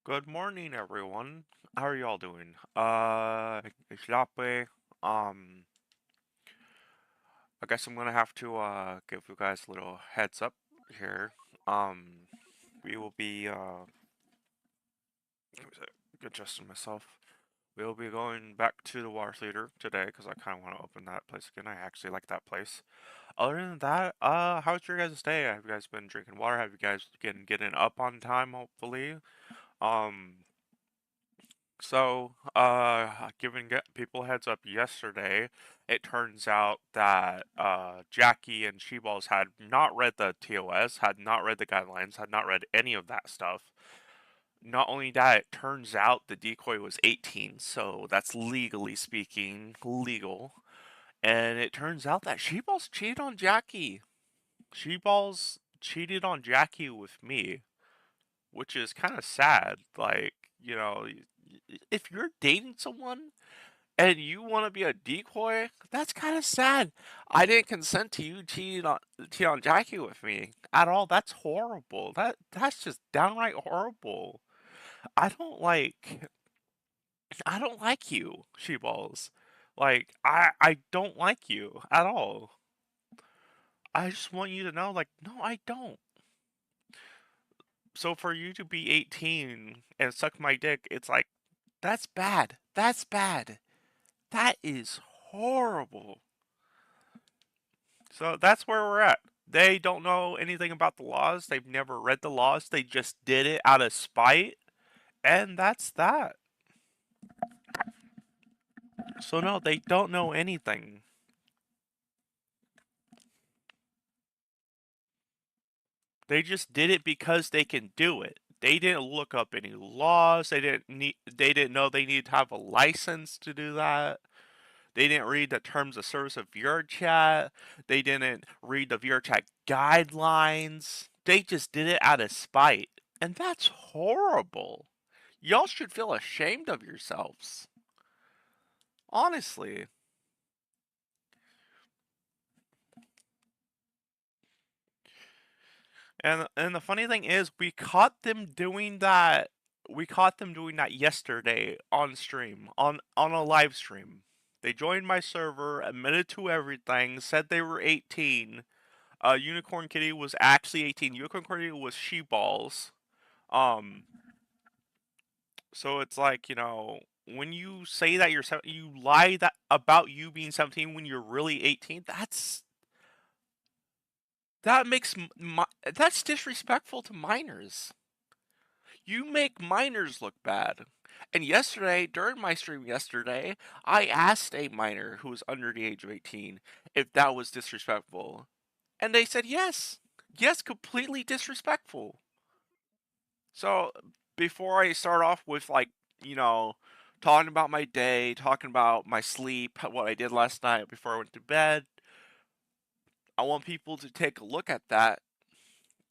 Good morning, everyone. How are y'all doing? It's Yape. I guess I'm gonna have to give you guys a little heads up here. Um, we will be give me a sec, adjusting myself. We will be going back to the water theater today because I kind of want to open that place again. I actually like that place. Other than that, how's your guys' day? Have you guys been drinking water? Have you guys been getting up on time? Hopefully. Um, giving people a heads up yesterday, it turns out that Jackie and Sheeballs had not read the TOS, had not read the guidelines, had not read any of that stuff. Not only that, it turns out the decoy was 18, so that's legally speaking legal. And it turns out that Sheeballs cheated on Jackie. Sheeballs cheated on Jackie with me, which is kind of sad. Like, if you're dating someone and you want to be a decoy, that's kind of sad. I didn't consent to you cheating on Jackie with me at all. That's horrible. That's just downright horrible. I don't like I don't like you, Sheeballs. Like I don't like you at all. I just want you to know, like, no, I don't. So for you to be 18 and suck my dick, it's like that's bad. That's bad. That is horrible. So that's where we're at. They don't know anything about the laws. They've never read the laws. They just did it out of spite. And that's that. So, no, they don't know anything. They just did it because they can do it. They didn't look up any laws. They didn't know they needed to have a license to do that. They didn't read the terms of service of VRChat. They didn't read the VRChat guidelines. They just did it out of spite. And that's horrible. Y'all should feel ashamed of yourselves. Honestly. And the funny thing is we caught them doing that yesterday on stream, on a live stream. They joined my server, admitted to everything, said they were 18. Unicorn Kitty was actually 18. Unicorn Kitty was she-balls. Um, so it's like, when you say that you lie that about you being 17 when you're really 18, that's disrespectful to minors. You make minors look bad. And yesterday, during my stream yesterday, I asked a minor who was under the age of 18 if that was disrespectful. And they said yes. Yes, completely disrespectful. So before I start off with talking about my day, talking about my sleep, what I did last night before I went to bed, I want people to take a look at that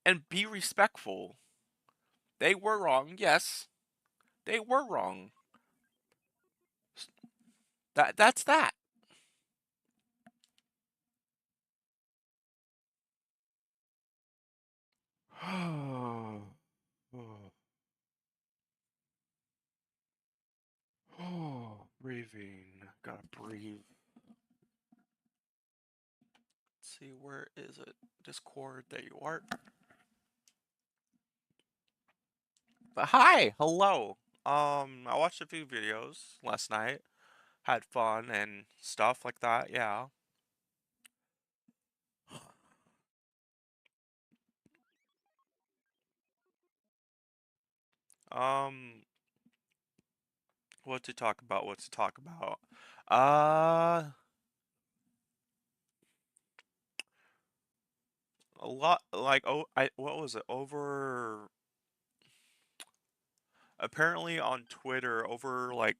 and be respectful. They were wrong, yes. They were wrong. That's that. Breathing. Gotta breathe. Let's see, where is it? Discord, there you are. But hi, hello. I watched a few videos last night. Had fun and stuff like that, yeah. Um, what to talk about? What to talk about? Uh, a lot like what was it? Over apparently on Twitter, over like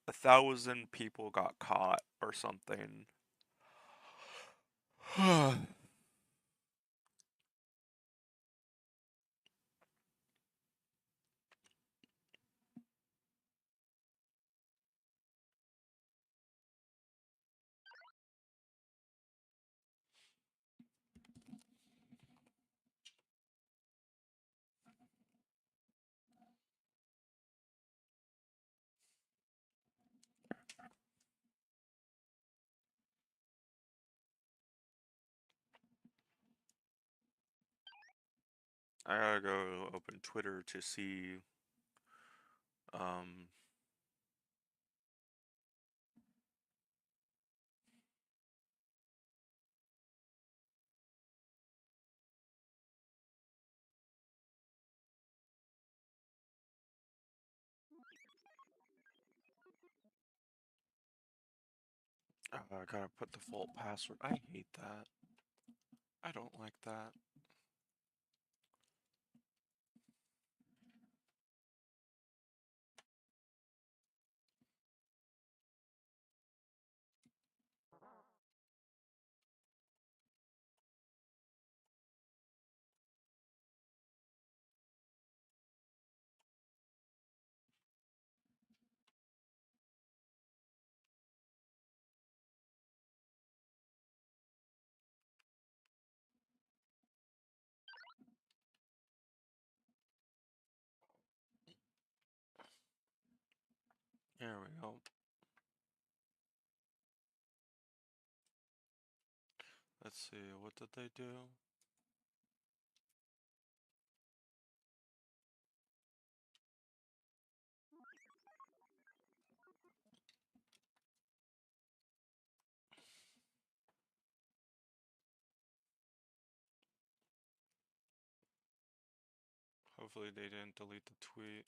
1,000 people got caught or something. I gotta go open Twitter to see. Um, I gotta put the default password. I hate that. I don't like that. There we go. Let's see, what did they do? Hopefully they didn't delete the tweet.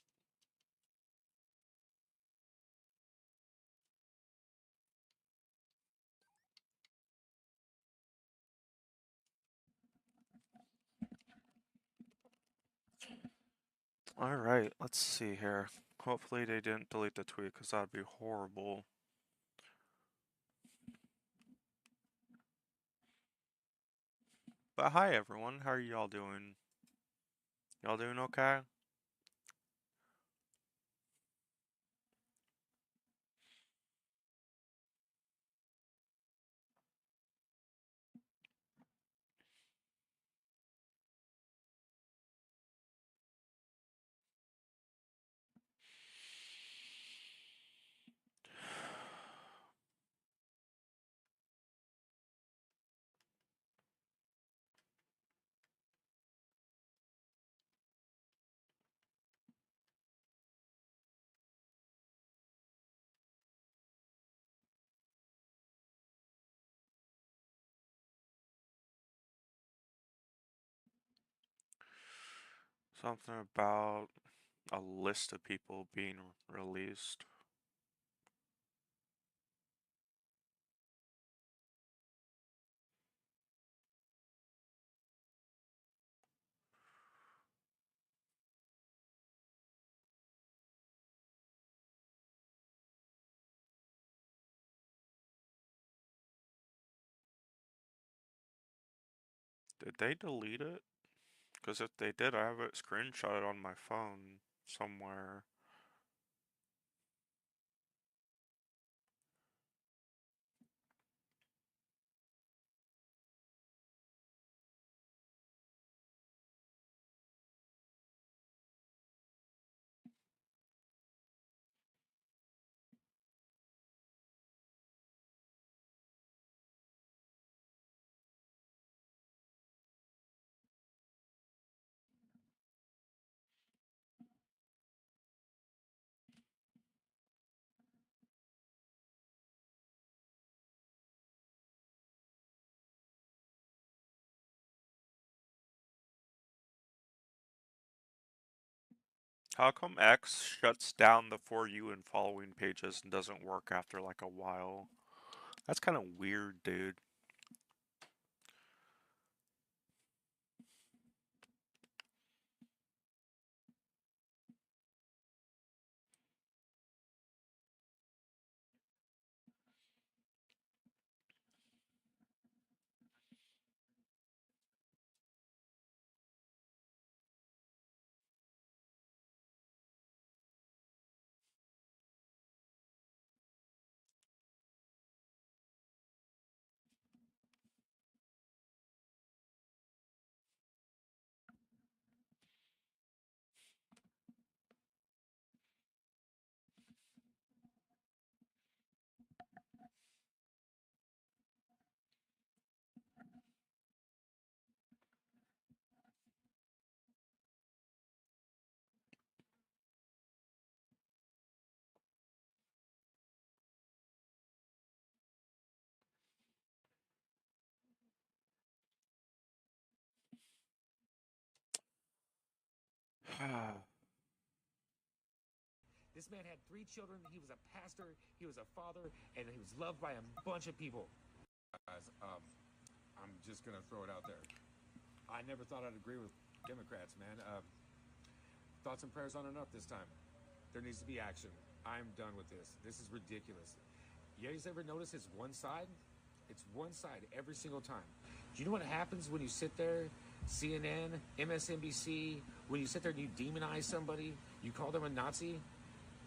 Alright, let's see here. Hopefully they didn't delete the tweet, because that'd be horrible. But hi everyone, how are y'all doing? Y'all doing okay? Something about a list of people being released. Did they delete it? Because if they did, I have it screenshotted on my phone somewhere. How come X shuts down the For You and following pages and doesn't work after like a while? That's kind of weird, dude. This man had 3 children. He was a pastor, he was a father, and he was loved by a bunch of people. Guys, I'm just gonna throw it out there. I never thought I'd agree with Democrats, man. Thoughts and prayers aren't enough this time. There needs to be action. I'm done with this. This is ridiculous. You guys ever notice it's one side? It's one side every single time. Do you know what happens when you sit there, CNN, MSNBC, when you sit there and you demonize somebody, you call them a Nazi?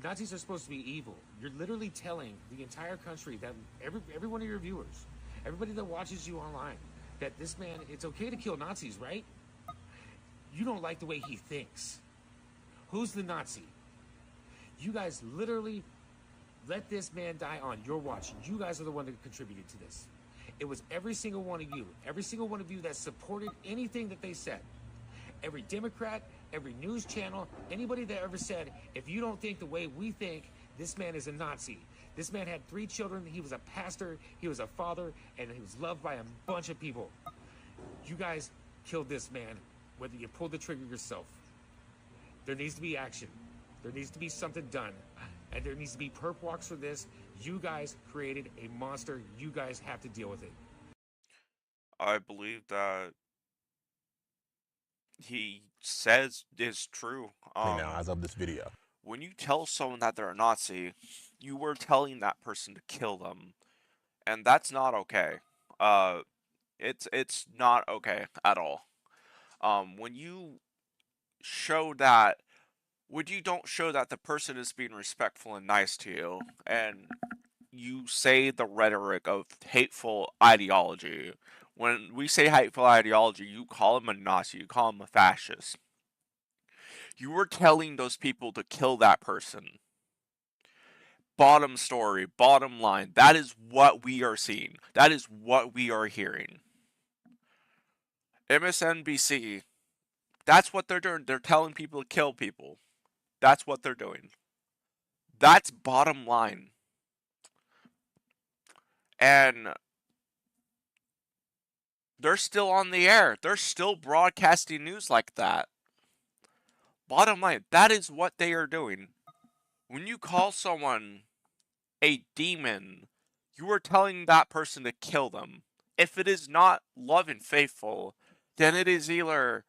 Nazis are supposed to be evil. You're literally telling the entire country, that every one of your viewers, everybody that watches you online, that this man, it's okay to kill Nazis, right? You don't like the way he thinks. Who's the Nazi? You guys literally let this man die on your watch. You guys are the one that contributed to this. It was every single one of you, every single one of you that supported anything that they said. Every Democrat, every news channel, anybody that ever said, if you don't think the way we think, this man is a Nazi. This man had 3 children. He was a pastor, he was a father, and he was loved by a bunch of people. You guys killed this man, whether you pulled the trigger yourself. There needs to be action. There needs to be something done. And there needs to be perp walks for this. You guys created a monster. You guys have to deal with it. I believe that he says is true. Now, as of this video. When you tell someone that they're a Nazi, you were telling that person to kill them, and that's not okay. It's not okay at all. When you show that, when you don't show that the person is being respectful and nice to you, and you say the rhetoric of hateful ideology. When we say hateful ideology, you call him a Nazi, you call him a fascist. You were telling those people to kill that person. Bottom story, bottom line. That is what we are seeing. That is what we are hearing. MSNBC, that's what they're doing. They're telling people to kill people. That's what they're doing. That's bottom line. And they're still on the air. They're still broadcasting news like that. Bottom line, that is what they are doing. When you call someone a demon, you are telling that person to kill them. If it is not love and faithful, then it is either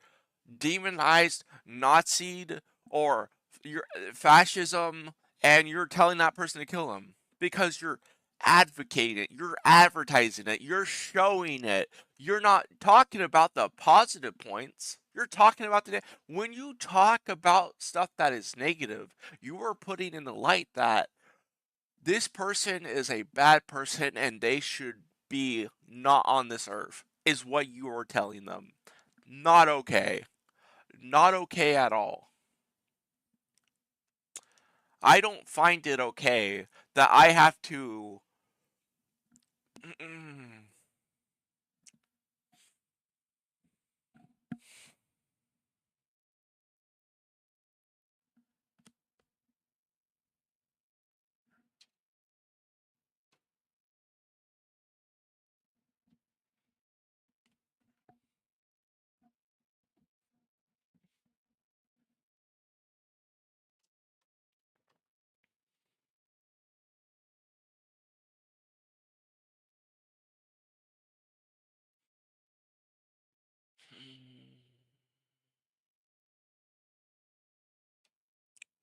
demonized, Nazi'd, or fascism, and you're telling that person to kill them. Because you're advocating it, you're advertising it, you're showing it. You're not talking about the positive points. You're talking about when you talk about stuff that is negative, you are putting in the light that this person is a bad person and they should be not on this earth, is what you are telling them. Not okay. Not okay at all. I don't find it okay that I have to.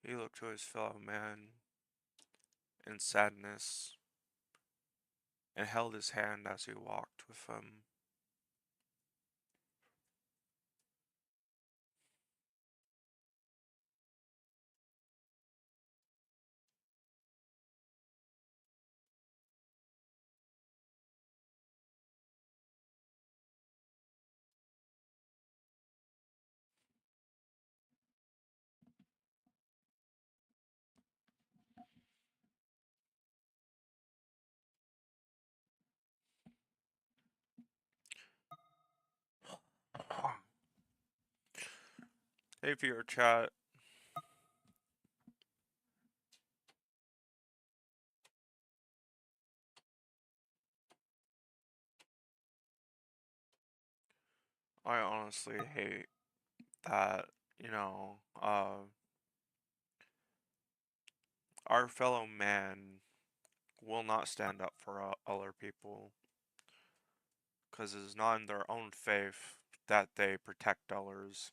He looked to his fellow man in sadness and held his hand as he walked with him. Hey, viewer chat. I honestly hate that you know, our fellow man will not stand up for other people because it is not in their own faith that they protect others.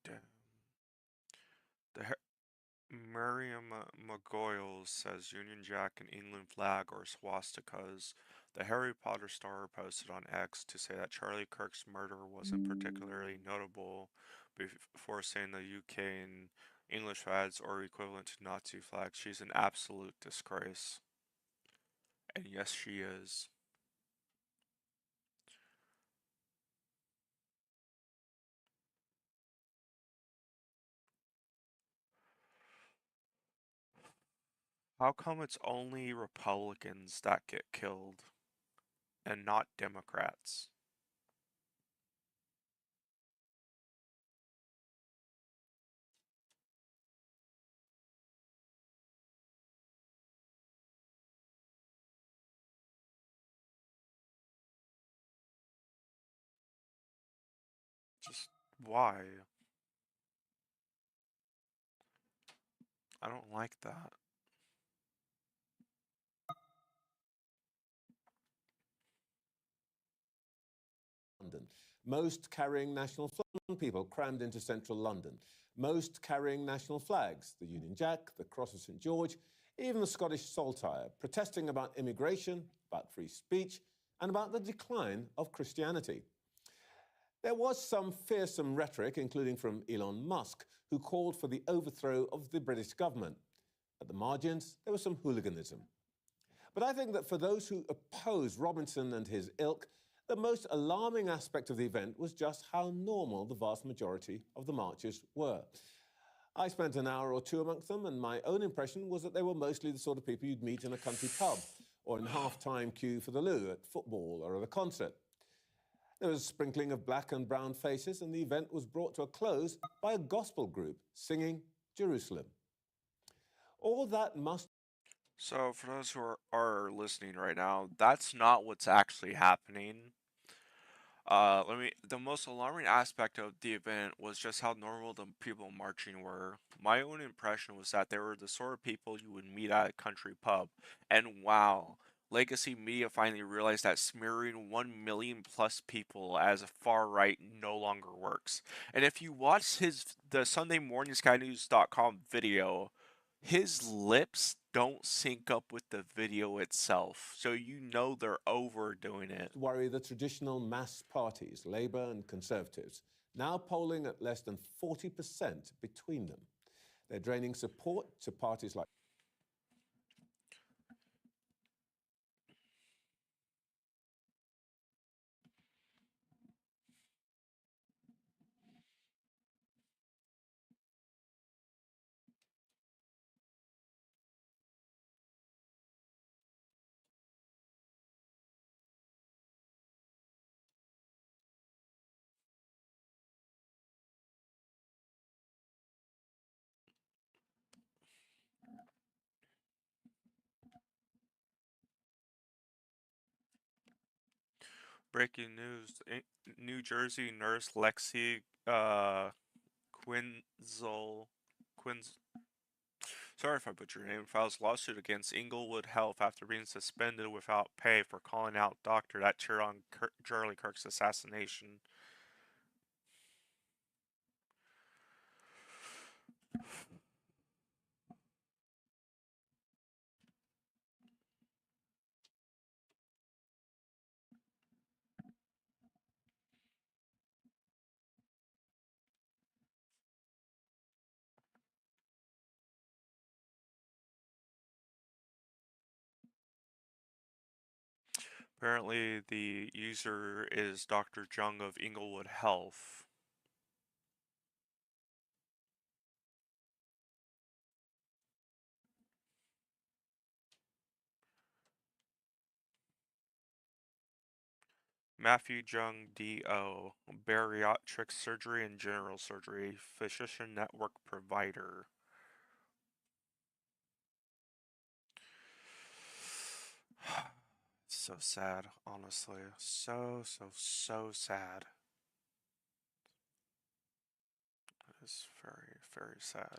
Damn. The Miriam McGoyle says Union Jack and England flag are swastikas. The Harry Potter star posted on X to say that Charlie Kirk's murder wasn't particularly notable before saying the UK and English flags are equivalent to Nazi flags. She's an absolute disgrace. And yes, she is. How come it's only Republicans that get killed and not Democrats? Just why? I don't like that. London. Most carrying national people crammed into central London. Most carrying national flags, the Union Jack, the Cross of St George, even the Scottish Saltire, protesting about immigration, about free speech, and about the decline of Christianity. There was some fearsome rhetoric, including from Elon Musk, who called for the overthrow of the British government. At the margins, there was some hooliganism. But I think that for those who oppose Robinson and his ilk, the most alarming aspect of the event was just how normal the vast majority of the marchers were. I spent an hour or two amongst them, and my own impression was that they were mostly the sort of people you'd meet in a country pub or in half-time queue for the loo at football or at a concert. There was a sprinkling of black and brown faces, and the event was brought to a close by a gospel group singing Jerusalem. All that must... So, for those who are listening right now, that's not what's actually happening. The most alarming aspect of the event was just how normal the people marching were. My own impression was that they were the sort of people you would meet at a country pub. And wow, legacy media finally realized that smearing 1 million plus people as a far right no longer works. And if you watch the Sunday Morning SkyNews.com video, his lips don't sync up with the video itself, so you know they're overdoing it. worry the traditional mass parties, Labour and Conservatives, now polling at less than 40% between them. They're draining support to parties like... Breaking news: New Jersey nurse Lexi Quinzel Quinz. Sorry if I butchered your name. Files lawsuit against Inglewood Health after being suspended without pay for calling out doctor that cheered on Charlie Kirk's assassination. Apparently, the user is Dr. Jung of Inglewood Health. Matthew Jung, D.O., Bariatric Surgery and General Surgery, Physician Network Provider. So sad, honestly. So sad. It is very, very sad.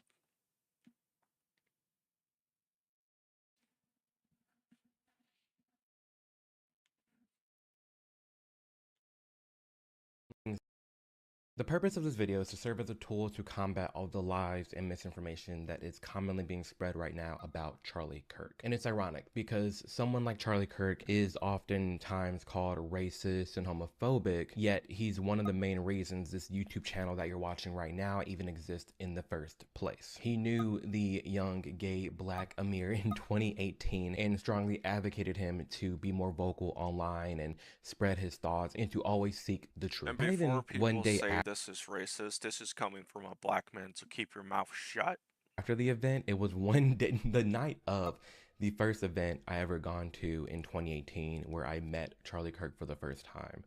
The purpose of this video is to serve as a tool to combat all the lies and misinformation that is commonly being spread right now about Charlie Kirk. And it's ironic because someone like Charlie Kirk is oftentimes called racist and homophobic, yet he's one of the main reasons this YouTube channel that you're watching right now even exists in the first place. He knew the young gay black Amir in 2018 and strongly advocated him to be more vocal online and spread his thoughts and to always seek the truth. And before people say this is racist, this is coming from a black man, so keep your mouth shut. After the event, it was one day, the night of the first event I ever gone to in 2018, where I met Charlie Kirk for the first time,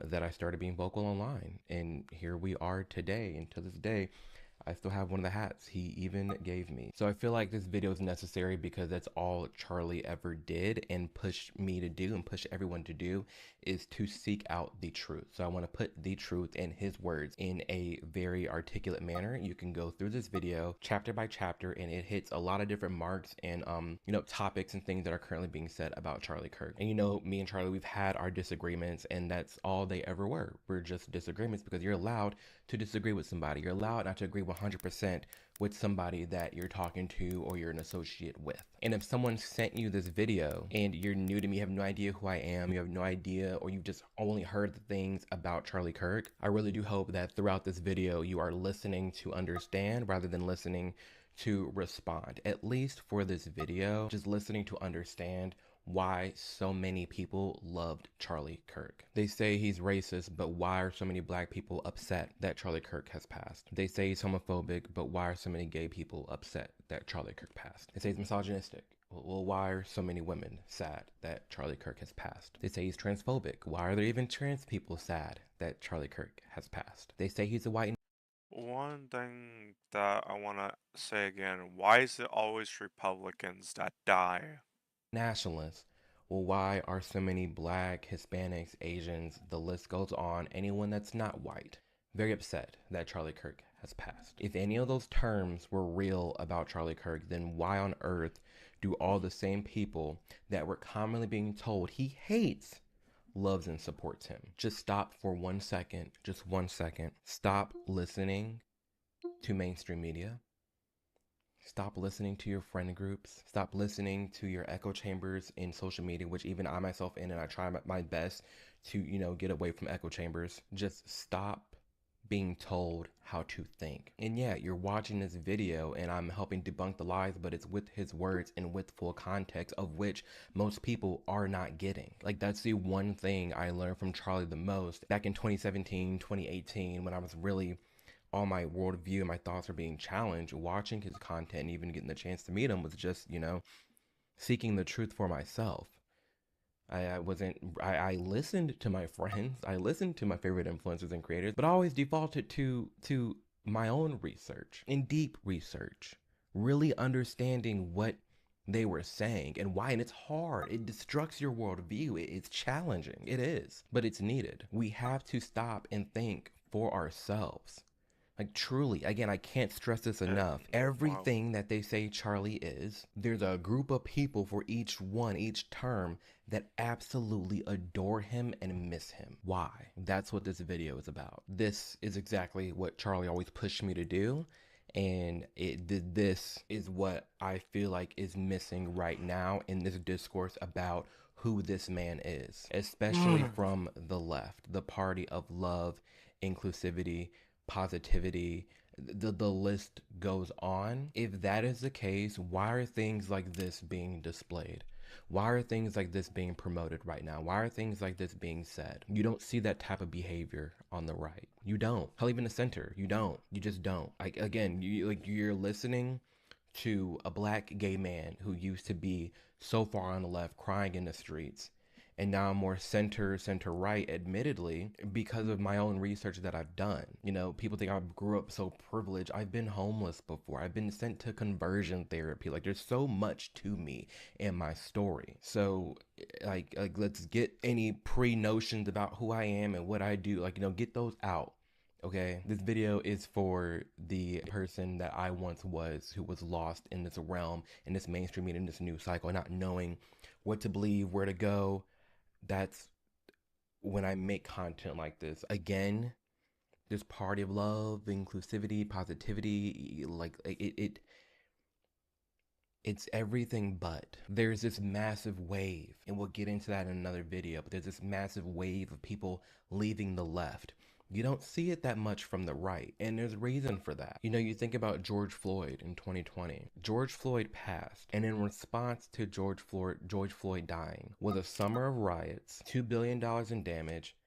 that I started being vocal online. And here we are today, and to this day, I still have one of the hats he even gave me. So I feel like this video is necessary because that's all Charlie ever did and pushed me to do and push everyone to do is to seek out the truth. So I want to put the truth in his words in a very articulate manner. You can go through this video chapter by chapter and it hits a lot of different marks and topics and things that are currently being said about Charlie Kirk. And me and Charlie, we've had our disagreements and that's all they ever were. We're just disagreements because you're allowed to disagree with somebody. You're allowed not to agree 100% with somebody that you're talking to or you're an associate with. And if someone sent you this video and you're new to me, you have no idea who I am, you have no idea, or you've just only heard the things about Charlie Kirk, I really do hope that throughout this video you are listening to understand rather than listening to respond. At least for this video, just listening to understand why so many people loved Charlie Kirk. They say he's racist, but why are so many black people upset that Charlie Kirk has passed? They say he's homophobic, but why are so many gay people upset that Charlie Kirk passed? They say he's misogynistic. Well, why are so many women sad that Charlie Kirk has passed? They say he's transphobic. Why are there even trans people sad that Charlie Kirk has passed? They say he's a white. One thing that I want to say again, why is it always Republicans that die? Nationalists. Well, why are so many black, Hispanics, Asians, the list goes on, anyone that's not white, very upset that Charlie Kirk has passed? If any of those terms were real about Charlie Kirk, then why on earth do all the same people that were commonly being told he hates loves and supports him? Just stop for 1 second, just 1 second. Stop listening to mainstream media. Stop listening to your friend groups. Stop listening to your echo chambers in social media, which even I myself in, and I try my best to, get away from echo chambers. Just stop being told how to think. And yeah, you're watching this video and I'm helping debunk the lies, but it's with his words and with full context of which most people are not getting. Like, that's the one thing I learned from Charlie the most back in 2017, 2018, when I was really all my worldview and my thoughts are being challenged. Watching his content and even getting the chance to meet him was just, seeking the truth for myself. I listened to my friends, I listened to my favorite influencers and creators, but I always defaulted to my own research and deep research, really understanding what they were saying and why. And it's hard. It destructs your worldview. It's challenging. It is, but it's needed. We have to stop and think for ourselves. Like, truly, again, I can't stress this enough. Everything that they say Charlie is, there's a group of people for each term that absolutely adore him and miss him. Why? That's what this video is about. This is exactly what Charlie always pushed me to do. And this is what I feel like is missing right now in this discourse about who this man is, especially from the left, the party of love, inclusivity, positivity, the list goes on. If that is the case, why are things like this being displayed? Why are things like this being promoted right now? Why are things like this being said? You don't see that type of behavior on the right. You don't. Hell, even the center, you don't. You just don't. Like, again, you're listening to a black gay man who used to be so far on the left crying in the streets, and now I'm more center right, admittedly, because of my own research that I've done. You know, people think I grew up so privileged. I've been homeless before. I've been sent to conversion therapy. Like, there's so much to me and my story. So like let's get any pre-notions about who I am and what I do, like, you know, get those out. Okay, this video is for the person that I once was, who was lost in this realm, in this mainstream media, in this news cycle, not knowing what to believe, where to go. That's when I make content like this. Again, this party of love, inclusivity, positivity, like it's everything but. There's this massive wave, and we'll get into that in another video, but there's this massive wave of people leaving the left. You don't see it that much from the right, and there's reason for that. You know, you think about George Floyd in 2020. George Floyd passed, and in response to George Floyd dying was a summer of riots, $2 billion in damage,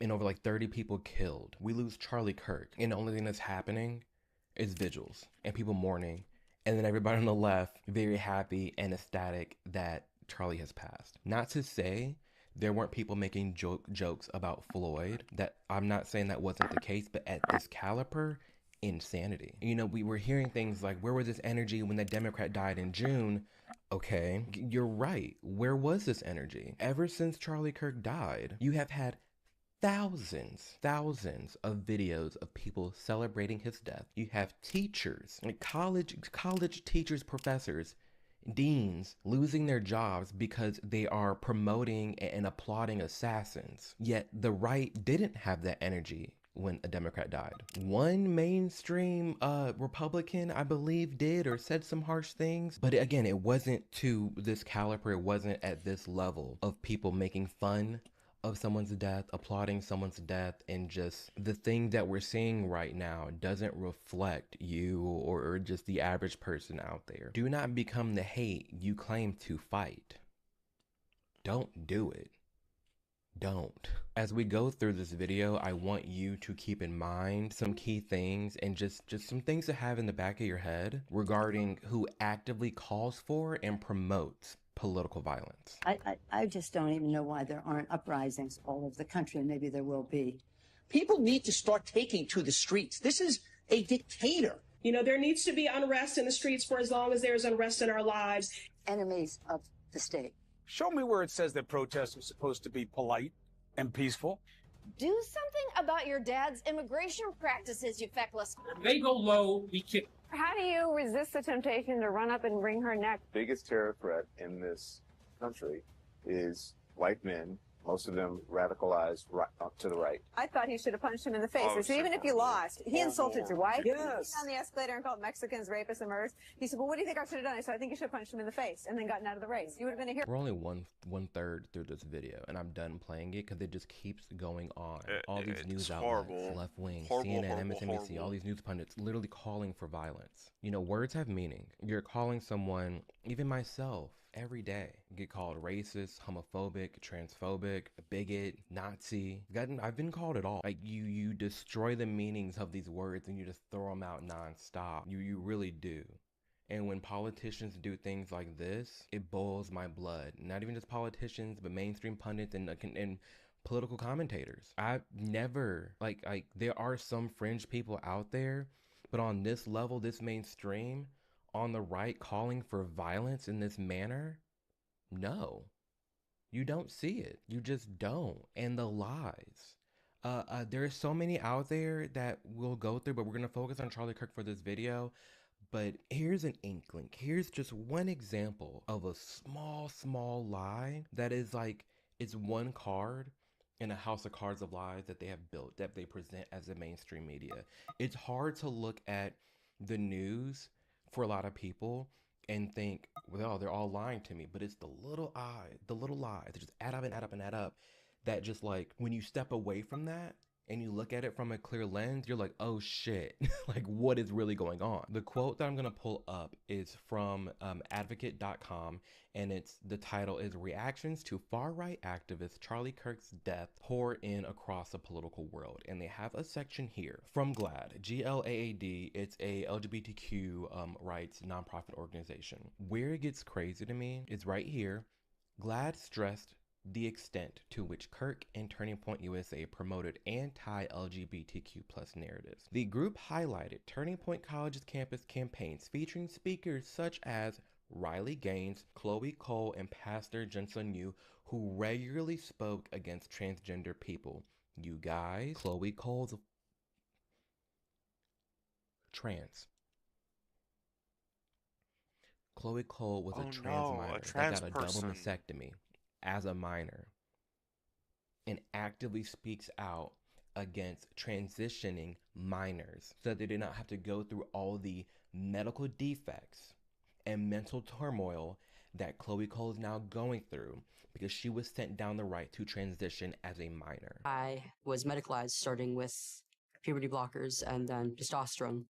and over like 30 people killed. We lose Charlie Kirk, and the only thing that's happening is vigils and people mourning, and then everybody on the left very happy and ecstatic that Charlie has passed. Not to say there weren't people making jokes about Floyd. That I'm not saying that wasn't the case, but at this caliber, insanity. You know, we were hearing things like, where was this energy when the Democrat died in June? Okay, you're right. Where was this energy? Ever since Charlie Kirk died, you have had thousands of videos of people celebrating his death. You have teachers, like college teachers, professors, deans losing their jobs because they are promoting and applauding assassins. Yet the right didn't have that energy when a Democrat died. One mainstream Republican, I believe, did or said some harsh things. But again, it wasn't to this caliber. It wasn't at this level of people making fun of someone's death, applauding someone's death, and just the thing that we're seeing right now doesn't reflect you or just the average person out there. Do not become the hate you claim to fight. Don't do it. Don't. As we go through this video, I want you to keep in mind some key things and just some things to have in the back of your head regarding who actively calls for and promotes political violence. I just don't even know why there aren't uprisings all over the country, and maybe there will be. People need to start taking to the streets. This is a dictator. You know, there needs to be unrest in the streets for as long as there's unrest in our lives. Enemies of the state. Show me where it says that protests are supposed to be polite and peaceful. Do something about your dad's immigration practices, you feckless. They go low, we kick. How do you resist the temptation to run up and wring her neck? Biggest terror threat in this country is white men, most of them radicalized right up to the right. I thought he should have punched him in the face. So even if you lost, he insulted your wife. Yes. On the escalator and called Mexicans rapists and murderers. He said, well, what do you think I should have done? I said, I think you should have punched him in the face and then gotten out of the race. You would have been a hero. We're only one third through this video, and I'm done playing it because it just keeps going on. All these news outlets, left wing, CNN, MSNBC, all these news pundits literally calling for violence. You know, words have meaning. You're calling someone, even myself, every day, get called racist, homophobic, transphobic, bigot, Nazi. I've been called it all. Like, you destroy the meanings of these words and you just throw them out nonstop. You really do. And when politicians do things like this, it boils my blood. Not even just politicians, but mainstream pundits and political commentators. I've never, like there are some fringe people out there, but on this level, this mainstream, on the right, calling for violence in this manner, no. You don't see it. You just don't. And the lies. There are so many out there that we'll go through, but we're going to focus on Charlie Kirk for this video. But here's an inkling. Here's just one example of a small lie that is like, it's one card in a house of cards of lies that they have built, that they present as the mainstream media. It's hard to look at the news for a lot of people and think, well, they're all lying to me. But it's the little lies that just add up and add up and add up, that just, like, when you step away from that and you look at it from a clear lens, you're like, oh shit, like what is really going on? The quote that I'm gonna pull up is from advocate.com, and the title is "Reactions to Far-Right Activist Charlie Kirk's Death Pour In Across the Political World." And they have a section here from GLAAD, GLAAD. It's a LGBTQ rights nonprofit organization. Where it gets crazy to me is right here. GLAAD stressed the extent to which Kirk and Turning Point USA promoted anti-LGBTQ+ narratives. The group highlighted Turning Point College's campus campaigns featuring speakers such as Riley Gaines, Chloe Cole, and Pastor Jensen Yu, who regularly spoke against transgender people. You guys, Chloe Cole's trans. Chloe Cole was a trans minor that got a double mastectomy as a minor and actively speaks out against transitioning minors so that they did not have to go through all the medical defects and mental turmoil that Chloe Cole is now going through because she was sent down the right to transition as a minor. I was medicalized starting with puberty blockers and then testosterone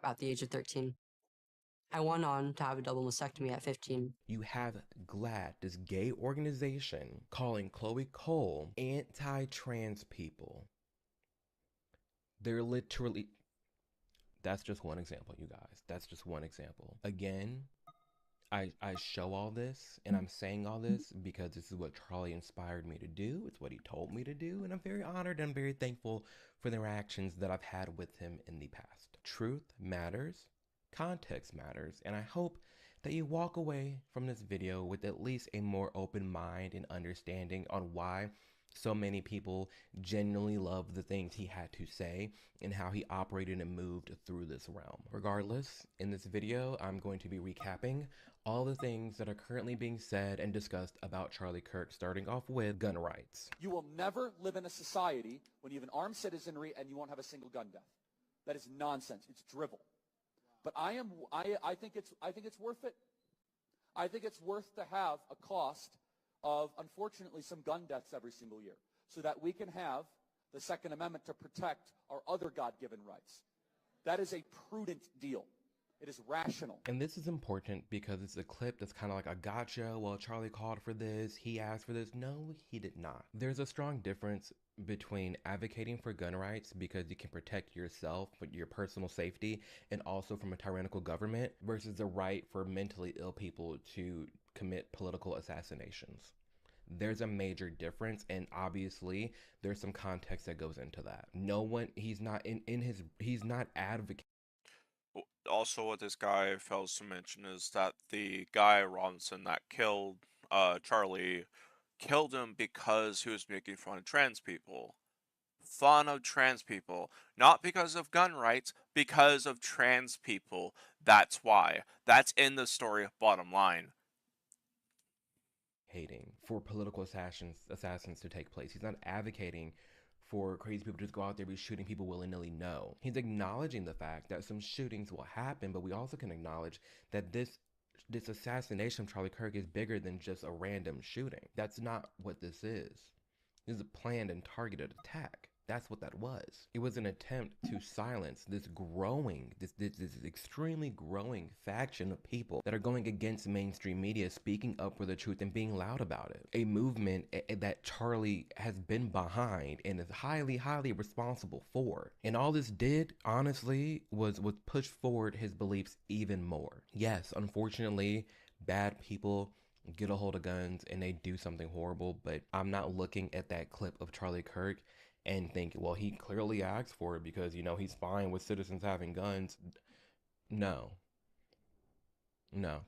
at the age of 13. I went on to have a double mastectomy at 15. You have GLAAD, this gay organization, calling Chloe Cole anti-trans people. They're literally... That's just one example, you guys. That's just one example. Again, I show all this, and I'm saying all this because this is what Charlie inspired me to do. It's what he told me to do, and I'm very honored and very thankful for the interactions that I've had with him in the past. Truth matters. Context matters, and I hope that you walk away from this video with at least a more open mind and understanding on why so many people genuinely love the things he had to say and how he operated and moved through this realm. Regardless, in this video, I'm going to be recapping all the things that are currently being said and discussed about Charlie Kirk, starting off with gun rights. You will never live in a society when you have an armed citizenry and you won't have a single gun death. That is nonsense. It's drivel. But I think it's worth it. I think it's worth to have a cost of, unfortunately, some gun deaths every single year so that we can have the Second Amendment to protect our other God-given rights. That is a prudent deal. It is rational. And this is important because it's a clip that's kind of like a gotcha. Well, Charlie called for this. He asked for this. No, he did not. There's a strong difference between advocating for gun rights because you can protect yourself with your personal safety and also from a tyrannical government versus the right for mentally ill people to commit political assassinations. There's a major difference, and obviously there's some context that goes into that. No one, he's not he's not advocating. Also, what this guy fails to mention is that the guy Robinson that killed Charlie killed him because he was making fun of trans people. Fun of trans people. Not because of gun rights, because of trans people. That's why. That's in the story, bottom line. Hating for political assassins to take place. He's not advocating for crazy people to just go out there and be shooting people willy-nilly. No. He's acknowledging the fact that some shootings will happen, but we also can acknowledge that this assassination of Charlie Kirk is bigger than just a random shooting. That's not what this is. This is a planned and targeted attack. That's what that was. It was an attempt to silence this extremely growing faction of people that are going against mainstream media, speaking up for the truth and being loud about it. A movement that Charlie has been behind and is highly, highly responsible for. And all this did, honestly, was push forward his beliefs even more. Yes, unfortunately, bad people get a hold of guns and they do something horrible, but I'm not looking at that clip of Charlie Kirk and think, well, he clearly asked for it because, you know, he's fine with citizens having guns. No,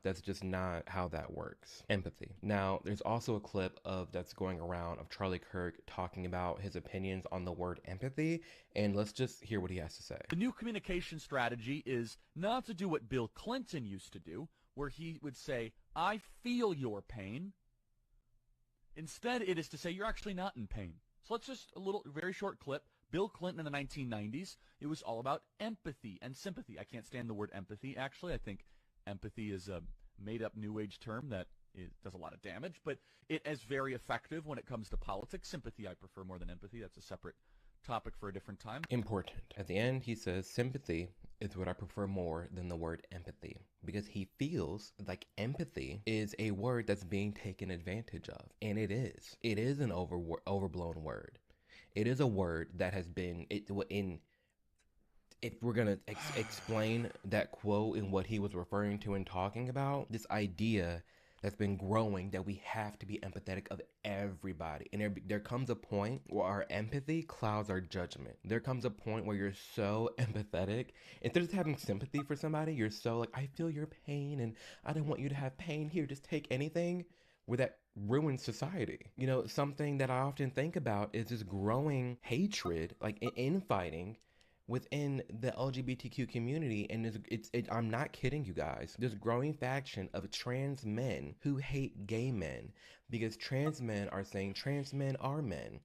that's just not how that works. Empathy. Now, there's also a clip that's going around of Charlie Kirk talking about his opinions on the word empathy, and let's just hear what he has to say. The new communication strategy is not to do what Bill Clinton used to do, where he would say, I feel your pain. Instead, it is to say, you're actually not in pain. So let's just, very short clip. Bill Clinton in the 1990s, it was all about empathy and sympathy. I can't stand the word empathy, actually. I think empathy is a made-up New Age term that does a lot of damage, but it is very effective when it comes to politics. Sympathy I prefer more than empathy. That's a separate topic for a different time. Important. At the end, he says, sympathy is what I prefer more than the word empathy, because he feels like empathy is a word that's being taken advantage of. And it is. It is an overblown word. It is a word that has been, if we're going to explain that quote and what he was referring to and talking about, this idea that's been growing that we have to be empathetic of everybody. And there comes a point where our empathy clouds our judgment. There comes a point where you're so empathetic. Instead of just having sympathy for somebody, you're so like, I feel your pain and I don't want you to have pain. Here, just take anything. Where that ruins society. You know, something that I often think about is this growing hatred, like infighting within the LGBTQ community. And I'm not kidding you guys. There's growing faction of trans men who hate gay men because trans men are saying trans men are men.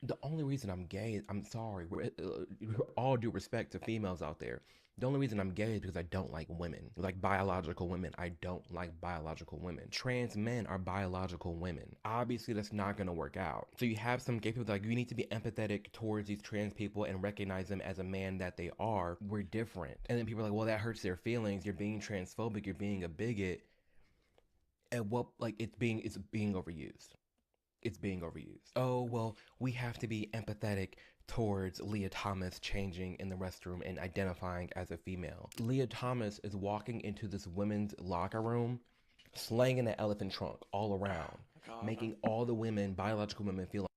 The only reason I'm gay, I'm sorry, with all due respect to females out there, the only reason I'm gay is because I don't like women. Like biological women, I don't like biological women. Trans men are biological women. Obviously, that's not going to work out. So you have some gay people that are like, you need to be empathetic towards these trans people and recognize them as a man that they are. We're different. And then people are like, well, that hurts their feelings. You're being transphobic. You're being a bigot. And what, like, it's being overused. It's being overused. Oh, well, we have to be empathetic towards Leah Thomas changing in the restroom and identifying as a female. Leah Thomas is walking into this women's locker room, slanging an elephant trunk all around, making all the women, biological women, feel like...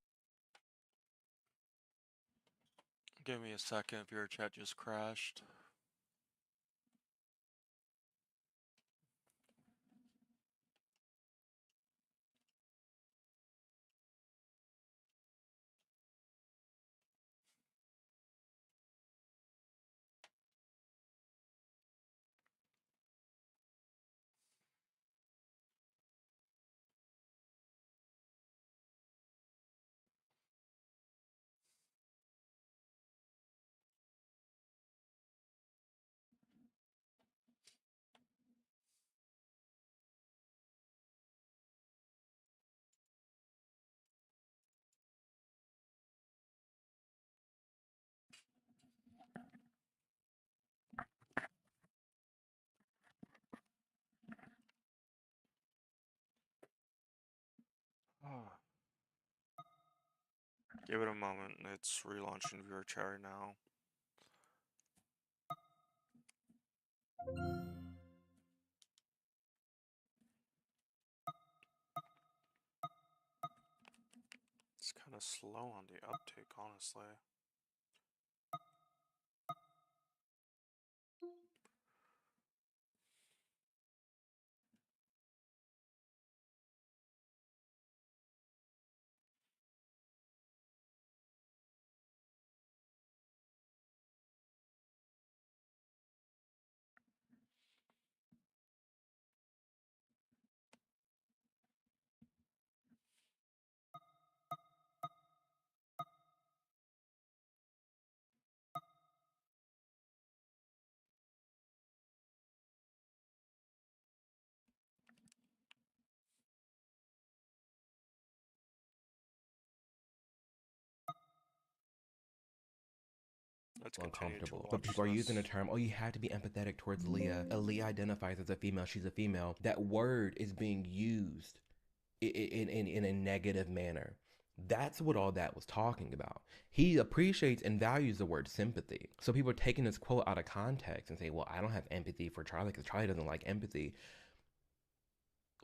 Give me a second if your chat just crashed. Give it a moment. It's relaunching viewer chat right now. It's kind of slow on the uptake, honestly. uncomfortable. But people are using the term, oh, you have to be empathetic towards Leah. Leah identifies as a female, she's a female. That word is being used in a negative manner. That's what all that was talking about. He appreciates and values the word sympathy. So people are taking this quote out of context and say, well, I don't have empathy for Charlie because Charlie doesn't like empathy.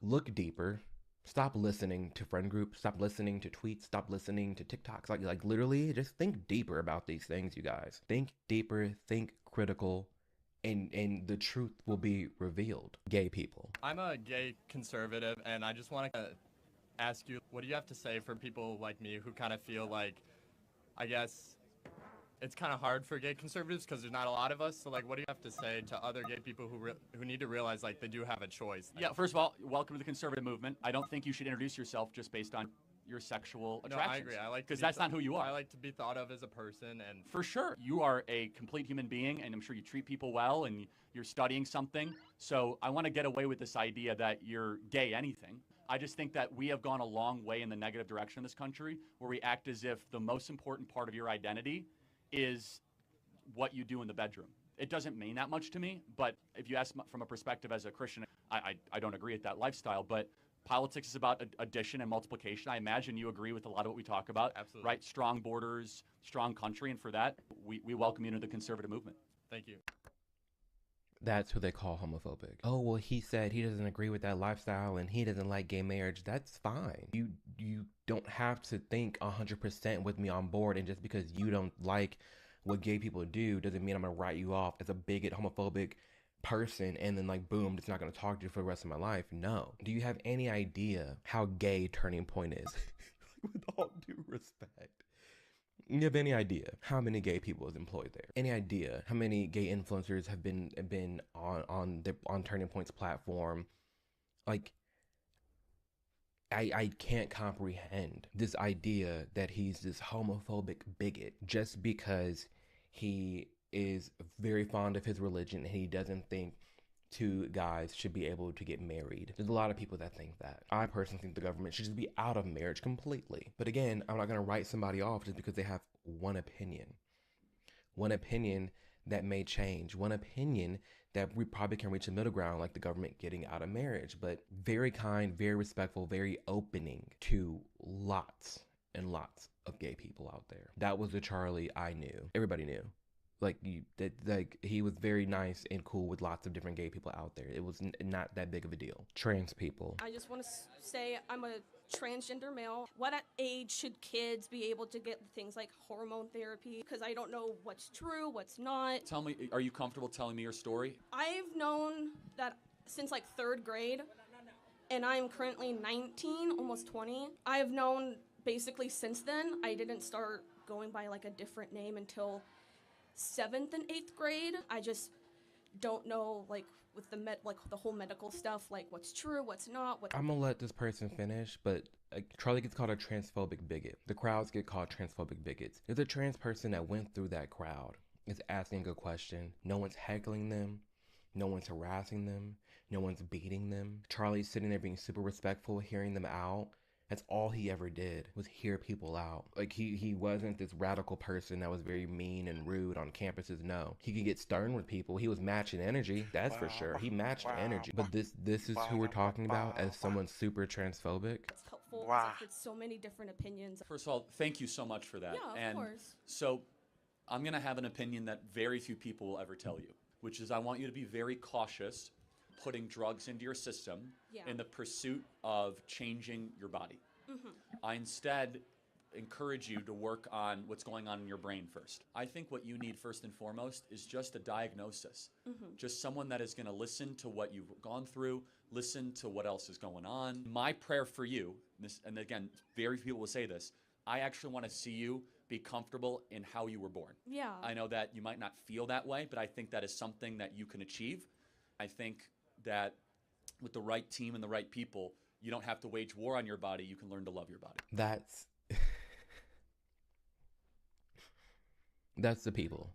Look deeper. Stop listening to friend groups. Stop listening to tweets. Stop listening to TikToks. Like literally, just think deeper about these things, you guys. Think deeper. Think critical. And the truth will be revealed. Gay people. I'm a gay conservative, and I just want to ask you, what do you have to say for people like me who kind of feel like, I guess, it's kind of hard for gay conservatives because there's not a lot of us. So, like, what do you have to say to other gay people who need to realize, like, they do have a choice? Yeah, first of all, welcome to the conservative movement. I don't think you should introduce yourself just based on your sexual attractions. No, I agree. I like because that's not who you are. I like to be thought of as a person, and for sure, you are a complete human being, and I'm sure you treat people well, and you're studying something. So I want to get away with this idea that you're gay anything. I just think that we have gone a long way in the negative direction in this country, where we act as if the most important part of your identity is what you do in the bedroom. It doesn't mean that much to me, but if you ask from a perspective as a Christian, I don't agree with that lifestyle, but politics is about addition and multiplication. I imagine you agree with a lot of what we talk about. Absolutely. Right? Strong borders, strong country, and for that, we welcome you into the conservative movement. Thank you. That's who they call homophobic. Oh, well, he said he doesn't agree with that lifestyle and he doesn't like gay marriage. That's fine. You don't have to think 100% with me on board, and just because you don't like what gay people do doesn't mean I'm going to write you off as a bigot, homophobic person and then like, boom, just not going to talk to you for the rest of my life. No. Do you have any idea how gay Turning Point is? With all due respect. You have any idea how many gay people is employed there? Any idea how many gay influencers have been on Turning Point's platform? Like, I can't comprehend this idea that he's this homophobic bigot just because he is very fond of his religion and he doesn't think two guys should be able to get married. There's a lot of people that think that. I personally think the government should just be out of marriage completely. But again, I'm not going to write somebody off just because they have one opinion. One opinion that may change. One opinion that we probably can reach a middle ground, like the government getting out of marriage. But very kind, very respectful, very opening to lots and lots of gay people out there. That was the Charlie I knew. Everybody knew. Like he was very nice and cool with lots of different gay people out there. It was not that big of a deal. Trans people. I just want to say I'm a transgender male. What age should kids be able to get things like hormone therapy? Because I don't know what's true, what's not. Tell me, are you comfortable telling me your story? I've known that since like 3rd grade, and I'm currently 19, almost 20. I've known basically since then. I didn't start going by like a different name until 7th and 8th grade. I just don't know, like, with the whole medical stuff, like what's true, what's not. I'm gonna let this person finish, but Charlie gets called a transphobic bigot. The crowds get called transphobic bigots. There's a trans person that went through that crowd, is asking a question. No one's heckling them. No one's harassing them. No one's beating them. Charlie's sitting there being super respectful, hearing them out. That's all he ever did, was hear people out. Like, he wasn't this radical person that was very mean and rude on campuses. No. He could get stern with people. He was matching energy, that's for sure. He matched energy. But this is who we're talking about as someone super transphobic. It's helpful because I've heard so many different opinions. First of all, thank you so much for that. Yeah, of course. So I'm going to have an opinion that very few people will ever tell you, which is I want you to be very cautious putting drugs into your system in the pursuit of changing your body. I instead encourage you to work on what's going on in your brain first. I think what you need first and foremost is just a diagnosis. Just someone that is going to listen to what you've gone through, listen to what else is going on. My prayer for you, and again, very few people will say this, I actually want to see you be comfortable in how you were born. Yeah. I know that you might not feel that way, but I think that is something that you can achieve. I think that with the right team and the right people, you don't have to wage war on your body. You can learn to love your body. That's the people.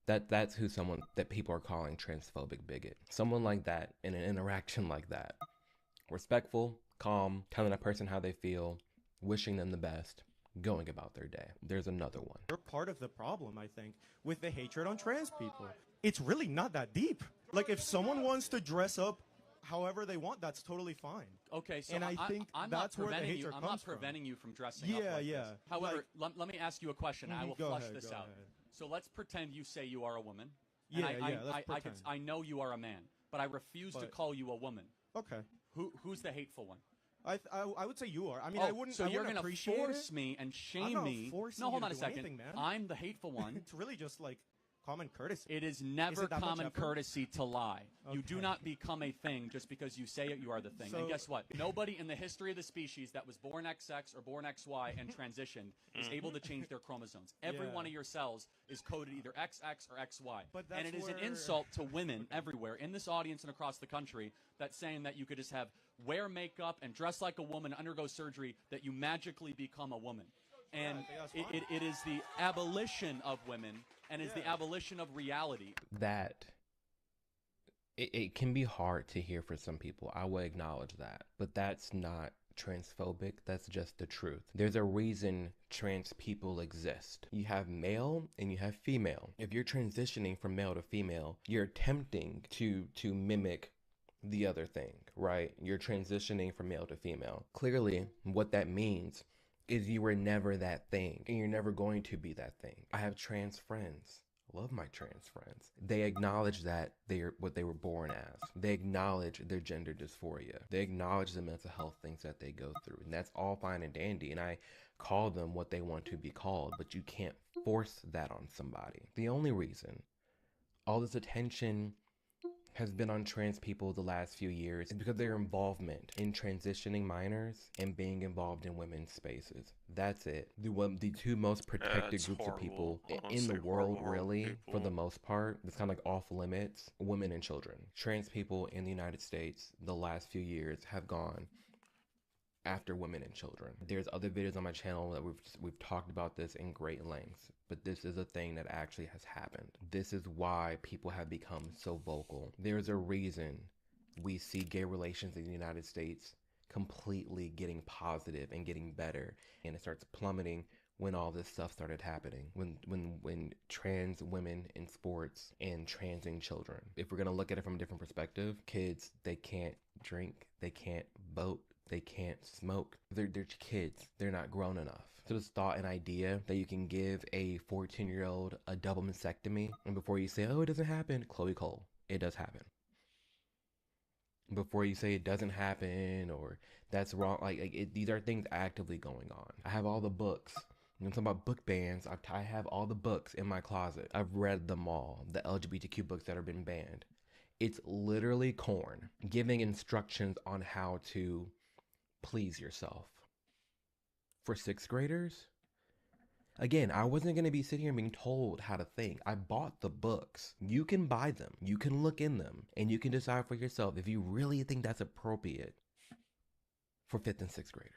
That's who someone that people are calling transphobic bigot. Someone like that in an interaction like that. Respectful, calm, telling a person how they feel, wishing them the best, going about their day. There's another one. You're part of the problem, I think, with the hatred on trans people. It's really not that deep. Like, if someone wants to dress up however they want, that's totally fine. Okay, so and I think I'm that's not where the preventing hatred I'm comes not from. preventing you from dressing up like this. However, let me ask you a question. I will flush this out. So let's pretend you say you are a woman. Yeah, and I know you are a man, but I refuse to call you a woman. Okay. Who's the hateful one? I would say you are. I mean, I wouldn't. So you're gonna force me and shame me? No, hold on a second. Anything, man. I'm the hateful one. It's really just like common courtesy. It is never common courtesy to lie. Okay. You do not become a thing just because you say it, you are the thing. And guess what? Nobody in the history of the species that was born XX or born XY and transitioned is able to change their chromosomes. Every one of your cells is coded either XX or XY. And it is an insult to women everywhere in this audience and across the country that's saying that you could just wear makeup and dress like a woman, undergo surgery, that you magically become a woman. And it is the abolition of women and is the abolition of reality. That it can be hard to hear for some people. I will acknowledge that. But that's not transphobic. That's just the truth. There's a reason trans people exist. You have male and you have female. If you're transitioning from male to female, you're attempting to mimic the other thing, right? You're transitioning from male to female. Clearly, what that means is you were never that thing, and you're never going to be that thing. I have trans friends. Love my trans friends. They acknowledge that they're what they were born as. They acknowledge their gender dysphoria. They acknowledge the mental health things that they go through. And that's all fine and dandy. And I call them what they want to be called, but you can't force that on somebody. The only reason all this attention has been on trans people the last few years is because their involvement in transitioning minors and being involved in women's spaces. That's it. The two most protected groups of people in the world, really, for the most part, it's kind of like off limits, women and children. Trans people in the United States the last few years have gone after women and children. There's other videos on my channel that we've talked about this in great lengths, but this is a thing that actually has happened. This is why people have become so vocal. There's a reason we see gay relations in the United States completely getting positive and getting better, and it starts plummeting when all this stuff started happening, when trans women in sports and transing children. If we're gonna look at it from a different perspective, kids, they can't drink, they can't vote, they can't smoke. They're kids. They're not grown enough. So this thought and idea that you can give a 14-year-old a double mastectomy, and before you say, oh, it doesn't happen, Chloe Cole, it does happen. Before you say it doesn't happen or that's wrong, these are things actively going on. I have all the books. I'm talking about book bans. I have all the books in my closet. I've read them all, the LGBTQ books that have been banned. It's literally corn giving instructions on how to please yourself. For 6th graders? Again, I wasn't going to be sitting here being told how to think. I bought the books. You can buy them. You can look in them. And you can decide for yourself if you really think that's appropriate for 5th and 6th graders.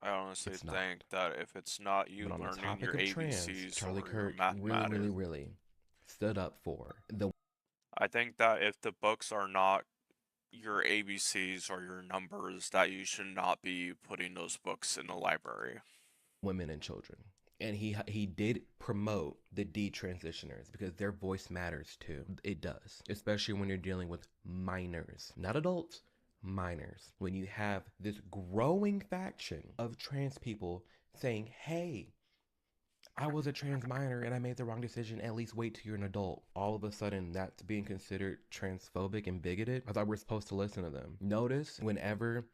I honestly think that if it's not you learning your ABCs Charlie or Kirk your mathematics, really stood up for the. I think that if the books are not your ABCs or your numbers, that you should not be putting those books in the library. Women and children. And he did promote the detransitioners because their voice matters too. It does. Especially when you're dealing with minors. Not adults, minors. When you have this growing faction of trans people saying, hey, I was a trans minor and I made the wrong decision, at least wait till you're an adult. All of a sudden, that's being considered transphobic and bigoted. I thought we were supposed to listen to them. Notice whenever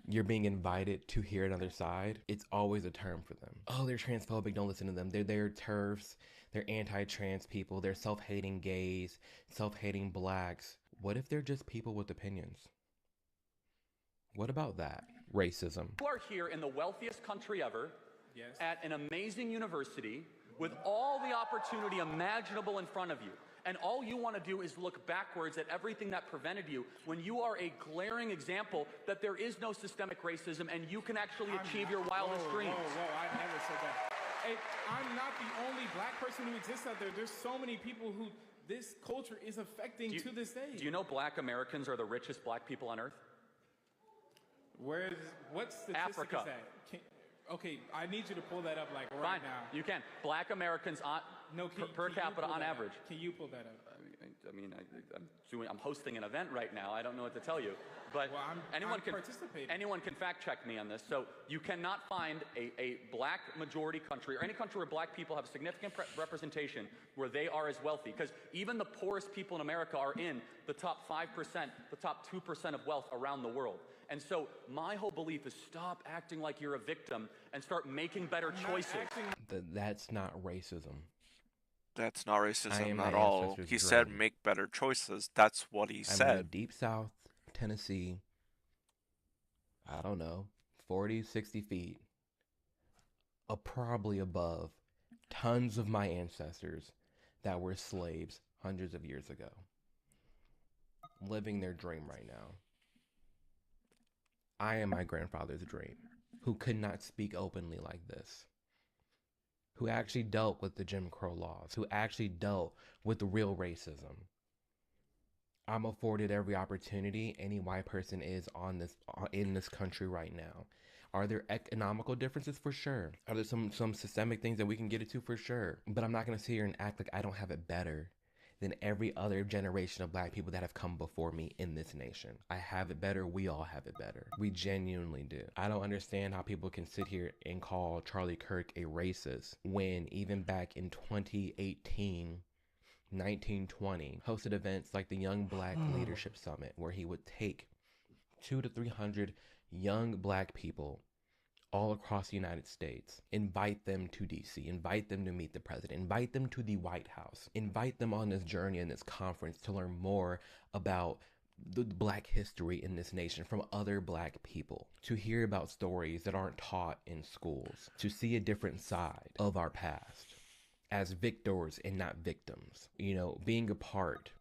you're being invited to hear another side, it's always a term for them. Oh, they're transphobic, don't listen to them. They're TERFs, they're anti-trans people, they're self-hating gays, self-hating blacks. What if they're just people with opinions? What about that? Racism. You are here in the wealthiest country ever, at an amazing university, with all the opportunity imaginable in front of you. And all you want to do is look backwards at everything that prevented you when you are a glaring example that there is no systemic racism and you can actually achieve your wildest dreams. Whoa, I never said that. Hey, I'm not the only black person who exists out there. There's so many people who this culture is affecting to this day. Do you know black Americans are the richest black people on earth? What statistic Africa. is that? Okay, I need you to pull that up right now. You can. Black Americans per capita on average. Can you pull that up? I'm hosting an event right now. I don't know what to tell you, but anyone can fact check me on this. So you cannot find a black majority country or any country where black people have significant representation where they are as wealthy, because even the poorest people in America are in the top 5%, the top 2% of wealth around the world. And so my whole belief is stop acting like you're a victim and start making better choices. That's not racism. That's not racism at all. He said make better choices. That's what he said. I'm in the deep south, Tennessee, I don't know, 40, 60 feet, probably above tons of my ancestors that were slaves hundreds of years ago, living their dream right now. I am my grandfather's dream, who could not speak openly like this, who actually dealt with the Jim Crow laws, who actually dealt with the real racism. I'm afforded every opportunity any white person is in this country right now. Are there economical differences? For sure. Are there some systemic things that we can get into? For sure. But I'm not going to sit here and act like I don't have it better than every other generation of black people that have come before me in this nation. I have it better. We all have it better. We genuinely do. I don't understand how people can sit here and call Charlie Kirk a racist when even back in 2018, 1920, hosted events like the Young Black Leadership Summit, where he would take 200 to 300 young black people all across the United States, invite them to DC, invite them to meet the president, invite them to the White House, invite them on this journey in this conference to learn more about the black history in this nation from other black people, to hear about stories that aren't taught in schools, to see a different side of our past as victors and not victims. You know, being a part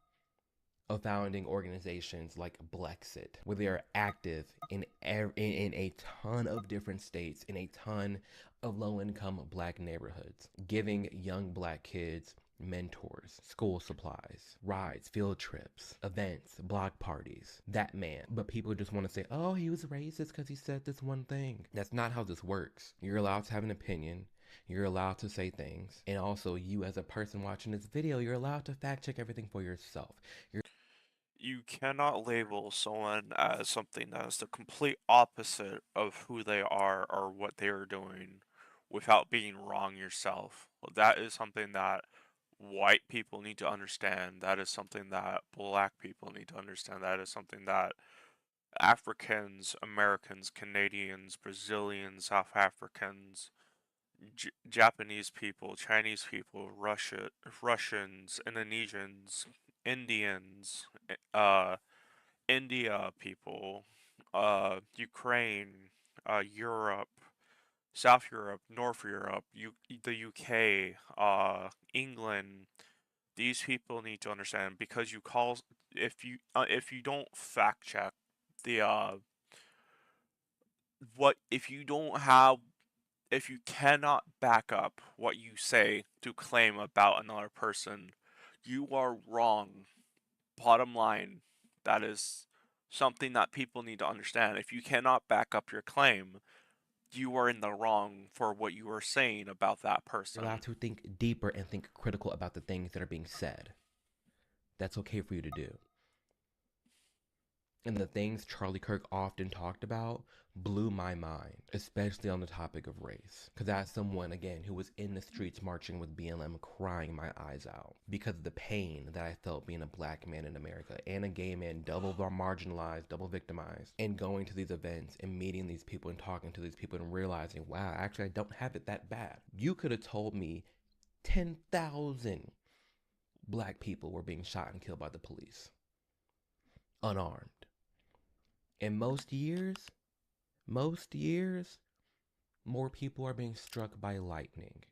of founding organizations like Blexit, where they are active in a ton of different states, in a ton of low-income black neighborhoods, giving young black kids mentors, school supplies, rides, field trips, events, block parties, that man. But people just want to say, oh, he was racist because he said this one thing. That's not how this works. You're allowed to have an opinion. You're allowed to say things. And also, you as a person watching this video, you're allowed to fact check everything for yourself. You cannot label someone as something that is the complete opposite of who they are or what they are doing without being wrong yourself. That is something that white people need to understand. That is something that black people need to understand. That is something that Africans, Americans, Canadians, Brazilians, South Africans, Japanese people, Chinese people, Russians, Indonesians, Indians, India people, Ukraine, Europe, South Europe, North Europe, the UK, England. These people need to understand, because if you don't fact check if you cannot back up what you say to claim about another person, you are wrong. Bottom line, that is something that people need to understand. If you cannot back up your claim, you are in the wrong for what you are saying about that person. You're allowed to think deeper and think critical about the things that are being said. That's okay for you to do. And the things Charlie Kirk often talked about blew my mind, especially on the topic of race. Because as someone, again, who was in the streets marching with BLM, crying my eyes out because of the pain that I felt being a black man in America and a gay man, double marginalized, double victimized, and going to these events and meeting these people and talking to these people and realizing, wow, actually I don't have it that bad. You could have told me 10,000 black people were being shot and killed by the police, unarmed. And most years, more people are being struck by lightning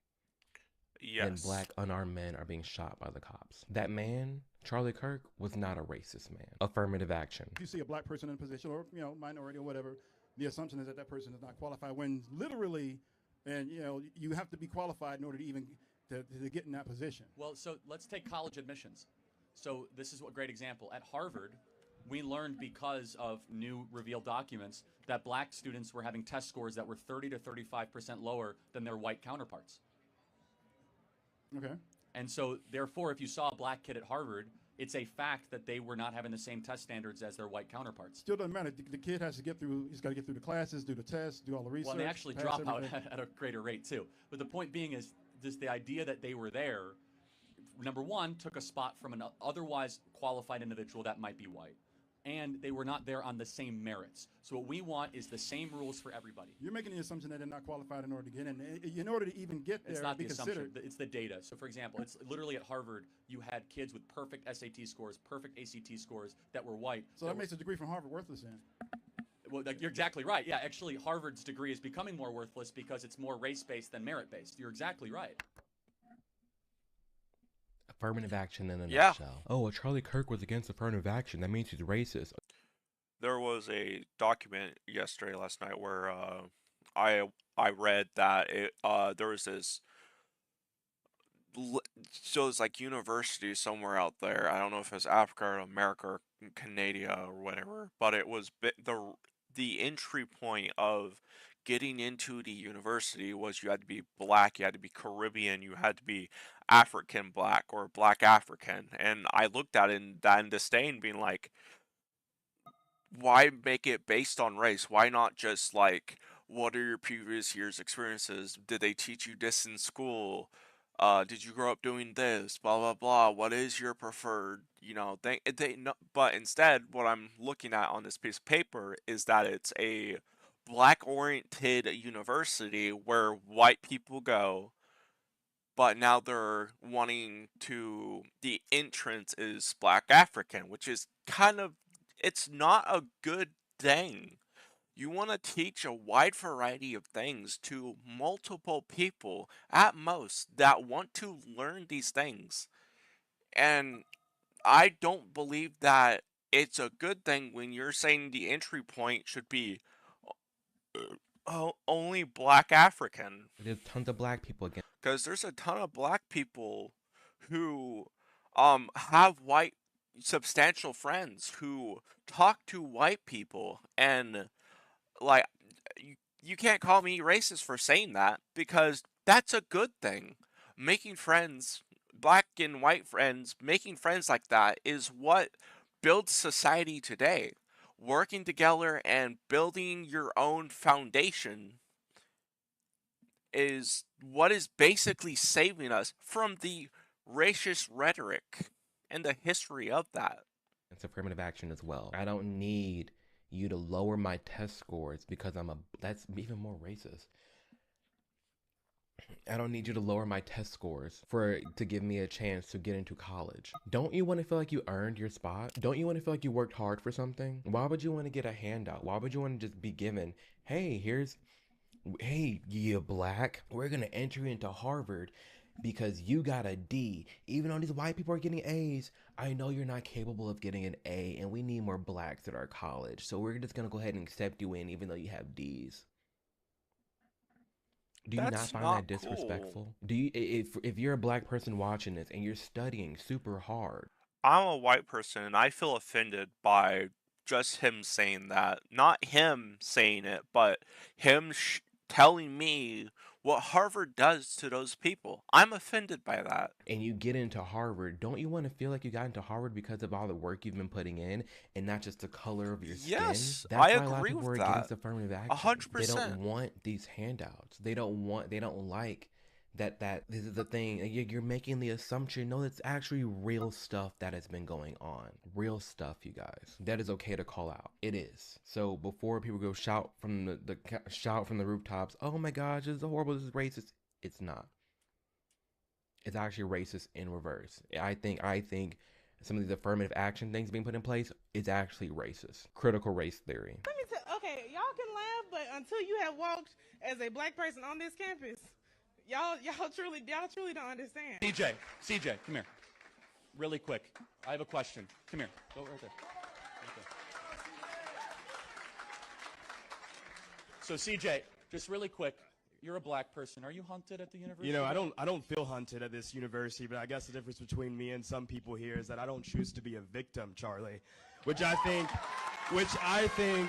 than black unarmed men are being shot by the cops. That man, Charlie Kirk, was not a racist man. Affirmative action. If you see a black person in a position, or minority or whatever, the assumption is that that person is not qualified. When literally, and you have to be qualified in order to even to get in that position. Well, so let's take college admissions. So this is a great example. At Harvard, we learned, because of new revealed documents, that black students were having test scores that were 30 to 35% lower than their white counterparts. Okay. And so, therefore, if you saw a black kid at Harvard, it's a fact that they were not having the same test standards as their white counterparts. Still doesn't matter. The kid has to get through, he's got to get through the classes, do the tests, do all the research. Well, they actually drop out at a greater rate, too. But the point being is just the idea that they were there, number one, took a spot from an otherwise qualified individual that might be white. And they were not there on the same merits. So what we want is the same rules for everybody. You're making the assumption that they're not qualified in order to get in. In order to even get there, it's not the assumption. It's the data. So, for example, it's literally at Harvard, you had kids with perfect SAT scores, perfect ACT scores that were white. So that makes a degree from Harvard worthless then. Well, you're exactly right. Yeah, actually, Harvard's degree is becoming more worthless because it's more race-based than merit-based. You're exactly right. Affirmative action in a nutshell. Oh, well, Charlie Kirk was against affirmative action. That means he's racist. There was a document last night where I read that there was this so it's like university somewhere out there. I don't know if it's Africa or America or Canada or whatever, but it was the entry point of getting into the university was you had to be black, you had to be Caribbean, you had to be African black or black African. And I looked at it in disdain, being like, why make it based on race? Why not just like, what are your previous year's experiences? Did they teach you this in school? Did you grow up doing this? Blah blah blah. What is your preferred? They no, but instead, what I'm looking at on this piece of paper is that it's a black-oriented university where white people go, but now they're wanting to. The entrance is black African, which is kind of. It's not a good thing. You want to teach a wide variety of things to multiple people at most that want to learn these things. And I don't believe that it's a good thing when you're saying the entry point should be only black African. There's tons of black people again. Because there's a ton of black people who have white substantial friends who talk to white people, and like you can't call me racist for saying that, because that's a good thing. Making friends, black and white friends, making friends like that is what builds society today. Working together and building your own foundation is what is basically saving us from the racist rhetoric and the history of that. It's affirmative action as well. I don't need you to lower my test scores because that's even more racist. I don't need you to lower my test scores to give me a chance to get into college. Don't you want to feel like you earned your spot? Don't you want to feel like you worked hard for something? Why would you want to get a handout? Why would you want to just be given, hey, you black, we're going to enter you into Harvard because you got a D. Even though these white people are getting A's, I know you're not capable of getting an A, and we need more blacks at our college. So we're just going to go ahead and accept you in even though you have D's. Do you not find that disrespectful? Cool. Do you, if you're a black person watching this and you're studying super hard? I'm a white person and I feel offended by just him saying that. Not him saying it, but him telling me what Harvard does to those people. I'm offended by that. And you get into Harvard, don't you want to feel like you got into Harvard because of all the work you've been putting in and not just the color of your skin? Yes, That's I why a lot of agree people with are that. against affirmative action. 100%. They don't want these handouts. They don't like that this is the thing. You're making the assumption, no, it's actually real stuff that has been going on. Real stuff, you guys. That is okay to call out. It is. So before people go shout from the rooftops, oh my gosh, this is horrible, this is racist. It's not. It's actually racist in reverse. I think some of these affirmative action things being put in place is actually racist. Critical race theory. Let me tell, okay, y'all can laugh, but until you have walked as a black person on this campus, y'all truly don't understand. CJ, come here. Really quick. I have a question. Come here. Go right there. So CJ, just really quick. You're a black person. Are you hunted at the university? You know, I don't feel hunted at this university, but I guess the difference between me and some people here is that I don't choose to be a victim, Charlie, which I think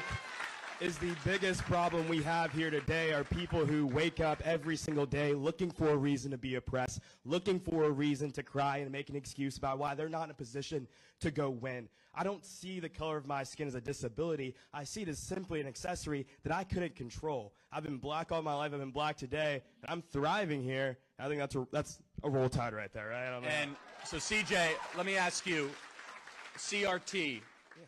is the biggest problem we have here today are people who wake up every single day looking for a reason to be oppressed, looking for a reason to cry and make an excuse about why they're not in a position to go win. I don't see the color of my skin as a disability. I see it as simply an accessory that I couldn't control. I've been black all my life. I've been black today. And I'm thriving here. I think that's a roll tide right there, right? I don't know. And so CJ, let me ask you, CRT,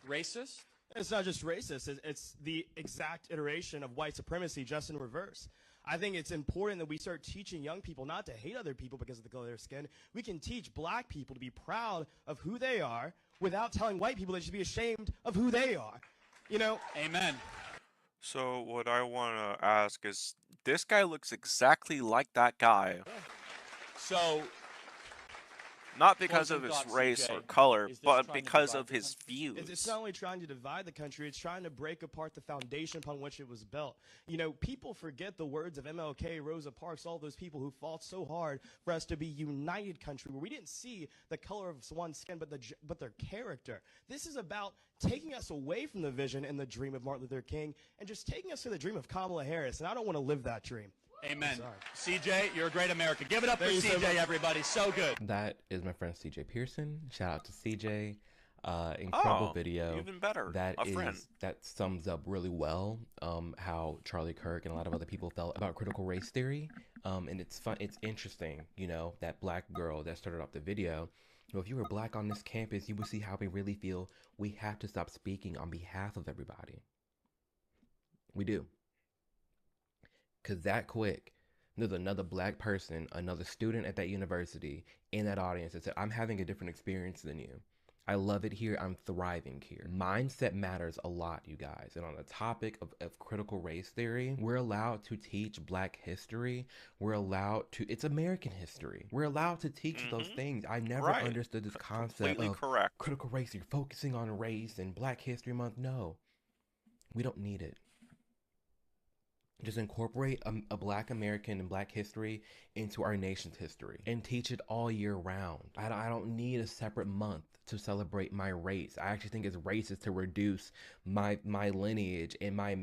racist? It's not just racist. It's the exact iteration of white supremacy, just in reverse. I think it's important that we start teaching young people not to hate other people because of the color of their skin. We can teach black people to be proud of who they are without telling white people they should be ashamed of who they are. You know? Amen. So what I want to ask is, this guy looks exactly like that guy. So Not because Closing of his thoughts, race CJ. or color, Is this but trying to because divide of the his views. It's not only trying to divide the country, it's trying to break apart the foundation upon which it was built. You know, people forget the words of MLK, Rosa Parks, all those people who fought so hard for us to be united country, where we didn't see the color of one's skin, but their character. This is about taking us away from the vision and the dream of Martin Luther King and just taking us to the dream of Kamala Harris, and I don't want to live that dream. Amen. CJ, you're a great American. Give it up for CJ, everybody. So good. That is my friend CJ Pearson. Shout out to CJ. Incredible video. Even better. That A friend. that sums up really well how Charlie Kirk and a lot of other people felt about critical race theory. And it's fun. It's interesting, you know, that black girl that started off the video. You know, if you were black on this campus, you would see how we really feel. We have to stop speaking on behalf of everybody. We do. Because that quick, there's another black person, another student at that university in that audience that said, I'm having a different experience than you. I love it here. I'm thriving here. Mindset matters a lot, you guys. And on the topic of critical race theory, we're allowed to teach black history. We're allowed to, it's American history. We're allowed to teach those things. I never understood this concept of critical race. You're focusing on race and Black History Month. No, we don't need it. Just incorporate a black American and black history into our nation's history and teach it all year round. I don't need a separate month to celebrate my race. I actually think it's racist to reduce my lineage and my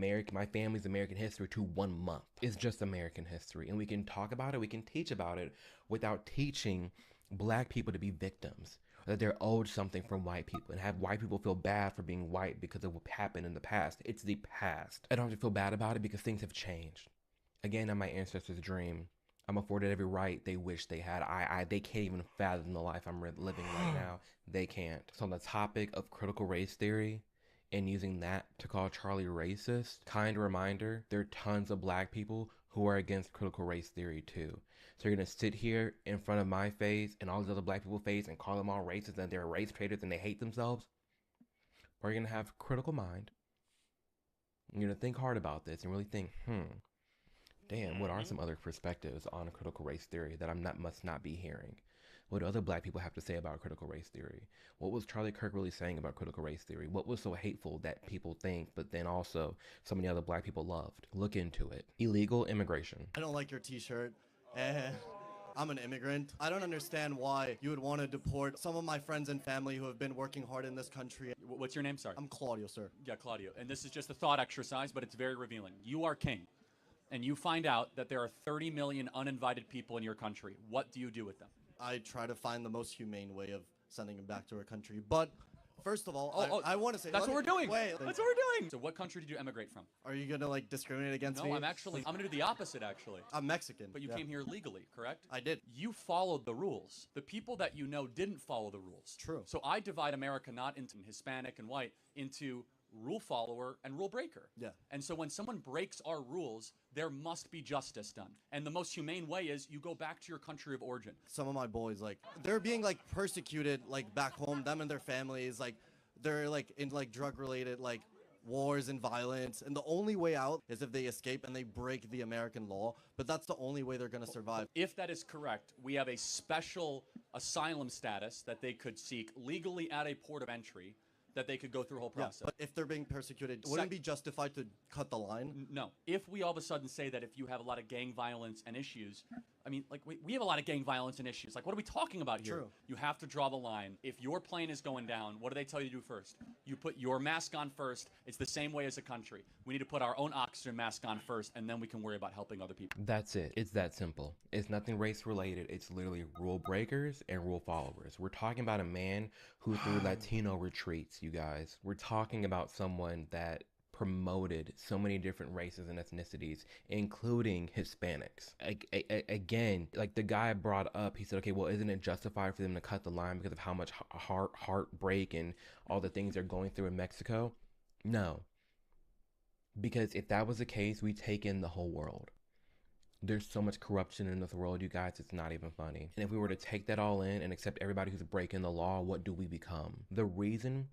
family's American history to 1 month. It's just American history, and we can talk about it, we can teach about it without teaching black people to be victims, that they're owed something from white people and have white people feel bad for being white because of what happened in the past. It's the past. I don't have to feel bad about it because things have changed. Again, in my ancestors' dream, I'm afforded every right they wish they had. They can't even fathom the life I'm living right now. They can't. So on the topic of critical race theory and using that to call Charlie racist, kind reminder, there are tons of black people who are against critical race theory too. So you're going to sit here in front of my face and all these other black people's face and call them all racist and they're race traitors and they hate themselves? Or you're going to have critical mind. You're going to think hard about this and really think, damn, what are some other perspectives on critical race theory that must not be hearing? What do other black people have to say about critical race theory? What was Charlie Kirk really saying about critical race theory? What was so hateful that people think, but then also so many other black people loved? Look into it. Illegal immigration. I don't like your t-shirt. I'm an immigrant. I don't understand why you would want to deport some of my friends and family who have been working hard in this country. What's your name, sorry? I'm Claudio, sir. Yeah, Claudio. And this is just a thought exercise, but it's very revealing. You are king, and you find out that there are 30 million uninvited people in your country. What do you do with them? I try to find the most humane way of sending them back to our country. But first of all, I want to say... That's what we're doing. Wait. That's what we're doing. So what country did you emigrate from? Are you going to, like, discriminate against me? No, I'm going to do the opposite, actually. I'm Mexican. But you came here legally, correct? I did. You followed the rules. The people that you know didn't follow the rules. True. So I divide America not into Hispanic and white, into rule follower and rule breaker. Yeah. And so when someone breaks our rules, there must be justice done. And the most humane way is you go back to your country of origin. Some of my boys, like, they're being, like, persecuted, like, back home, them and their families, like, they're, like, in, like, drug-related, like, wars and violence, and the only way out is if they escape and they break the American law, but that's the only way they're going to survive. If that is correct, we have a special asylum status that they could seek legally at a port of entry, that they could go through a whole process. Yeah, but if they're being persecuted, wouldn't it be justified to cut the line? No. If we all of a sudden say that if you have a lot of gang violence and issues, I mean, like, we have a lot of gang violence and issues. Like, what are we talking about here? True. You have to draw the line. If your plane is going down, what do they tell you to do first? You put your mask on first. It's the same way as a country. We need to put our own oxygen mask on first, and then we can worry about helping other people. That's it. It's that simple. It's nothing race related. It's literally rule breakers and rule followers. We're talking about a man who threw Latino retreats, you guys. We're talking about someone that promoted so many different races and ethnicities, including Hispanics. Again, like the guy brought up, he said, okay, well, isn't it justified for them to cut the line because of how much heartbreak and all the things they're going through in Mexico? No. Because if that was the case, we take in the whole world. There's so much corruption in this world, you guys, it's not even funny. And if we were to take that all in and accept everybody who's breaking the law, what do we become? The reason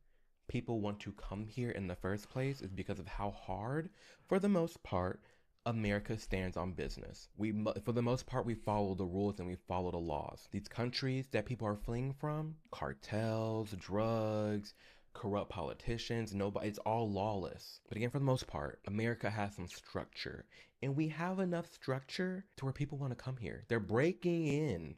people want to come here in the first place is because of how hard, for the most part, America stands on business. For the most part, we follow the rules and we follow the laws. These countries that people are fleeing from, cartels, drugs, corrupt politicians, it's all lawless. But again, for the most part, America has some structure. And we have enough structure to where people want to come here. They're breaking in.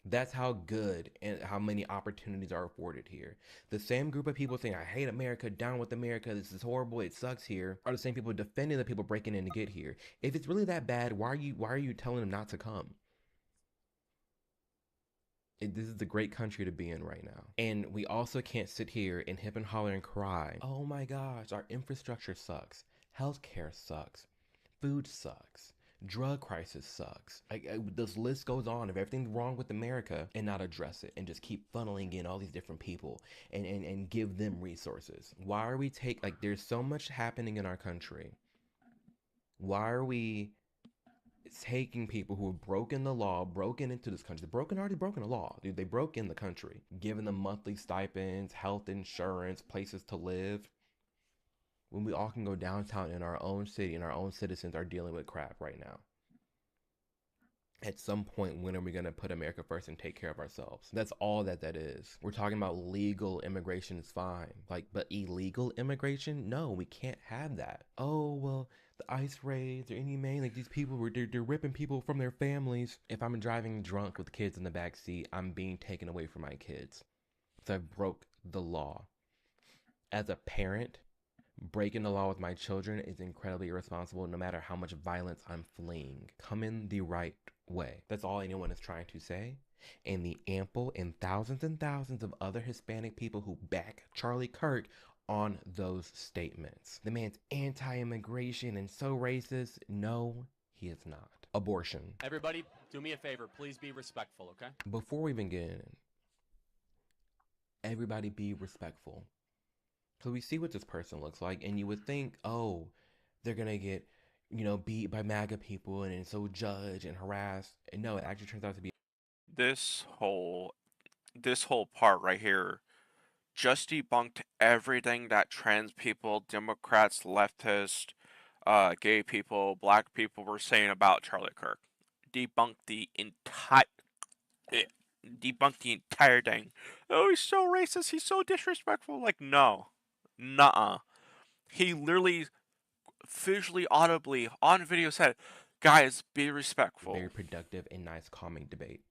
That's how good and how many opportunities are afforded here. The same group of people saying, I hate America, down with America, this is horrible, it sucks here, are the same people defending the people breaking in to get here. If it's really that bad, why are you telling them not to come? This is a great country to be in right now. And we also can't sit here and hip and holler and cry, oh my gosh, our infrastructure sucks. Healthcare sucks. Food sucks. Drug crisis sucks. This list goes on of everything wrong with America and not address it and just keep funneling in all these different people and give them resources. Why are we there's so much happening in our country. Why are we taking people who have broken the law, broken into this country, already broken the law, dude, they broke in the country, giving them monthly stipends, health insurance, places to live, when we all can go downtown in our own city and our own citizens are dealing with crap right now? At some point, when are we going to put America first and take care of ourselves? That's all that is. We're talking about legal immigration is fine. But illegal immigration? No, we can't have that. Oh, well, the ICE raids or inhumane, these people, they're ripping people from their families. If I'm driving drunk with kids in the back seat, I'm being taken away from my kids. So I broke the law. As a parent, breaking the law with my children is incredibly irresponsible, no matter how much violence I'm fleeing. Come in the right way. That's all anyone is trying to say. And the ample and thousands of other Hispanic people who back Charlie Kirk on those statements. The man's anti-immigration and so racist. No, he is not. Abortion. Everybody, do me a favor. Please be respectful, okay? Before we begin, everybody be respectful. Because we see what this person looks like, and you would think, oh, they're going to get, beat by MAGA people and so judged and harassed. And no, it actually turns out to be... This whole part right here just debunked everything that trans people, Democrats, leftists, gay people, black people were saying about Charlie Kirk. Debunked the entire thing. Oh, he's so racist, he's so disrespectful. No. Nuh-uh. He literally, visually, audibly, on video said, guys, be respectful. Very productive and nice, calming debate.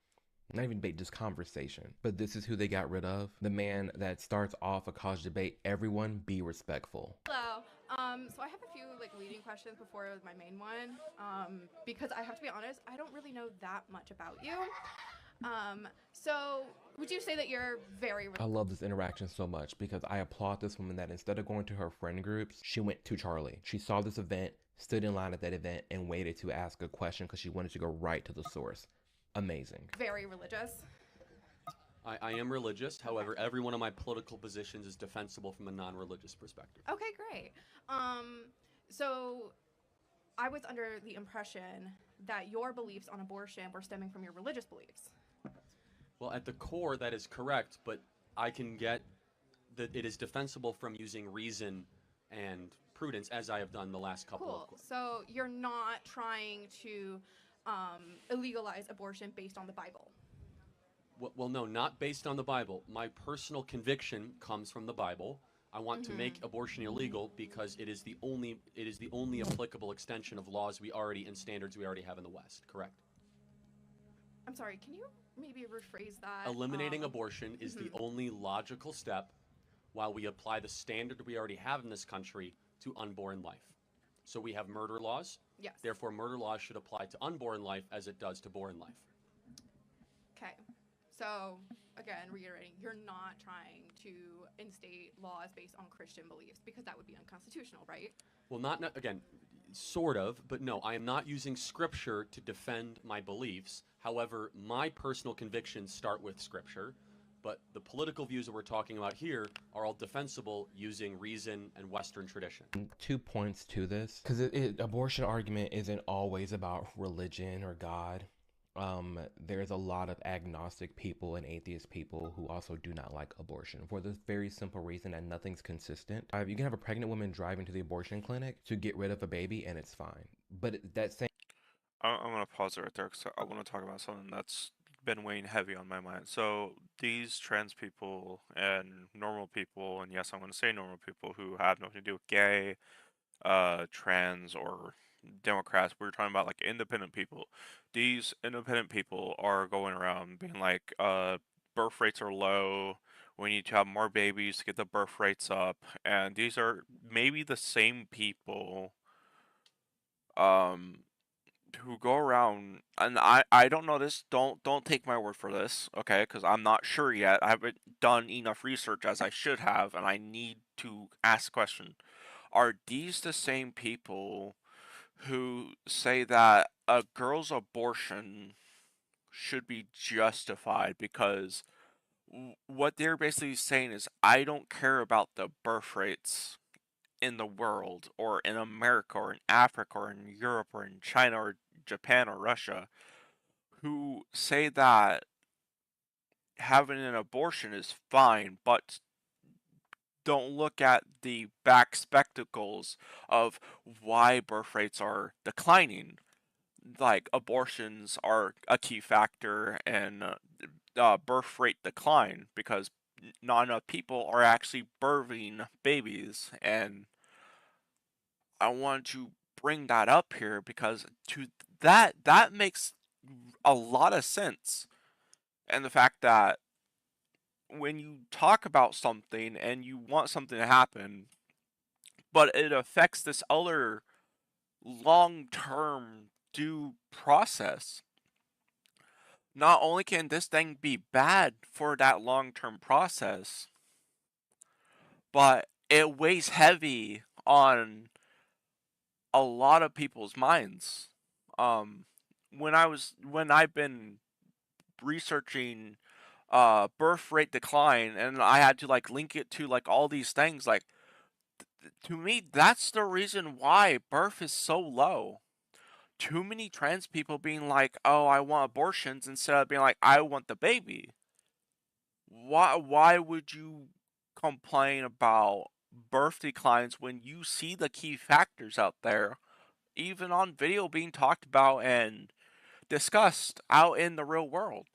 Not even debate, just conversation. But this is who they got rid of. The man that starts off a college debate, everyone be respectful. Hello. So I have a few leading questions before my main one. Because I have to be honest, I don't really know that much about you. So would you say that you're very... I love this interaction so much because I applaud this woman that instead of going to her friend groups, she went to Charlie. She saw this event, stood in line at that event, and waited to ask a question because she wanted to go right to the source. Amazing. Very religious. I am religious. However, every one of my political positions is defensible from a non-religious perspective. Okay, great. So I was under the impression that your beliefs on abortion were stemming from your religious beliefs. Well, at the core, that is correct, but I can get that it is defensible from using reason and prudence, as I have done the last couple of Cool. So you're not trying to illegalize abortion based on the Bible? Well, no, not based on the Bible. My personal conviction comes from the Bible. I want to make abortion illegal because it is the only applicable extension of laws we already and standards we already have in the West. Correct. I'm sorry, can you maybe rephrase that? Eliminating abortion is the only logical step while we apply the standard we already have in this country to unborn life. So we have murder laws. Yes. Therefore, murder laws should apply to unborn life as it does to born life. Okay. So, again, reiterating, you're not trying to instate laws based on Christian beliefs because that would be unconstitutional, right? Well, again, sort of, but no, I am not using scripture to defend my beliefs. However, my personal convictions start with scripture, but the political views that we're talking about here are all defensible using reason and Western tradition. 2 points to this, because abortion argument isn't always about religion or God. there's a lot of agnostic people and atheist people who also do not like abortion for the very simple reason that nothing's consistent. You can have a pregnant woman driving to the abortion clinic to get rid of a baby and it's fine. But that same I'm gonna pause it right there because I want to talk about something that's been weighing heavy on my mind. So these trans people and normal people, and yes, I'm gonna say normal people who have nothing to do with gay, trans, or Democrats. We're talking about like independent people. These independent people are going around being like, birth rates are low. We need to have more babies to get the birth rates up. And these are maybe the same people, who go around, and I don't know this. Don't take my word for this, okay? Because I'm not sure yet. I haven't done enough research as I should have, and I need to ask the question: are these the same people who say that a girl's abortion should be justified because what they're basically saying is, I don't care about the birth rates in the world, or in America, or in Africa, or in Europe, or in China, or Japan, or Russia, who say that having an abortion is fine, but don't look at the back spectacles of why birth rates are declining. Like, abortions are a key factor in birth rate decline because not enough people are actually birthing babies, and I want to bring that up here because that makes a lot of sense. And the fact that when you talk about something and you want something to happen, but it affects this other long-term due process, not only can this thing be bad for that long-term process, but it weighs heavy on a lot of people's minds. When I've been researching birth rate decline, and I had to like link it to like all these things, like to me that's the reason why birth is so low. Too many trans people being like, oh, I want abortions, instead of being like, I want the baby. Why would you complain about birth declines when you see the key factors out there, even on video, being talked about and discussed out in the real world?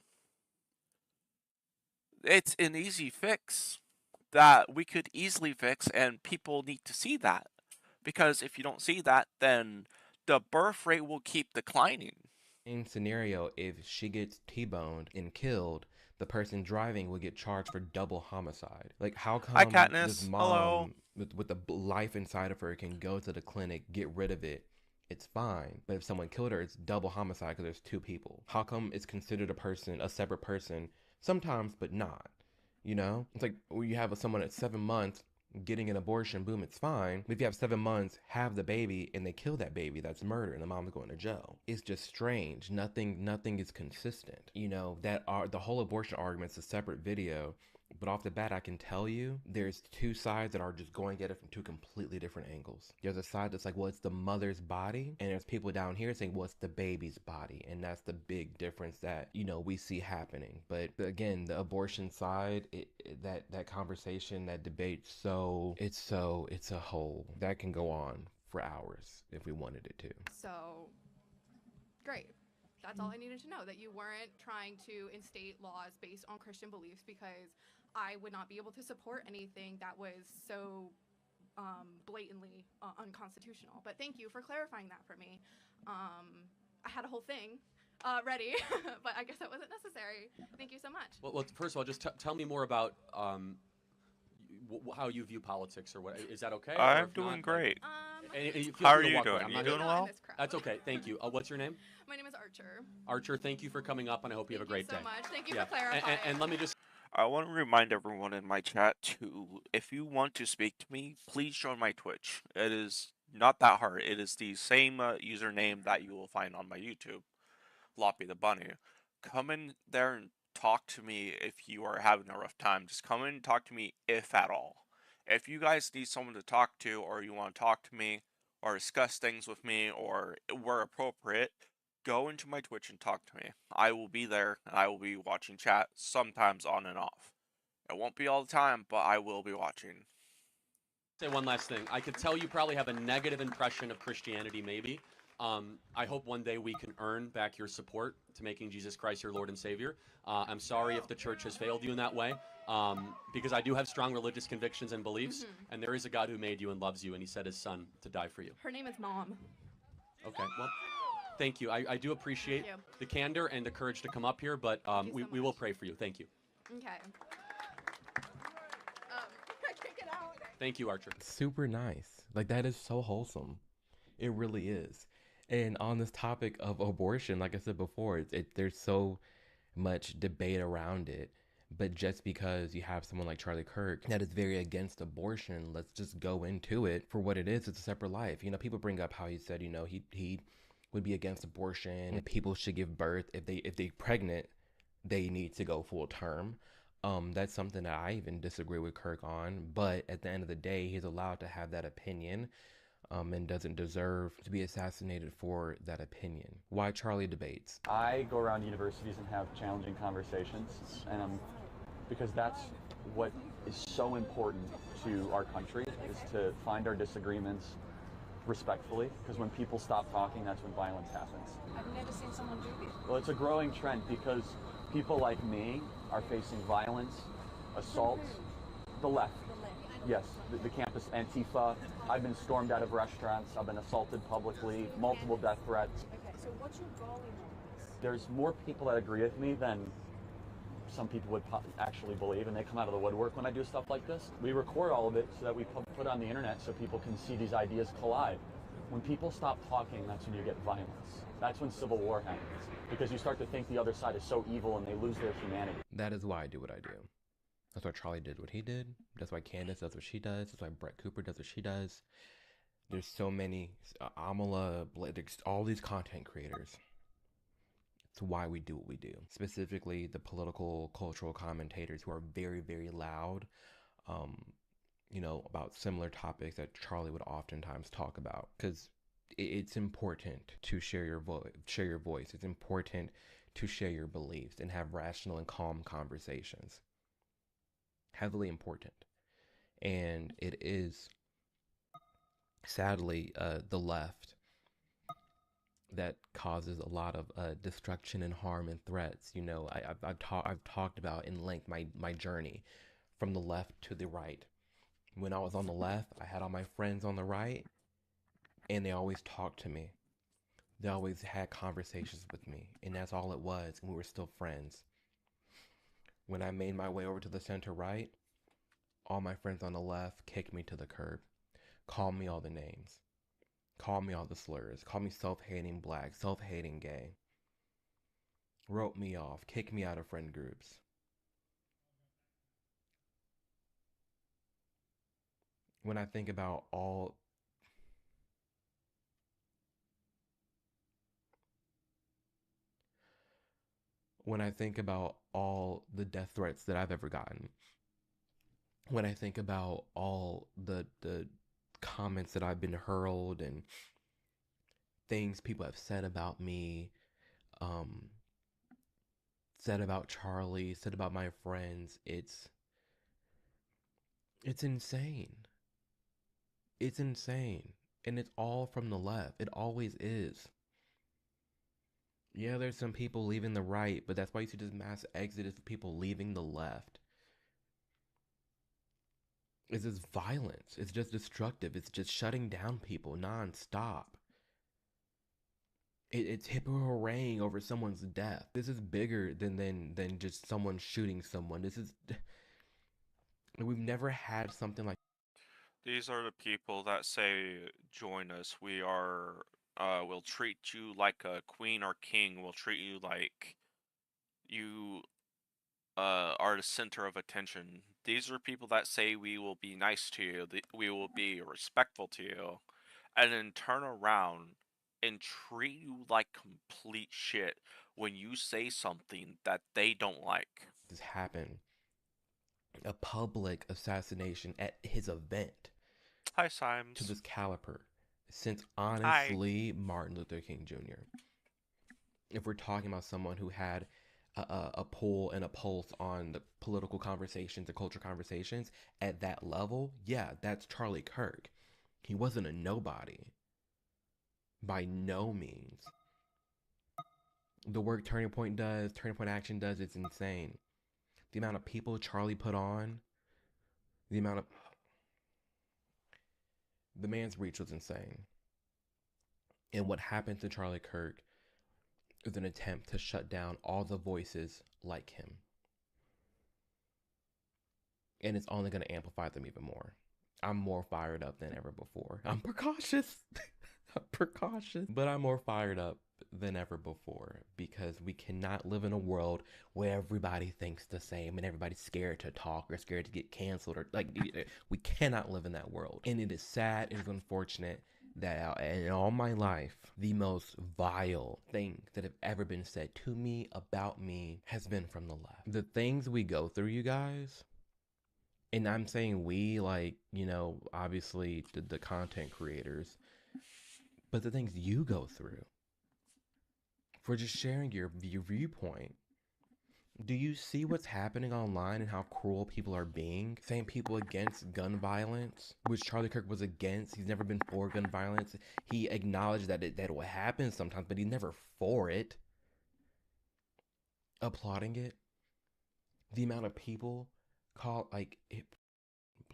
It's an easy fix that we could easily fix, and people need to see that. Because if you don't see that, then the birth rate will keep declining. same scenario, if she gets T-boned and killed, the person driving will get charged for double homicide. Like, how Hi, come Katniss. this Hello. mom with the life inside of her can go to the clinic, get rid of it? It's fine. But if someone killed her, it's double homicide because there's two people. How come it's considered a separate person sometimes, but not? You know? It's like when you have someone at 7 months getting an abortion, boom, it's fine. But if you have 7 months, have the baby, and they kill that baby, that's murder, and the mom's going to jail. It's just strange. Nothing is consistent. You know, the whole abortion argument's a separate video. But off the bat, I can tell you, there's two sides that are just going at it from two completely different angles. There's a side that's like, well, it's the mother's body. And there's people down here saying, well, it's the baby's body. And that's the big difference that, you know, we see happening. But again, the abortion side, that conversation, that debate, it's a whole, that can go on for hours if we wanted it to. So, great. That's all I needed to know, that you weren't trying to instate laws based on Christian beliefs, because I would not be able to support anything that was so blatantly unconstitutional. But thank you for clarifying that for me. I had a whole thing ready, but I guess that wasn't necessary. Thank you so much. Well, first of all, just tell me more about how you view politics, or what. Is that okay? I'm doing great. Feel How are free to you walk doing? away. I'm You not doing gonna- well? That's okay. Thank you. What's your name? My name is Archer. Archer, thank you for coming up, and I hope you have a great Thank day. you so much. Thank you Yeah. for clarifying. And let me just. I want to remind everyone in my chat to, if you want to speak to me, please join my Twitch. It is not that hard. It is the same username that you will find on my YouTube, Loppy the Bunny. Come in there and talk to me if you are having a rough time. Just come in and talk to me, if at all. If you guys need someone to talk to, or you want to talk to me, or discuss things with me, or where appropriate, go into my Twitch and talk to me. I will be there, and I will be watching chat, sometimes on and off. It won't be all the time, but I will be watching. Say one last thing. I could tell you probably have a negative impression of Christianity, maybe. I hope one day we can earn back your support to making Jesus Christ your Lord and Savior. I'm sorry if the church has failed you in that way, because I do have strong religious convictions and beliefs, and there is a God who made you and loves you, and he sent his son to die for you. Her name is Mom. Okay, well, thank you. I do appreciate Thank you. the candor and the courage to come up here, but we will pray for you. Thank you. Okay. I can't get out. Thank you, Archer. Super nice. Like, that is so wholesome. It really is. And on this topic of abortion, like I said before, there's so much debate around it. But just because you have someone like Charlie Kirk that is very against abortion, let's just go into it for what it is. It's a separate life. You know, people bring up how he said, you know, he would be against abortion, and people should give birth. If they're pregnant, they need to go full term. That's something that I even disagree with Kirk on. But at the end of the day, he's allowed to have that opinion. And doesn't deserve to be assassinated for that opinion. Why Charlie debates? I go around universities and have challenging conversations, and because that's what is so important to our country, is to find our disagreements respectfully, because when people stop talking, that's when violence happens. I've never seen someone do this. Well, it's a growing trend because people like me are facing violence, assaults, the left. Yes, the campus Antifa. I've been stormed out of restaurants. I've been assaulted publicly, multiple death threats. Okay, so what's your goal in all this? There's more people that agree with me than some people would actually believe, and they come out of the woodwork when I do stuff like this. We record all of it so that we put it on the internet so people can see these ideas collide. When people stop talking, that's when you get violence. That's when civil war happens, because you start to think the other side is so evil and they lose their humanity. That is why I do what I do. That's why Charlie did what he did. That's why Candace does what she does. That's why Brett Cooper does what she does. There's so many, Amala, all these content creators. It's why we do what we do. Specifically, the political, cultural commentators who are very, very loud, you know, about similar topics that Charlie would oftentimes talk about. Because it's important to share your voice. It's important to share your beliefs and have rational and calm conversations. Heavily important. And it is sadly the left that causes a lot of destruction and harm and threats. You know, I've talked about in length my journey from the left to the right. When I was on the left, I had all my friends on the right, and they always talked to me. They always had conversations with me, and that's all it was, and we were still friends. When I made my way over to the center right, all my friends on the left kicked me to the curb, called me all the names, called me all the slurs, called me self-hating black, self-hating gay, wrote me off, kicked me out of friend groups. When I think about all the death threats that I've ever gotten, when I think about all the comments that I've been hurled and things people have said about me, said about Charlie, said about my friends, it's insane. It's insane. And it's all from the left. It always is. Yeah, there's some people leaving the right, but that's why you see this mass exodus of people leaving the left. It's just violence. It's just destructive. It's just shutting down people nonstop. It's hippo hurraying over someone's death. This is bigger than just someone shooting someone. This is... We've never had something like... These are the people that say, join us. We are, we'll treat you like a queen or king. We'll treat you like you are the center of attention. These are people that say we will be nice to you, we will be respectful to you, and then turn around and treat you like complete shit when you say something that they don't like. This happened. A public assassination at his event. Hi, Symes. To this caliber. Since honestly, Martin Luther King Jr. if we're talking about someone who had a pull and a pulse on the political conversations, the culture conversations at that level, yeah, that's Charlie Kirk. He wasn't a nobody. By no means. The work Turning Point Action does, it's insane. The amount of people Charlie put on, the man's reach was insane. And what happened to Charlie Kirk is an attempt to shut down all the voices like him. And it's only going to amplify them even more. I'm more fired up than ever before. I'm precautious. But I'm more fired up than ever before, because we cannot live in a world where everybody thinks the same and everybody's scared to talk or scared to get canceled, or like, we cannot live in that world. And it is sad, it is unfortunate that in all my life, the most vile thing that have ever been said to me, about me, has been from the left. The things we go through, you guys, and I'm saying we, like, you know, obviously the content creators, but the things you go through for just sharing your viewpoint. Do you see what's happening online and how cruel people are being? Saying people against gun violence, which Charlie Kirk was against. He's never been for gun violence. He acknowledged that it will happen sometimes, but he's never for it. Applauding it. The amount of people it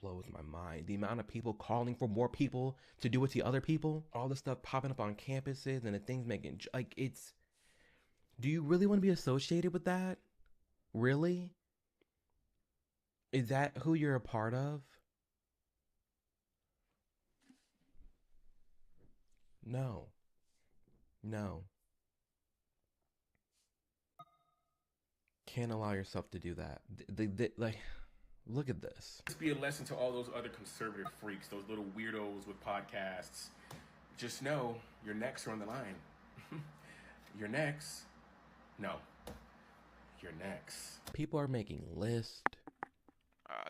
blows my mind. The amount of people calling for more people to do it to other people. All the stuff popping up on campuses and the things making, like, it's... Do you really want to be associated with that? Really? Is that who you're a part of? No. No. Can't allow yourself to do that. Like, look at this. Just be a lesson to all those other conservative freaks, those little weirdos with podcasts. Just know your necks are on the line. Your necks. No. Your necks. People are making lists. I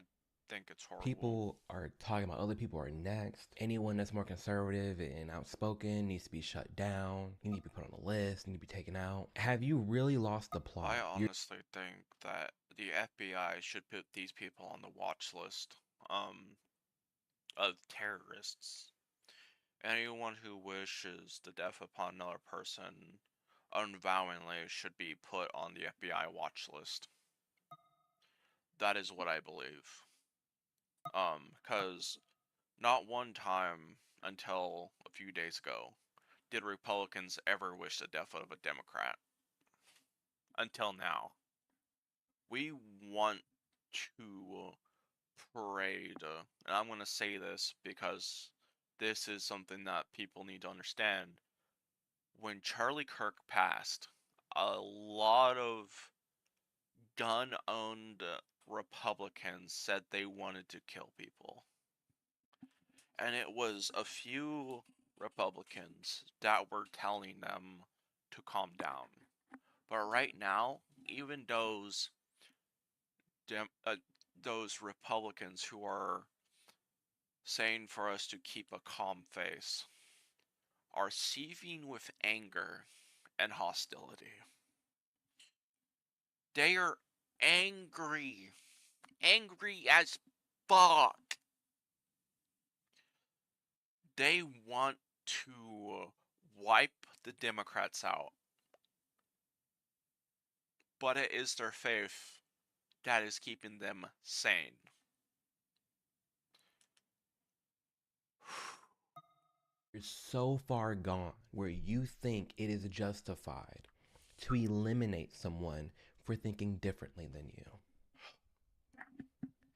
think it's horrible. People are talking about other people are next. Anyone that's more conservative and outspoken needs to be shut down. You need to be put on a list. You need to be taken out. Have you really lost the plot? I honestly think that the FBI should put these people on the watch list of terrorists. Anyone who wishes the death upon another person unvowingly should be put on the FBI watch list. That is what I believe. Because not one time until a few days ago did Republicans ever wish the death of a Democrat. Until now. We want to parade, and I'm going to say this because this is something that people need to understand. When Charlie Kirk passed, a lot of gun-owned Republicans said they wanted to kill people. And it was a few Republicans that were telling them to calm down. But right now, even those Republicans who are saying for us to keep a calm face are seething with anger and hostility. They are angry as fuck. They want to wipe the Democrats out. But it is their faith that is keeping them sane. You're so far gone where you think it is justified to eliminate someone for thinking differently than you.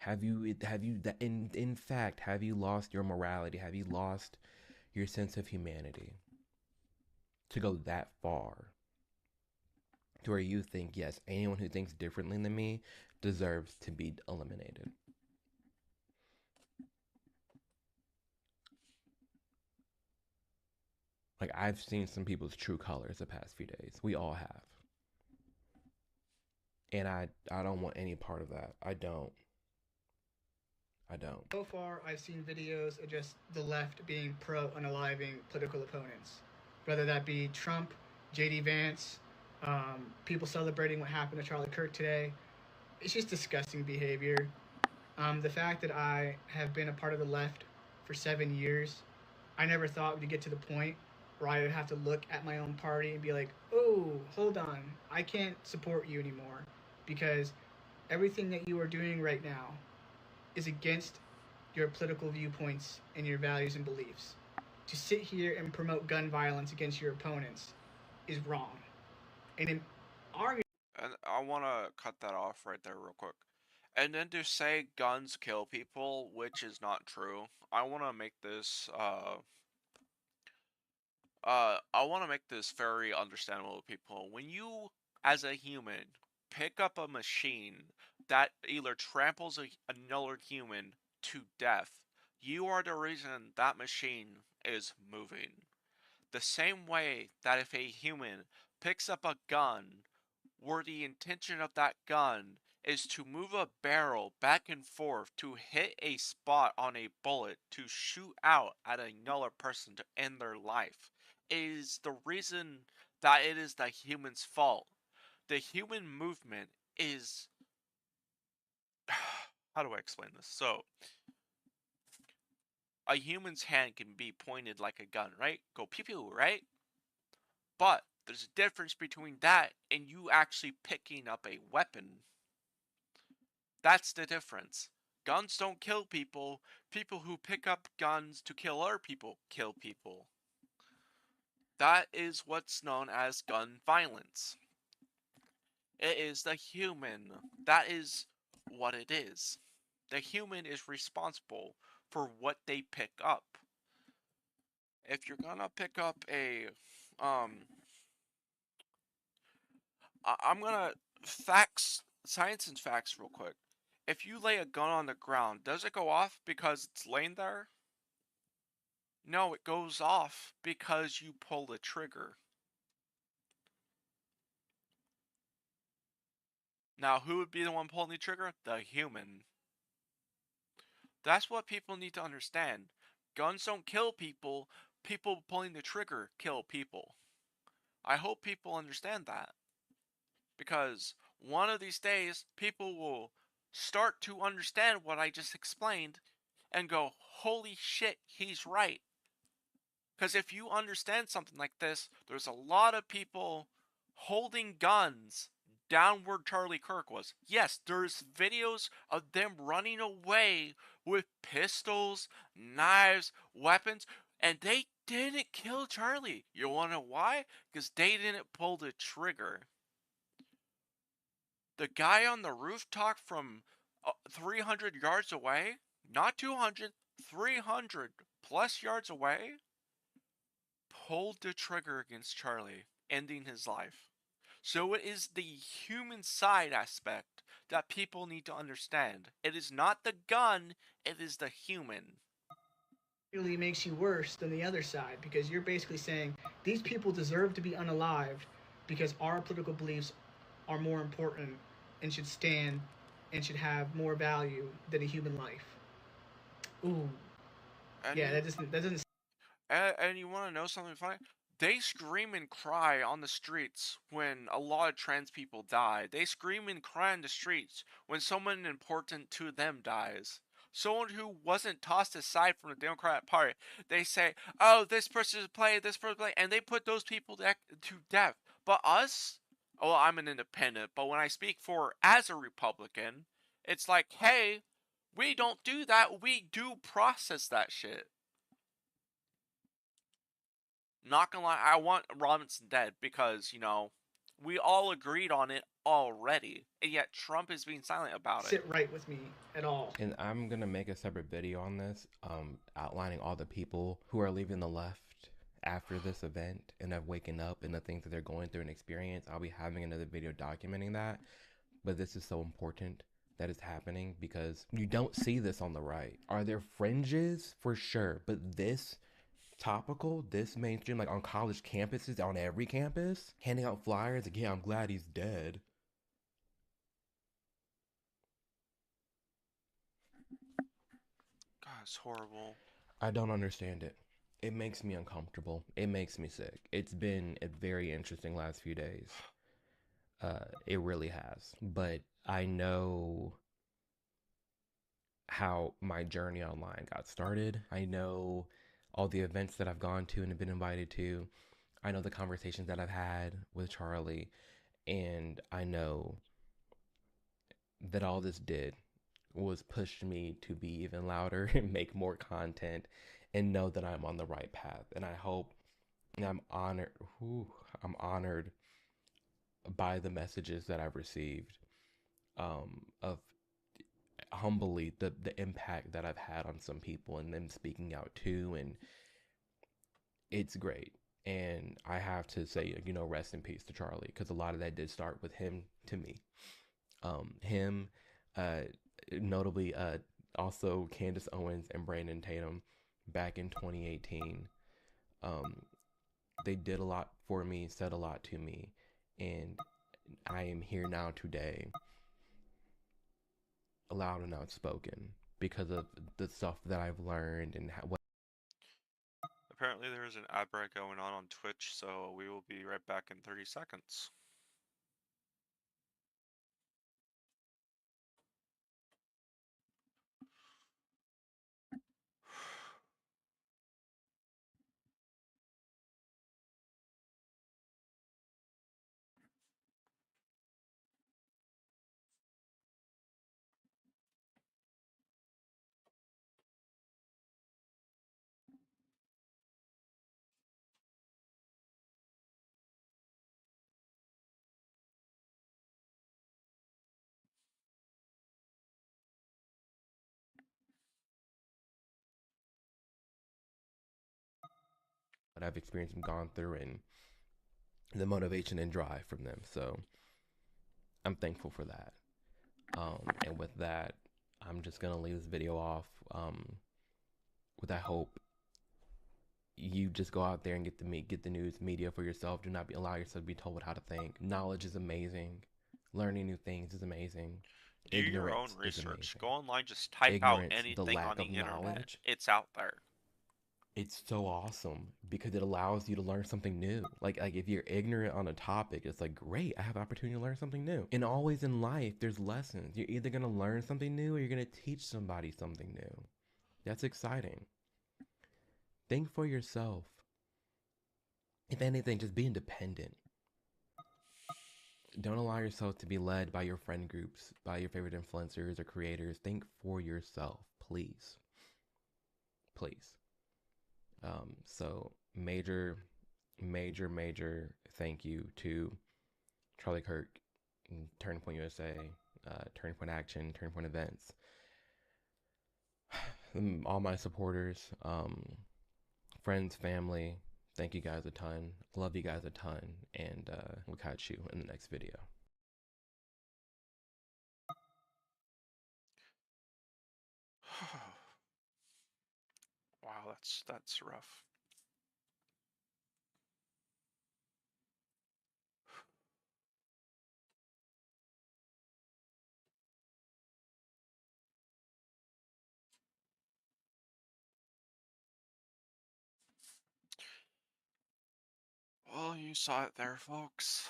In fact, have you lost your morality? Have you lost your sense of humanity to go that far to where you think, yes, anyone who thinks differently than me deserves to be eliminated? Like, I've seen some people's true colors the past few days. We all have. And I don't want any part of that. I don't. So far, I've seen videos of just the left being pro-unaliving political opponents, whether that be Trump, J.D. Vance, People celebrating what happened to Charlie Kirk today. It's just disgusting behavior. The fact that I have been a part of the left for 7 years, I never thought we'd get to the point where I would have to look at my own party and be like, oh, hold on, I can't support you anymore because everything that you are doing right now is against your political viewpoints and your values and beliefs. To sit here and promote gun violence against your opponents is wrong. And in our And I want to cut that off right there real quick. And then to say guns kill people, which is not true. I want to make this I want to make this very understandable to people. When you, as a human, pick up a machine that either tramples another human to death, you are the reason that machine is moving. The same way that if a human picks up a gun, where the intention of that gun is to move a barrel back and forth to hit a spot on a bullet to shoot out at another person to end their life, is the reason that it is the human's fault. The human movement is... How do I explain this? So, a human's hand can be pointed like a gun, right? Go pew pew, right? But there's a difference between that and you actually picking up a weapon. That's the difference. Guns don't kill people. People who pick up guns to kill other people kill people. That is what's known as gun violence. It is the human. That is what it is. The human is responsible for what they pick up. If you're gonna pick up a, I'm gonna science and facts real quick. If you lay a gun on the ground, does it go off because it's laying there? No, it goes off because you pull the trigger. Now, who would be the one pulling the trigger? The human. That's what people need to understand. Guns don't kill people. People pulling the trigger kill people. I hope people understand that. Because one of these days, people will start to understand what I just explained and go, holy shit, he's right. Because if you understand something like this, there's a lot of people holding guns down where Charlie Kirk was. Yes, there's videos of them running away with pistols, knives, weapons, and they didn't kill Charlie. You wanna know why? Because they didn't pull the trigger. The guy on the rooftop from 300 yards away, not 200, 300 plus yards away, pulled the trigger against Charlie, ending his life. So it is the human side aspect that people need to understand. It is not the gun, it is the human. Really makes you worse than the other side because you're basically saying these people deserve to be unalived because our political beliefs are more important and should stand and should have more value than a human life. Ooh. And yeah, that doesn't. And you want to know something funny? They scream and cry on the streets when a lot of trans people die. They scream and cry on the streets when someone important to them dies. Someone who wasn't tossed aside from the Democratic Party. They say, oh, this person's playing, this person's playing, and they put those people to death. But us? Well, I'm an independent, but when I speak for as a Republican, it's like, hey, we don't do that. We do process that shit. Not gonna lie, I want Robinson dead because, you know, we all agreed on it already, and yet Trump is being silent about it. Sit right with me at all. And I'm gonna make a separate video on this, outlining all the people who are leaving the left after this event and have waken up and the things that they're going through and experience. I'll be having another video documenting that, but this is so important that it's happening because you don't see this on the right. Are there fringes? For sure, but this topical, this mainstream, like on college campuses, on every campus, handing out flyers, like, yeah, I'm glad he's dead. God, it's horrible. I don't understand it. It makes me uncomfortable. It makes me sick. It's been a very interesting last few days. It really has. But I know how my journey online got started. I know all the events that I've gone to and have been invited to. I know the conversations that I've had with Charlie. And I know that all this did was push me to be even louder and make more content and know that I'm on the right path. And I hope, and I'm honored by the messages that I've received, of humbly the impact that I've had on some people and them speaking out too. And it's great. And I have to say, you know, rest in peace to Charlie, because a lot of that did start with him to me. Notably, also Candace Owens and Brandon Tatum back in 2018. They did a lot for me, said a lot to me, and I am here now today, loud and outspoken, because of the stuff that I've learned and what. Apparently there is an ad break going on Twitch, so we will be right back in 30 seconds. What I've experienced and gone through, and the motivation and drive from them. So I'm thankful for that. And with that, I'm just gonna leave this video off with I hope you just go out there and get the news media for yourself. Do not allow yourself to be told how to think. Knowledge is amazing. Learning new things is amazing. Do your own Ignorance is research. amazing. Go online, just type Ignorance, out anything the lack on the of internet. knowledge, It's out there. it's so awesome because it allows you to learn something new. Like if you're ignorant on a topic, it's like, great, I have the opportunity to learn something new. And always in life, there's lessons. You're either going to learn something new or you're going to teach somebody something new. That's exciting. Think for yourself. If anything, just be independent. Don't allow yourself to be led by your friend groups, by your favorite influencers or creators. Think for yourself, please. Please. So major thank you to Charlie Kirk, Turning Point USA, Turning Point Action, Turning Point Events, all my supporters, friends, family. Thank you guys a ton. Love you guys a ton, and we'll catch you in the next video. Wow, that's rough. Well, you saw it there, folks.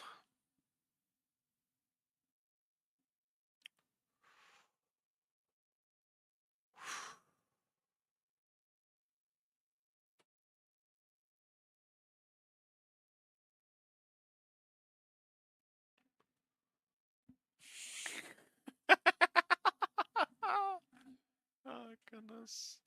Oh, goodness.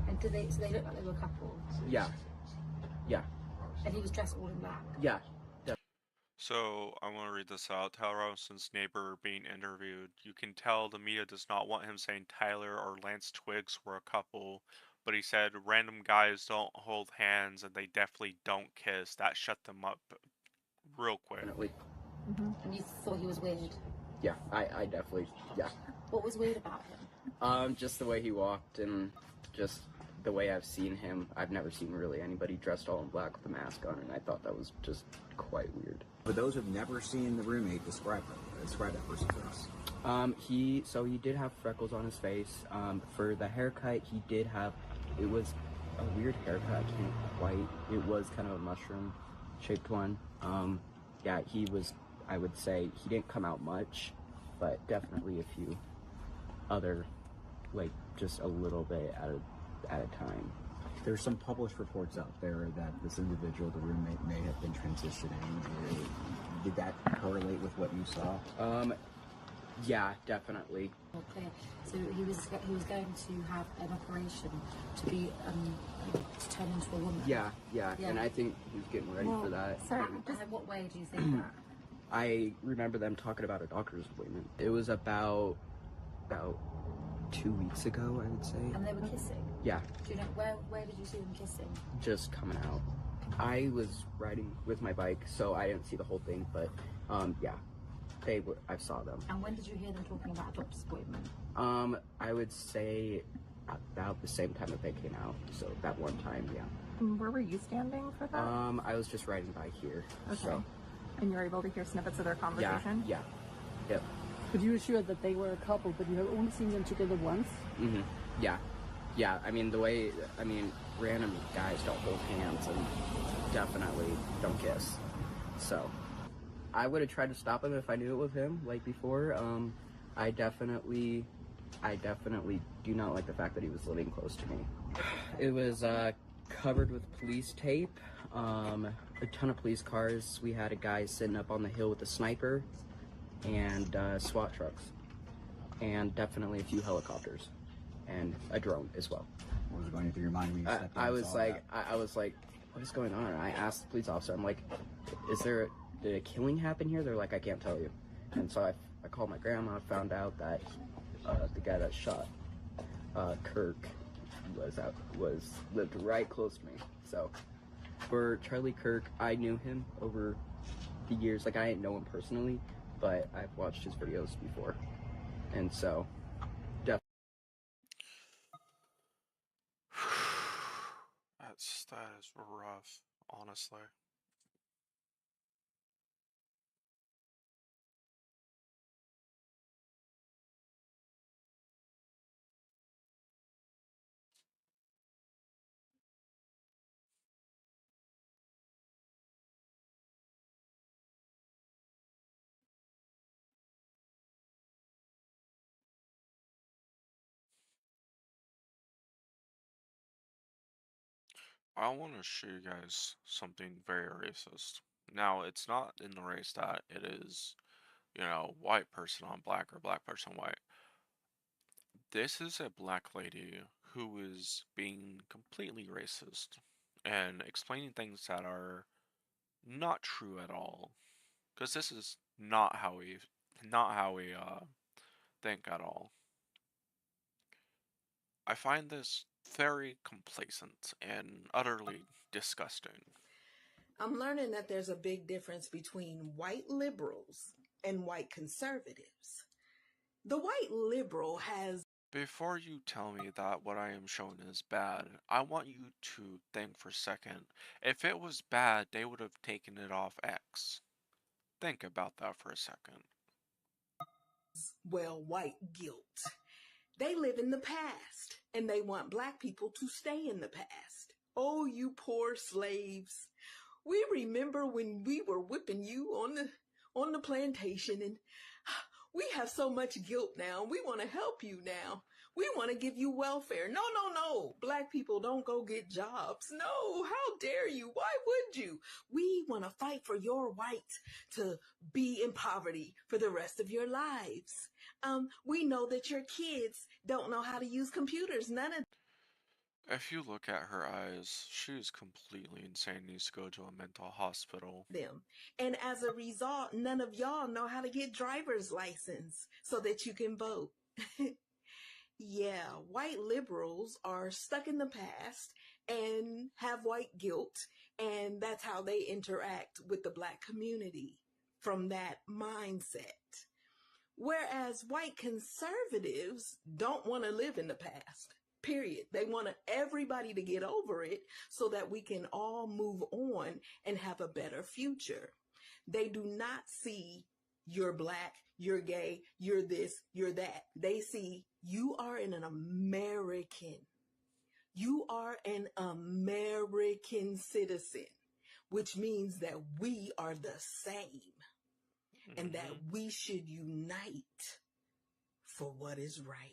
And so they looked like they were a couple? Yeah. Yeah. And he was dressed all in black? Yeah. So I want to read this out. Tyler Robinson's neighbor being interviewed. You can tell the media does not want him saying Tyler or Lance Twiggs were a couple, but he said random guys don't hold hands and they definitely don't kiss. That shut them up real quick. And you thought he was weird? Yeah, I definitely, yeah. What was weird about him? Just the way he walked and just the way I've seen him. I've never seen really anybody dressed all in black with a mask on, and I thought that was just quite weird. For those who've never seen the roommate, describe that person for us. He did have freckles on his face. For the haircut, he did have, it was a weird haircut. It was kind of a mushroom shaped one. Yeah, he was, I would say, he didn't come out much, but definitely a few other, like, just a little bit at a time. There's some published reports out there that this individual, the roommate, may have been transitioning. Did that correlate with what you saw? Yeah, definitely. Okay, so he was going to have an operation to be to turn into a woman. Yeah, and I think he was getting ready for that. So, in what way do you think that? I remember them talking about a doctor's appointment. It was about 2 weeks ago, I would say. And they were kissing? Yeah. Do you know, where did you see them kissing? Just coming out. I was riding with my bike, so I didn't see the whole thing, but yeah, I saw them. And when did you hear them talking about a doctor's appointment? I would say about the same time that they came out, so that one time, yeah. And where were you standing for that? I was just riding by here. Okay. So. And you were able to hear snippets of their conversation? Yeah. Yep. But you were sure that they were a couple, but you have only seen them together once? Mm-hmm. Yeah, I mean, random guys don't hold hands and definitely don't kiss. So, I would have tried to stop him if I knew it was him, like before. I definitely do not like the fact that he was living close to me. It was covered with police tape, a ton of police cars. We had a guy sitting up on the hill with a sniper, and SWAT trucks, and definitely a few helicopters, and a drone as well. What was going through your mind when you stepped in I and was saw like, that? I was like, what is going on? And I asked the police officer, I'm like, did a killing happen here? They're like, I can't tell you. And so I called my grandma, found out that the guy that shot Kirk lived right close to me. So for Charlie Kirk, I knew him over the years. Like, I didn't know him personally, but I've watched his videos before, and so definitely. That is rough, honestly. I want to show you guys something very racist. Now, it's not in the race that it is, white person on black or black person white. This is a black lady who is being completely racist and explaining things that are not true at all. Because this is not how we think at all. I find this very complacent and utterly disgusting. I'm learning that there's a big difference between white liberals and white conservatives. The white liberal has... Before you tell me that what I am showing is bad, I want you to think for a second. If it was bad, they would have taken it off X. Think about that for a second. Well, white guilt. They live in the past, and they want black people to stay in the past. Oh, you poor slaves. We remember when we were whipping you on the plantation, and we have so much guilt now. We want to help you now. We want to give you welfare. No. Black people don't go get jobs. No, how dare you? Why would you? We want to fight for your right to be in poverty for the rest of your lives. We know that your kids don't know how to use computers. None of If you look at her eyes, she's completely insane, needs to go to a mental hospital. Them. And as a result, none of y'all know how to get driver's license so that you can vote. Yeah, white liberals are stuck in the past and have white guilt, and that's how they interact with the black community from that mindset. Whereas white conservatives don't want to live in the past. Period. They want everybody to get over it so that we can all move on and have a better future. They do not see you're black, you're gay, you're this, you're that. They see you are an American. You are an American citizen, which means that we are the same and that we should unite for what is right.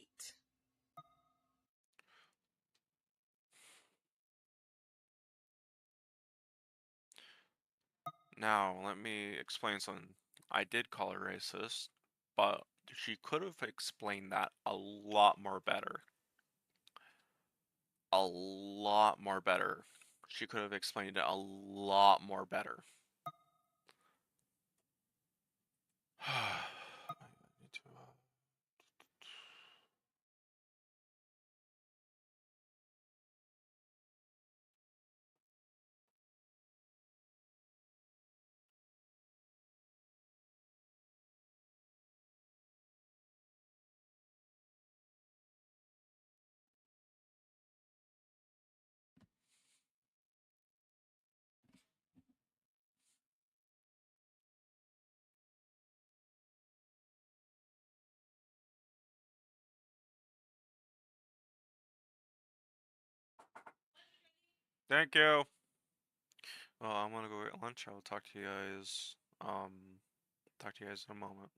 Now, let me explain something. I did call her racist, but she could have explained that a lot more better. A lot more better. She could have explained it a lot more better. Thank you. Well, I'm gonna go get lunch. I'll talk to you guys. Talk to you guys in a moment.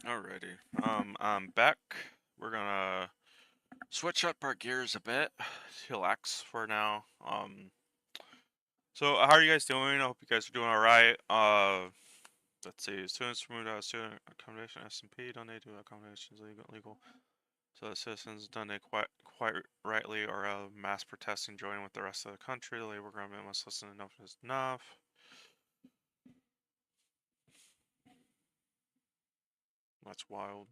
Alrighty. I'm back. We're gonna switch up our gears a bit. Chillax for now. So how are you guys doing? I hope you guys are doing alright. Let's see. Students moved out of student accommodation. SMP donated accommodations legal. So the citizens done it quite rightly, or mass protesting joining with the rest of the country. The labor government must listen. Enough is enough. That's wild.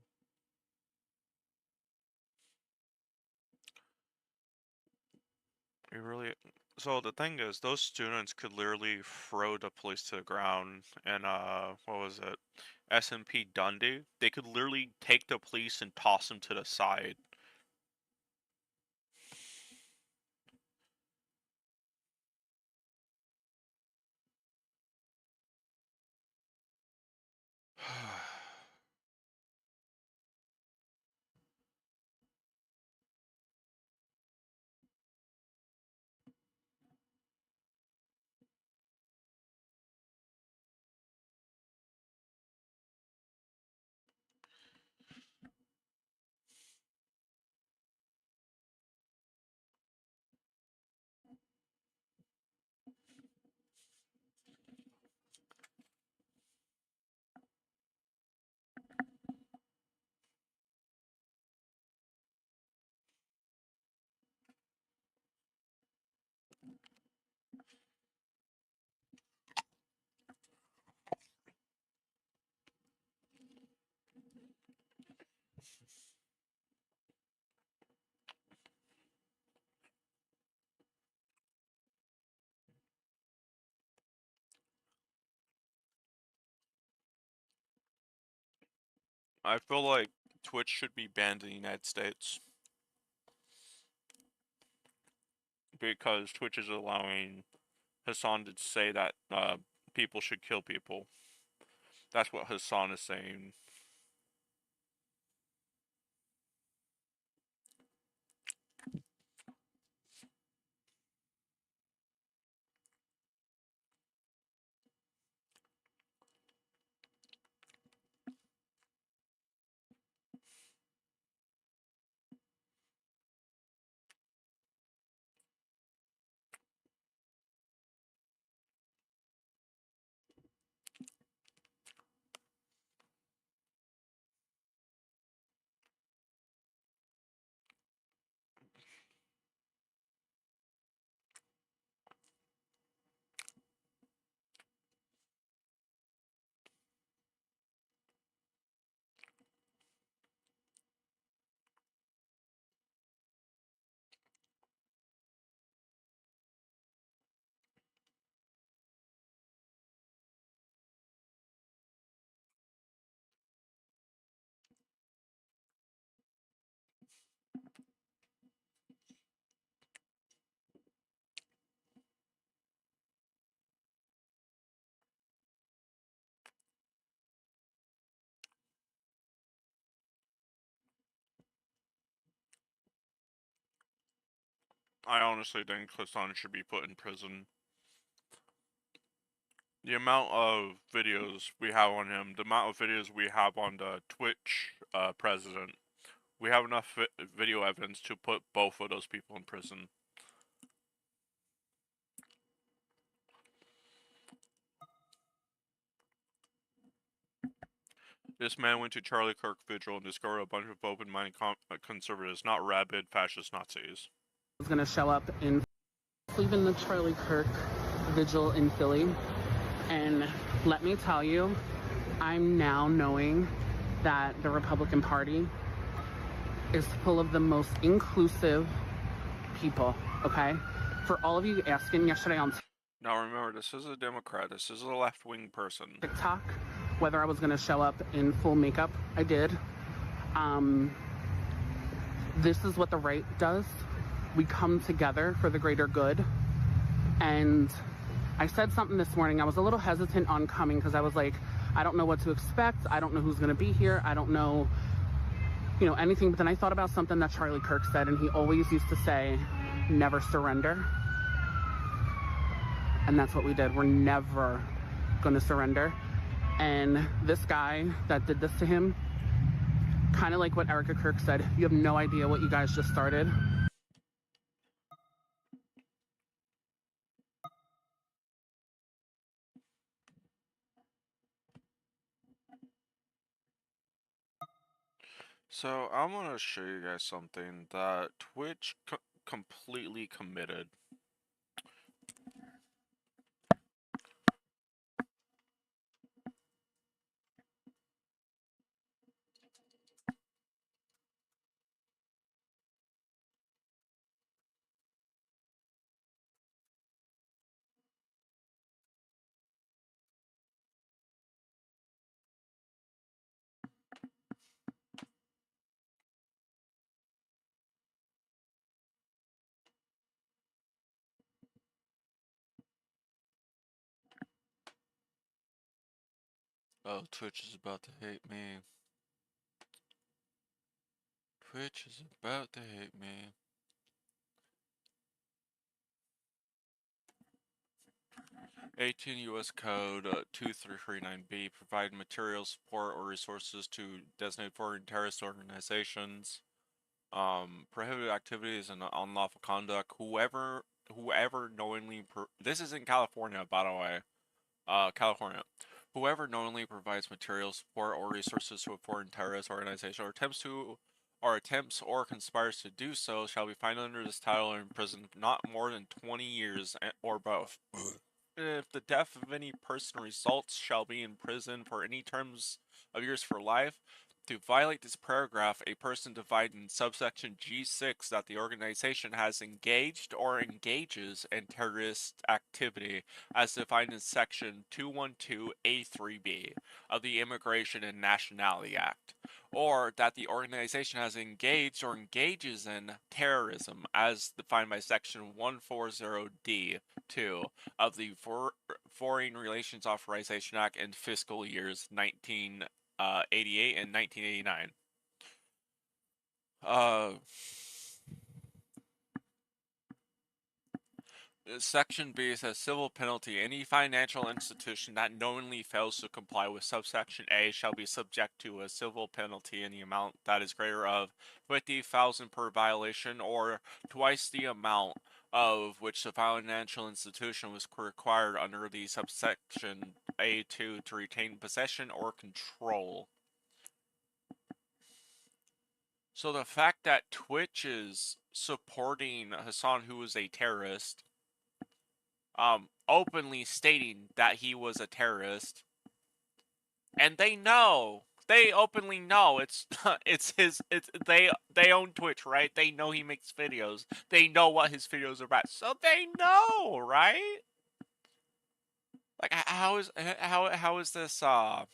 So the thing is, those students could literally throw the police to the ground, and what was it, SMP Dundee? They could literally take the police and toss them to the side. I feel like Twitch should be banned in the United States. Because Twitch is allowing Hassan to say that people should kill people. That's what Hassan is saying. I honestly think Hassan should be put in prison. The amount of videos we have on him, the amount of videos we have on the Twitch president, we have enough video evidence to put both of those people in prison. This man went to Charlie Kirk vigil and discovered a bunch of open-minded conservatives, not rabid fascist Nazis. Was going to show up in leaving the Charlie Kirk vigil in Philly, and let me tell you, I'm now knowing that the Republican Party is full of the most inclusive people, okay? For all of you asking yesterday on Now remember, this is a Democrat, this is a left-wing person. TikTok whether I was going to show up in full makeup, I did. This is what the right does. We come together for the greater good. And I said something this morning. I was a little hesitant on coming because I was like, I don't know what to expect. I don't know who's going to be here. I don't know, anything. But then I thought about something that Charlie Kirk said, and he always used to say, never surrender. And that's what we did. We're never going to surrender. And this guy that did this to him, kind of like what Erica Kirk said, you have no idea what you guys just started. So I'm gonna show you guys something that Twitch completely committed. Oh, Twitch is about to hate me. Twitch is about to hate me. '18 U.S. Code 2339B provide material support or resources to designated foreign terrorist organizations. Prohibited activities and unlawful conduct. Whoever knowingly this is in California, by the way. California. Whoever knowingly provides material support or resources to a foreign terrorist organization or attempts or conspires to do so shall be fined under this title or imprisoned not more than 20 years or both. If the death of any person results, shall be in prison for any terms of years for life. To violate this paragraph, a person defined in subsection G6 that the organization has engaged or engages in terrorist activity, as defined in section 212A3B of the Immigration and Nationality Act, or that the organization has engaged or engages in terrorism, as defined by section 140D2 of the Foreign Relations Authorization Act in fiscal years 1988 and 1989. Section B says civil penalty. Any financial institution that knowingly fails to comply with subsection A shall be subject to a civil penalty in the amount that is greater of $50,000 per violation, or twice the amount of which the financial institution was required under the subsection A2 to retain possession or control. So the fact that Twitch is supporting Hassan, who is a terrorist, openly stating that he was a terrorist, and they openly know they own Twitch, right? They know he makes videos. They know what his videos are about, so they know, right? Like, how is this, okay.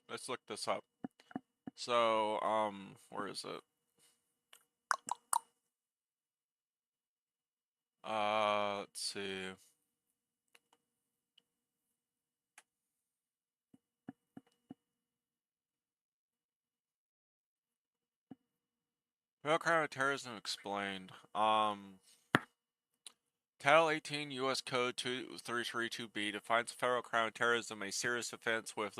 Let's look this up. So, where is it? Let's see. Federal crime of terrorism explained. Title 18 U.S. Code 2332B defines federal crime of terrorism a serious offense with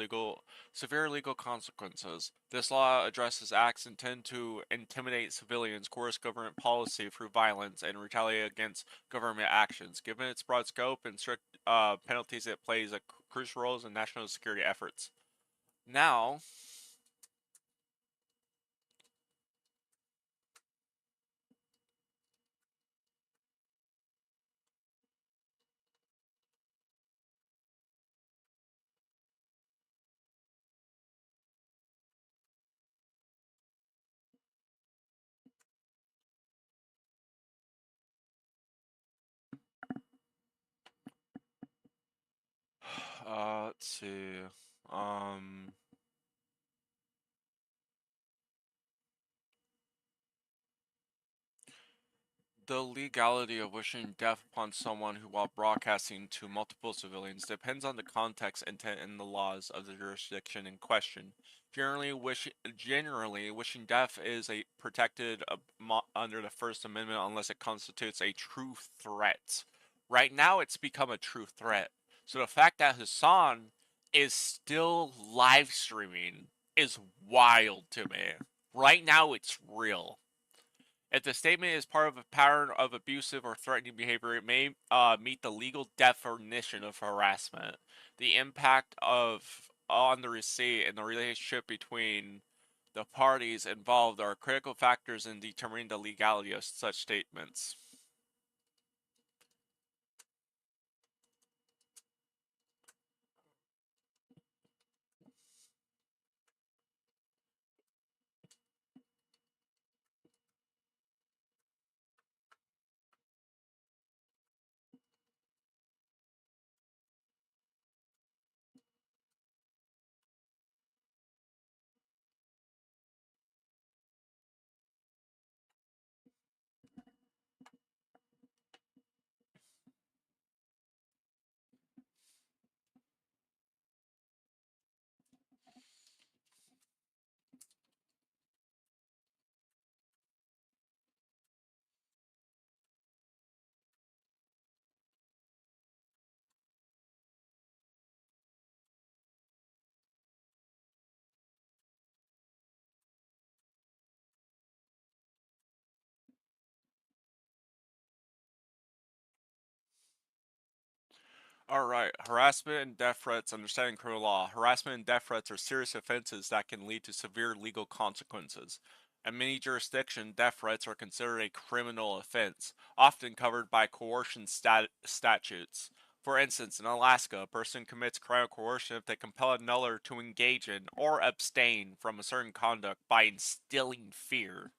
severe legal consequences. This law addresses acts intended to intimidate civilians, coerce government policy through violence, and retaliate against government actions. Given its broad scope and strict penalties, it plays a crucial role in national security efforts. Now, let's see. The legality of wishing death upon someone who, while broadcasting to multiple civilians, depends on the context, intent, and the laws of the jurisdiction in question. Generally, wishing death is a protected under the First Amendment unless it constitutes a true threat. Right now, it's become a true threat. So the fact that Hassan is still live streaming is wild to me. Right now, it's real. If the statement is part of a pattern of abusive or threatening behavior, it may meet the legal definition of harassment. The impact on the receipt and the relationship between the parties involved are critical factors in determining the legality of such statements. Alright, harassment and death threats, understanding criminal law. Harassment and death threats are serious offenses that can lead to severe legal consequences. In many jurisdictions, death threats are considered a criminal offense, often covered by coercion statutes. For instance, in Alaska, a person commits crime of coercion if they compel another to engage in or abstain from a certain conduct by instilling fear.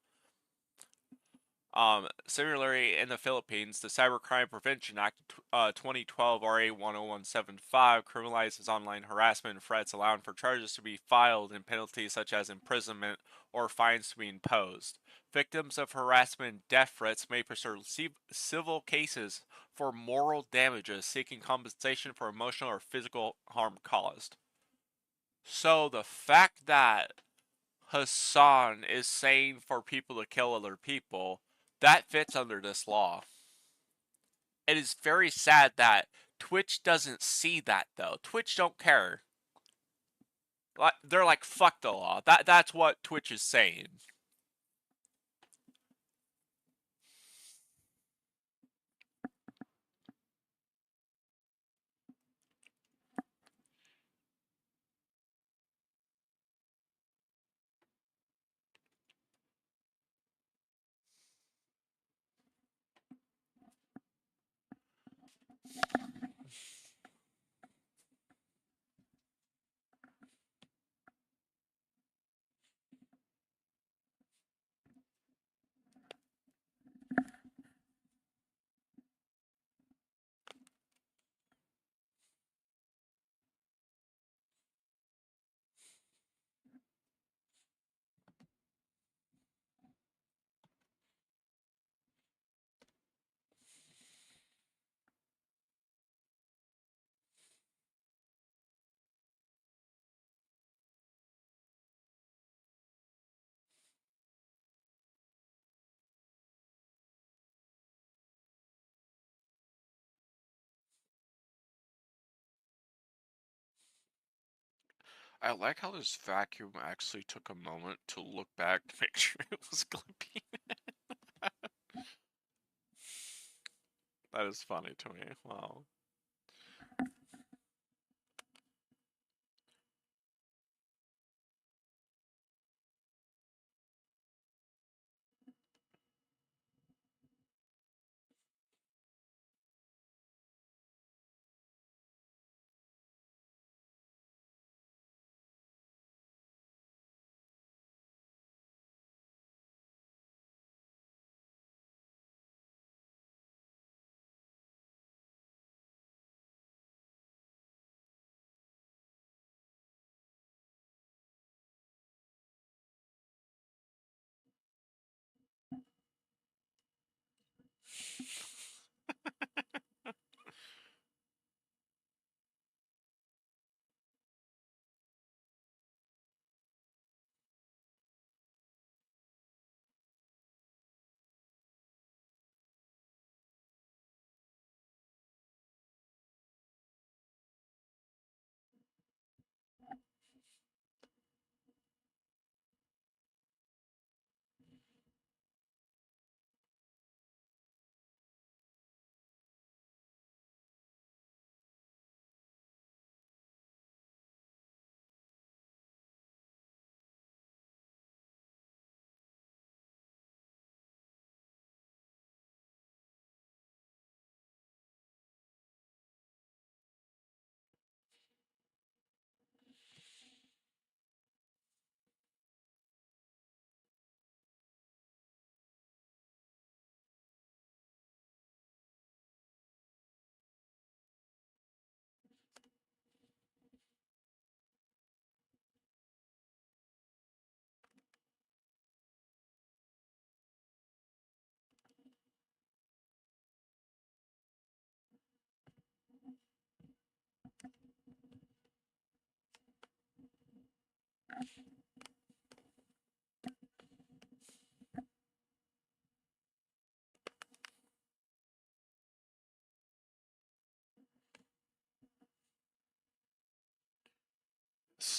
Similarly, in the Philippines, the Cybercrime Prevention Act 2012 RA 10175 criminalizes online harassment and threats, allowing for charges to be filed and penalties such as imprisonment or fines to be imposed. Victims of harassment and death threats may pursue civil cases for moral damages, seeking compensation for emotional or physical harm caused. So the fact that Hassan is saying for people to kill other people, that fits under this law. It is very sad that Twitch doesn't see that, though. Twitch don't care. They're like, fuck the law. That's what Twitch is saying. I like how this vacuum actually took a moment to look back to make sure it was clipping. That is funny to me. Wow.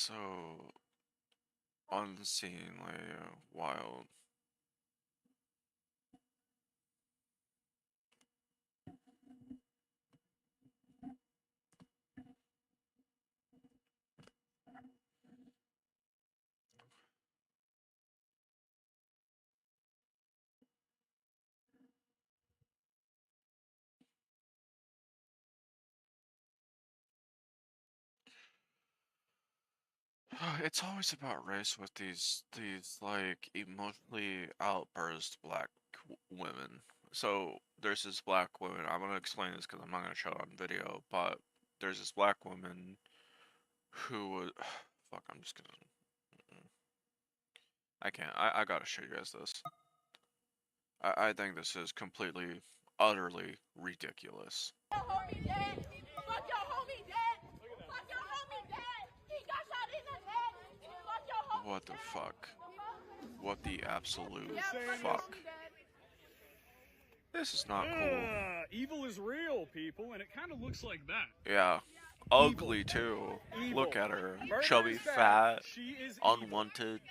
so unseemly wild. It's always about race with these like emotionally outburst black women. So there's this black woman. I'm gonna explain this because I'm not gonna show it on video. But there's this black woman who would fuck. I'm just gonna. I can't. I gotta show you guys this. I think this is completely, utterly ridiculous. What the fuck? What the absolute fuck? This is not cool. Evil is real, people, and it kind of looks like that. Yeah. Ugly too. Evil. Look at her. Murder Chubby, is bad. fat, She is unwanted.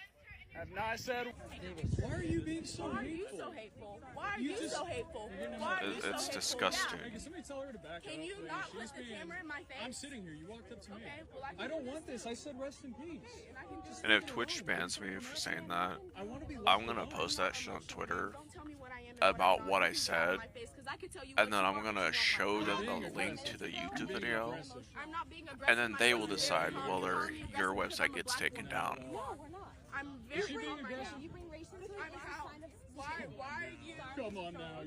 Have not said. Why are you being so hateful? Why are you so hateful? Why are you so It's hateful? disgusting. Hey, can somebody tell her to back Can up? you Like, not she's put the being- camera in my face? I'm sitting here. You walked up to me. Okay, well, I I can don't just want this. I said rest in peace. Just And if leave me Twitch alone. bans me for saying that, I want to be left I'm gonna alone. post that shit on Twitter about what I said, and then I'm gonna show them the link to the YouTube video, and then they will decide whether your website gets taken down. I'm very aggressive. You bring racism to I'm out. Why are you? Come on now.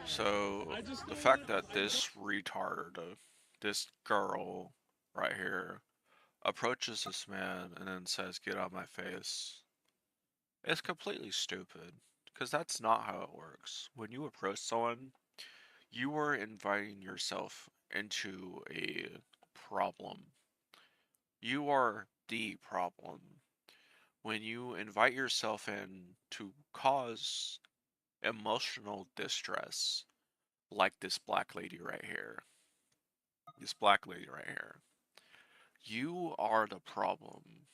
So, the fact that this retard, this girl right here, approaches this man and then says, "Get out of my face," is completely stupid. Because that's not how it works. When you approach someone, you are inviting yourself into a problem. You are the problem. When you invite yourself in to cause emotional distress, like this black lady right here, you are the problem.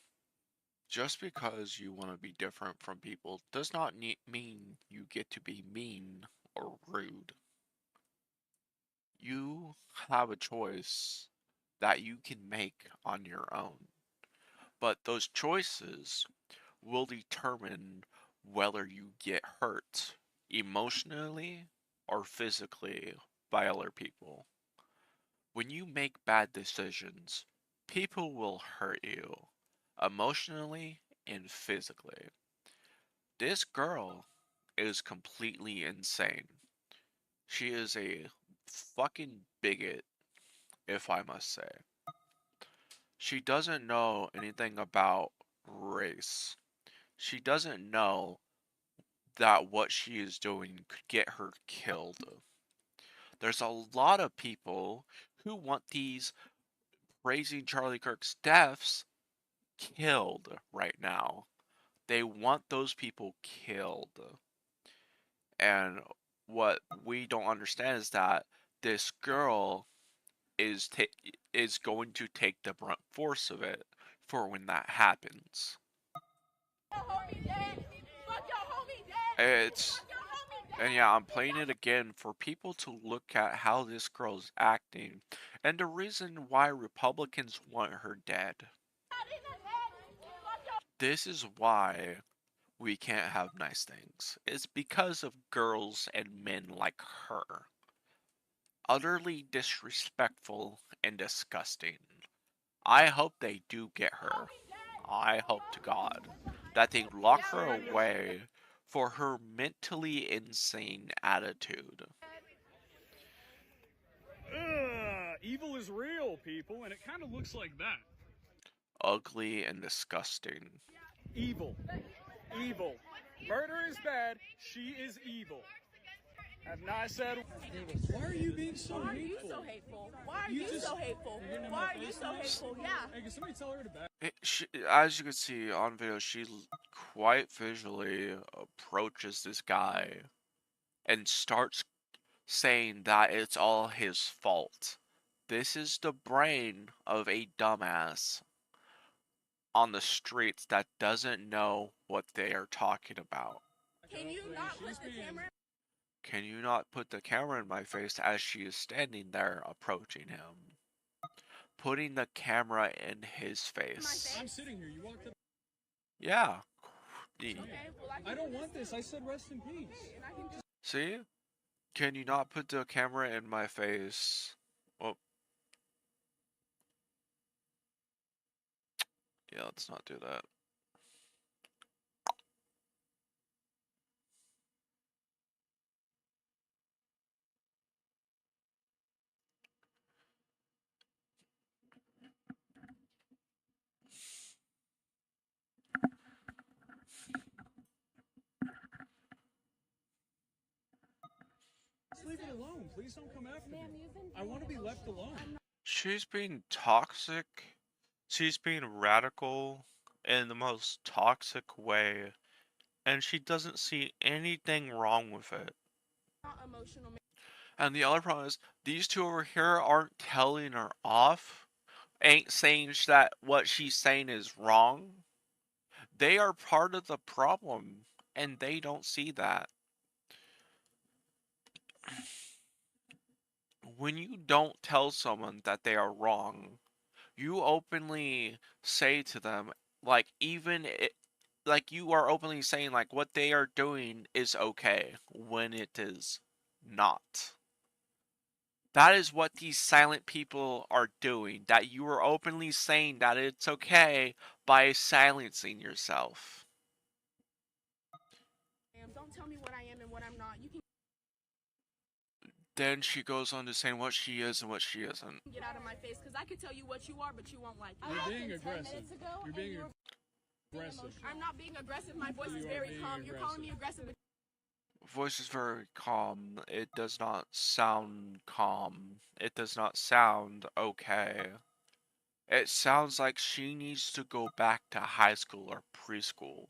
Just because you want to be different from people does not mean you get to be mean or rude. You have a choice that you can make on your own. But those choices will determine whether you get hurt emotionally or physically by other people. When you make bad decisions, people will hurt you emotionally and physically. This girl is completely insane. She is a fucking bigot, if I must say. She doesn't know anything about race. She doesn't know that what she is doing could get her killed. There's a lot of people who want these praising Charlie Kirk's deaths killed right now. They want those people killed. And what we don't understand is that this girl is going to take the brunt force of it for when that happens. And yeah, I'm playing it again for people to look at how this girl's acting and the reason why Republicans want her dead. This is why we can't have nice things. It's because of girls and men like her. Utterly disrespectful and disgusting. I hope they do get her. I hope to God that they lock her away for her mentally insane attitude. Evil is real, people, and it kind of looks like that. Ugly and disgusting. Evil. Evil. Murder is bad. She is evil. Have not said. Why are you being so hateful? Why are you so hateful? Why are you so hateful? Why are you so hateful? Yeah. Hey, can somebody tell her to back? As you can see on video, she quite visually approaches this guy and starts saying that it's all his fault. This is the brain of a dumbass on the streets that doesn't know what they are talking about. Can you not put the camera? Can you not put the camera in my face as she is standing there approaching him? Putting the camera in his face. I'm sitting here. You walked up. Yeah. I don't want this. I said rest in peace. See? Can you not put the camera in my face? Well, yeah, let's not do that. Just leave it alone. Please don't come after me. I want to be left alone. She's being toxic. She's being radical in the most toxic way. And she doesn't see anything wrong with it. And the other problem is, these two over here aren't telling her off. Ain't saying that what she's saying is wrong. They are part of the problem. And they don't see that. When you don't tell someone that they are wrong, you openly say to them, like, like you are openly saying like what they are doing is okay when it is not. That is what these silent people are doing, that you are openly saying that it's okay by silencing yourself. Don't tell me what I am and what I'm not. You can Then she goes on to saying what she is and what she isn't. get out of my face because I could tell you what you are, but you won't like it. You're being aggressive. You're being aggressive. I'm not being aggressive. My voice is very calm. You're calling me aggressive. Voice is very calm. It does not sound calm. It does not sound okay. It sounds like she needs to go back to high school or preschool.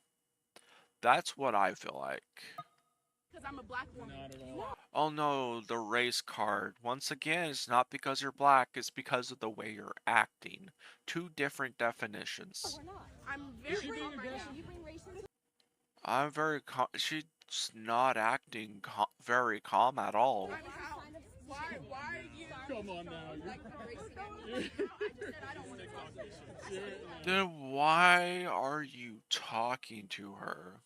That's what I feel like. Because I'm a black woman. Oh no, the race card. Once again, it's not because you're black, it's because of the way you're acting. Two different definitions. I'm very calm right now. You bring racism? I'm very calm. She's not acting very calm at all. Why are you? Come on now. Like, racist? I just said I don't want to talk to you. Then why are you talking to her?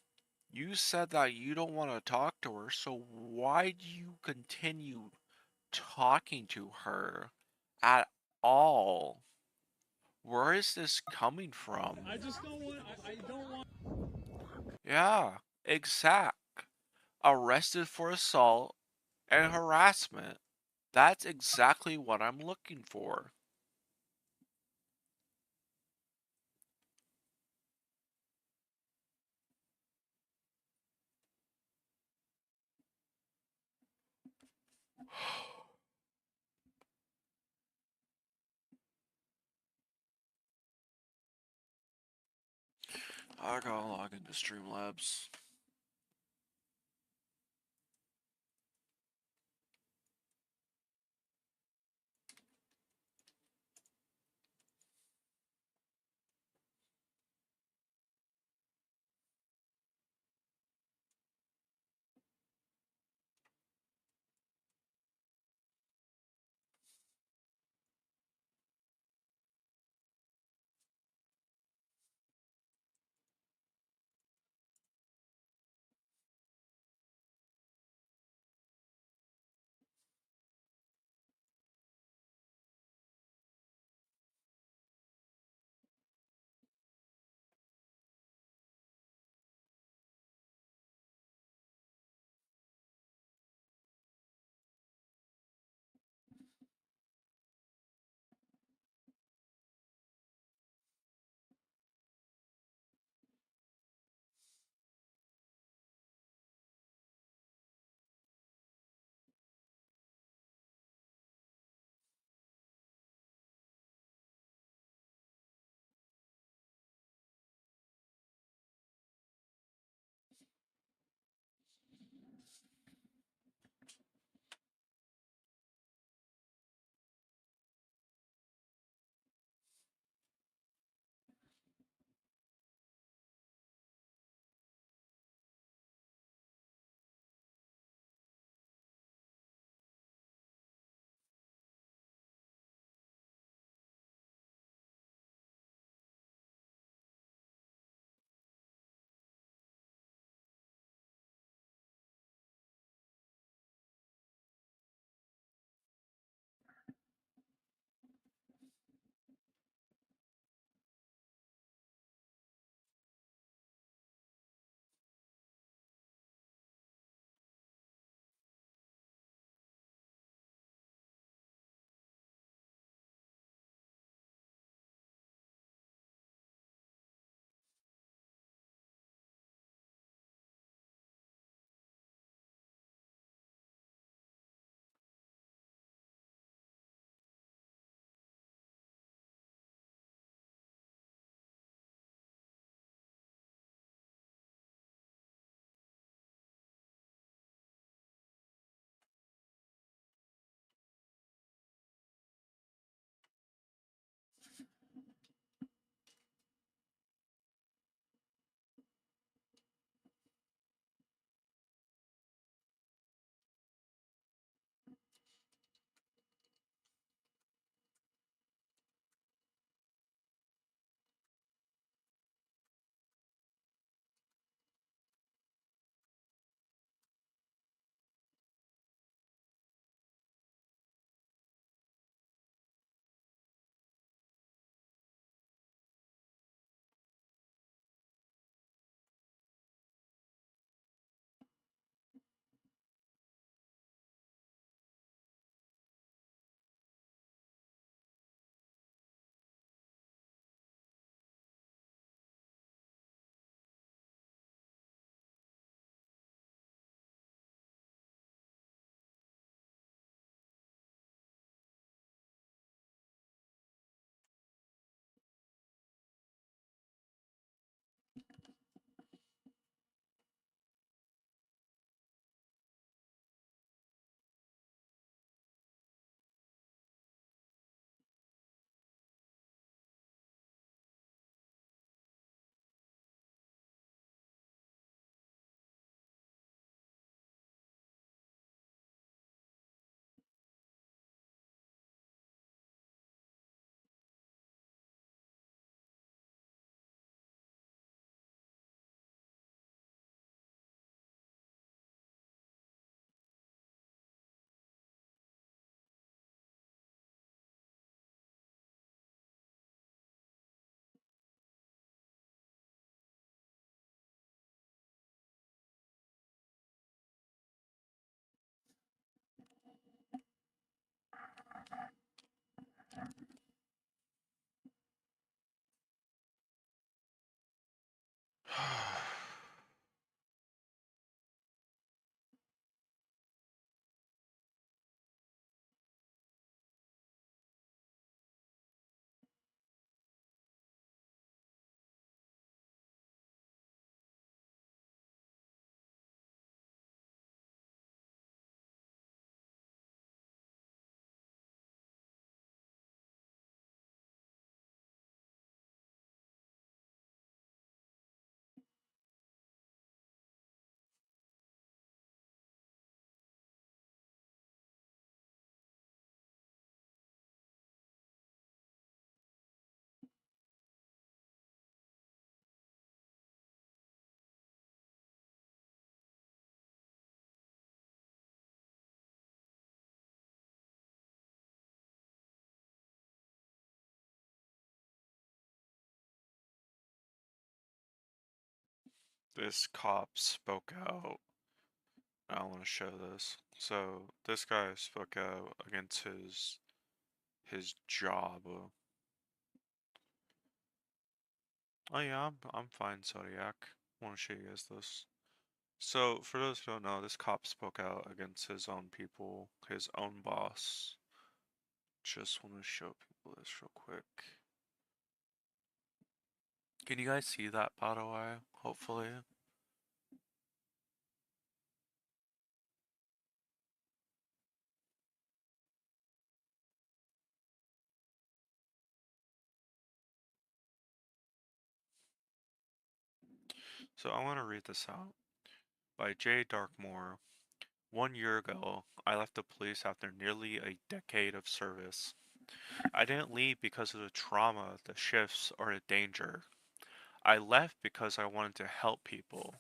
You said that you don't want to talk to her, so why do you continue talking to her at all? Where is this coming from? I just don't want. I don't want. Yeah, exact. Arrested for assault and harassment. That's exactly what I'm looking for. I gotta log into Streamlabs. This cop spoke out. I want to show this. So this guy spoke out against his job. Oh yeah, I'm fine, Zodiac. Want to show you guys this. So for those who don't know, this cop spoke out against his own people, his own boss. Just want to show people this real quick. Can you guys see that, by the way? Hopefully. So I want to read this out. By Jay Darkmore. 1 year ago, I left the police after nearly a decade of service. I didn't leave because of the trauma, the shifts, or the danger. I left because I wanted to help people,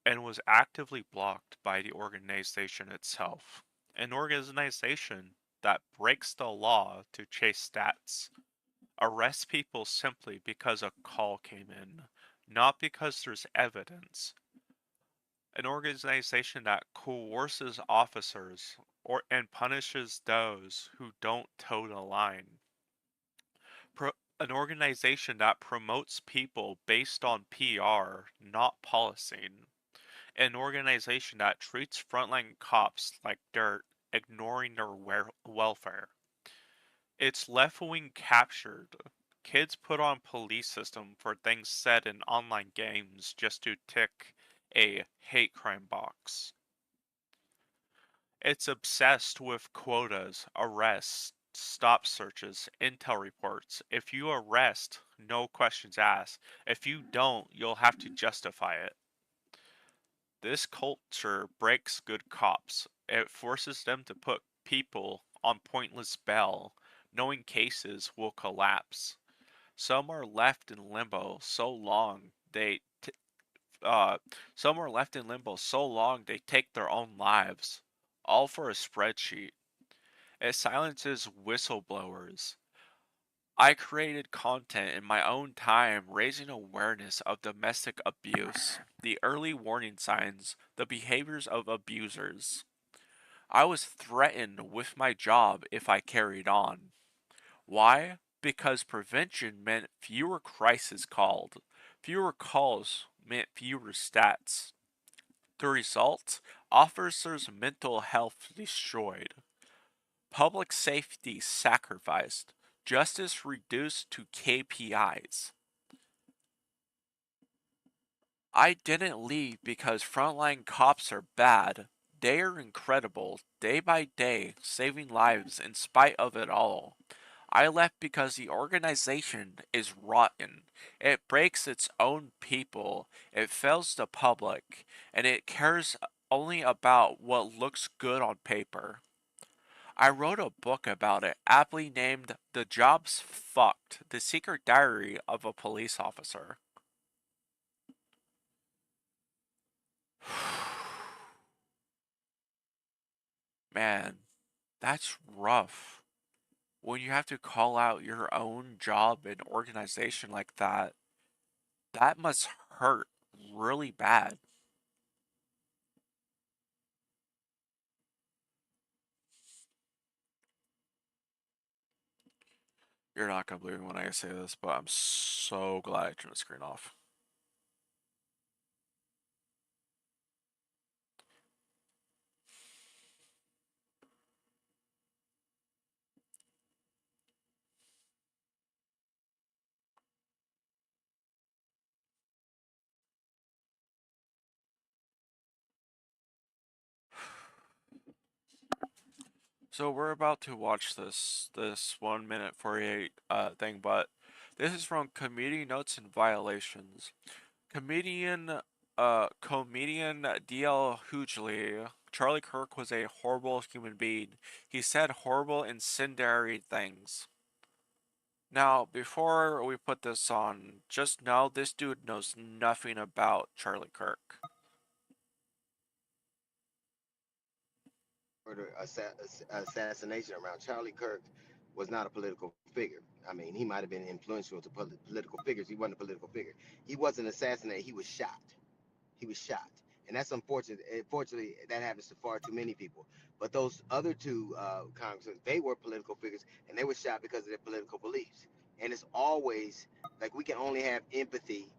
and was actively blocked by the organization itself. An organization that breaks the law to chase stats, arrests people simply because a call came in, not because there's evidence. An organization that coerces officers and punishes those who don't toe the line. An organization that promotes people based on PR, not policing. An organization that treats frontline cops like dirt, ignoring their welfare. It's left-wing captured. Kids put on police system for things said in online games just to tick a hate crime box. It's obsessed with quotas, arrests, stop searches, intel reports. If you arrest, no questions asked. If you don't, you'll have to justify it. This culture breaks good cops. It forces them to put people on pointless bail, knowing cases will collapse. Some are left in limbo so long they take their own lives, all for a spreadsheet. It silences whistleblowers. I created content in my own time raising awareness of domestic abuse, the early warning signs, the behaviors of abusers. I was threatened with my job if I carried on. Why? Because prevention meant fewer crises called. Fewer calls meant fewer stats. The result? Officers' mental health destroyed. Public safety sacrificed. Justice reduced to KPIs. I didn't leave because frontline cops are bad. They are incredible, day by day, saving lives in spite of it all. I left because the organization is rotten. It breaks its own people, it fails the public, and it cares only about what looks good on paper. I wrote a book about it, aptly named The Job's Fucked, The Secret Diary of a Police Officer. Man, that's rough. When you have to call out your own job and organization like that, that must hurt really bad. You're not gonna believe me when I say this, but I'm so glad I turned the screen off. So we're about to watch this 1 minute 48 thing, but this is from Comedian Notes and Violations. Comedian D.L. Hughley. Charlie Kirk was a horrible human being. He said horrible incendiary things. Now, before we put this on, just know this dude knows nothing about Charlie Kirk. Murder assassination around Charlie Kirk was not a political figure. I mean, he might have been influential to political figures. He wasn't a political figure. He wasn't assassinated. He was shot. He was shot, and that's unfortunate. Unfortunately, that happens to far too many people. But those other two congressmen, they were political figures, and they were shot because of their political beliefs. And it's always like we can only have empathy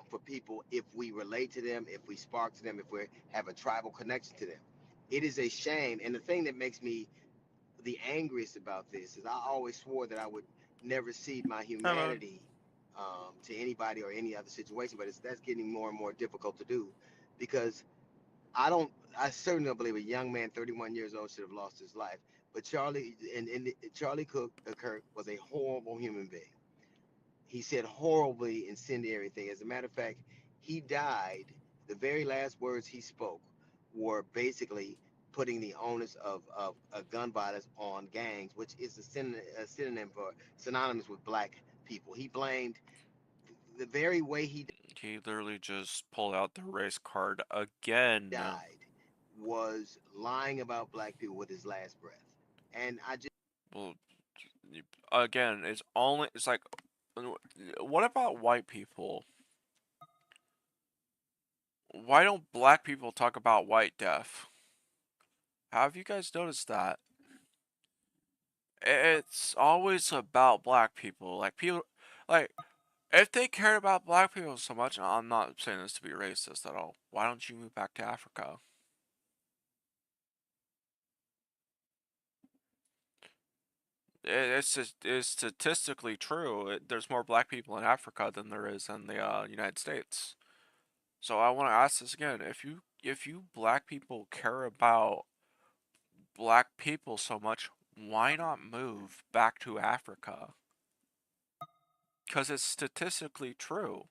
for people if we relate to them, if we spark to them, if we have a tribal connection to them. It is a shame, and the thing that makes me the angriest about this is I always swore that I would never cede my humanity to anybody or any other situation, but that's getting more and more difficult to do because I certainly don't believe a young man, 31 years old, should have lost his life. But Charlie Kirk was a horrible human being. He said horribly incendiary things. As a matter of fact, he died. The very last words he spoke were basically putting the onus of gun violence on gangs, which is a synonym for synonymous with black people. He blamed the very way he literally just pulled out the race card again. Died was lying about black people with his last breath, and I just well, again, it's like, what about white people? Why don't black people talk about white death? Have you guys noticed that? It's always about black people. Like, people, like, if they cared about black people so much, and I'm not saying this to be racist at all, why don't you move back to Africa? It's statistically true. There's more black people in Africa than there is in the United States. So I want to ask this again: if you black people care about black people so much, why not move back to Africa? Because it's statistically true.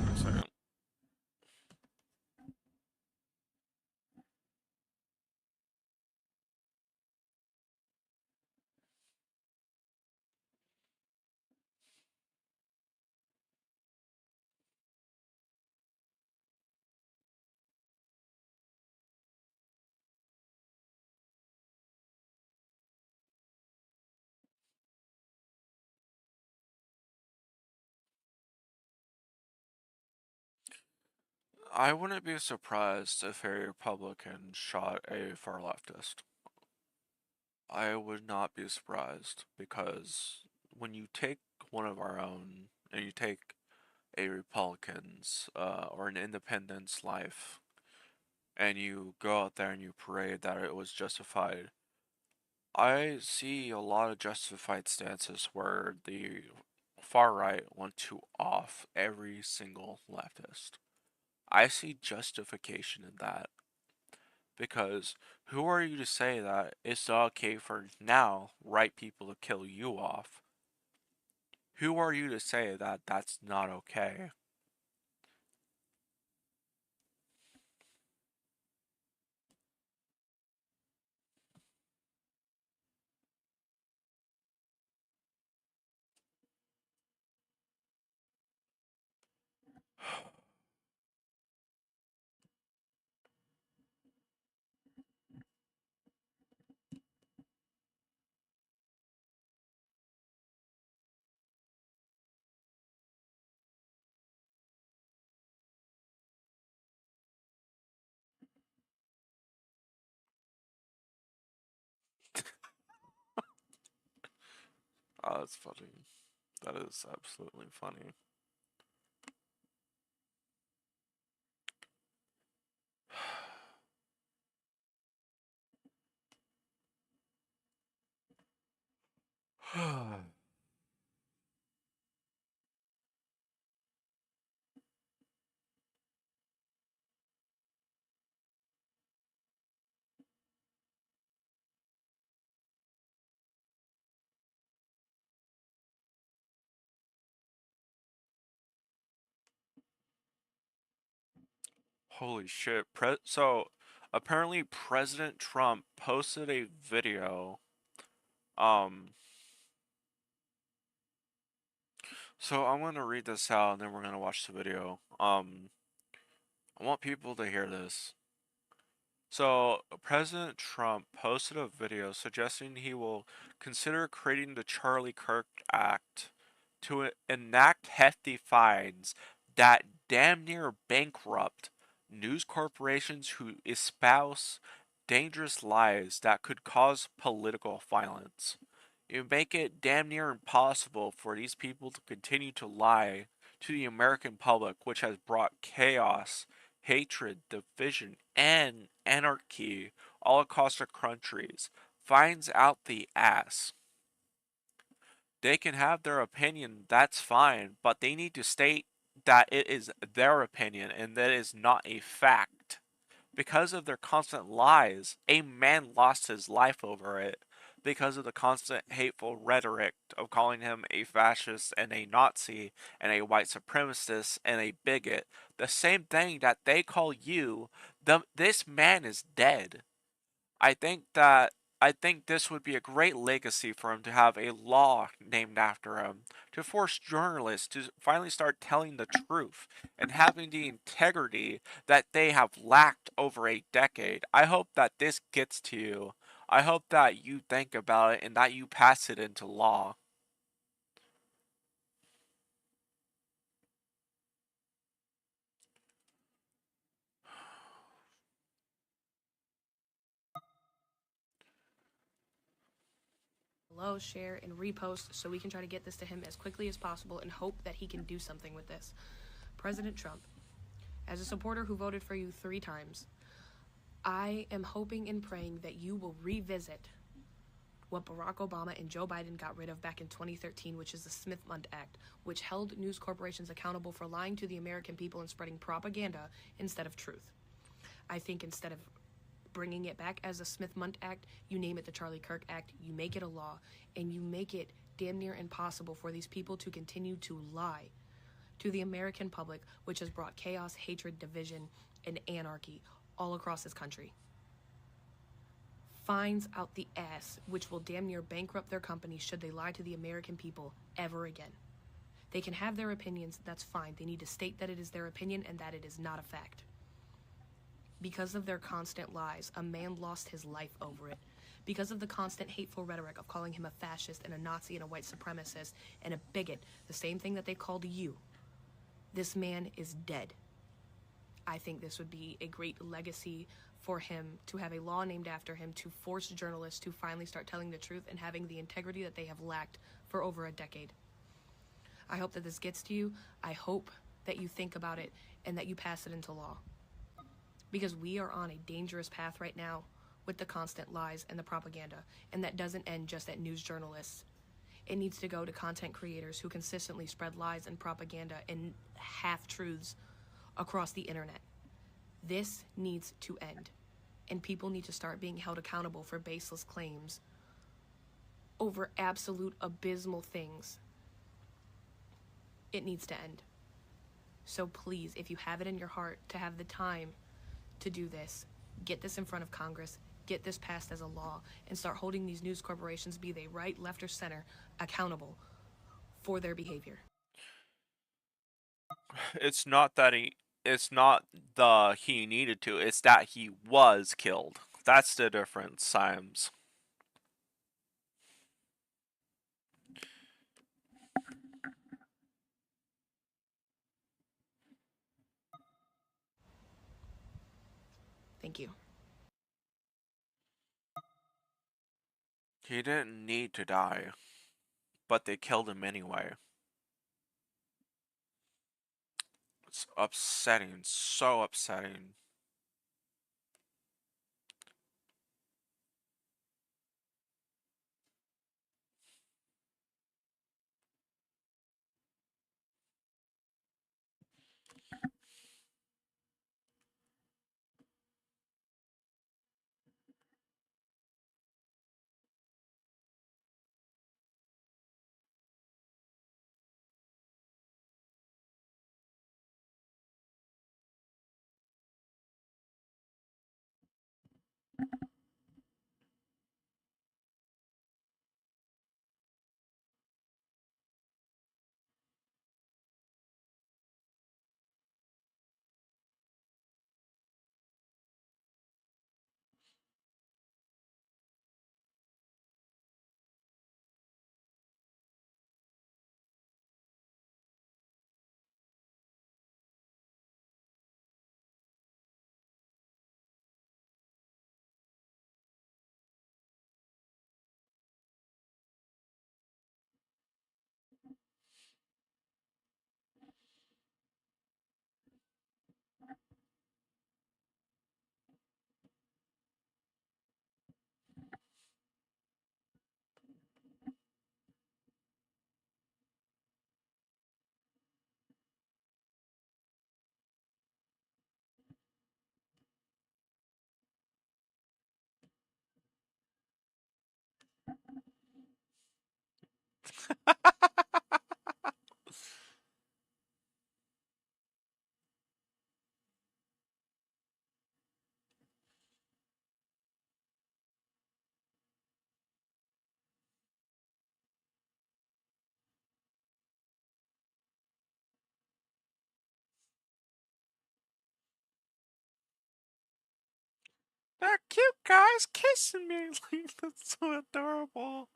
Wait a second. I wouldn't be surprised if a Republican shot a far leftist. I would not be surprised because when you take one of our own and you take a Republican's or an independent's life and you go out there and you parade that it was justified, I see a lot of justified stances where the far right want to off every single leftist. I see justification in that. Because who are you to say that it's okay for now right people to kill you off? Who are you to say that that's not okay? Oh, that's funny. That is absolutely funny. Holy shit. So, apparently President Trump posted a video. So I'm gonna read this out and then we're gonna watch the video. I want people to hear this. So, President Trump posted a video suggesting he will consider creating the Charlie Kirk Act to enact hefty fines that damn near bankrupt news corporations who espouse dangerous lies that could cause political violence. You make it damn near impossible for these people to continue to lie to the American public, which has brought chaos, hatred, division, and anarchy all across our countries. Finds out the ass. They can have their opinion, that's fine, but they need to state that it is their opinion and that it is not a fact. Because of their constant lies, a man lost his life over it. Because of the constant hateful rhetoric of calling him a fascist and a Nazi and a white supremacist and a bigot, the same thing that they call you, this man is dead. I think this would be a great legacy for him to have a law named after him, to force journalists to finally start telling the truth and having the integrity that they have lacked over a decade. I hope that this gets to you. I hope that you think about it and that you pass it into law. Below, share, and repost so we can try to get this to him as quickly as possible and hope that he can do something with this. President Trump, as a supporter who voted for you 3 times, I am hoping and praying that you will revisit what Barack Obama and Joe Biden got rid of back in 2013, which is the Smith-Mundt Act, which held news corporations accountable for lying to the American people and spreading propaganda instead of truth. I think instead of bringing it back as a Smith-Mundt Act, you name it the Charlie Kirk Act, you make it a law, and you make it damn near impossible for these people to continue to lie to the American public, which has brought chaos, hatred, division, and anarchy all across this country. Fines out the ass, which will damn near bankrupt their company should they lie to the American people ever again. They can have their opinions, that's fine. They need to state that it is their opinion and that it is not a fact. Because of their constant lies, a man lost his life over it. Because of the constant hateful rhetoric of calling him a fascist and a Nazi and a white supremacist and a bigot, the same thing that they called you, this man is dead. I think this would be a great legacy for him to have a law named after him to force journalists to finally start telling the truth and having the integrity that they have lacked for over a decade. I hope that this gets to you. I hope that you think about it and that you pass it into law. Because we are on a dangerous path right now with the constant lies and the propaganda, and that doesn't end just at news journalists. It needs to go to content creators who consistently spread lies and propaganda and half-truths across the internet. This needs to end, and people need to start being held accountable for baseless claims over absolute abysmal things. It needs to end. So please, if you have it in your heart to have the time to do this, get this in front of Congress, get this passed as a law, and start holding these news corporations, be they right, left, or center, accountable for their behavior. It's not that he needed to, it's that he was killed. That's the difference, Symes. Thank you. He didn't need to die, but they killed him anyway. It's upsetting, so upsetting. They're cute guys kissing me. Like, that's so adorable.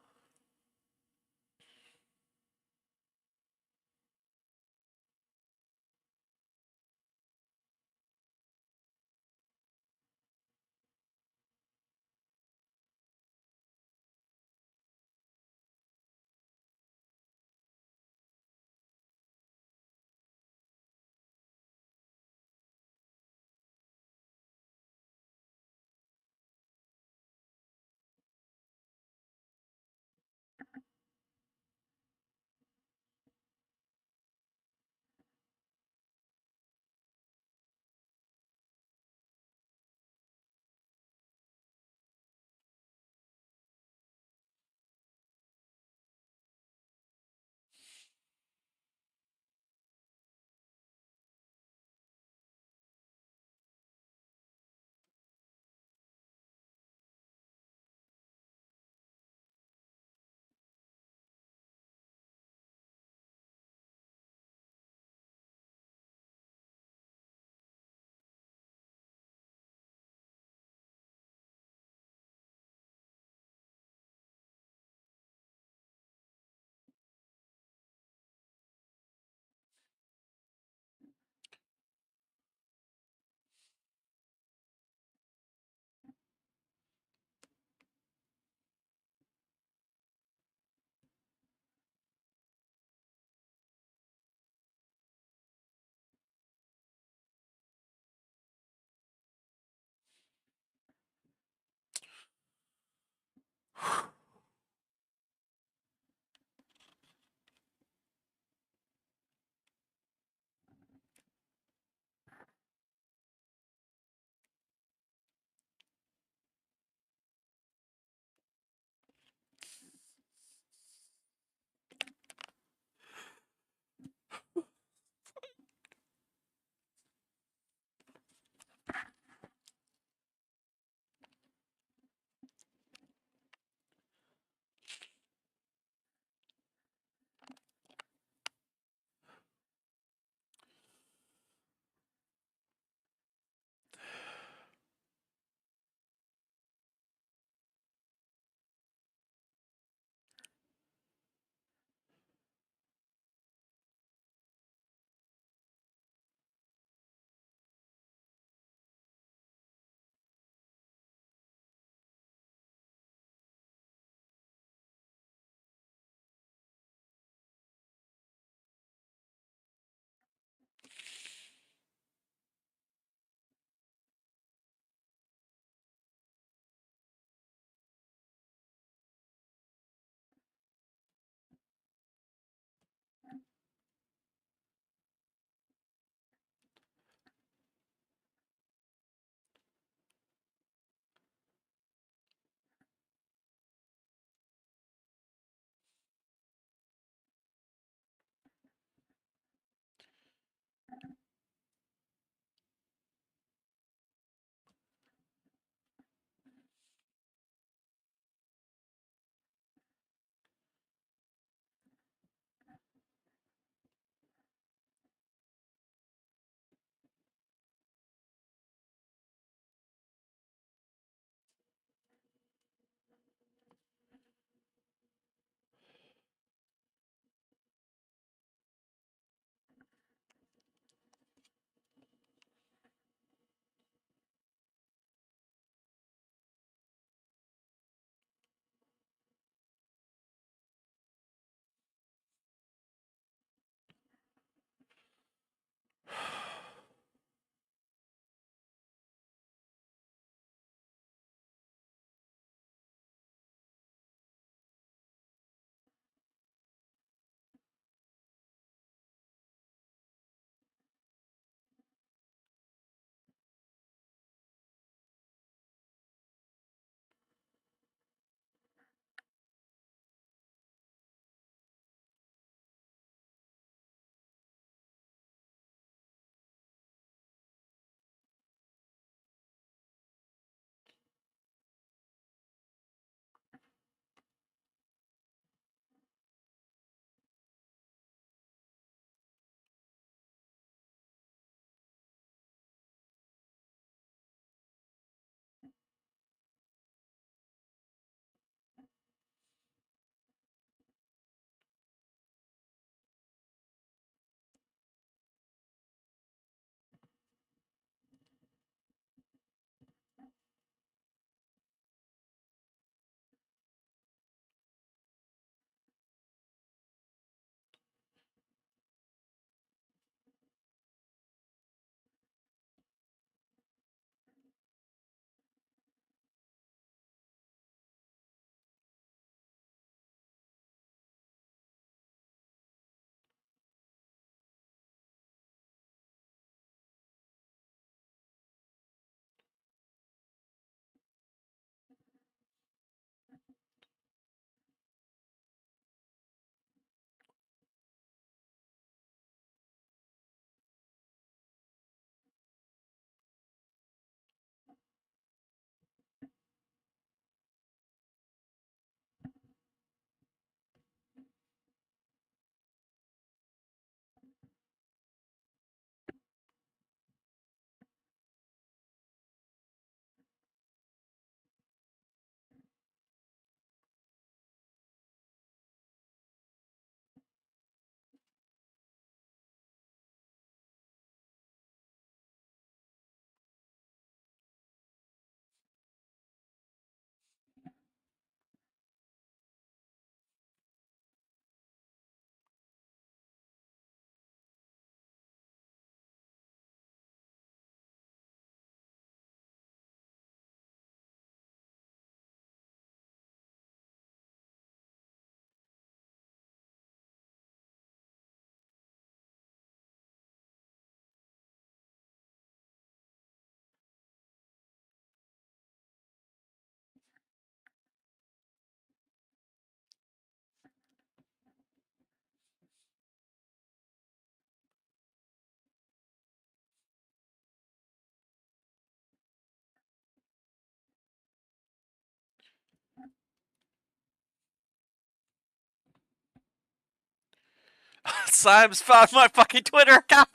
Simes found my fucking Twitter account.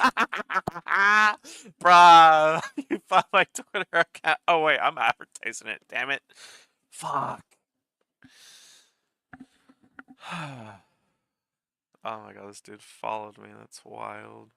Bruh, you found my Twitter account. Oh wait, I'm advertising it. Damn it. Fuck. Oh my god, this dude followed me. That's wild.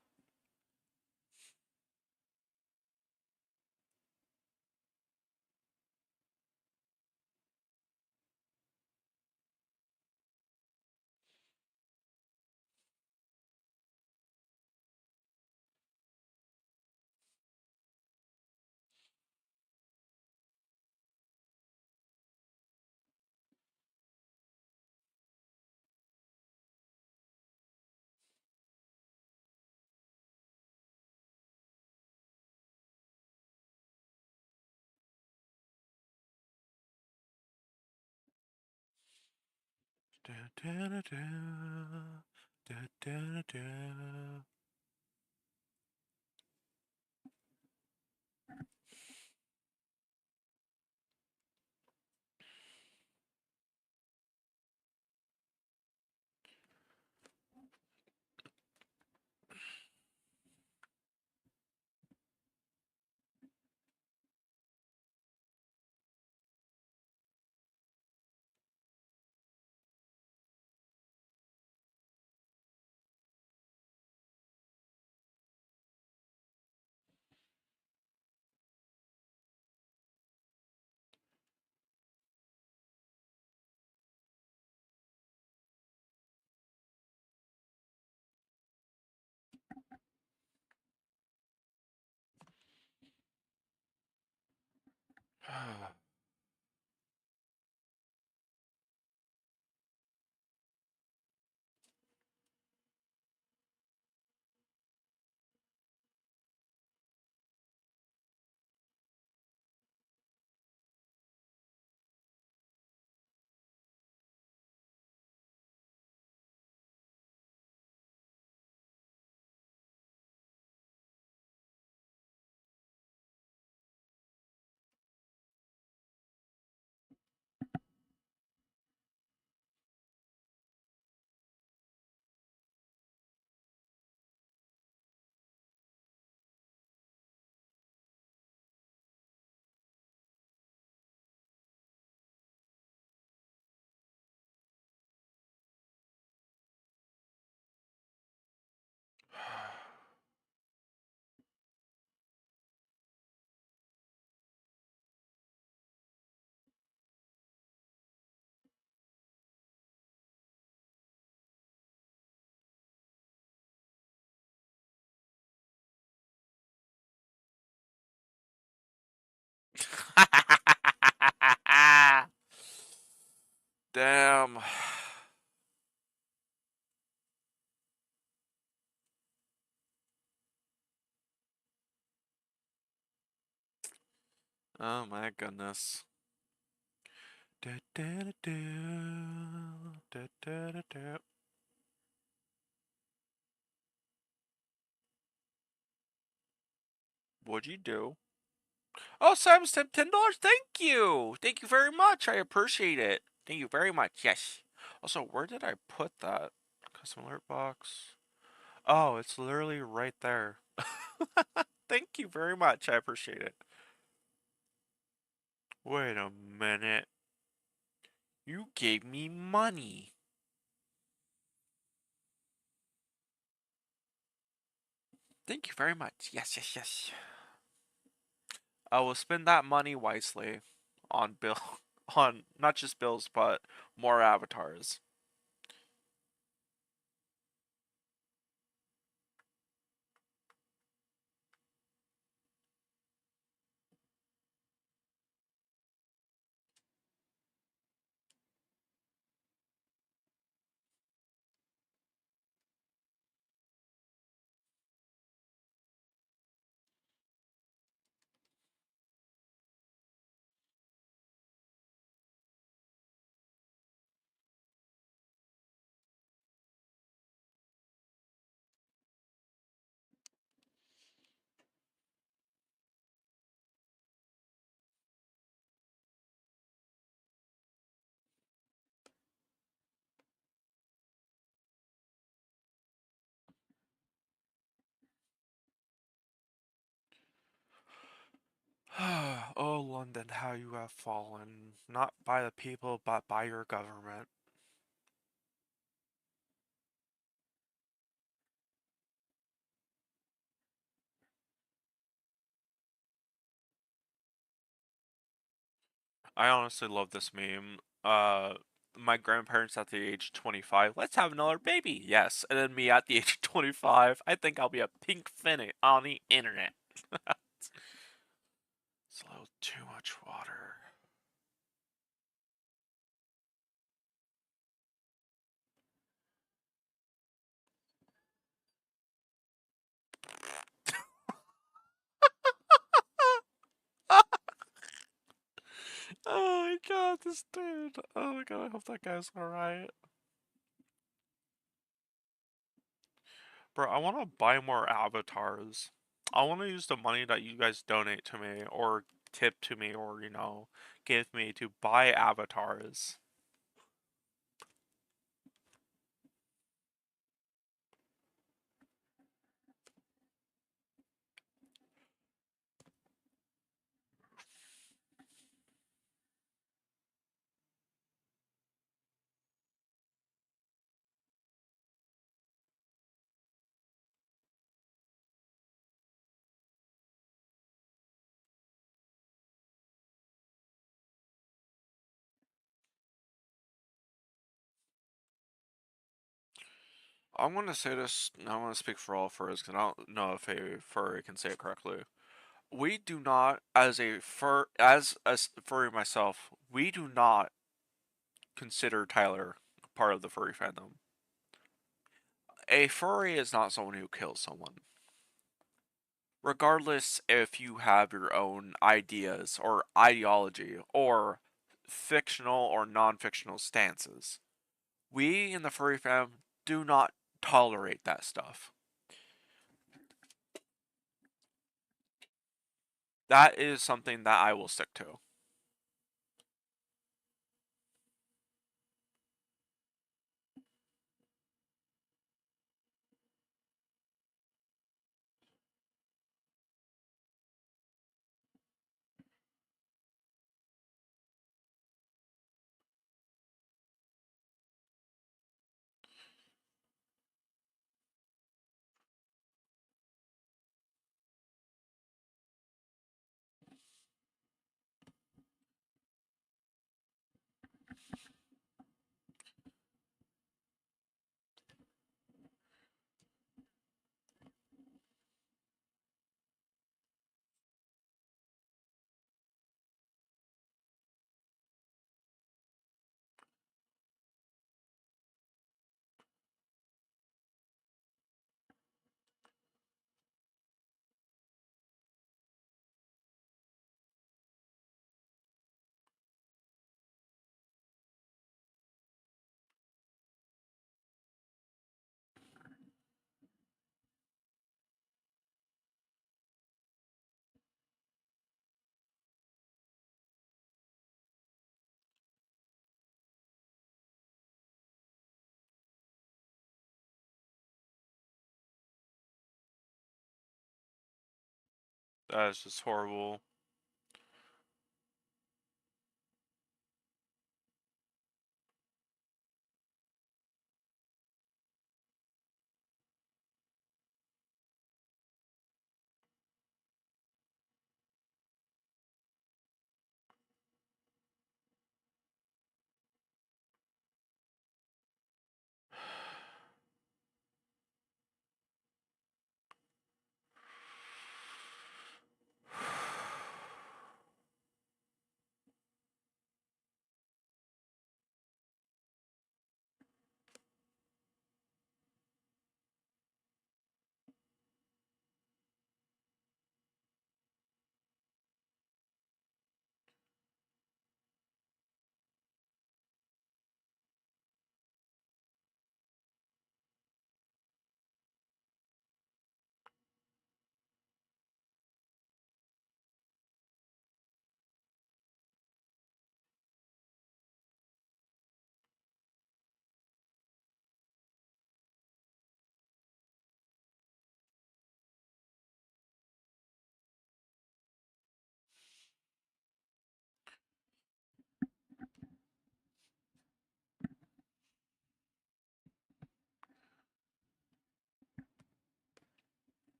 Da, da, da, da. Da, da, da. Damn. Oh my goodness. Da, da, da, da. Da, da, da, da. What'd you do? Oh, Simon Step, $10. Thank you. Thank you very much. I appreciate it. Thank you very much. Yes. Also, where did I put that? Custom alert box. Oh, it's literally right there. Thank you very much. I appreciate it. Wait a minute. You gave me money. Thank you very much. Yes, yes, yes. I will spend that money wisely on bill on not just bills but more avatars. London, how you have fallen, not by the people, but by your government. I honestly love this meme. My grandparents at the age of 25, let's have another baby. Yes. And then me at the age of 25, I think I'll be a pink finnet on the internet. It's a little too much water. Oh my god, this dude. Oh my god, I hope that guy's alright. Bro, I want to buy more avatars. I want to use the money that you guys donate to me, or tip to me, or, give me to buy avatars. I'm gonna say this, I'm gonna speak for all furries, because I don't know if a furry can say it correctly. We do not, as a furry myself, we do not consider Tyler part of the furry fandom. A furry is not someone who kills someone. Regardless if you have your own ideas or ideology or fictional or non-fictional stances, we in the furry fam do not tolerate that stuff. That is something that I will stick to. That is just horrible.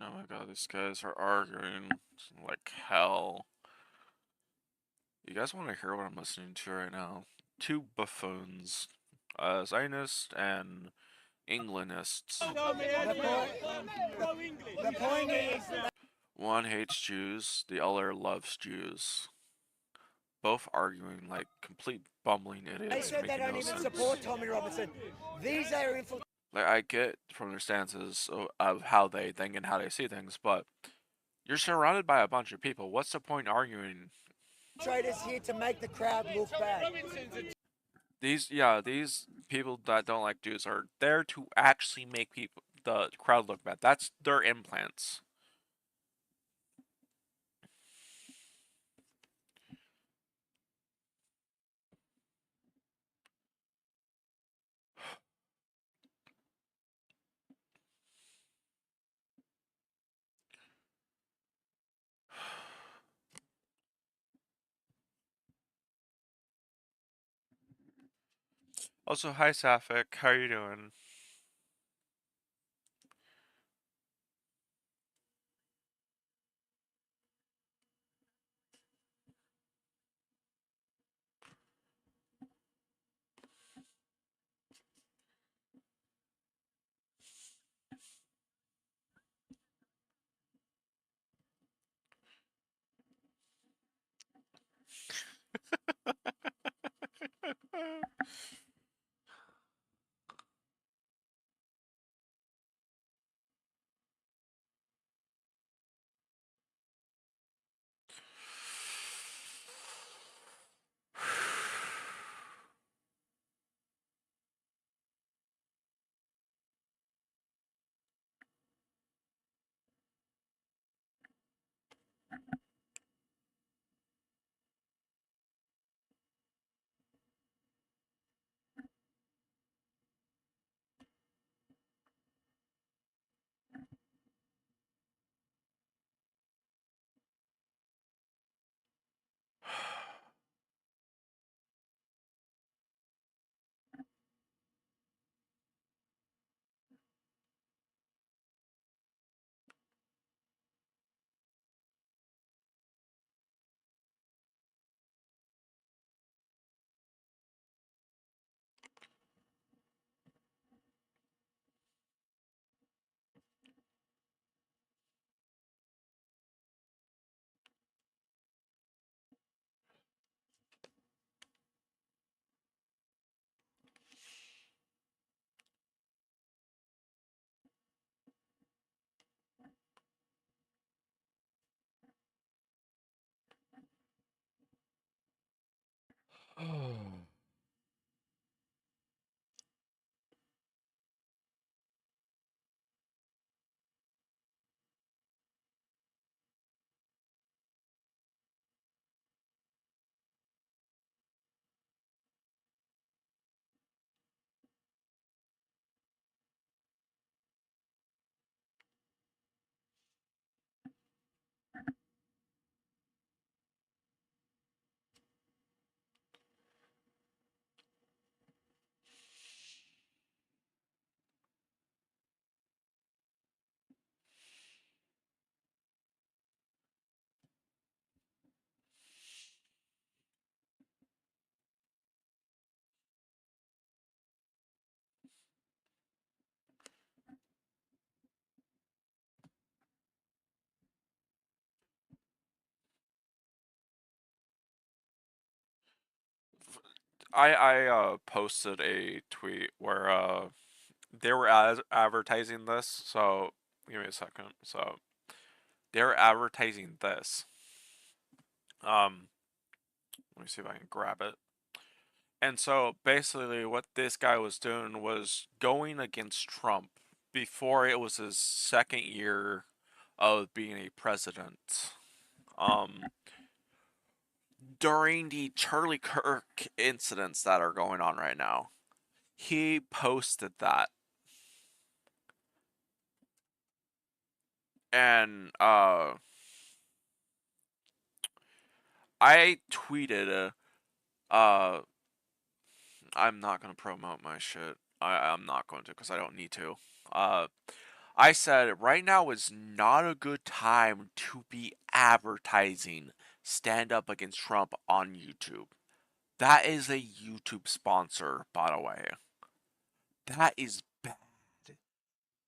Oh my god, these guys are arguing like hell. You guys want to hear what I'm listening to right now? Two buffoons, Zionists and Englandists. The point is, One hates Jews, the other loves Jews. Both arguing like complete bumbling idiots. they said they making don't no even sense. support Tommy Robinson. These are Like, I get from their stances of how they think and how they see things, but you're surrounded by a bunch of people. What's the point arguing? infiltrators here to make the crowd look bad. These people that don't like Jews are there to actually make the crowd look bad. That's their implants. Also, hi Safik, how are you doing? I posted a tweet where they were advertising this. So give me a second. So they were advertising this. Let me see if I can grab it. And so basically, what this guy was doing was going against Trump before it was his second year of being a president. During the Charlie Kirk incidents that are going on right now, he posted that. And I tweeted I'm not gonna promote my shit. I'm not going to because I don't need to. I said right now is not a good time to be advertising Stand Up Against Trump on YouTube. That is a YouTube sponsor, by the way. That is bad.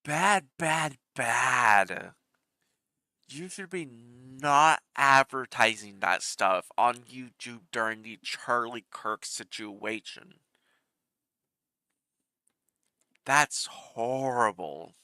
Bad, bad, bad. You should be not advertising that stuff on YouTube during the Charlie Kirk situation. That's horrible.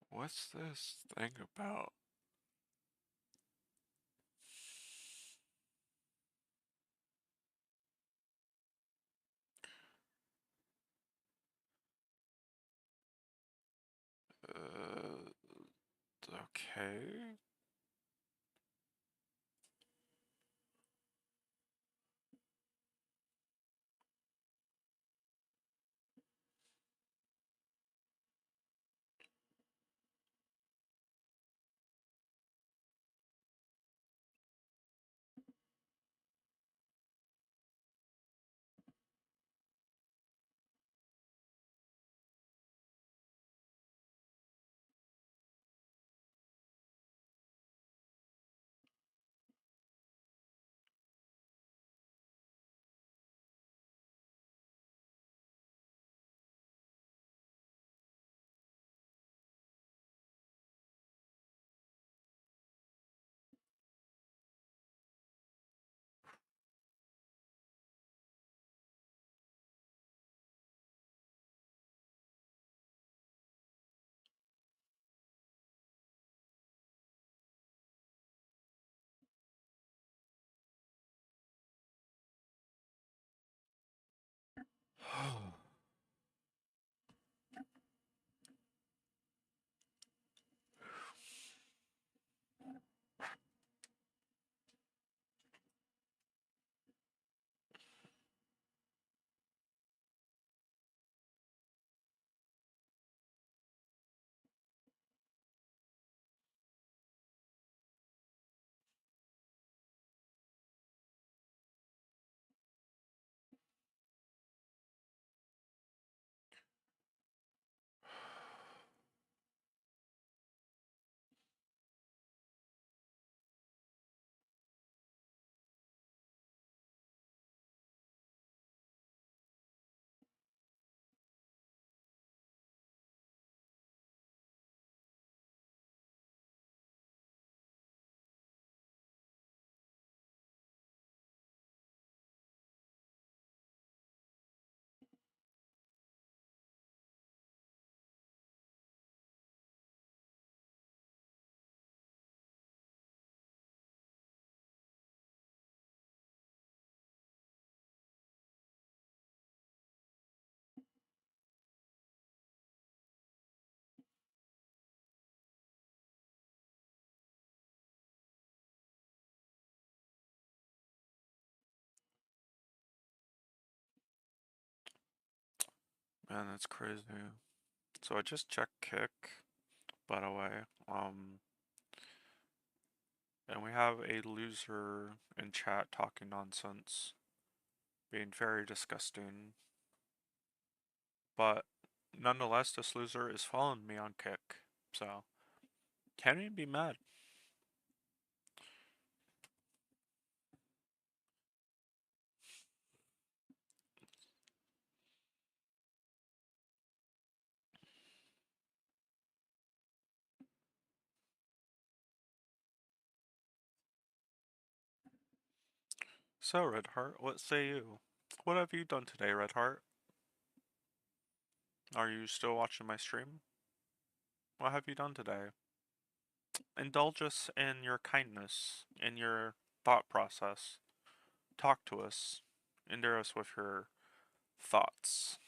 What's this thing about? Okay. Man, that's crazy. So I just checked Kick, by the way. And we have a loser in chat talking nonsense, being very disgusting. But nonetheless, this loser is following me on Kick, so can't even be mad. So, Red Heart, what say you? What have you done today, Red Heart? Are you still watching my stream? What have you done today? Indulge us in your kindness, in your thought process. Talk to us. Endure us with your thoughts.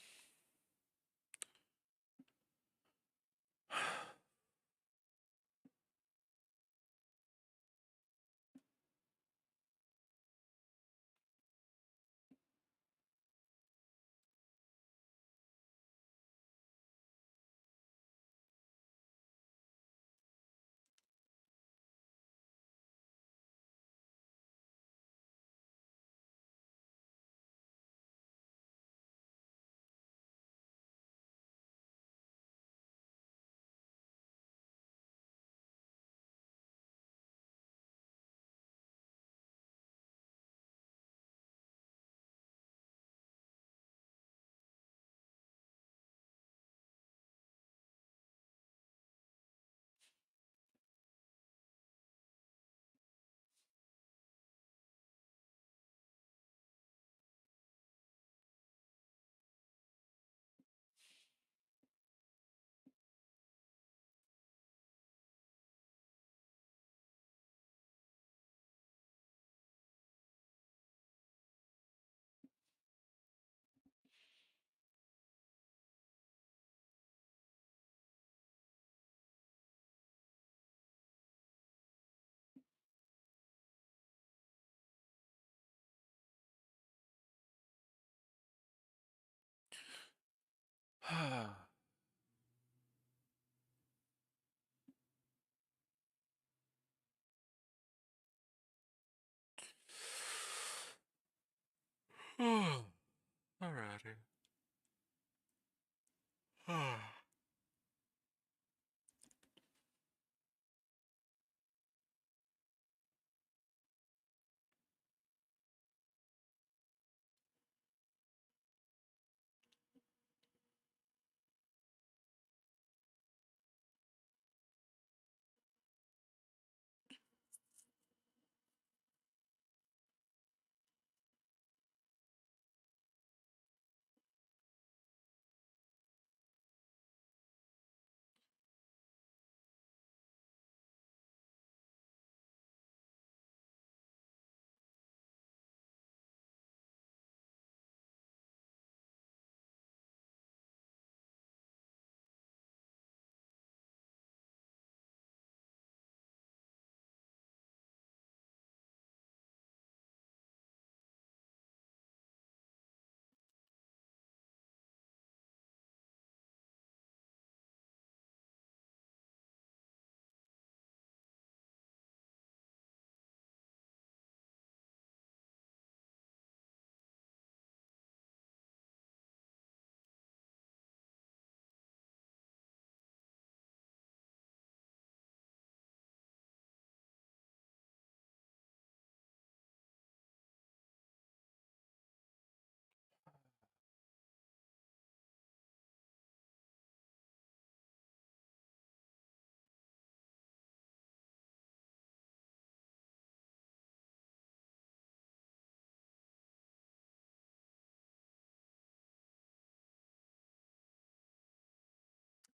Alrighty.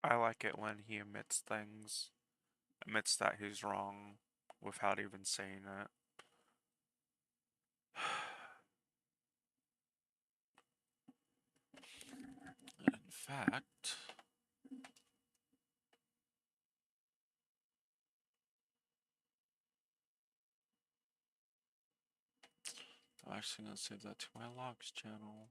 I like it when he admits things, admits that he's wrong without even saying it. In fact, I'm actually going to save that to my logs channel.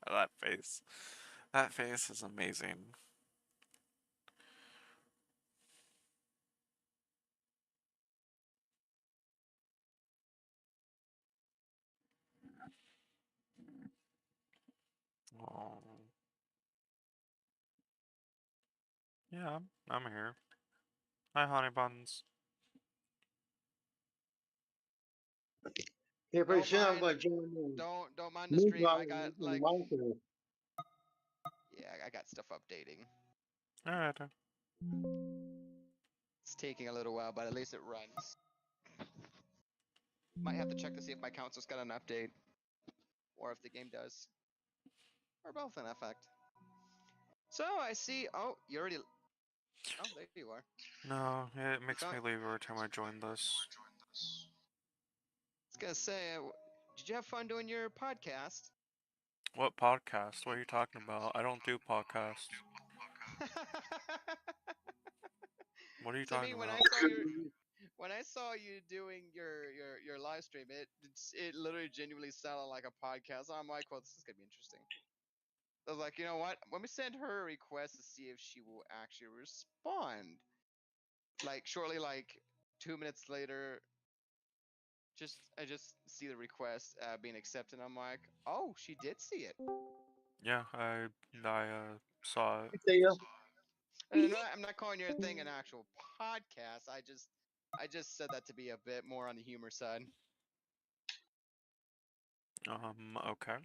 That face. That face is amazing. Oh. Yeah, I'm here. Hi, honey buns. Here pretty Don't soon I'm mind, going to join in. don't mind the New stream. I Blood got in like, Minecraft. yeah, I got stuff updating. Alright. It's taking a little while, but at least it runs. Might have to check to see if my console's got an update, or if the game does, or both in effect. So I see. Oh, you already. Oh, there you are. No, it makes found- me leave every time I join this. I was gonna say, did you have fun doing your podcast? What podcast? What are you talking about? I don't do podcasts. What are you To me, talking when about? when I saw you doing your live stream, it literally genuinely sounded like a podcast. I'm like, well, this is gonna be interesting. I was like, you know what? Let me send her a request to see if she will actually respond. Like shortly, like 2 minutes later, I just see the request being accepted. I'm like, oh, she did see it. Yeah, I saw it. See ya. And I'm not calling your thing an actual podcast. I just said that to be a bit more on the humor side. Okay.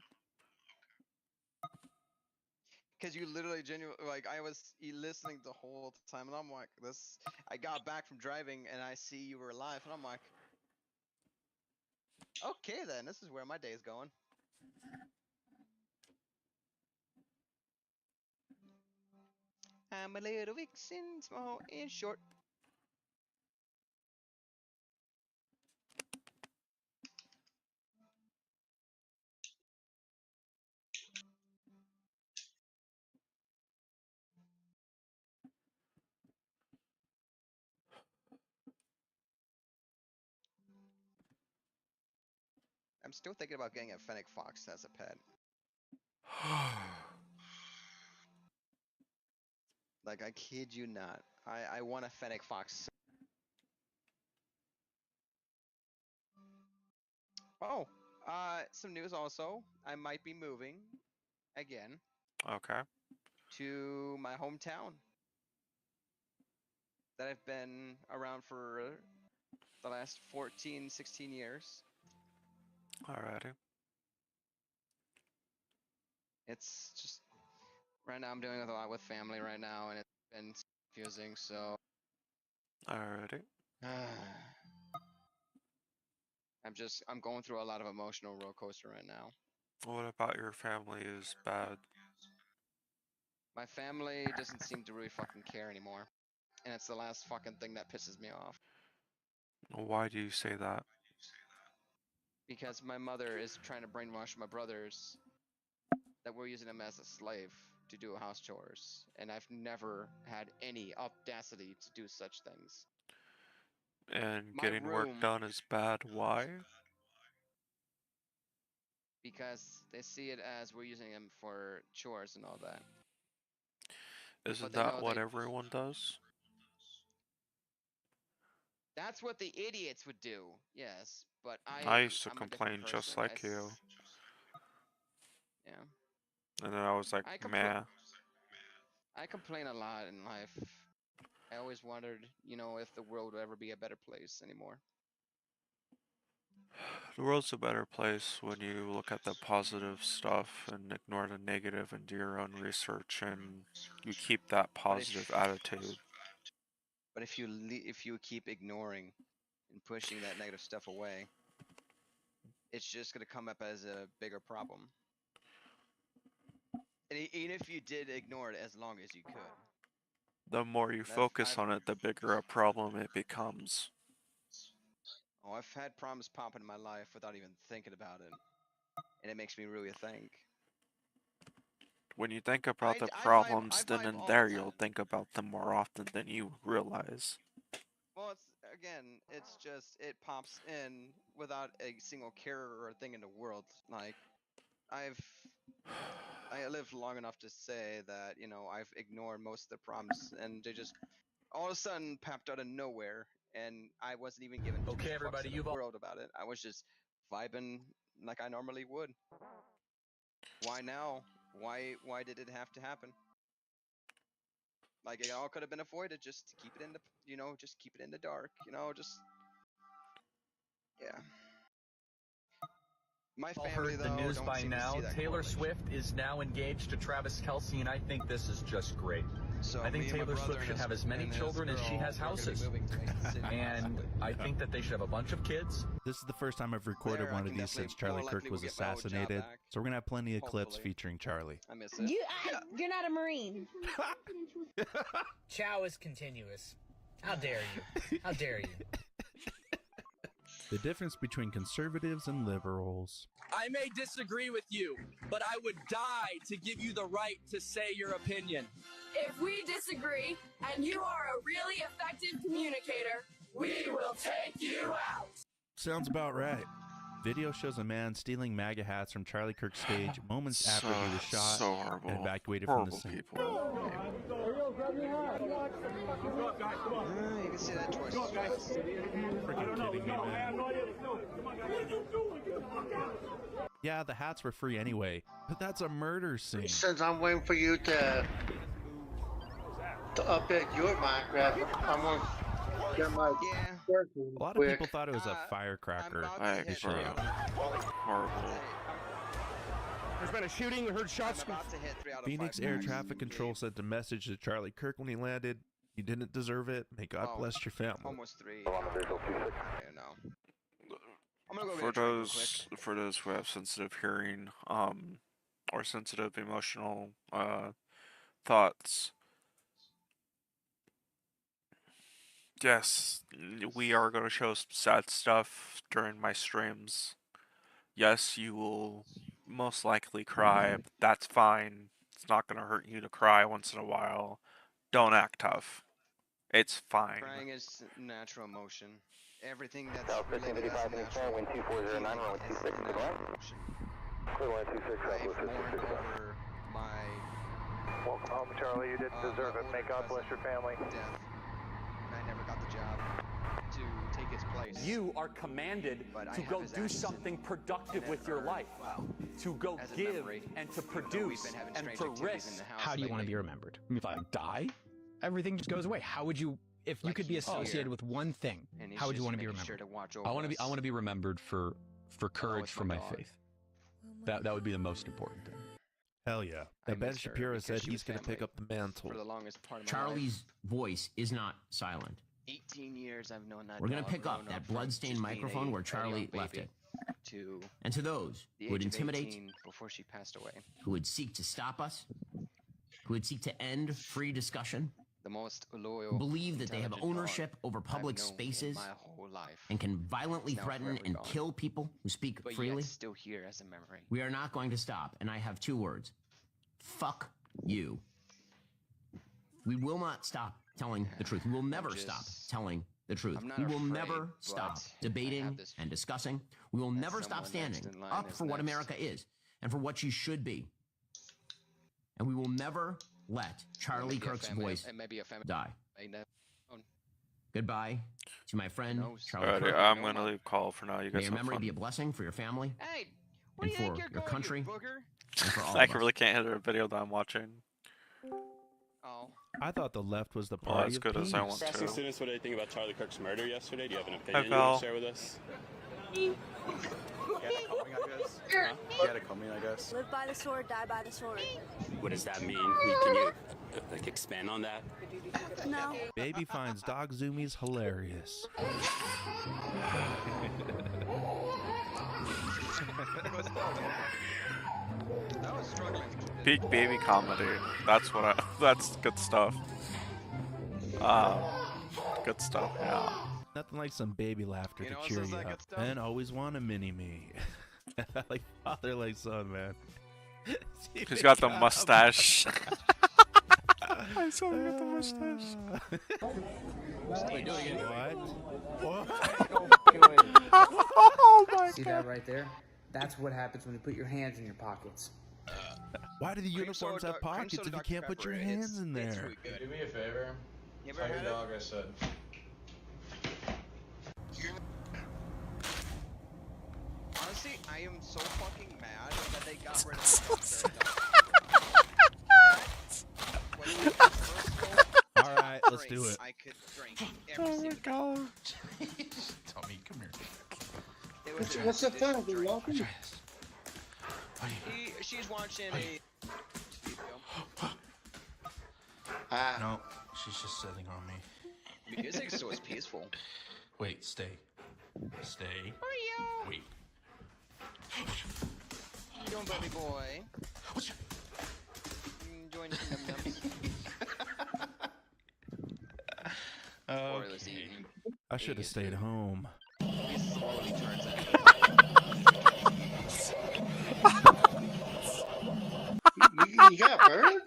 Because you literally genuinely, like, I was listening the whole time, and I'm like, this. I got back from driving, and I see you were live, and I'm like, okay, then this is where my day is going. I'm a little vixen, small and short. I'm still thinking about getting a fennec fox as a pet. Like, I kid you not. I want a fennec fox. Oh, some news also. I might be moving again Okay. to my hometown that I've been around for the last 14, 16 years. Alrighty. It's just right now I'm dealing with a lot with family right now, and it's been confusing. So Alrighty. I'm going through a lot of emotional roller coaster right now. What about your family is bad? My family doesn't seem to really fucking care anymore, and it's the last fucking thing that pisses me off. Why do you say that? Because my mother is trying to brainwash my brothers that we're using them as a slave to do house chores, and I've never had any audacity to do such things. And My getting work room- done is bad. Why? Because they see it as we're using them for chores and all that. Isn't they know that what they- everyone does? That's what the idiots would do, yes. But I used to I'm a different complain just person. like you. Yeah. And then I was like, meh. I complain a lot in life. I always wondered, if the world would ever be a better place anymore. The world's a better place when you look at the positive stuff and ignore the negative and do your own research and you keep that positive attitude. But if you keep ignoring and pushing that negative stuff away, it's just gonna come up as a bigger problem. And even if you did ignore it as long as you could. The more you focus on it, the bigger a problem it becomes. Oh, I've had problems pop in my life without even thinking about it. And it makes me really think. When you think about the problems then and there, you'll think about them more often than you realize. Well, it's again, it's just it pops in without a single care or thing in the world. Like I lived long enough to say that I've ignored most of the problems, and they just all of a sudden popped out of nowhere, and I wasn't even given two fucks in the world about it. I was just vibing like I normally would. Why now? Why did it have to happen? Like it all could have been avoided. Just to keep it in the just keep it in the dark. Yeah. My All family, heard though, the news don't by seem to now. see that Taylor correlation. Swift is now engaged to Travis Kelce, and I think this is just great. So I think me and my Taylor brother Swift and should his- have as many and his children as she girl has are gonna be houses. moving to Mason City And I think that they should have a bunch of kids. This is the first time I've recorded There, I one of can these definitely since Charlie more Kirk likely was will get my old job assassinated. back, So we're gonna have plenty of clips hopefully. featuring Charlie. I miss it. You're not a Marine. Chow is continuous. How dare you? How dare you? The difference between conservatives and liberals. I may disagree with you, but I would die to give you the right to say your opinion. If we disagree and you are a really effective communicator, we will take you out. Sounds about right. Video shows a man stealing MAGA hats from Charlie Kirk's stage moments after he was shot so horrible. and evacuated Horrible from the scene. people. You can see that twice. Freaking kidding me, man. Yeah, the hats were free anyway, but that's a murder scene. Since I'm waiting for you to update your Minecraft, I'm gonna get my A lot of people thought it was a firecracker. Actually, horrible. There's been a shooting. We heard shots. Phoenix Air Traffic Control sent a message to Charlie Kirk when he landed. You didn't deserve it. May God bless your family. Almost 3. I don't know. I'm gonna go For get a drink real those who have sensitive hearing, or sensitive emotional thoughts, yes, we are going to show some sad stuff during my streams. Yes, you will most likely cry, but that's fine. It's not going to hurt you to cry once in a while. Don't act tough. It's fine. Crying is natural emotion. Everything that's related as a natural feeling is a natural emotion. I've mourned over my Welcome home, Charlie. You didn't deserve it. May God bless your family. death, and I never got the job to take his place. You are commanded But I to have go his do ashes something productive with your life, to go as a give memory, and to even though we've produce been having and strange to activities in risk. the house How do you want to lately. be remembered? If I die, everything just goes away. How would you, if you Like could be he's associated here, with one thing, and he's how would you just want to be making remembered? sure to watch I over want to be. I us. want to be remembered for courage it's for my my dog. faith. That would be the most important thing. Hell yeah. I And Ben missed her Shapiro because said she he's was going to pick family up the mantle. for the longest part of my life. Charlie's voice is not silent. 18 years I've known that We're going to dog pick up growing that up from bloodstained just being microphone a where very young Charlie left baby it. to And to those the who would age of intimidate, 18 before she passed away. who would seek to stop us, who would seek to end free discussion, The most loyal, who believe that they have intelligent ownership dog over public I've known spaces in my whole life. and can violently It's now threaten forever and gone. kill people who speak But freely. yet still here as a memory. We are not going to stop, and I have 2 words. Fuck you. We will not stop telling the truth. We will never stop telling the truth. I'm not We will afraid, never stop but I debating have this and discussing. We will never stop someone next standing in line up is for what next. America is and for what she should be. And we will never let Charlie Maybe a Kirk's family- voice and maybe a family- die. I know. Goodbye to my friend Charlie Alrighty, Kirk. I'm going to leave call for now. You May guys your have memory fun. be a blessing for your family Hey, and for your country and for all I of us. really can't hit a video that I'm watching. Oh. I thought the left was the Well, party as of good as I peace. want Frosting to. students, what do you think about Charlie Kirk's murder yesterday? Do you have an Hi, opinion you Val. want to share with us? I guess. Live by the sword, die by the sword. What does that mean? Can you like expand on that? No. Baby finds Dog Zoomies hilarious. I was struggling. Peak baby comedy. That's what I. That's good stuff. Good stuff. Yeah. Nothing like some baby laughter You to know, cheer sounds you like up. good stuff. And always want a mini-me. Like father, like son, man. He's got the mustache. I saw him with the mustache. Wait, do it again. What? Oh my See that right there? That's what happens when you put your hands in your pockets. Why do the uniforms have pockets if you can't put your hands in there? Do me a favor. Tell your dog I said. Honestly, I am so fucking mad that they got rid of the Alright, let's do it. I could drink Oh my god. Tommy, come here. What's the fun? You're welcome. She's watching a No, she's just sitting on me. music, so it's peaceful. Wait, stay. Stay. Wait. How you doing, baby boy? Enjoying some num-nums. I should have stayed home. He slowly turns it. You got burned?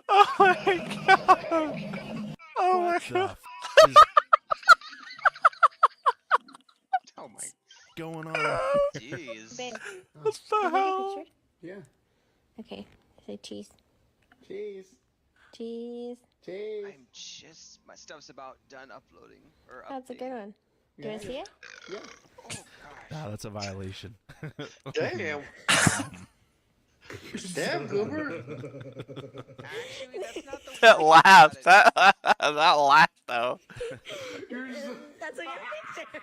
Oh my god. Oh my god. Oh my. Going on? Jeez. Babe, What the hell? Yeah. okay, say cheese. Cheese. Cheese. Cheese. I'm just my stuff's about done uploading or That's a good one. Do you want to see it? Yeah. Oh gosh. Ah, that's a violation. Damn. Damn, Goober. Actually, that's not the That way laugh. to look at it. That laugh though. That's a good picture.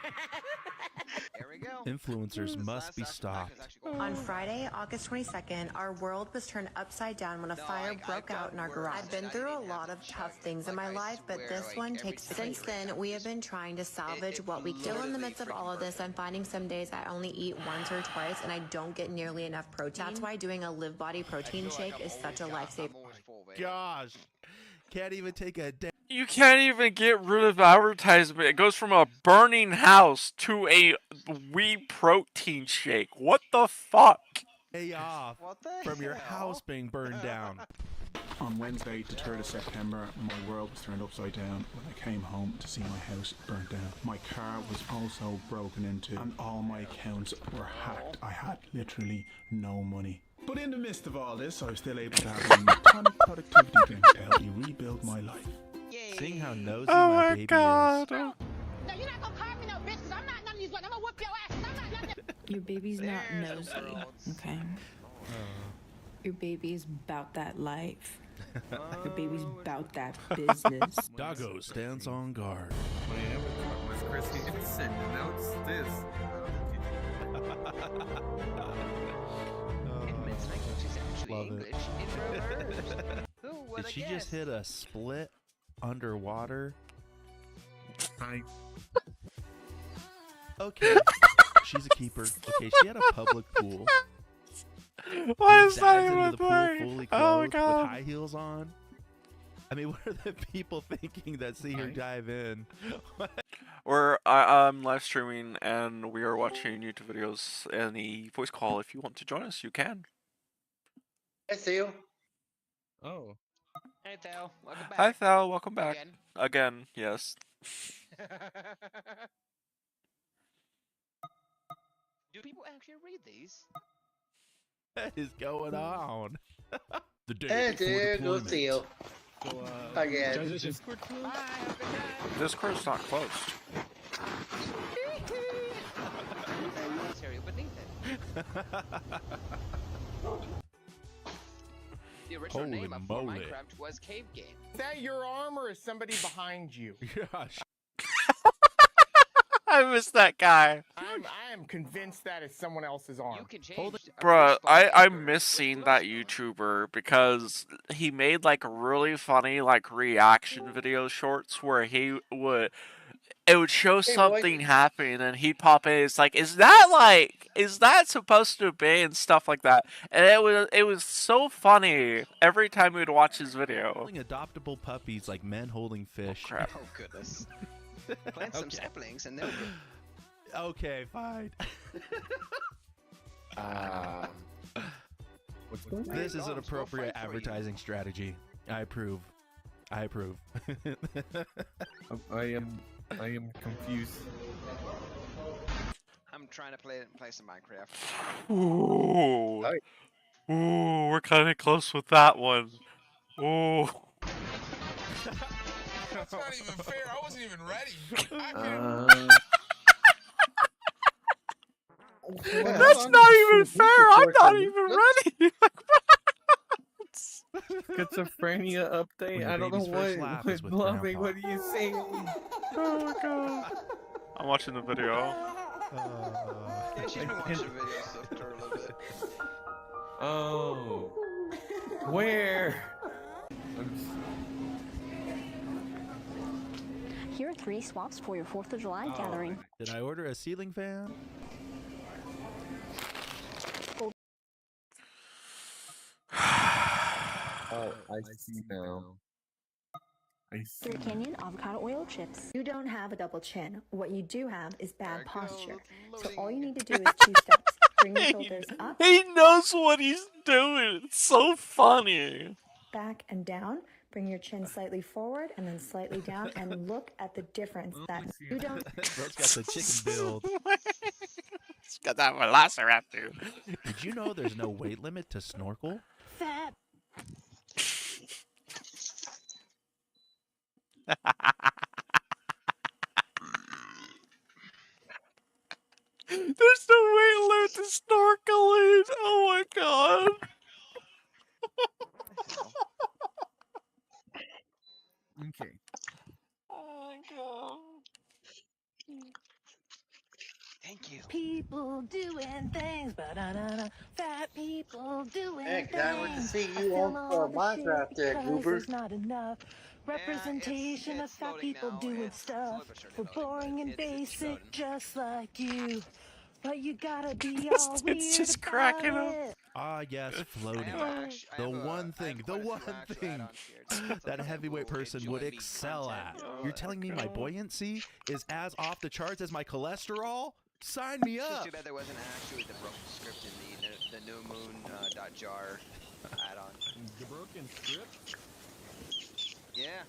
There we go. Influencers must be stopped. On Friday, August 22nd, our world was turned upside down when a fire broke out in our garage. I've been through a lot of tough things in my life, but this one takes the cake. Since then, we have been trying to salvage what we can. Still in the midst of all of this, I'm finding some days I only eat once or twice, and I don't get nearly enough protein. That's why doing a Live Body protein shake is such a lifesaver. Gosh, can't even take a day. You can't even get rid of advertisement. It goes from a burning house to a wee protein shake. What the fuck? Day off from your house being burned down. On Wednesday, the 3rd of September, my world was turned upside down when I came home to see my house burnt down. My car was also broken into, and all my accounts were hacked. I had literally no money. But in the midst of all this, I was still able to have a tonic productivity drink to help me rebuild my life. Seeing how nosy Oh my my baby god. No, you're not gonna call me no bitch, 'cause I'm not none of these ones. I'm gonna whoop your ass. I'm not nothing. Your baby's not nosy, okay? Your baby's about that life. Your baby's about that business. Doggo stands on guard. Miss Chrissy Jensen, notes this. Admits like she's actually Love it. English in reverse. Who would Did have she guessed? just hit a split underwater? Okay, she's a keeper. Okay, she had a public pool. Why She is that dives even into a the pool thing? fully Oh clothed god. with high heels on? I mean, what are the people thinking that see her dive in? I'm live streaming and we are watching YouTube videos and the voice call. If you want to join us, you can. Hey, Seal. Oh. Hey, Thal. Welcome back. Hi, Thal. Welcome back. Again. Again, yes. Do people actually read these? What is going on? The day Hey, before dude. Go deployment. Seal. Again. Discord closed? Discord's not closed. Military beneath it. The original Holy name of moly. Minecraft was Cave Game. Is that your arm or is somebody behind you? Gosh. I missed that guy. I am convinced that is someone else's arm. You can change. Bruh, I miss seeing that YouTuber because he made like really funny like reaction video shorts where it would show something happening and he'd pop in. It's like, is that supposed to be and stuff like that. And it was so funny every time we'd watch his video. Holding adoptable puppies like men holding fish. Oh, crap. Oh goodness. Plant some saplings and they'll get. Okay, fine. What's going on? This is an appropriate advertising strategy. I approve. I approve. I am confused. I'm trying to play some Minecraft. Ooh. Ooh, we're kind of close with that one. Ooh. That's not even fair. I wasn't even ready. That's not even fair. I'm not even ready. Schizophrenia update. I don't know what bluffing. What are you saying? Oh god. I'm watching the video. Yeah, she's been watching videos of her a little bit. Oh. Where? Here are 3 swaps for your 4th of July gathering. Did I order a ceiling fan? Oh, I see now. I see. 3 Canyon avocado oil chips. You don't have a double chin. What you do have is bad posture. So all you need to do is 2 steps. Bring your shoulders up, He knows what he's doing. It's so funny. back, and down. Bring your chin slightly forward and then slightly down, and look at the difference that you don't. Bro's got the chicken build. He's got that velociraptor. Did you know there's no weight limit to snorkel? Fat. There's no weight limit to snorkeling. Oh my god. Okay. Oh my god. Thank you. People doing things, ba-da-da-da. Fat people doing Hey, things. I went to see I you feel on all the Minecraft shit there, because Goober. there's not enough representation of fat people doing stuff. We're boring and basic, just like you. But you gotta be all weird It's just about cracking up. it. Ah, yes, floating. The one thing that a heavyweight person would excel at. You're telling me my buoyancy is as off the charts as my cholesterol? Sign me It's just up. too bad there wasn't actually the broken script in the new moon .jar add-on. The broken script? Yeah.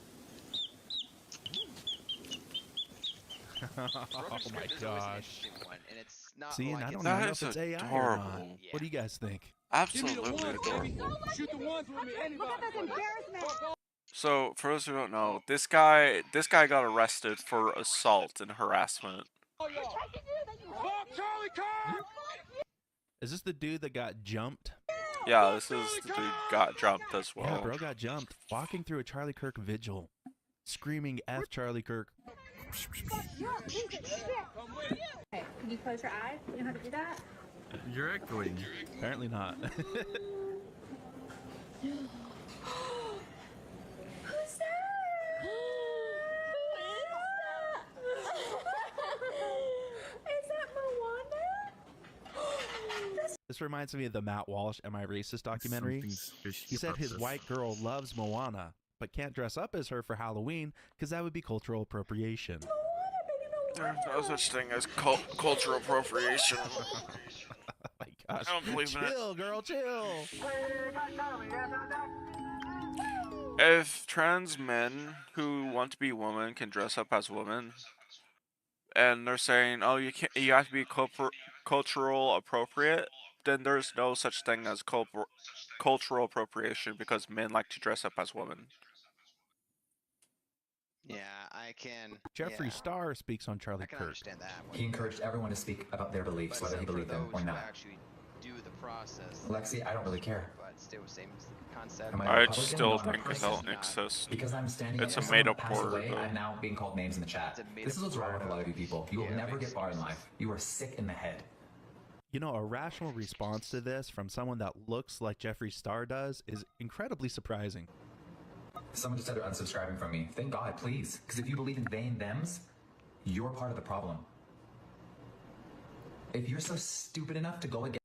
Oh my gosh. And it's not See, and like I don't it's even know That if is it's AI or not. adorable. What do you guys think? Absolutely adorable. Shoot the ones with me, anybody. Look at this embarrassment. So, for those who don't know, this guy got arrested for assault and harassment. Is this the dude that got jumped? Yeah, this is the dude got jumped as well. Yeah, bro got jumped walking through a Charlie Kirk vigil, screaming F Charlie Kirk. Okay, can you close your eyes? You know how to do that? You're echoing. Apparently not. Who's that? Is that Moana? This reminds me of the Matt Walsh "Am I Racist" documentary. He said his white girl loves Moana, but can't dress up as her for Halloween because that would be cultural appropriation. There's no such thing as cultural appropriation. Oh my gosh. I don't believe in it. Chill, girl, chill. If trans men who want to be women can dress up as women, and they're saying, "Oh, you can't, you have to be cultural appropriate," then there's no such thing as cultural appropriation because men like to dress up as women. Yeah, I can. Jeffree Star speaks on Charlie I can Kirk. understand that. He encouraged everyone to speak about their beliefs, whether he believed them or not. Actually do the process. Lexi, I don't really care. But still, same concept. Am I a I Republican? still No, think Chris they is don't not. exist. Because I'm standing It's a next to someone made-up who passed word, away, though. I'm now being called names in the chat. This is what's wrong with a lot of you people. You will never get far in life. You are sick in the head. You know, a rational response to this from someone that looks like Jeffree Star does is incredibly surprising. Someone just said they're unsubscribing from me. Thank God, please. Because if you believe in they and thems, you're part of the problem. If you're so stupid enough to go against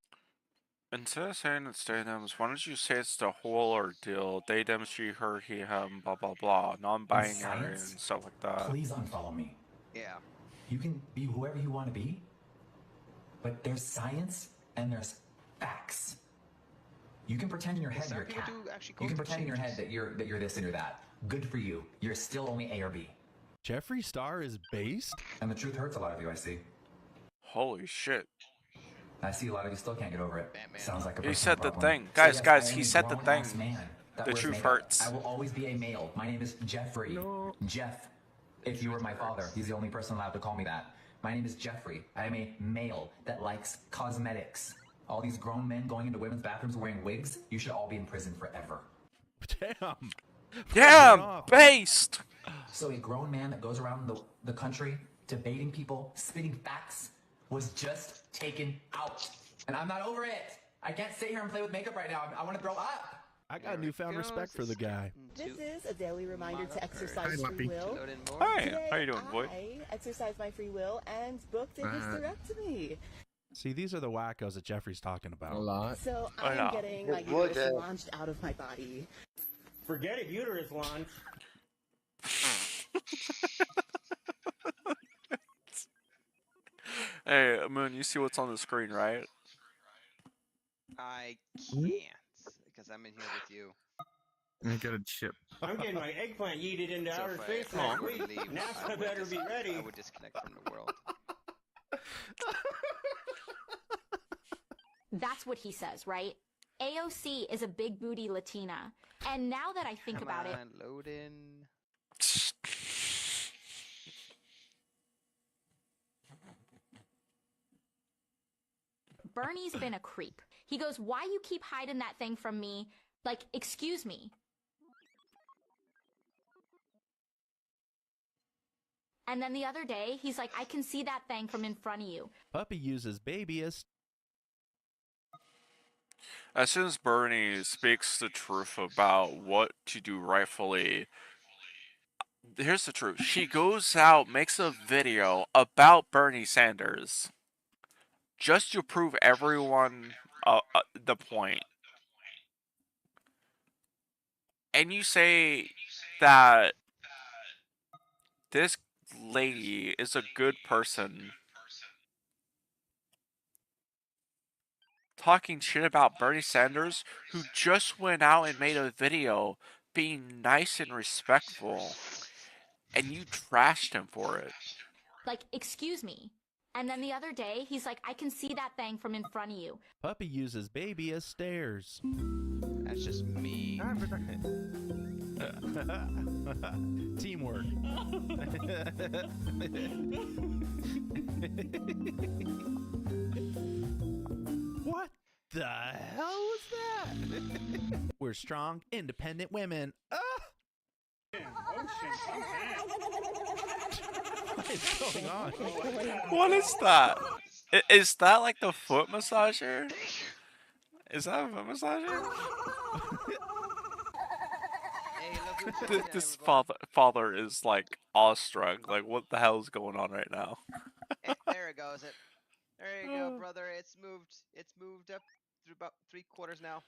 Instead of saying it's they thems, why don't you say it's the whole ordeal? They them, she, her, he, him, blah blah blah, non-binary and science, stuff like that. please unfollow me. Yeah. You can be whoever you want to be, but there's science and there's facts. You can pretend in your head Some you're a people cat. do actually You go can through pretend in your head changes. that you're this and you're that. Good for you. You're still only A or B. Jeffree Star is based? And the truth hurts a lot of you, I see. Holy shit. I see a lot of you still can't get over it. Sounds like a He personal said the problem. thing. So Guys, yes, guys, I am he a said the thing. grown-ass man that The wears truth makeup. hurts. I will always be a male. My name is Jeffrey. Jeff. If you were my father, he's the only person allowed to call me that. My name is Jeffrey. I am a male that likes cosmetics. All these grown men going into women's bathrooms wearing wigs, you should all be in prison forever. Damn. Damn, based. So a grown man that goes around the country debating people, spitting facts, was just taken out. And I'm not over it. I can't sit here and play with makeup right now. I want to throw up. I got newfound respect for the guy. This is a daily reminder to exercise Hi, free Lumpy. will. Hi, Today, how you doing, boy? I exercised my free will and booked a hysterectomy. See, these are the wackos that Jeffrey's talking about. A lot. So I I'm know. getting my uterus launched out of my body. Forget it, uterus launch. Hey, Moon, you see what's on the screen, right? I can't because I'm in here with you. I got a chip. I'm getting my eggplant yeeted into So outer if space I next were to week. leave, NASA would better be ready. I would disconnect from the world. That's what he says, right? AOC is a big booty Latina. And now that I think about it, Load in. Bernie's been a creep. He goes, "Why you keep hiding that thing from me? Like, excuse me." And then the other day, he's like, "I can see that thing from in front of you." Puppy uses baby as As soon as Bernie speaks the truth about what to do rightfully, here's the truth. She goes out, makes a video about Bernie Sanders just to prove everyone the point. And you say that this lady is a good person talking shit about Bernie Sanders, who just went out and made a video being nice and respectful, and you trashed him for it. Like, excuse me. And then the other day, he's like, "I can see that thing from in front of you." Puppy uses baby as stairs. That's just me. Teamwork. What the hell was that? We're strong, independent women. Ah! What is going on? What is that? Is that like the foot massager? Is that a foot massager? This father is like awestruck. Like, what the hell is going on right now? There it goes. There you go, brother. It's moved up through about 3/4 now.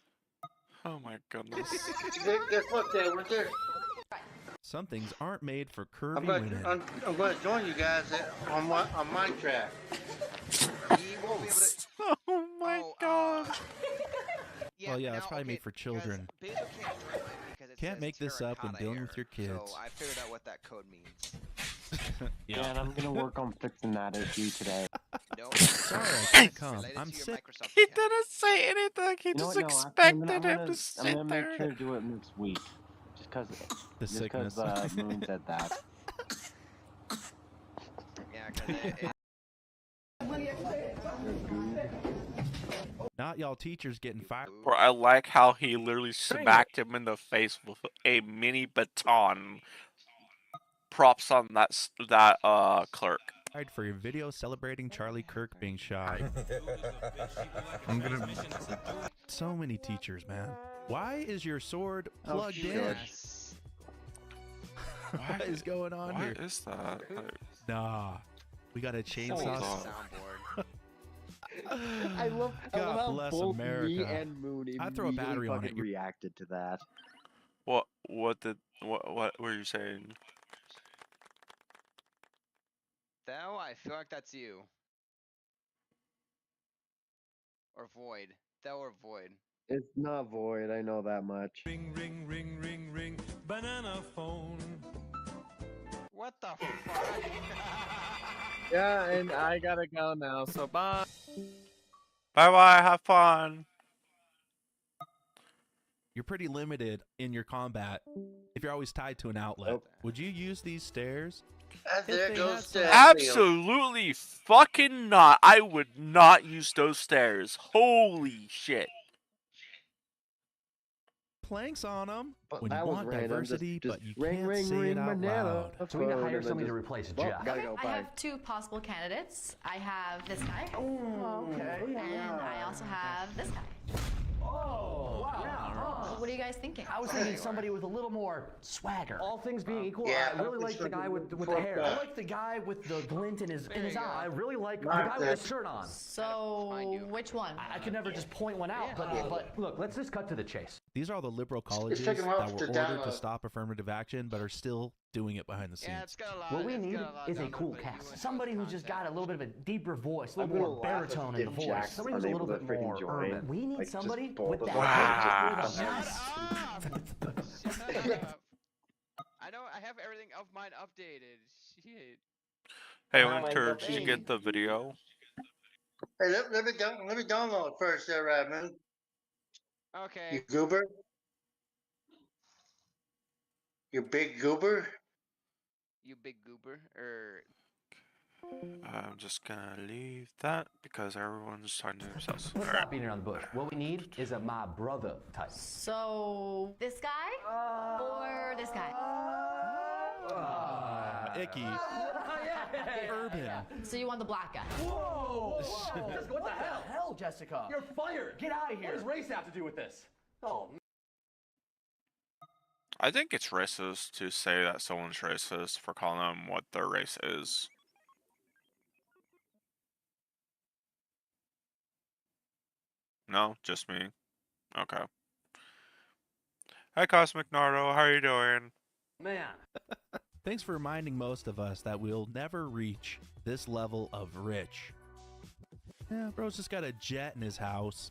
Oh my goodness. Guess what, Dad? We're there. Some things aren't made for curvy I'm women. going to join you guys on Minecraft. Oh my god. Well, yeah, it's probably made for children. Can't make this up when dealing with your kids. So I figured out what that code means. Yeah, and I'm gonna work on fixing that issue today. Sorry, I can't come. I'm sick. He didn't say anything. He just expected him to sit I'm gonna there. make sure to do it next week. Just cause sickness. Moon said that. Yeah, Not y'all teachers getting fired. Bro, I like how he literally smacked him in the face with a mini baton. Props on that clerk. For your video celebrating Charlie Kirk being shot. I'm gonna. So many teachers, man. Why is your sword plugged in? What is going on here? What is that? Nah, we got a chainsaw. I love God how bless both America. me and Moon I'd throw a battery on it. reacted to that. What were you saying? Thou, I feel like that's you. Or Void. Thou or Void. It's not void. I know that much. Ring, ring, ring, ring, ring, banana phone. What the fuck? Yeah, and I gotta go now, so bye. Bye-bye, have fun. You're pretty limited in your combat if you're always tied to an outlet. Would you use these stairs? And there goes the Absolutely fucking not. I would not use those stairs. Holy shit. Planks on them. But When that you was want random, diversity, just but you ring, can't ring, say ring, it out banana. loud. So we need to hire And somebody then to just- replace well, Jeff. gotta go, I bye. have 2 possible candidates. I have this guy. Okay. And I also have this guy. Oh, wow. What are you guys thinking? I was thinking somebody with a little more swagger. All things being equal, Yeah, I really like the guy with the hair. I like the guy with the glint in his eye. I really like the guy with his shirt on. So, which one? I could never just point one out, but look, let's just cut to the chase. These are all the liberal colleges taking that months were to ordered to download. stop affirmative action, but are still doing it behind the scenes. Yeah, it's got a lot. What we it's need got a lot is a download, cool but you cast. wouldn't Somebody know who's the just got a content. little bit of a deeper voice, a I'm little gonna more laugh if baritone in the Jim voice. Jack's Somebody who's a little unable bit to more freaking join. urban. We need Like, just somebody both with of that. them. Just Shut up. I know I have everything of mine updated. Shit. Hey, Wow, Winter, I did you think- get the video? Hey, let me download first there, Radman. Okay. You goober. You big goober. You big goober. Er, I'm just gonna leave that because everyone's talking to themselves. Let's stop beating around the bush. What we need is a my brother type. So, this guy or this guy? Icky. Urban. So you want the black guy? Whoa! Jessica, what the hell, Jessica? You're fired. Get out of here. What does race have to do with this? Oh, I think it's racist to say that someone's racist for calling them what their race is. No, just me. Okay. Hi, Cosmic Nardo. How are you doing? man. Thanks for reminding most of us that we'll never reach this level of rich. Yeah, bro's just got a jet in his house.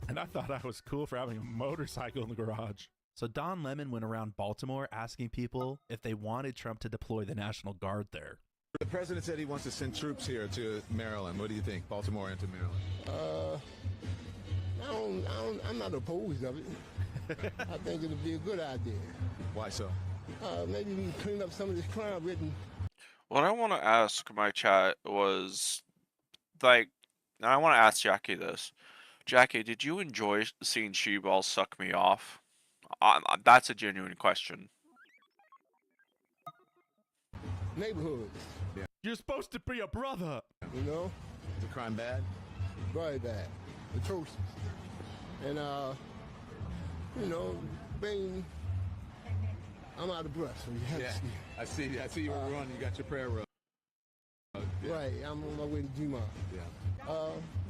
And I thought I was cool for having a motorcycle in the garage. So Don Lemon went around Baltimore asking people if they wanted Trump to deploy the National Guard there. The president said he wants to send troops here to Maryland. What do you think? Baltimore into Maryland? I'm not opposed of it. I think it'll be a good idea. Why so? Maybe we can clean up some of this crime written. What I want to ask my chat was, like, and I want to ask Jackie this. Jackie, did you enjoy seeing She-Ball suck me off? That's a genuine question. Neighborhoods. Yeah. You're supposed to be a brother. You know? Is the crime bad? Very bad. Atrocious. And, you know, being... I'm out of breath, so you have to see. I see you were running. You got your prayer rug. Yeah. Right, I'm on my way to Juma.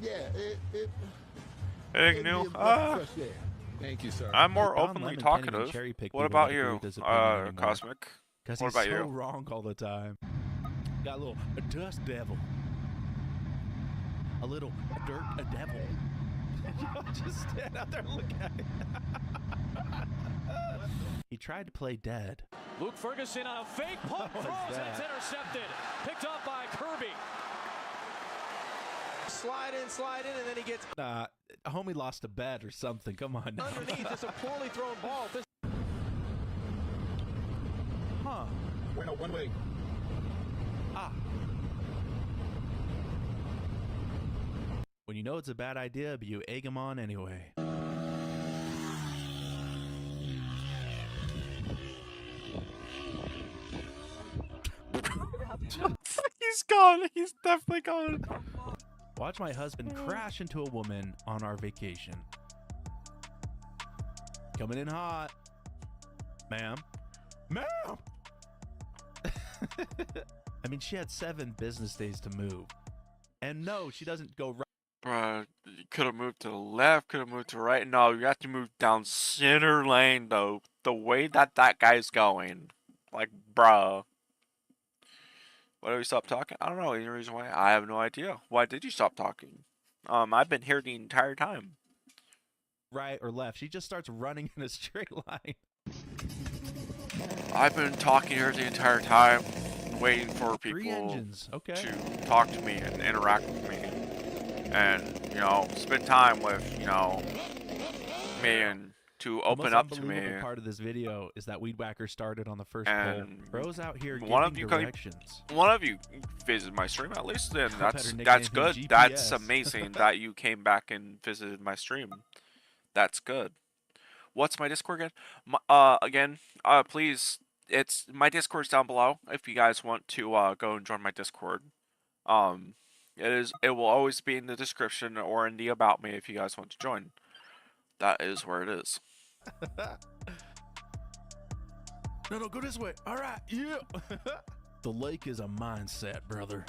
Yeah. Hey, new. Thank you, sir. I'm more Don openly Lemon can't even talkative. cherry-pick What people about that agree you, with his opinion anymore. Cosmic? Because What he's about so you? wrong all the time. Got a little dust devil. A little dirt devil. Just stand out there and look at it. He tried to play dead. Luke Ferguson on a fake pump throws and it's intercepted. Picked up by Kirby. Slide in, and then he gets Homie lost a bet or something. Come on now. underneath. It's a poorly thrown ball. This Huh. One way. Ah. When you know it's a bad idea, but you egg him on anyway. He's gone. He's definitely gone. Watch my husband crash into a woman on our vacation. Coming in hot. Ma'am. Ma'am! I mean, she had 7 business days to move. And no, she doesn't go right. Bruh, you could have moved to the left, could have moved to the right. No, you have to move down center lane, though. The way that guy's going. Like, bruh. Why did we stop talking? I don't know. Any reason why? I have no idea. Why did you stop talking? I've been here the entire time. Right or left? She just starts running in a straight line. I've been talking here the entire time, waiting for people to talk to me and interact with me, and spend time with me and to open up to me. The most part of this video is that Weed Whacker started on the first poll. Bro's out here giving directions. One of you visited my stream at least, then that's good. That's amazing that you came back and visited my stream. That's good. What's my Discord again? Please, my Discord's down below if you guys want to go and join my Discord. It will always be in the description or in the about me if you guys want to join. That is where it is. No, go this way. All right, yeah. The lake is a mindset, brother.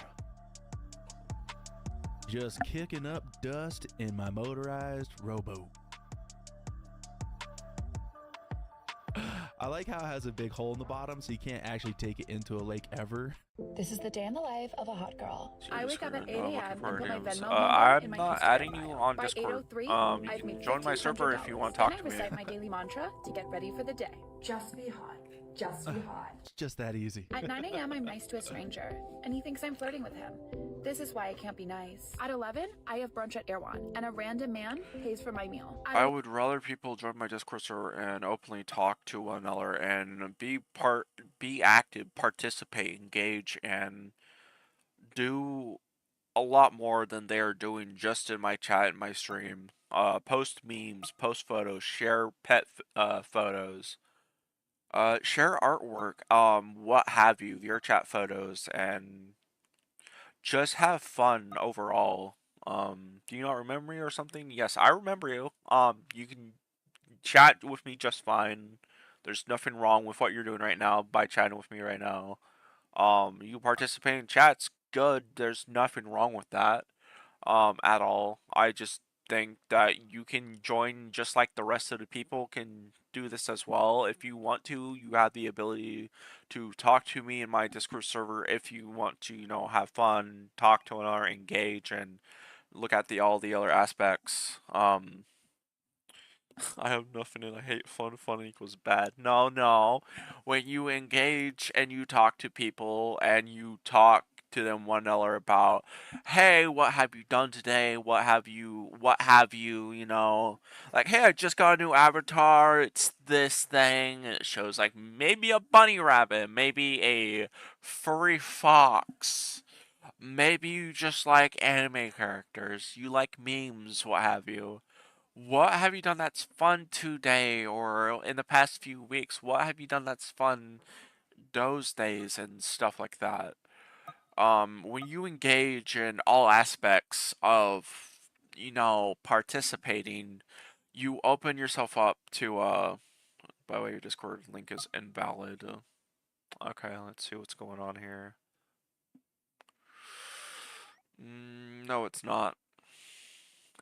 Just kicking up dust in my motorized rowboat. I like how it has a big hole in the bottom, so you can't actually take it into a lake ever. This is the day in the life of a hot girl. I wake up at 8 a.m. and put my Venmo I'm not adding you on Discord. You can join my server if you want to talk to me. I recite my daily mantra to get ready for the day. Just be hot. Just be hot. It's just that easy. At 9 a.m. I'm nice to a stranger, and he thinks I'm flirting with him. This is why I can't be nice. At 11, I have brunch at Erewhon, and a random man pays for my meal. I would rather people join my Discord server and openly talk to one another and be active, participate, engage, and do a lot more than they are doing just in my chat and my stream. Post memes, post photos, share pet photos. Share artwork, what have you, your chat photos, and just have fun overall. Do you not remember me or something? Yes, I remember you. You can chat with me just fine. There's nothing wrong with what you're doing right now by chatting with me right now. You participate in chat's good. There's nothing wrong with that, at all. I just think that you can join just like the rest of the people can do this as well. If you want to, you have the ability to talk to me in my Discord server if you want to, have fun, talk to another, engage, and look at all the other aspects. I have nothing and I hate fun. Fun equals bad. No. When you engage and you talk to people and you talk to them one another about, hey, what have you done today? What have you, like, hey, I just got a new avatar. It's this thing. And it shows like maybe a bunny rabbit, maybe a furry fox. Maybe you just like anime characters. You like memes, what have you. What have you done that's fun today or in the past few weeks? What have you done that's fun those days and stuff like that? When you engage in all aspects of, participating, you open yourself up to, by the way, your Discord link is invalid. Okay, let's see what's going on here. No, it's not.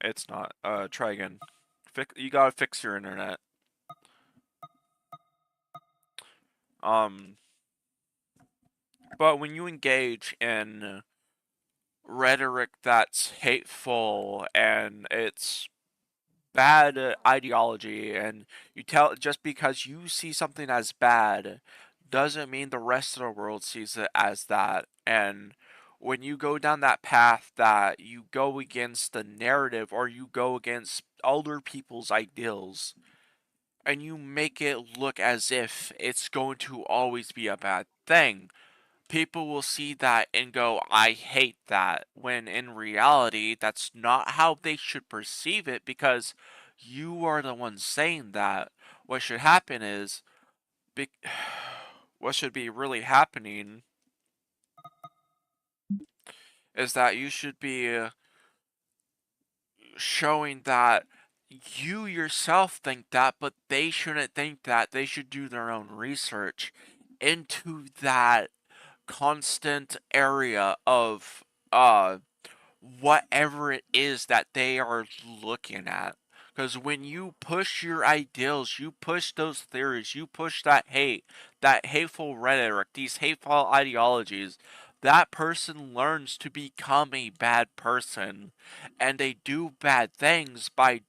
It's not. Try again. You gotta fix your internet. But when you engage in rhetoric that's hateful and it's bad ideology, and you tell just because you see something as bad doesn't mean the rest of the world sees it as that. And when you go down that path that you go against the narrative or you go against other people's ideals and you make it look as if it's going to always be a bad thing, people will see that and go, I hate that, when in reality, that's not how they should perceive it because you are the one saying that. What should happen is, what should be really happening is that you should be showing that you yourself think that, but they shouldn't think that. They should do their own research into that constant area of whatever it is that they are looking at. Because when you push your ideals, you push those theories, you push that hate, that hateful rhetoric, these hateful ideologies, that person learns to become a bad person, and they do bad things by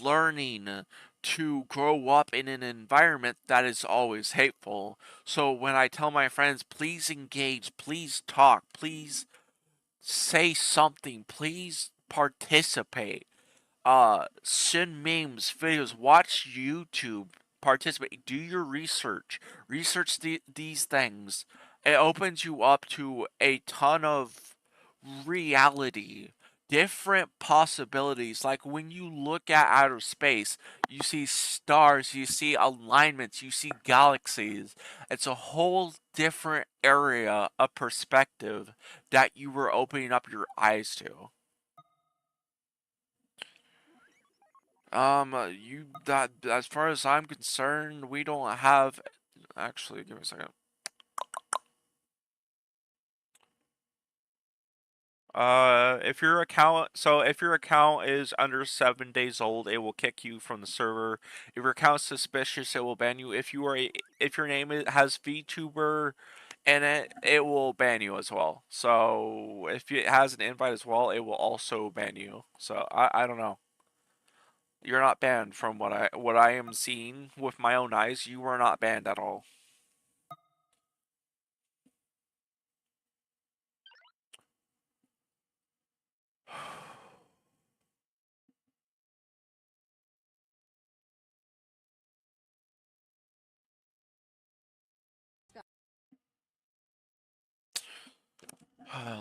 learning to grow up in an environment that is always hateful. So when I tell my friends, please engage, please talk, please say something, please participate, send memes, videos, watch YouTube, participate, do your research, these things. It opens you up to a ton of reality, different possibilities. Like when you look at outer space, you see stars, you see alignments, you see galaxies. It's a whole different area of perspective that you were opening up your eyes to. That as far as I'm concerned, we don't have. Actually, give me a second. If your account is under 7 days old, it will kick you from the server. If your account's suspicious, it will ban you. If your name has VTuber in it, it will ban you as well. So if it has an invite as well, it will also ban you. So I don't know. You're not banned from what I am seeing with my own eyes. You are not banned at all.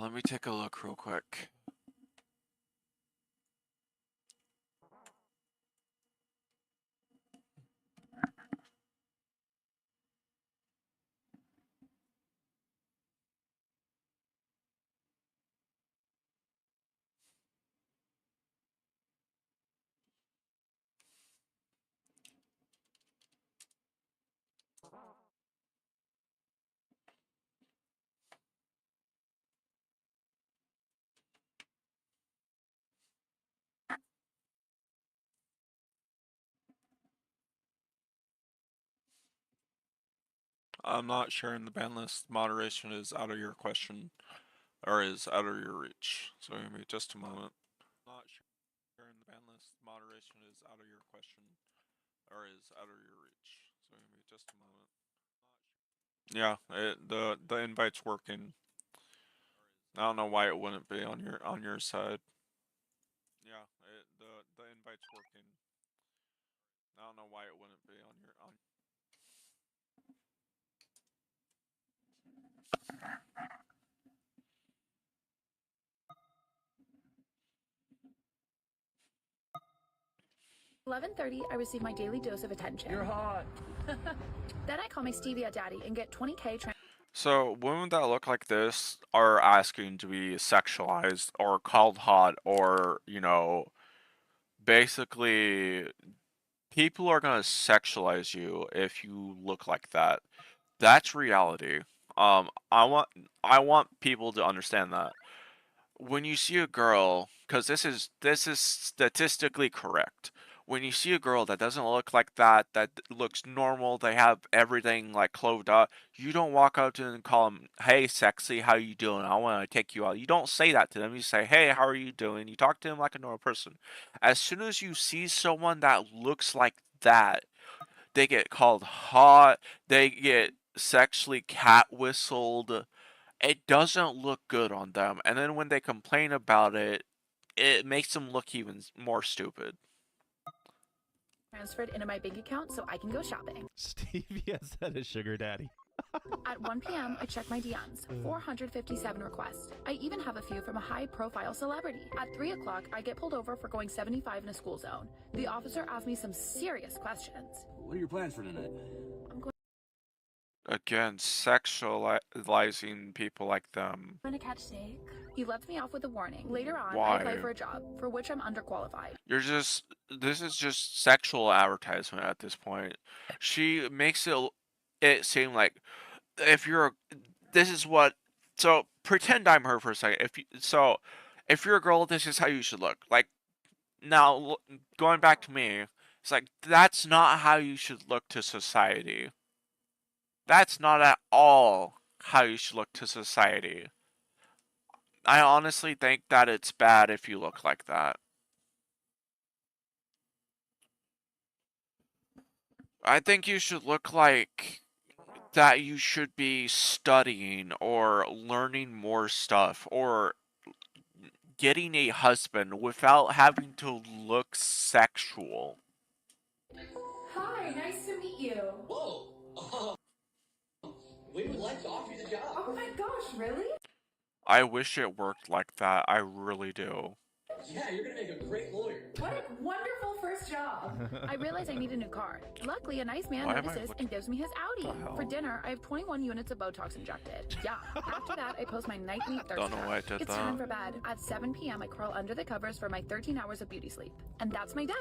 Let me take a look real quick. I'm not sharing the ban list. Moderation is out of your question, or is out of your reach. So give me just a moment. Not sharing the ban list. Moderation is out of your question, or is out of your reach. So give me just a moment. Yeah, the invite's working. I don't know why it wouldn't be on your side. Yeah, the invite's working. I don't know why it wouldn't be on your 11:30, I receive my daily dose of attention. You're hot. Then I call my Stevia daddy and get 20K. So women that look like this are asking to be sexualized or called hot, or basically people are gonna sexualize you if you look like that. That's reality. I want people to understand that. When you see a girl, because this is statistically correct. When you see a girl that doesn't look like that looks normal, they have everything like clothed up, you don't walk up to them and call them, "Hey, sexy, how you doing? I want to take you out." You don't say that to them. You say, "Hey, how are you doing?" You talk to them like a normal person. As soon as you see someone that looks like that, they get called hot, they get sexually cat whistled. It doesn't look good on them, and then when they complain about it, it makes them look even more stupid. Transferred into my bank account so I can go shopping. Stevie has had a sugar daddy. At 1 p.m., I check my DMs. 457 requests. I even have a few from a high-profile celebrity. At 3 o'clock, I get pulled over for going 75 in a school zone. The officer asked me some serious questions. What are your plans for tonight? Again, sexualizing people like them. I'm gonna catch steak. He lets me off with a warning. Later on, Why? I apply for a job, for which I'm underqualified. This is just sexual advertisement at this point. She makes it seem like if you're so pretend I'm her for a second. If you're a girl, this is how you should look. Like, now going back to me, it's like that's not how you should look to society. That's not at all how you should look to society. I honestly think that it's bad if you look like that. I think you should look like that you should be studying or learning more stuff or getting a husband without having to look sexual. Hi, nice to meet you. Whoa. We would like to offer you the job. Oh my gosh, really? I wish it worked like that. I really do. Yeah, you're gonna make a great lawyer. What a wonderful first job. I realized I need a new car. Luckily, a nice man Why am I notices and gives me his Audi. For dinner, I have 21 units of Botox injected. Yeah. After that, I post my nightly thirst Don't know why I trap. did It's that. time for bed. At 7 p.m., I crawl under the covers for my 13 hours of beauty sleep. And that's my day.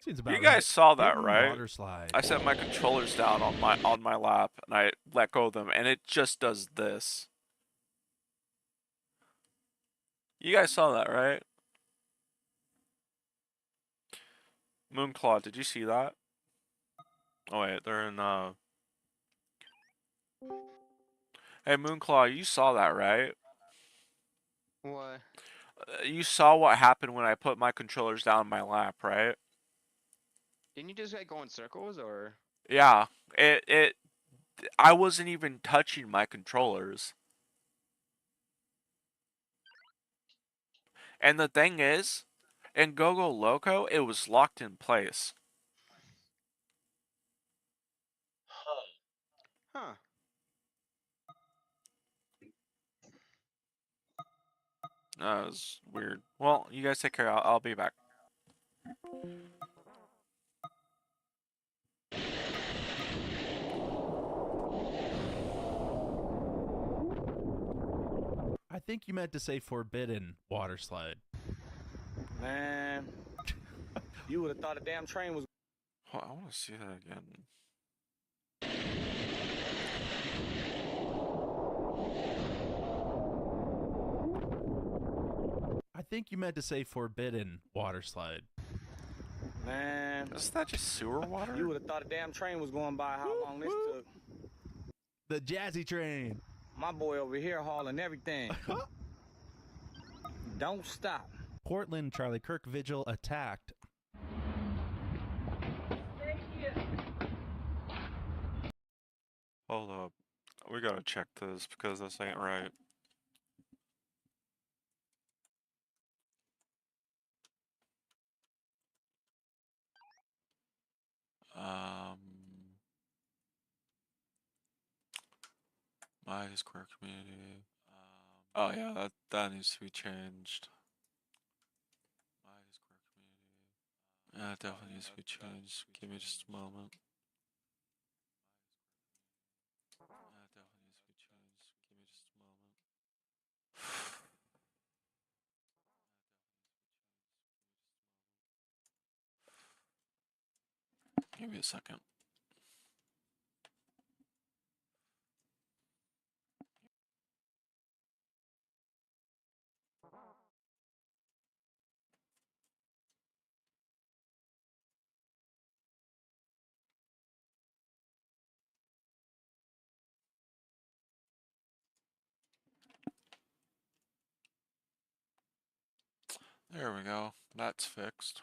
Seems about You guys right. saw that, Hidden right? Water slide. I set my controllers down on my lap and I let go of them and it just does this. You guys saw that, right? Moonclaw, did you see that? Oh wait, they're in Hey Moonclaw, you saw that, right? What? You saw what happened when I put my controllers down on my lap, right? Didn't you just like go in circles or? Yeah, I wasn't even touching my controllers. And the thing is, in Go-Go Loco, it was locked in place. Huh. That was weird. Well, you guys take care. I'll be back. I think you meant to say forbidden water slide. Man, you would have thought a damn train was. Oh, I want to see that again. I think you meant to say forbidden water slide. Man, isn't that just sewer water? You would have thought a damn train was going by. How long this took? The Jazzy train. My boy over here hauling everything. Don't stop. Portland Charlie Kirk Vigil attacked. Hold up. We gotta check this because this ain't right. My Square community. Oh yeah, that needs to be changed. My Square community. Yeah, it definitely needs to be changed. Give me just a moment. That definitely needs to be changed. Give me just a moment. Give me a second. There we go. That's fixed.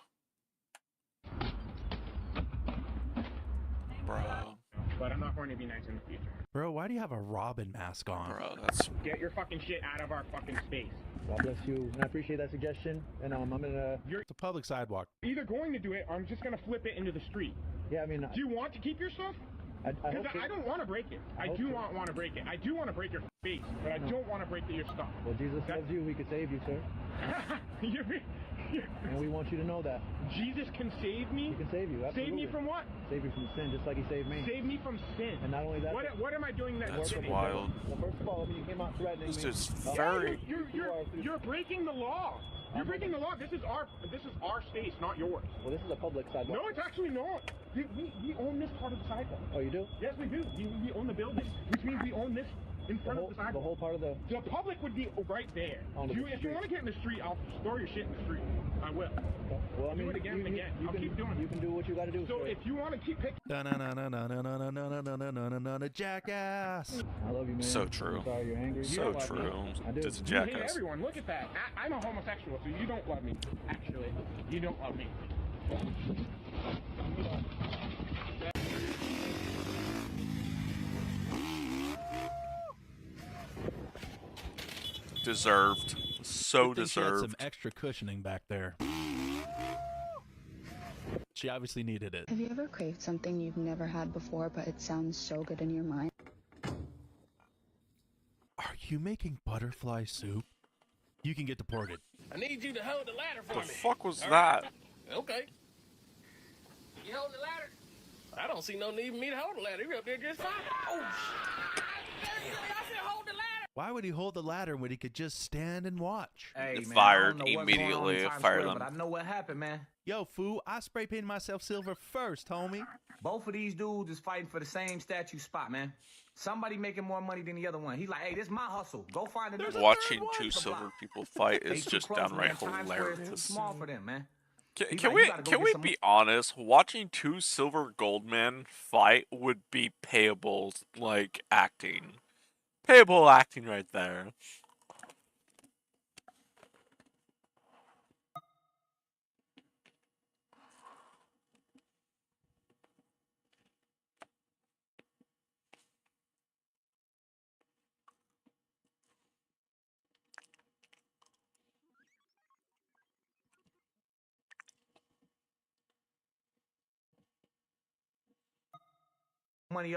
Bro. But I'm not going to be nice in the future. Bro, why do you have a Robin mask on? Bro, that's... Get your fucking shit out of our fucking space. God bless you, and I appreciate that suggestion. And I'm gonna... It's a public sidewalk. Either going to do it, or I'm just gonna flip it into the street. Yeah, I mean... Do you want to keep your stuff? Because I don't want to break it. I do not want to break it. I do want to break your face, but I don't want to break your stuff. Well, Jesus loves you. He could save you, sir. And we want you to know that. Jesus can save me? He can save you, absolutely. Save me from what? Save you from sin, just like he saved me. Save me from sin. And not only that... What am I doing That's wild. Well, first of all, you came out threatening this me. is very... You're breaking the law. You're breaking the law. This is our space, not yours. Well, this is a public sidewalk. No, it's actually not. We own this part of the sidewalk. Oh, you do? Yes, we do. We own the building, which means we own this in front of the sidewalk. The whole part of the... The public would be right there. If you want to get in the street, I'll store your shit in the street. I will. Well, I mean, do it again and again. I'll keep doing it. You can do what you got to do. So if you want to keep picking... Jackass. I love you, man. So true. I'm sorry you're angry. So true. I do. It's a You hate jackass. everyone. Look at that. I'm a homosexual, so you don't love me. Actually, you don't love me. Deserved. So Good thing she had deserved. some extra cushioning back there. She obviously needed it. Have you ever craved something you've never had before, but it sounds so good in your mind? Are you making butterfly soup? You can get deported. I need you to hold the ladder for The me. fuck was All that? right? Okay. You hold the ladder? I don't see no need for me to hold the ladder. You're up there just fine. Oh, I said hold the ladder. Why would he hold the ladder when he could just stand and watch? Hey, Get man, fired I don't know what's going on in immediately. Times Fire Square, them. But I know what happened, man. Yo, fool, I spray painted myself silver first, homie. Both of these dudes is fighting for the same statue spot, man. Somebody making more money than the other one. He's like, hey, this is my hustle. Go find another. Watching two silver people fight They is too just close, downright man. Times Square is too hilarious. small for them, man. Can, He's can like, we you gotta go can get we some- be honest? Watching two silver gold men fight would be payable like acting. Payable acting right there. money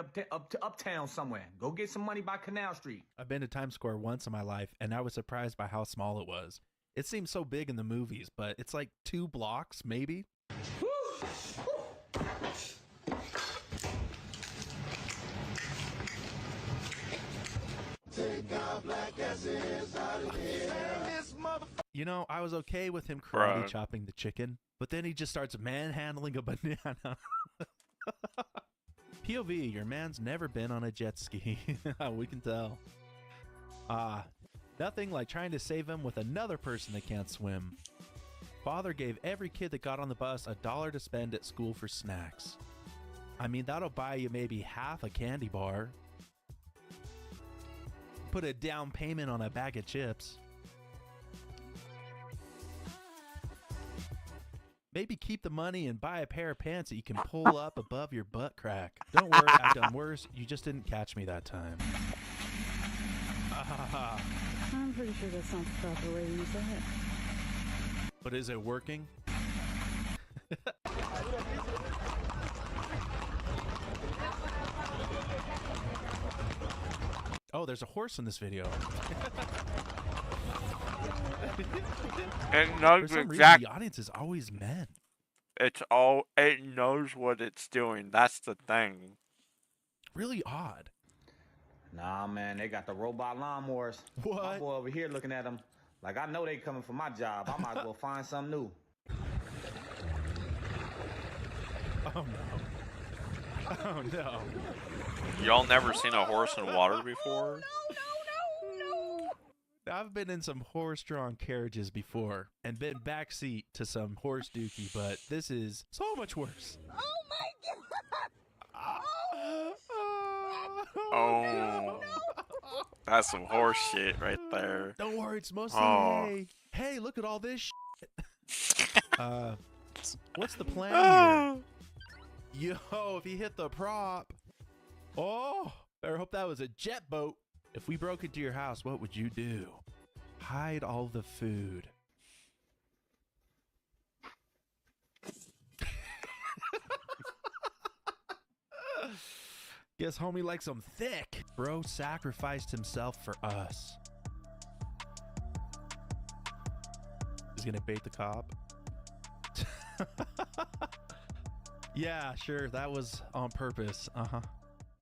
uptown somewhere. Go get some money by Canal Street. I've been to Times Square once in my life, and I was surprised by how small it was. It seems so big in the movies, but it's like 2 blocks, maybe? You know, I was okay with him karate Bruh. chopping the chicken, but then he just starts manhandling a banana. POV, your man's never been on a jet ski. We can tell. Nothing like trying to save him with another person that can't swim. Father gave every kid that got on the bus $1 to spend at school for snacks. I mean, that'll buy you maybe half a candy bar. Put a down payment on a bag of chips. Maybe keep the money and buy a pair of pants that you can pull up above your butt crack. Don't worry, I've done worse. You just didn't catch me that time. I'm pretty sure that's not the proper way to use that. But is it working? Oh, there's a horse in this video. It For knows some reason, exact. the audience is always men. It knows what it's doing. That's the thing. Really odd. Nah, man, they got the robot lawnmowers. What? My boy over here looking at them like, I know they coming for my job. I might as well find something new. Oh no. Oh no. Y'all never seen a horse in water before? I've been in some horse-drawn carriages before and been backseat to some horse dookie, but this is so much worse. Oh, that's some horse shit right there. Don't worry, it's mostly hay. Hey, look at all this shit. What's the plan here? Yo, if he hit the prop. Oh, better hope that was a jet boat. If we broke into your house, what would you do? Hide all the food. Guess homie likes them thick. Bro sacrificed himself for us. He's gonna bait the cop. Yeah, sure, that was on purpose.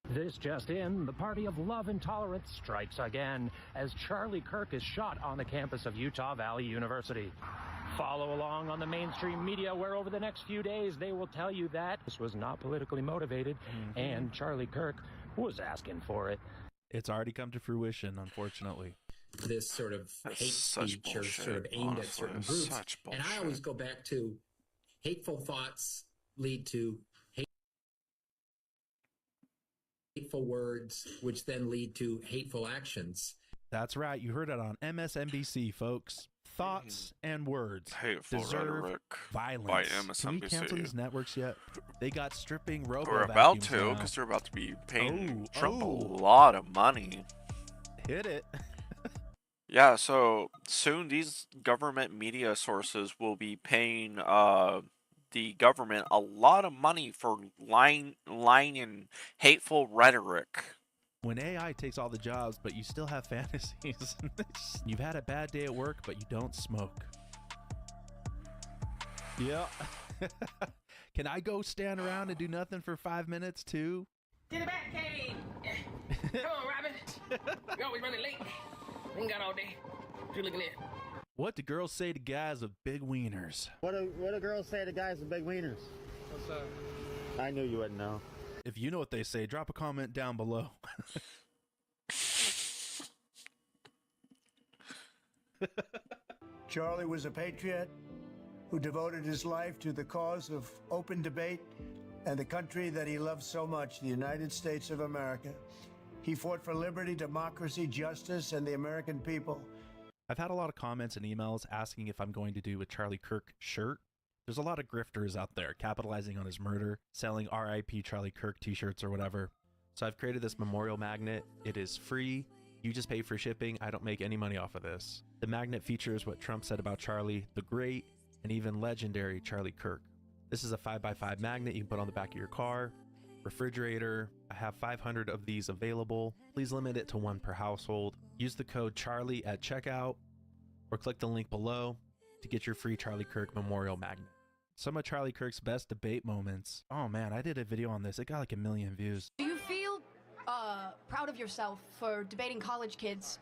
This just in, the party of love intolerance strikes again as Charlie Kirk is shot on the campus of Utah Valley University. Follow along on the mainstream media where over the next few days they will tell you that this was not politically motivated and Charlie Kirk was asking for it. It's already come to fruition, unfortunately. this sort of That's hate such speech or bullshit, sort of aimed at certain honestly. groups. Such And I always go back to hateful thoughts lead to hateful words, which then lead to hateful actions. That's right. You heard it on MSNBC, folks. Thoughts and words Hateful deserve rhetoric violence. by Can we cancel MSNBC. these networks yet? They got stripping robo We're about vacuums to, now. because they're about to be paying Trump oh. a lot of money. Hit it. Yeah, so soon these government media sources will be paying the government a lot of money for lying and hateful rhetoric. When AI takes all the jobs, but you still have fantasies. You've had a bad day at work, but you don't smoke. Yeah. Can I go stand around and do nothing for 5 minutes too? To the Batcave! Come on, Robin. You're always running late. Ain't got all day. What you looking at? What do girls say to guys with big wieners? What do girls say to guys with big wieners? What's up? I knew you wouldn't know. If you know what they say, drop a comment down below. Charlie was a patriot who devoted his life to the cause of open debate and the country that he loved so much, the United States of America. He fought for liberty, democracy, justice, and the American people. I've had a lot of comments and emails asking if I'm going to do a Charlie Kirk shirt. There's a lot of grifters out there capitalizing on his murder, selling RIP Charlie Kirk t-shirts or whatever. So I've created this memorial magnet. It is free. You just pay for shipping. I don't make any money off of this. The magnet features what Trump said about Charlie, the great and even legendary Charlie Kirk. This is a 5x5 magnet you can put on the back of your car, refrigerator. I have 500 of these available. Please limit it to one per household. Use the code Charlie at checkout or click the link below to get your free Charlie Kirk memorial magnet. Some of Charlie Kirk's best debate moments. Oh man, I did a video on this. It got like 1 million views. Do you feel proud of yourself for debating college kids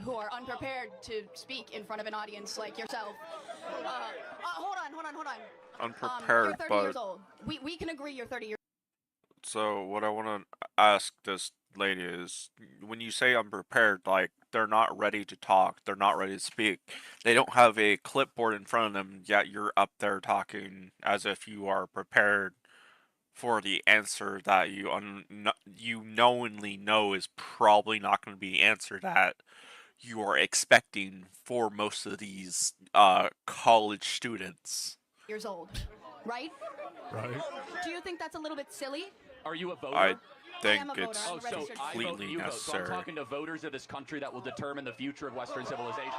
who are unprepared to speak in front of an audience like yourself? Hold on. Unprepared, you're 30 but years old. We can agree you're 30 years so what I want to ask this lady is, when you say unprepared, like they're not ready to talk, they're not ready to speak, they don't have a clipboard in front of them, yet you're up there talking as if you are prepared for the answer that you knowingly know is probably not going to be the answer that you are expecting for most of these college students. old, right? Right. Do you think that's a little bit silly? Are you a voter? I think am a voter. it's I'm a registered completely you vote. So I'm necessary. talking to voters of this country that will determine the future of Western civilization.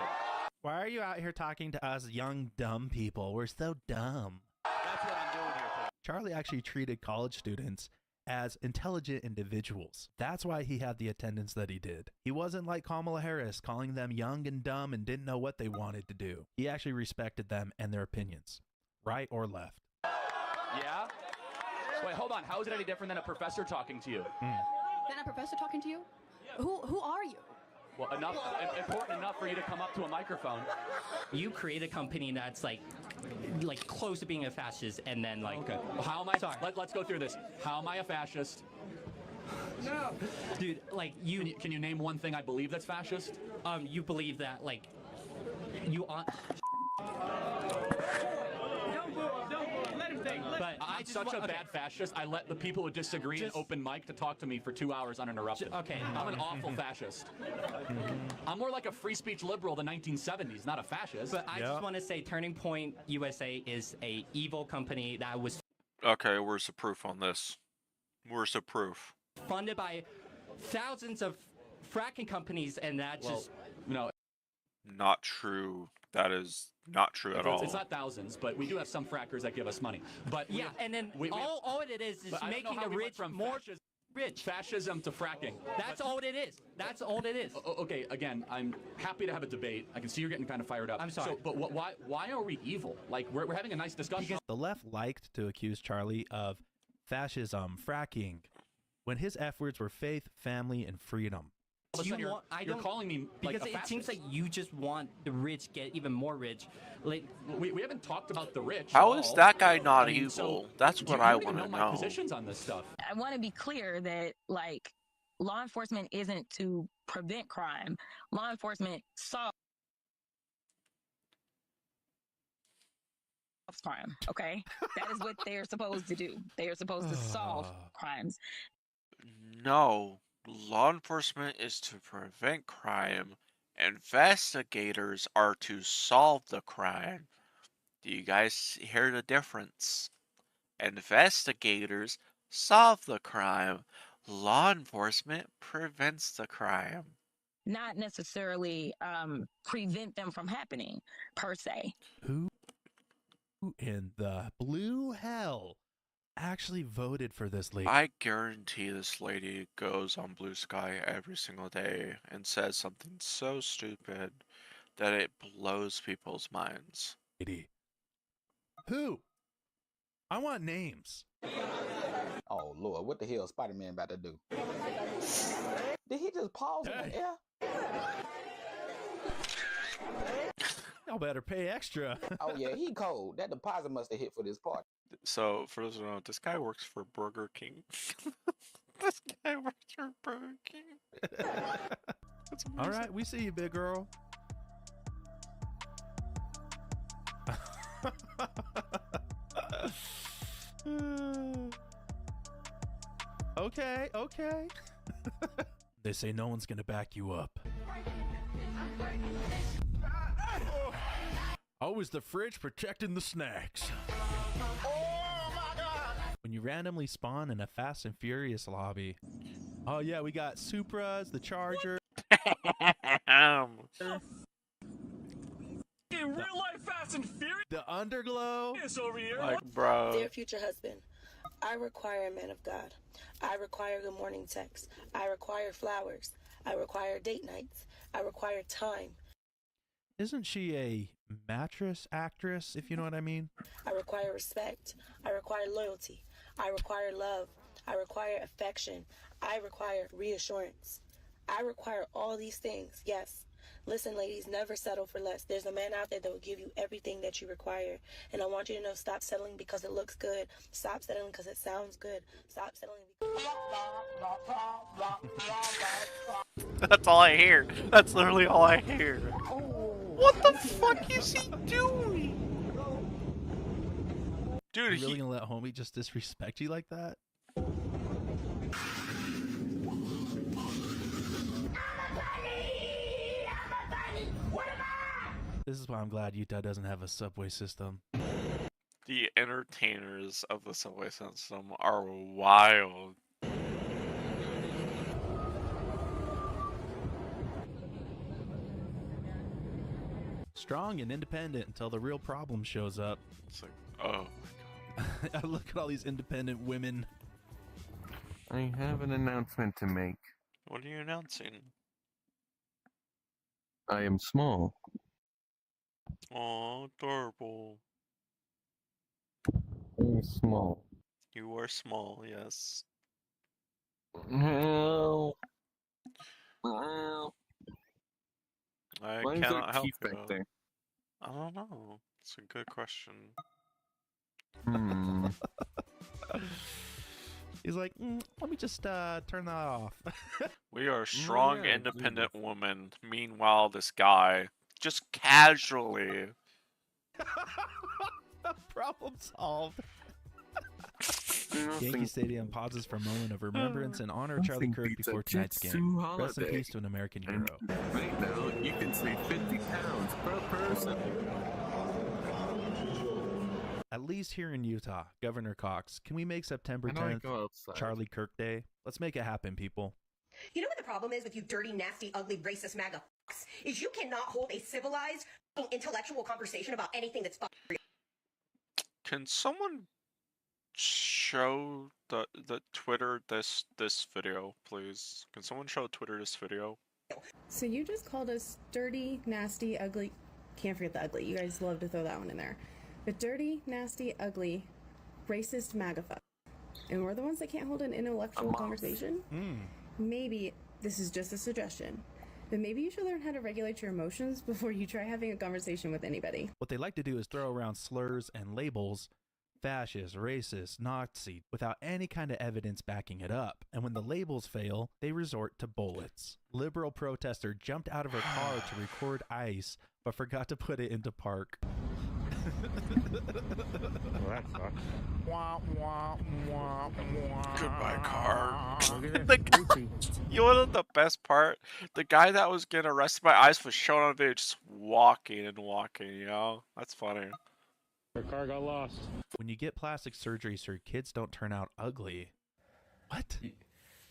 Why are you out here talking to us young, dumb people? We're so dumb. That's what I'm doing here today. Charlie actually treated college students as intelligent individuals. That's why he had the attendance that he did. He wasn't like Kamala Harris, calling them young and dumb and didn't know what they wanted to do. He actually respected them and their opinions, right or left. Yeah? Wait, hold on. How is it any different than a professor talking to you? Then a professor talking to you? Who are you? Well, important enough for you to come up to a microphone. You create a company that's like close to being a fascist, and then like. Okay. Well, how am I? Sorry. Let's go through this. How am I a fascist? No. Dude, like you. Can you name one thing I believe that's fascist? You believe that like you on. But I'm such a bad fascist. I let the people who disagree in open mic to talk to me for 2 hours uninterrupted. Okay. I'm an awful fascist. I'm more like a free speech liberal of the 1970s, not a fascist. But I just want to say Turning Point USA is a evil company that was Okay, where's the proof on this? Where's the proof? funded by thousands of fracking companies, and that just Not true. That is not true at all. It's not thousands, but we do have some frackers that give us money. But yeah, and then all it is making the rich more rich. Fascism to fracking. That's all it is. That's all it is. Okay, again, I'm happy to have a debate. I can see you're getting kind of fired up. I'm sorry. So, but why are we evil? Like, we're having a nice discussion. The left liked to accuse Charlie of fascism, fracking, when his F words were faith, family, and freedom. You're calling me like because a it fascist. seems like you just want the rich get even more rich. Like we haven't talked about the rich. How at is all. that guy not So, evil? That's what I want to my know. positions on this stuff. I want to be clear that, like, law enforcement isn't to prevent crime. Law enforcement solves crime, okay? That is what they're supposed to do. They are supposed to solve crimes. No, law enforcement is to prevent crime. Investigators are to solve the crime. Do you guys hear the difference? Investigators solve the crime. Law enforcement prevents the crime. Not necessarily prevent them from happening, per se. Who in the blue hell actually voted for this lady? I guarantee this lady goes on Blue Sky every single day and says something so stupid that it blows people's minds. Lady. Who? I want names. Oh Lord, what the hell is Spider-Man about to do? Did he just pause in the air? Y'all better pay extra. Oh yeah, he cold. That deposit must have hit for this party. So, for those who don't know, this guy works for Burger King. This guy works for Burger King. That's amazing. All right, we see you, big girl. Okay. They say no one's gonna back you up. Always the fridge protecting the snacks. When you randomly spawn in a Fast and Furious lobby. Oh yeah, we got Supras, the Charger. In real life, Fast and Furious. The Underglow. It's over here. Like, bro. Dear future husband, I require a man of God. I require good morning text. I require flowers. I require date nights. I require time. Isn't she a mattress actress, if you know what I mean? I require respect. I require loyalty. I require love. I require affection. I require reassurance. I require all these things, yes. Listen, ladies, never settle for less. There's a man out there that will give you everything that you require. And I want you to know, stop settling because it looks good. Stop settling because it sounds good. Stop settling because... That's all I hear. That's literally all I hear. What the fuck is he doing? Dude, you really gonna let homie just disrespect you like that? This is why I'm glad Utah doesn't have a subway system. The entertainers of the subway system are wild. Strong and independent until the real problem shows up. It's like, oh my god. Look at all these independent women. I have an announcement to make. What are you announcing? I am small. Oh, adorable. I'm small. You are small, yes. No. I Why is cannot there help teeth back you. there? I don't know. It's a good question. He's like, let me just turn that off. We are strong, independent women. Meanwhile, this guy just casually. Problem solved. Yankee Stadium pauses for a moment of remembrance in honor of Charlie Kirk before tonight's game. Rest in peace to an American hero. Right now, you can save 50 pounds per person. At least here in Utah, Governor Cox, can we make September 10th Charlie Kirk Day? Let's make it happen, people. You know what the problem is with you dirty, nasty, ugly, racist MAGA f***s? Is you cannot hold a civilized, intellectual conversation about anything that's real. Can someone show the Twitter this video, please? Can someone show Twitter this video? So you just called us dirty, nasty, ugly. Can't forget the ugly. You guys love to throw that one in there. But dirty, nasty, ugly, racist MAGA fuck. And we're the ones that can't hold an intellectual conversation? Maybe this is just a suggestion. But maybe you should learn how to regulate your emotions before you try having a conversation with anybody. What they like to do is throw around slurs and labels fascist, racist, Nazi, without any kind of evidence backing it up. And when the labels fail, they resort to bullets. Liberal protester jumped out of her car to record ICE, but forgot to put it into park. Well, that sucks. Goodbye, car. You know the best part? The guy that was getting arrested by ICE was shown on video just walking and walking, you know? That's funny. Her car got lost. When you get plastic surgery so your kids don't turn out ugly. What?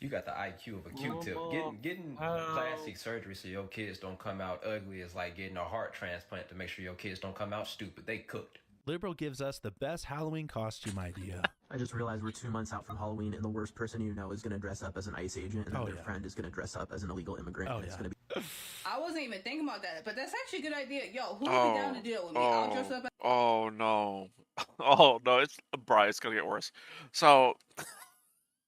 You got the IQ of a Q-tip. Getting plastic surgery so your kids don't come out ugly is like getting a heart transplant to make sure your kids don't come out stupid. They cooked. Liberal gives us the best Halloween costume idea. I just realized we're 2 months out from Halloween, and the worst person you know is going to dress up as an ICE agent, and their friend is going to dress up as an illegal immigrant. And it's going to be. I wasn't even thinking about that, but that's actually a good idea. Yo, who would be down to deal with me? I'll dress up as. Oh no. Oh no, it's Brian, it's gonna get worse. So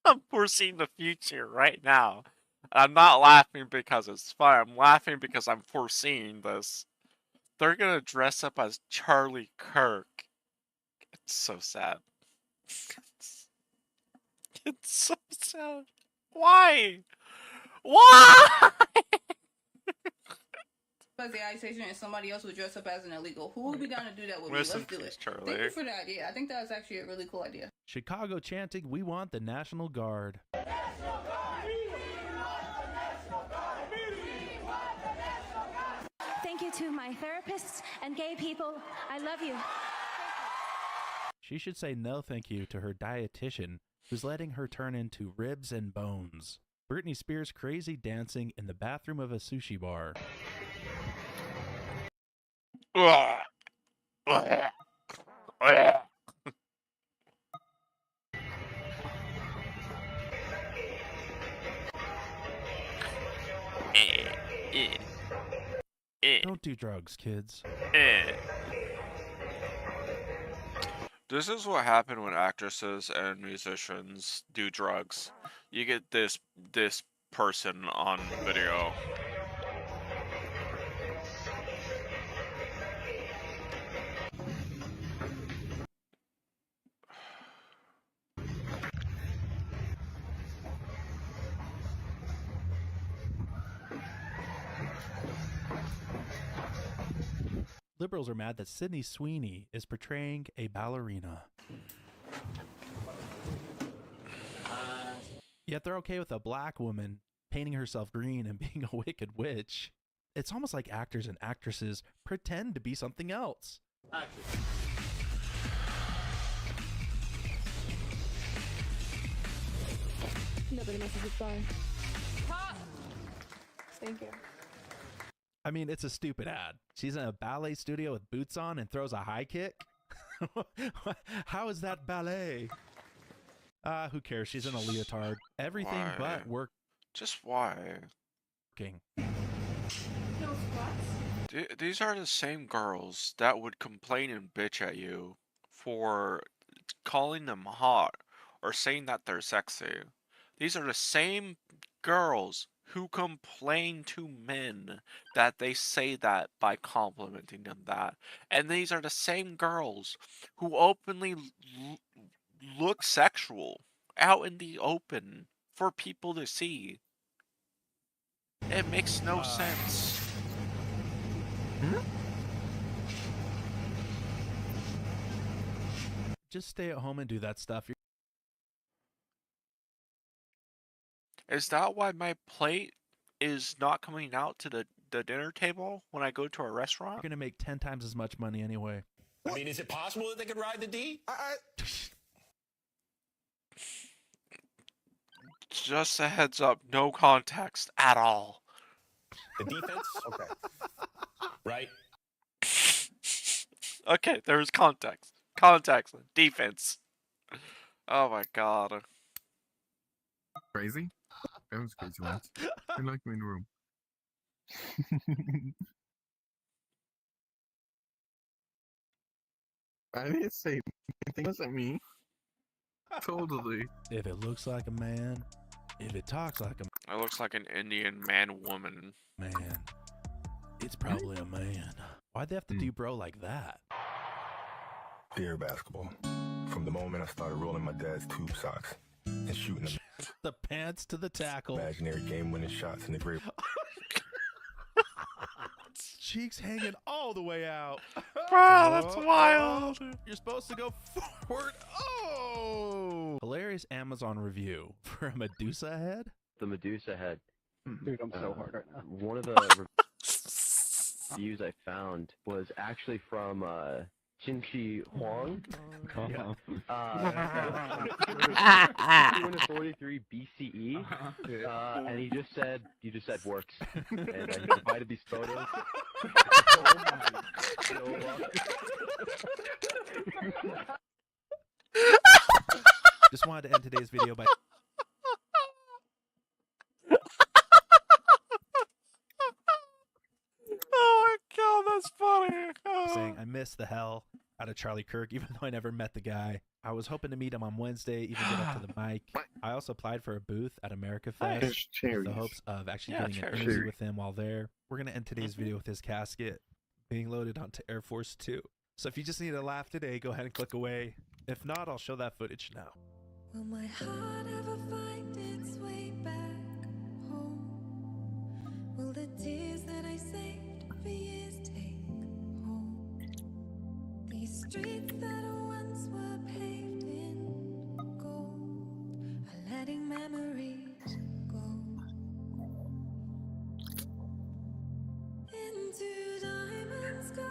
I'm foreseeing the future right now. I'm not laughing because it's fun. I'm laughing because I'm foreseeing this. They're gonna dress up as Charlie Kirk. It's so sad. It's so sad. Why? Why? As the ICE agent and somebody else would dress up as an illegal. Who would be down to do that with me? Listen, Let's do it. Charlie. Thank you for the idea. I think that's actually a really cool idea. Chicago chanting, "We want the National Guard." Thank you to my therapists and gay people. I love you. She should say no thank you to her dietitian, who's letting her turn into ribs and bones. Britney Spears crazy dancing in the bathroom of a sushi bar. Don't do drugs, kids. This is what happened when actresses and musicians do drugs. You get this person on video. Liberals are mad that Sydney Sweeney is portraying a ballerina. Yet they're okay with a black woman painting herself green and being a wicked witch. It's almost like actors and actresses pretend to be something else. Nobody messes with bar. Thank you. I mean, it's a stupid ad. She's in a ballet studio with boots on and throws a high kick? How is that ballet? Who cares? She's in a leotard. Everything Why? but work. Just why? These are the same girls that would complain and bitch at you for calling them hot or saying that they're sexy. These are the same girls who complain to men that they say that by complimenting them that. And these are the same girls who openly look sexual out in the open for people to see. It makes no sense. Just stay at home and do that stuff. Is that why my plate is not coming out to the dinner table when I go to a restaurant? You're going to make 10 times as much money anyway. I mean, is it possible that they could ride the D? Just a heads up, no context at all. The defense? Okay. Right? Okay, there's context. Context. Defense. Oh my god. Crazy? That was crazy once. I like me in the room. I didn't say anything. Wasn't me. Totally. If it looks like a man, if it talks like a It looks like an Indian man-woman. man, it's probably a man. Why'd they have to do bro like that? Dear basketball, from from the moment I started rolling my dad's tube socks and shooting them. The pants to the tackle. Imaginary game-winning shots in the grave. Cheeks hanging all the way out. Wow, that's wild. You're supposed to go forward. Oh! Hilarious Amazon review for a Medusa head. The Medusa head. Dude, I'm so hard right now. One of the reviews I found was actually from Jinchi Huang. 243 BCE, and he just said, "You just said works," and he provided these photos. Just wanted to end today's video by Oh my god, that's funny. saying I miss the hell out of Charlie Kirk, even though I never met the guy. I was hoping to meet him on Wednesday, even get up to the mic. I also applied for a booth at America Fest with the hopes of actually getting an interview with him while there. We're going to end today's video with his casket being loaded onto Air Force 2. So if you just need a laugh today, go ahead and click away. If not, I'll show that footage now. Will my heart ever find its way back home? Will the tears that I saved for years take home? These streets that once were paved in gold are letting memories go into diamond skies,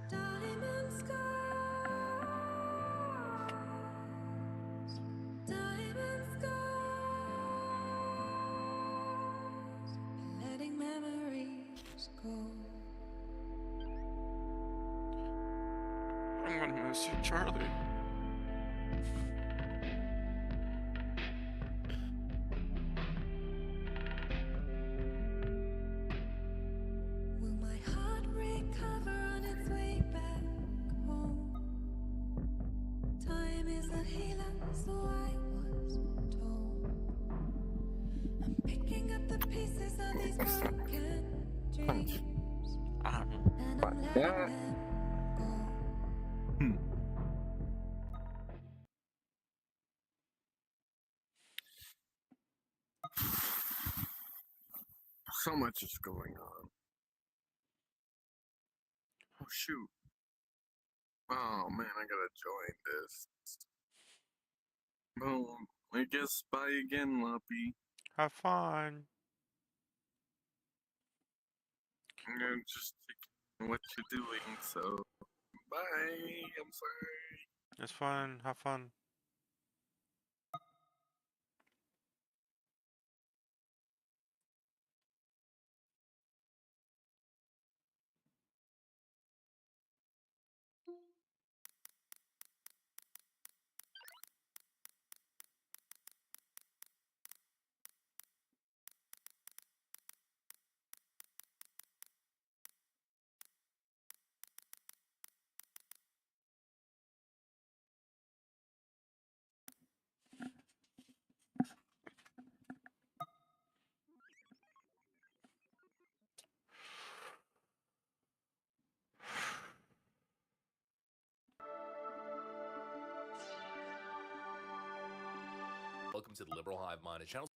diamond skies, diamond skies, letting memories go. I'm gonna miss you, Charlie. Will my heart recover on its way back home? Time is a healer, so I was told. I'm picking up the pieces of these broken dreams, and I'm letting them go. So much is going on. Oh shoot. Oh man, I gotta join this. Well, I guess bye again, Loppy. Have fun. I'm gonna just take what you're doing, so bye. I'm sorry. It's fun. Have fun. Welcome to the Liberal Hive Mind, a channel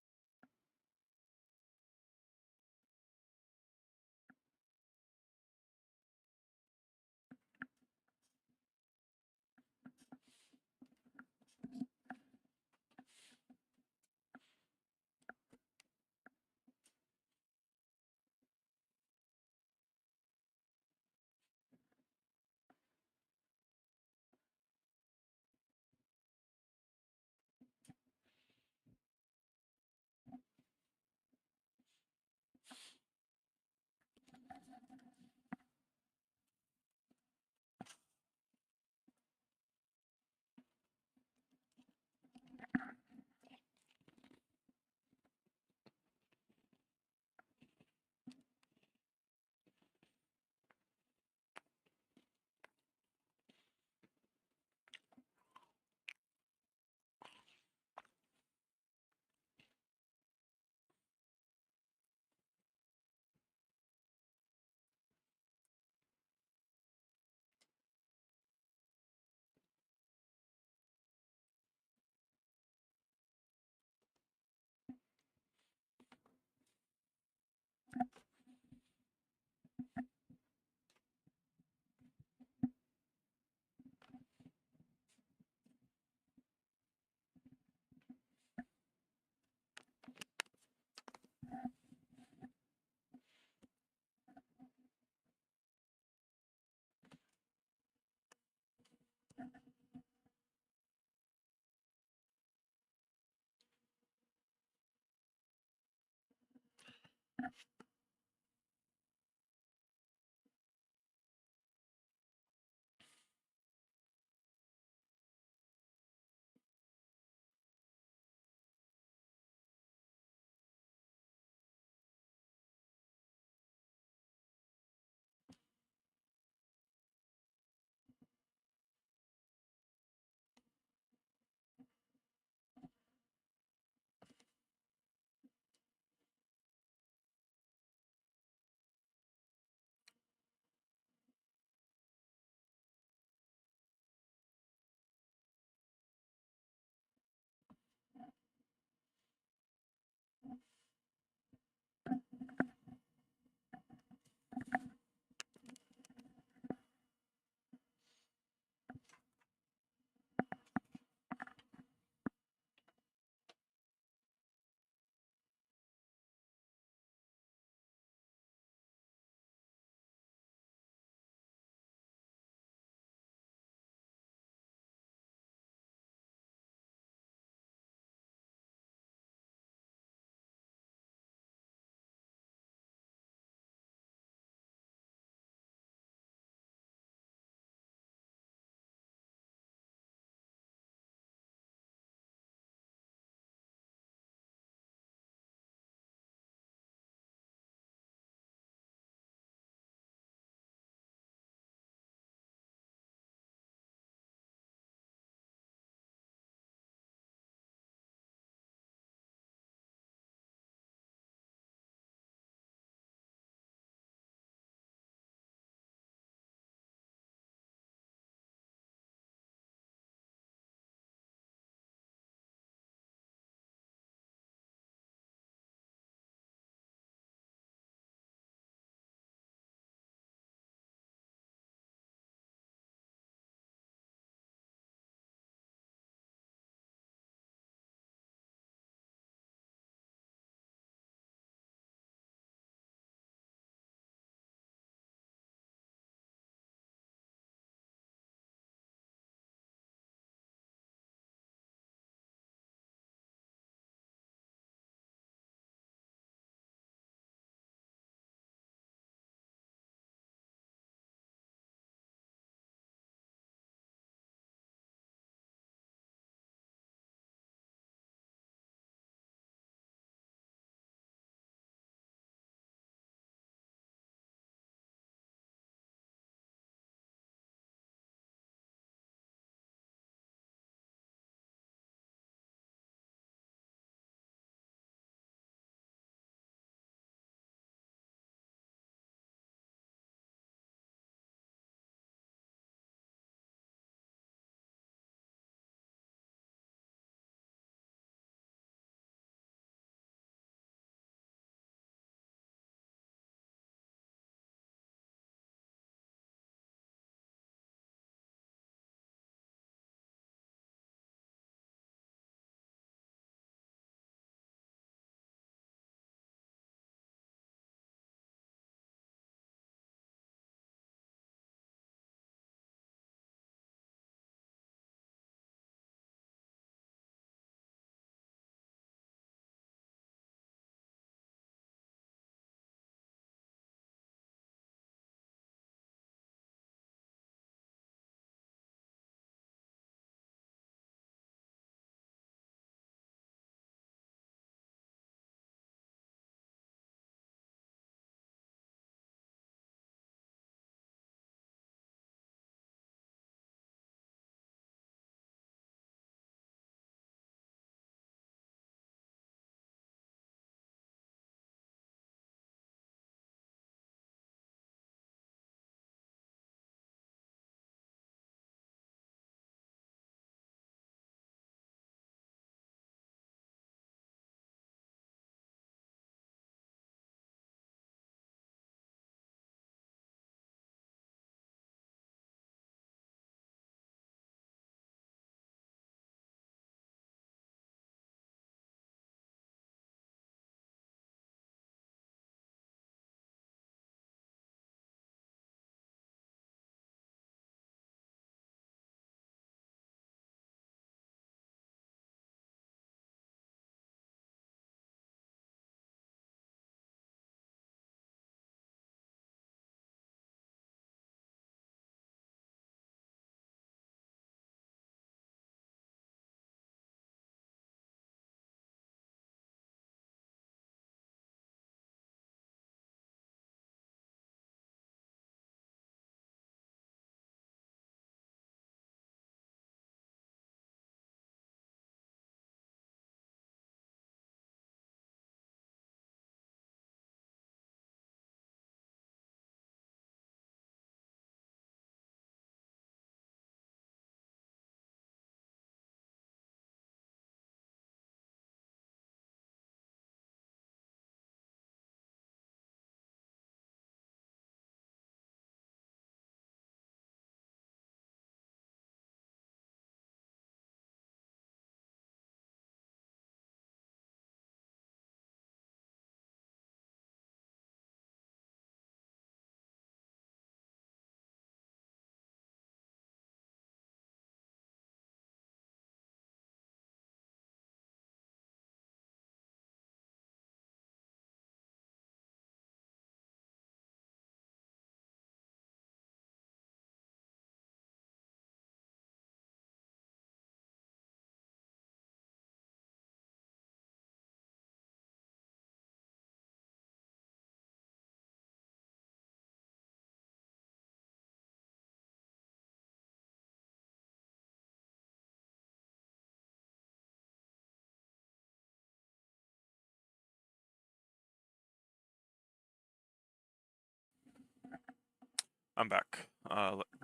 I'm back.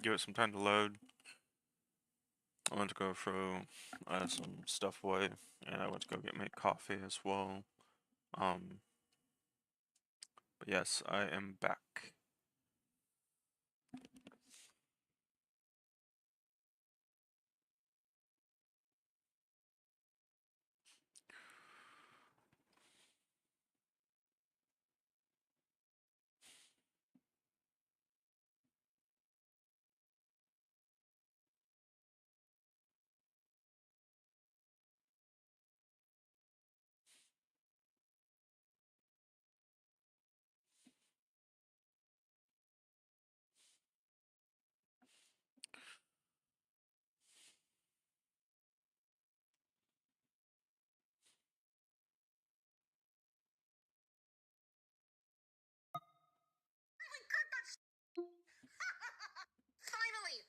Give it some time to load. I went to go throw some stuff away, and I went to go get me coffee as well. But yes, I am back.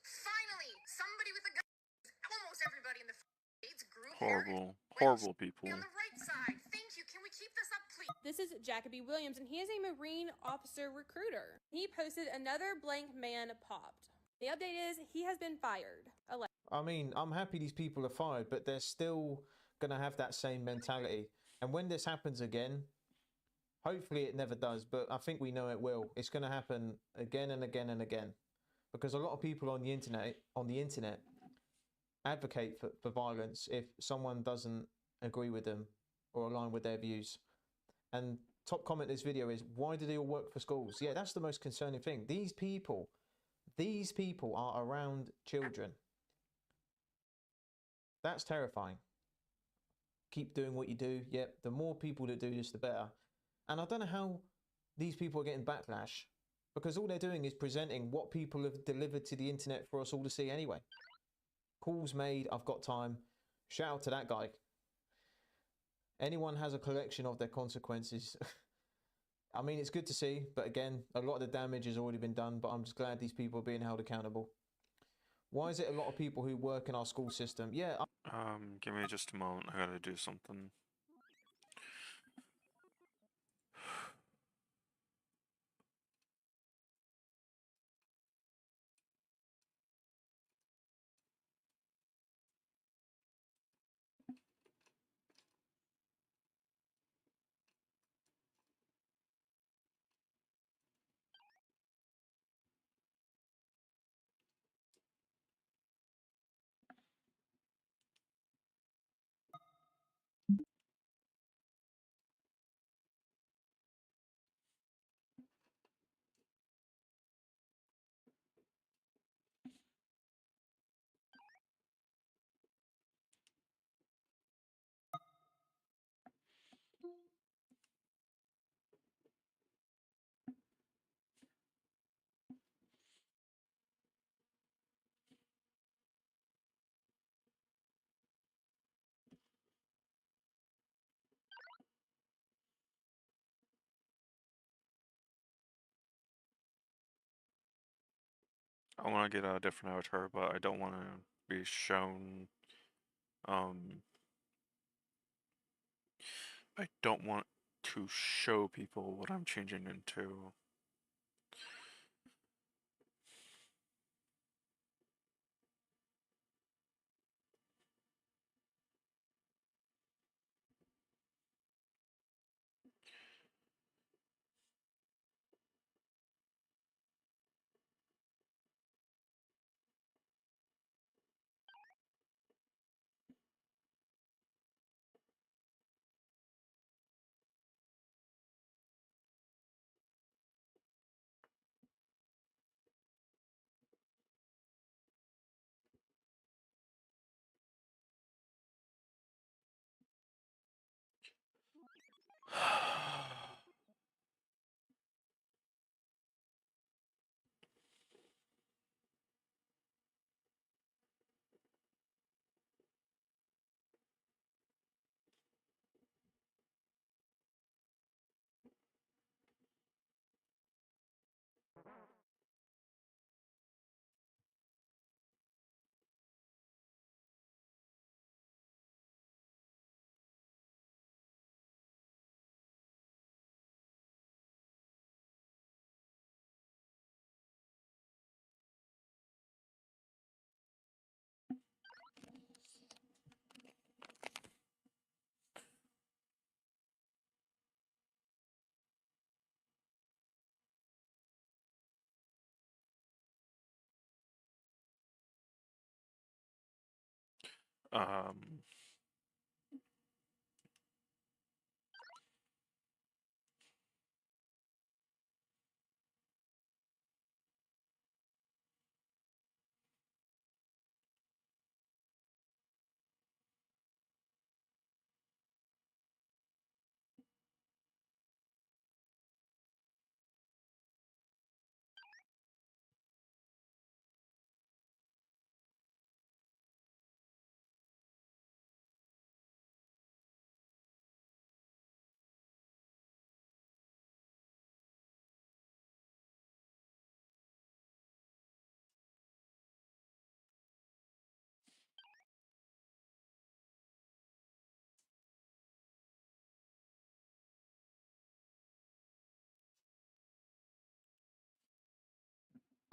Finally, somebody with a gun. Almost everybody in the states group Horrible people. on the right side. Thank you. Can we keep this up, please? This is Jacoby Williams, and he is a Marine officer recruiter. He posted another blank man popped. The update is he has been fired. I mean, I'm happy these people are fired, but they're still going to have that same mentality. And when this happens again, hopefully it never does, but I think we know it will. It's going to happen again and again and again. Because a lot of people on the internet advocate for violence if someone doesn't agree with them or align with their views. And top comment this video is, why do they all work for schools? Yeah, that's the most concerning thing. These people are around children. That's terrifying. Keep doing what you do. Yep, the more people that do this, the better. And I don't know how these people are getting backlash, because all they're doing is presenting what people have delivered to the internet for us all to see anyway. Calls made, I've got time. Shout out to that guy. Anyone has a collection of their consequences. I mean, it's good to see, but again, a lot of the damage has already been done, but I'm just glad these people are being held accountable. Why is it a lot of people who work in our school system? Yeah. Give me just a moment. I gotta do something. I want to get a different avatar, but I don't want to be shown. I don't want to show people what I'm changing into.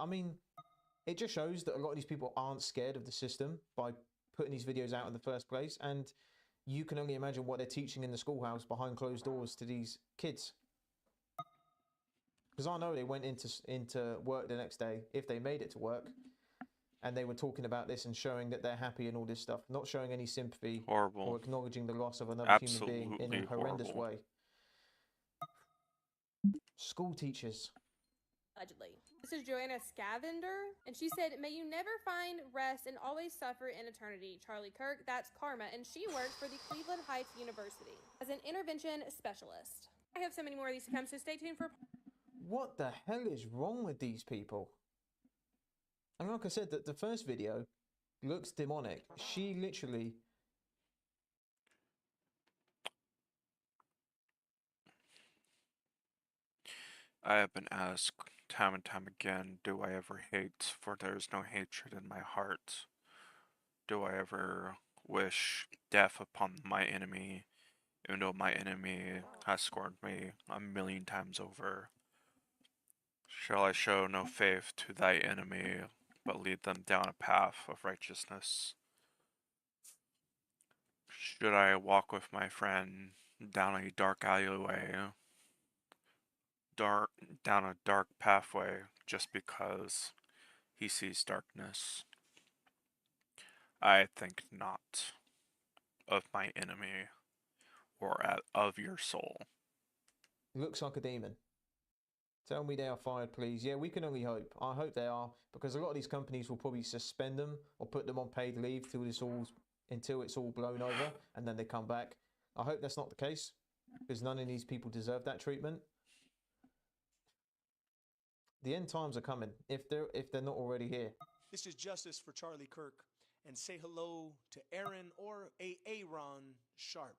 I mean, it just shows that a lot of these people aren't scared of the system by putting these videos out in the first place. And you can only imagine what they're teaching in the schoolhouse behind closed doors to these kids. Because I know they went into work the next day, if they made it to work, and they were talking about this and showing that they're happy and all this stuff, not showing any sympathy or acknowledging the loss of another human being in a horrendous way. School teachers. Allegedly. This is Joanna Scavender, and she said, "May you never find rest and always suffer in eternity." Charlie Kirk, that's Karma, and she works for the Cleveland Heights University as an intervention specialist. I have so many more of these to come, so stay tuned for... What the hell is wrong with these people? And like I said, the first video looks demonic. She literally... I have been asked time and time again, do I ever hate? For there is no hatred in my heart. Do I ever wish death upon my enemy, even though my enemy has scorned me 1,000,000 times over? Shall I show no faith to thy enemy, but lead them down a path of righteousness? Should I walk with my friend down a dark alleyway, down a dark pathway, just because he sees darkness? I think not of my enemy or of your soul. Looks like a demon. Tell me they are fired, please. Yeah, we can only hope. I hope they are, because a lot of these companies will probably suspend them or put them on paid leave until it's all blown over, and then they come back. I hope that's not the case, because none of these people deserve that treatment. The end times are coming, if they're not already here. This is Justice for Charlie Kirk, and say hello to Aaron or Aaron Sharp,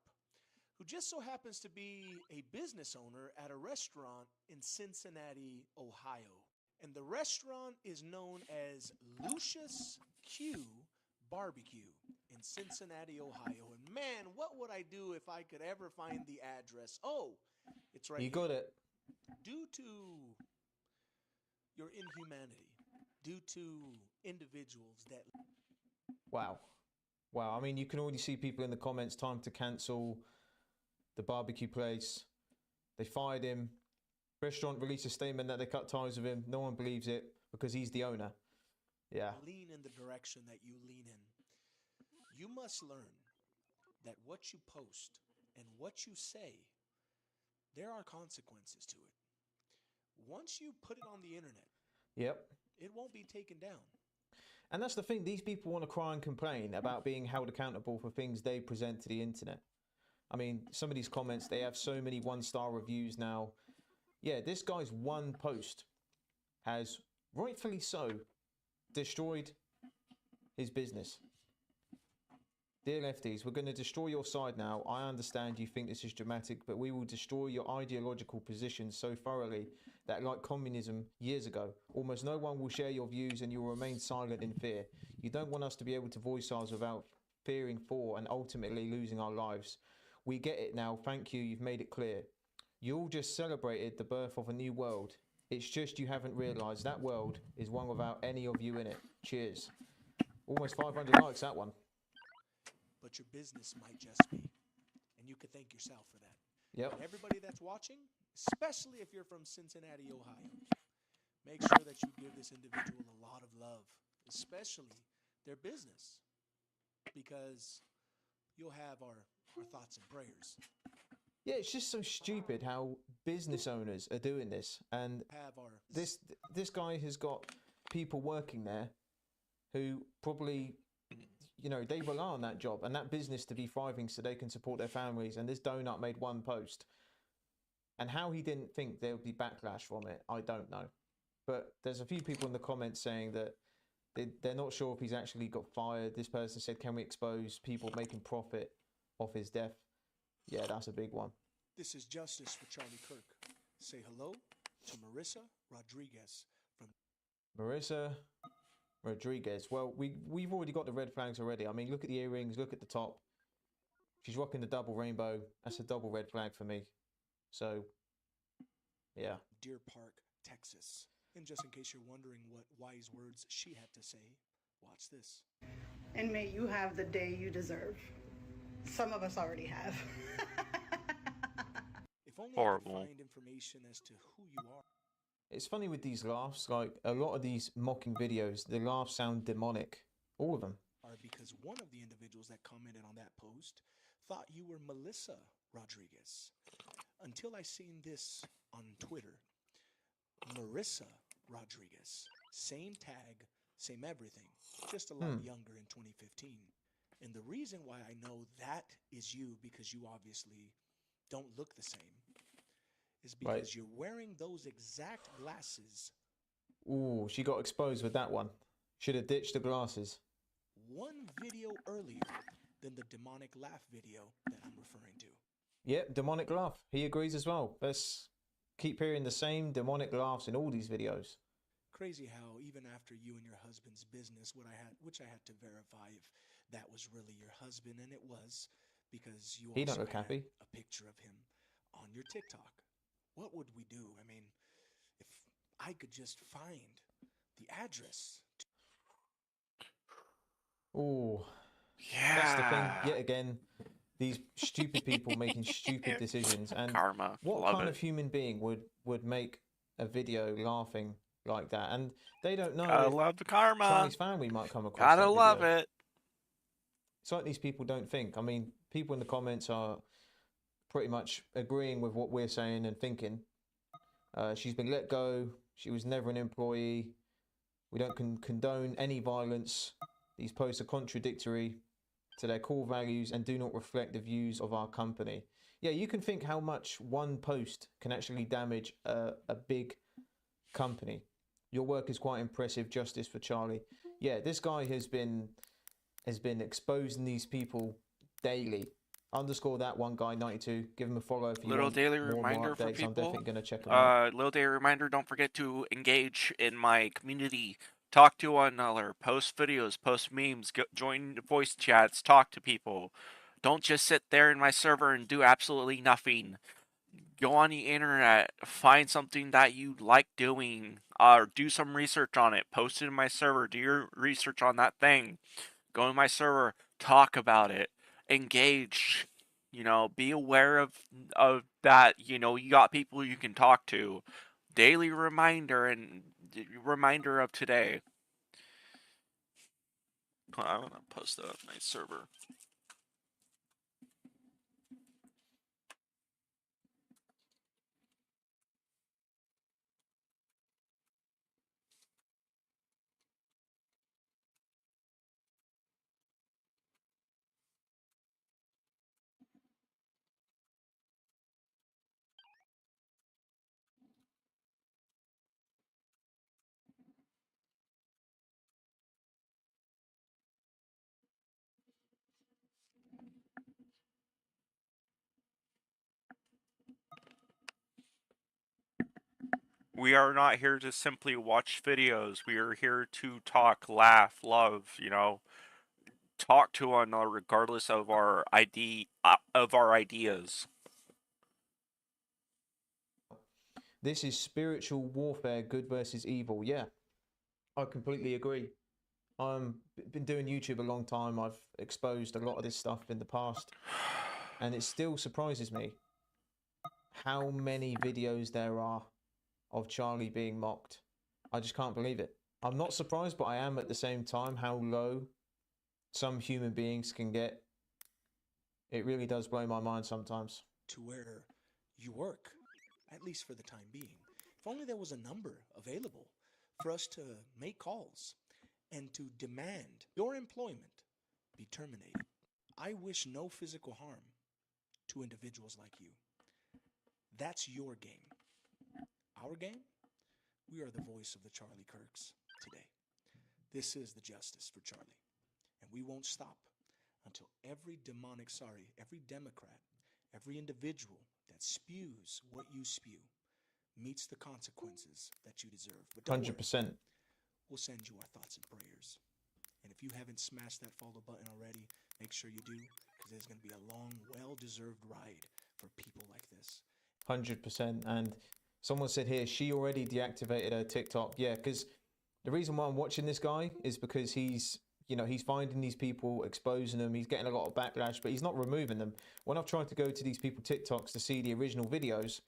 who just so happens to be a business owner at a restaurant in Cincinnati, Ohio. And the restaurant is known as Lucius Q Barbecue in Cincinnati, Ohio. And man, what would I do if I could ever find the address? Oh, it's right You got it. Due to your inhumanity, due to individuals that... Wow. Wow. I mean, you can already see people in the comments, time to cancel the barbecue place. They fired him. Restaurant released a statement that they cut ties with him. No one believes it because he's the owner. Yeah. Lean in the direction that you lean in. You must learn that what you post and what you say, there are consequences to it. Once you put it on the internet, yep, it won't be taken down. And that's the thing. These people want to cry and complain about being held accountable for things they present to the internet. I mean, some of these comments, they have so many one-star reviews now. Yeah, this guy's one post has, rightfully so, destroyed his business. Dear lefties, we're going to destroy your side now. I understand you think this is dramatic, but we will destroy your ideological positions so thoroughly that, like communism years ago, almost no one will share your views and you will remain silent in fear. You don't want us to be able to voice ours without fearing for and ultimately losing our lives. We get it now. Thank you. You've made it clear. You all just celebrated the birth of a new world. It's just you haven't realised that world is one without any of you in it. Cheers. Almost 500 likes, that one. But your business might just be. And you could thank yourself for that. Yep. And everybody that's watching, especially if you're from Cincinnati, Ohio, make sure that you give this individual a lot of love, especially their business. because you'll have our thoughts and prayers. Yeah, it's just so stupid how business owners are doing this, and Have our this guy has got people working there who probably, you know, they rely on that job and that business to be thriving so they can support their families. And this donut made one post, and how he didn't think there would be backlash from it, I don't know. But there's a few people in the comments saying that they're not sure if he's actually got fired. This person said, "Can we expose people making profit off his death?" Yeah, that's a big one. This is Justice for Charlie Kirk. Say hello to Marissa Rodriguez from Marissa Rodriguez. Well, we've already got the red flags already. I mean, look at the earrings, look at the top. She's rocking the double rainbow. That's a double red flag for me. So, yeah. Deer Park, Texas. And just in case you're wondering what wise words she had to say, watch this. And may you have the day you deserve. Some of us already have. If only Horrible. I could find information as to who you are. It's funny with these laughs, like a lot of these mocking videos, the laughs sound demonic. All of them. Are because one of the individuals that commented on that post thought you were Melissa Rodriguez. Until I seen this on Twitter. Marissa Rodriguez. Same tag, same everything. Just a lot younger in 2015. And the reason why I know that is you, because you obviously don't look the same, is because you're wearing those exact glasses. Ooh, she got exposed with that one. Should have ditched the glasses. One video earlier than the demonic laugh video that I'm referring to. Yep, demonic laugh. He agrees as well. Let's keep hearing the same demonic laughs in all these videos. Crazy how even after you and your husband's business, which I had to verify if that was really your husband, and it was, because you He don't also look had happy. a picture of him on your TikTok. What would we do? I mean, if I could just find the address. Ooh. Yeah. That's the thing. Yet again, these stupid people making stupid decisions. And Karma. what Love kind it. of human being would make a video laughing like that? And they don't know. Gotta if love the karma. Charlie's family might come across Gotta that love video. it. It's like these people don't think. I mean, people in the comments are pretty much agreeing with what we're saying and thinking. She's been let go. She was never an employee. We don't condone any violence. These posts are contradictory to their core values and do not reflect the views of our company. Yeah, you can think how much one post can actually damage a big company. Your work is quite impressive. Justice for Charlie. Yeah, this guy has been exposing these people daily. Underscore that one guy 92. Give him a follow if you Little want daily more reminder for updates. I'm people. definitely gonna check them out. Little daily reminder. Don't forget to engage in my community. Talk to one another. Post videos. Post memes. Join voice chats. Talk to people. Don't just sit there in my server and do absolutely nothing. Go on the internet. Find something that you like doing. Do some research on it. Post it in my server. Do your research on that thing. Go in my server. Talk about it. Engage, you know, be aware of that, you know, you got people you can talk to. Daily reminder and reminder of today. I'm gonna post that on my server. We are not here to simply watch videos. We are here to talk, laugh, love, you know, talk to one another regardless of our ideas. This is spiritual warfare, good versus evil. Yeah, I completely agree. Been doing YouTube a long time. I've exposed a lot of this stuff in the past, and it still surprises me how many videos there are of Charlie being mocked. I just can't believe it. I'm not surprised, but I am at the same time how low some human beings can get. It really does blow my mind sometimes. To where you work, at least for the time being. If only there was a number available for us to make calls and to demand your employment be terminated. I wish no physical harm to individuals like you. That's your game. Our game? We are the voice of the Charlie Kirks today. This is the justice for Charlie. And we won't stop until every Democrat, every individual that spews what you spew meets the consequences that you deserve. But don't 100%. worry, we'll send you our thoughts and prayers. And if you haven't smashed that follow button already, make sure you do, because there's going to be a long, well-deserved ride for people like this. 100%. And someone said here, she already deactivated her TikTok. Yeah, because the reason why I'm watching this guy is because he's finding these people, exposing them. He's getting a lot of backlash, but he's not removing them. When I've tried to go to these people TikToks to see the original videos,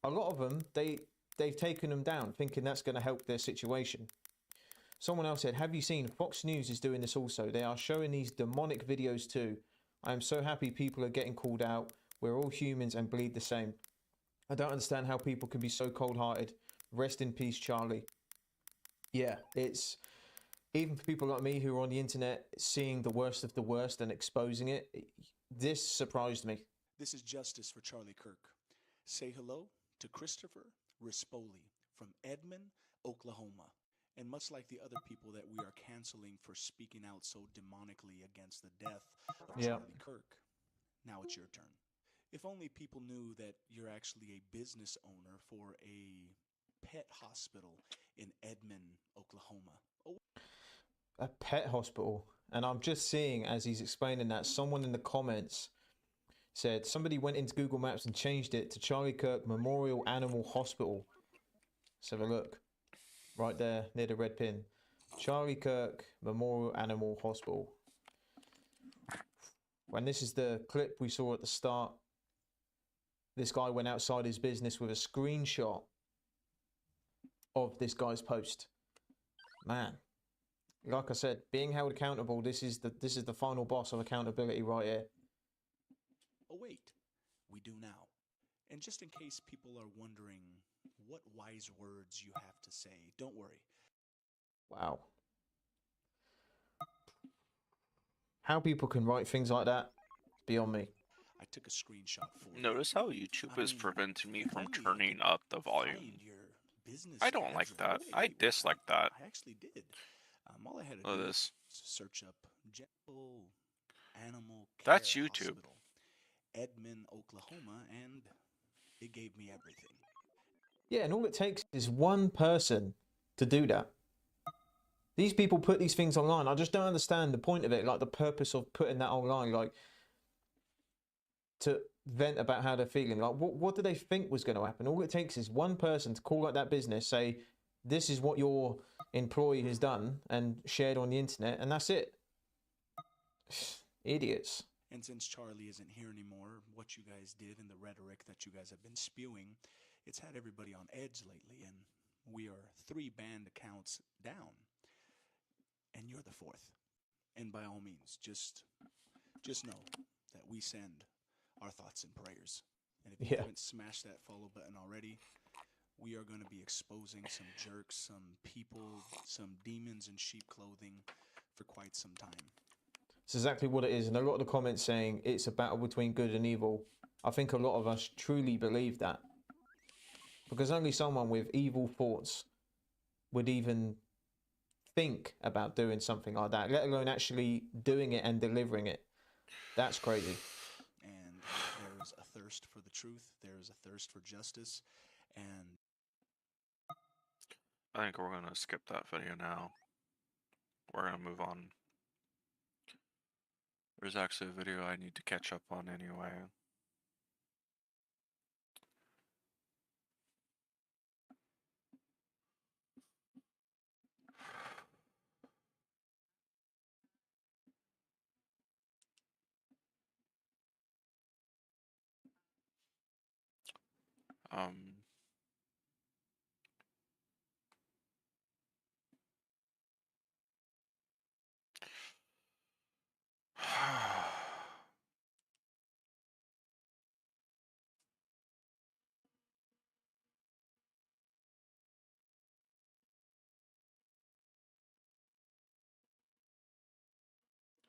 a lot of them, they've taken them down, thinking that's going to help their situation. Someone else said, have you seen Fox News is doing this also? They are showing these demonic videos too. I am so happy people are getting called out. We're all humans and bleed the same. I don't understand how people can be so cold-hearted. Rest in peace, Charlie. Yeah, it's... Even for people like me who are on the internet, seeing the worst of the worst and exposing it, this surprised me. This is justice for Charlie Kirk. Say hello to Christopher Rispoli from Edmond, Oklahoma. And much like the other people that we are canceling for speaking out so demonically against the death of Charlie Kirk, now it's your turn. If only people knew that you're actually a business owner for a pet hospital in Edmond, Oklahoma. A pet hospital. And I'm just seeing, as he's explaining that, someone in the comments said somebody went into Google Maps and changed it to Charlie Kirk Memorial Animal Hospital. Let's have a look. Right there, near the red pin. Charlie Kirk Memorial Animal Hospital. When this is the clip we saw at the start, this guy went outside his business with a screenshot of this guy's post. Man. Like I said, being held accountable, this is the final boss of accountability right here. Oh wait, we do now. And just in case people are wondering what wise words you have to say, don't worry. Wow. How people can write things like that, beyond me. I took a screenshot for you. Notice how YouTube is preventing me from turning up the volume. I don't like that. I dislike that. I actually did. All I had to Look do at was this. search up Gentle Animal Care That's YouTube. Hospital, Edmond, Oklahoma, and it gave me everything. Yeah, and all it takes is one person to do that. These people put these things online. I just don't understand the point of it, like the purpose of putting that online, like to vent about how they're feeling. Like, what do they think was going to happen? All it takes is one person to call out that business, say, this is what your employee has done, and shared on the internet, and that's it. Idiots. And since Charlie isn't here anymore, what you guys did and the rhetoric that you guys have been spewing, it's had everybody on edge lately, and we are 3 banned accounts down. And you're the 4th. And by all means, just know that we send our thoughts and prayers. And if you haven't smashed that follow button already, we are going to be exposing some jerks, some people, some demons in sheep clothing for quite some time. It's exactly what it is. And a lot of the comments saying it's a battle between good and evil. I think a lot of us truly believe that. Because only someone with evil thoughts would even think about doing something like that, let alone actually doing it and delivering it. That's crazy. And there is a thirst for the truth. There is a thirst for justice. And I think we're going to skip that video now. We're going to move on. There's actually a video I need to catch up on anyway.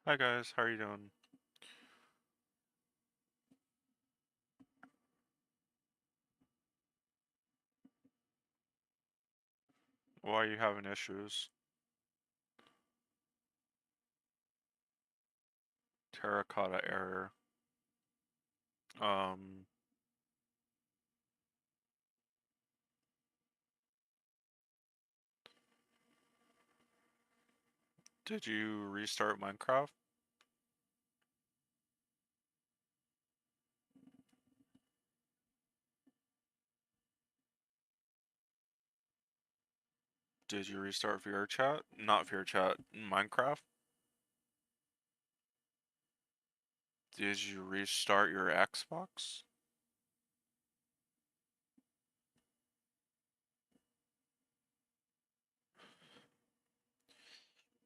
Hi guys, how are you doing? Why are you having issues? Terracotta error. Did you restart Minecraft? Did you restart VRChat? Not VRChat, Minecraft? Did you restart your Xbox?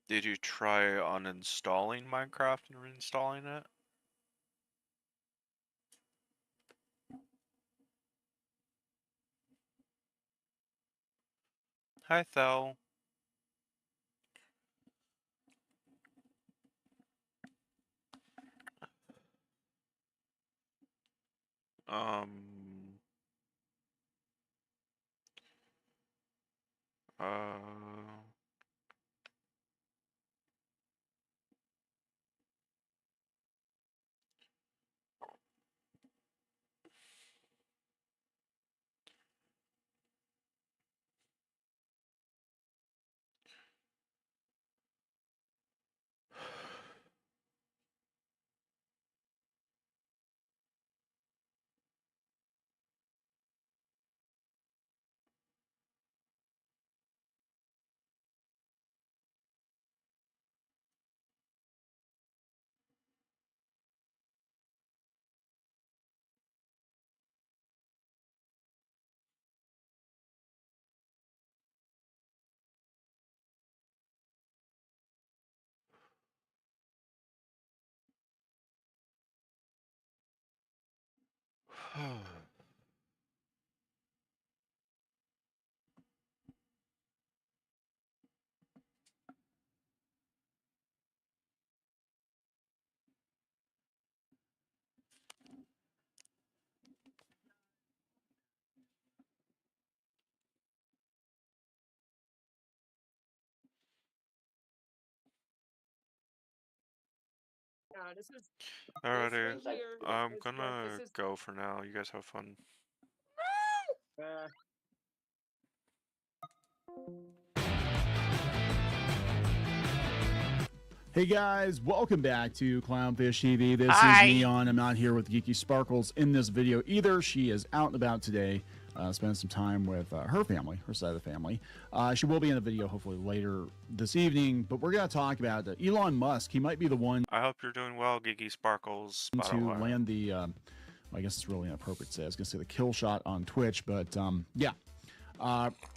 Did you try uninstalling Minecraft and reinstalling it? Hi, Thel. Alrighty, I'm gonna go for now. You guys have fun. Hey guys, welcome back to Clownfish TV. This Hi. is Neon. I'm not here with Geeky Sparkles in this video either. She is out and about today, spending some time with her family, her side of the family. She will be in a video hopefully later this evening, but we're going to talk about Elon Musk. He might be the one I hope you're doing well, Geeky Sparkles. to land the, I guess it's really inappropriate to say, I was going to say the kill shot on Twitch, but yeah.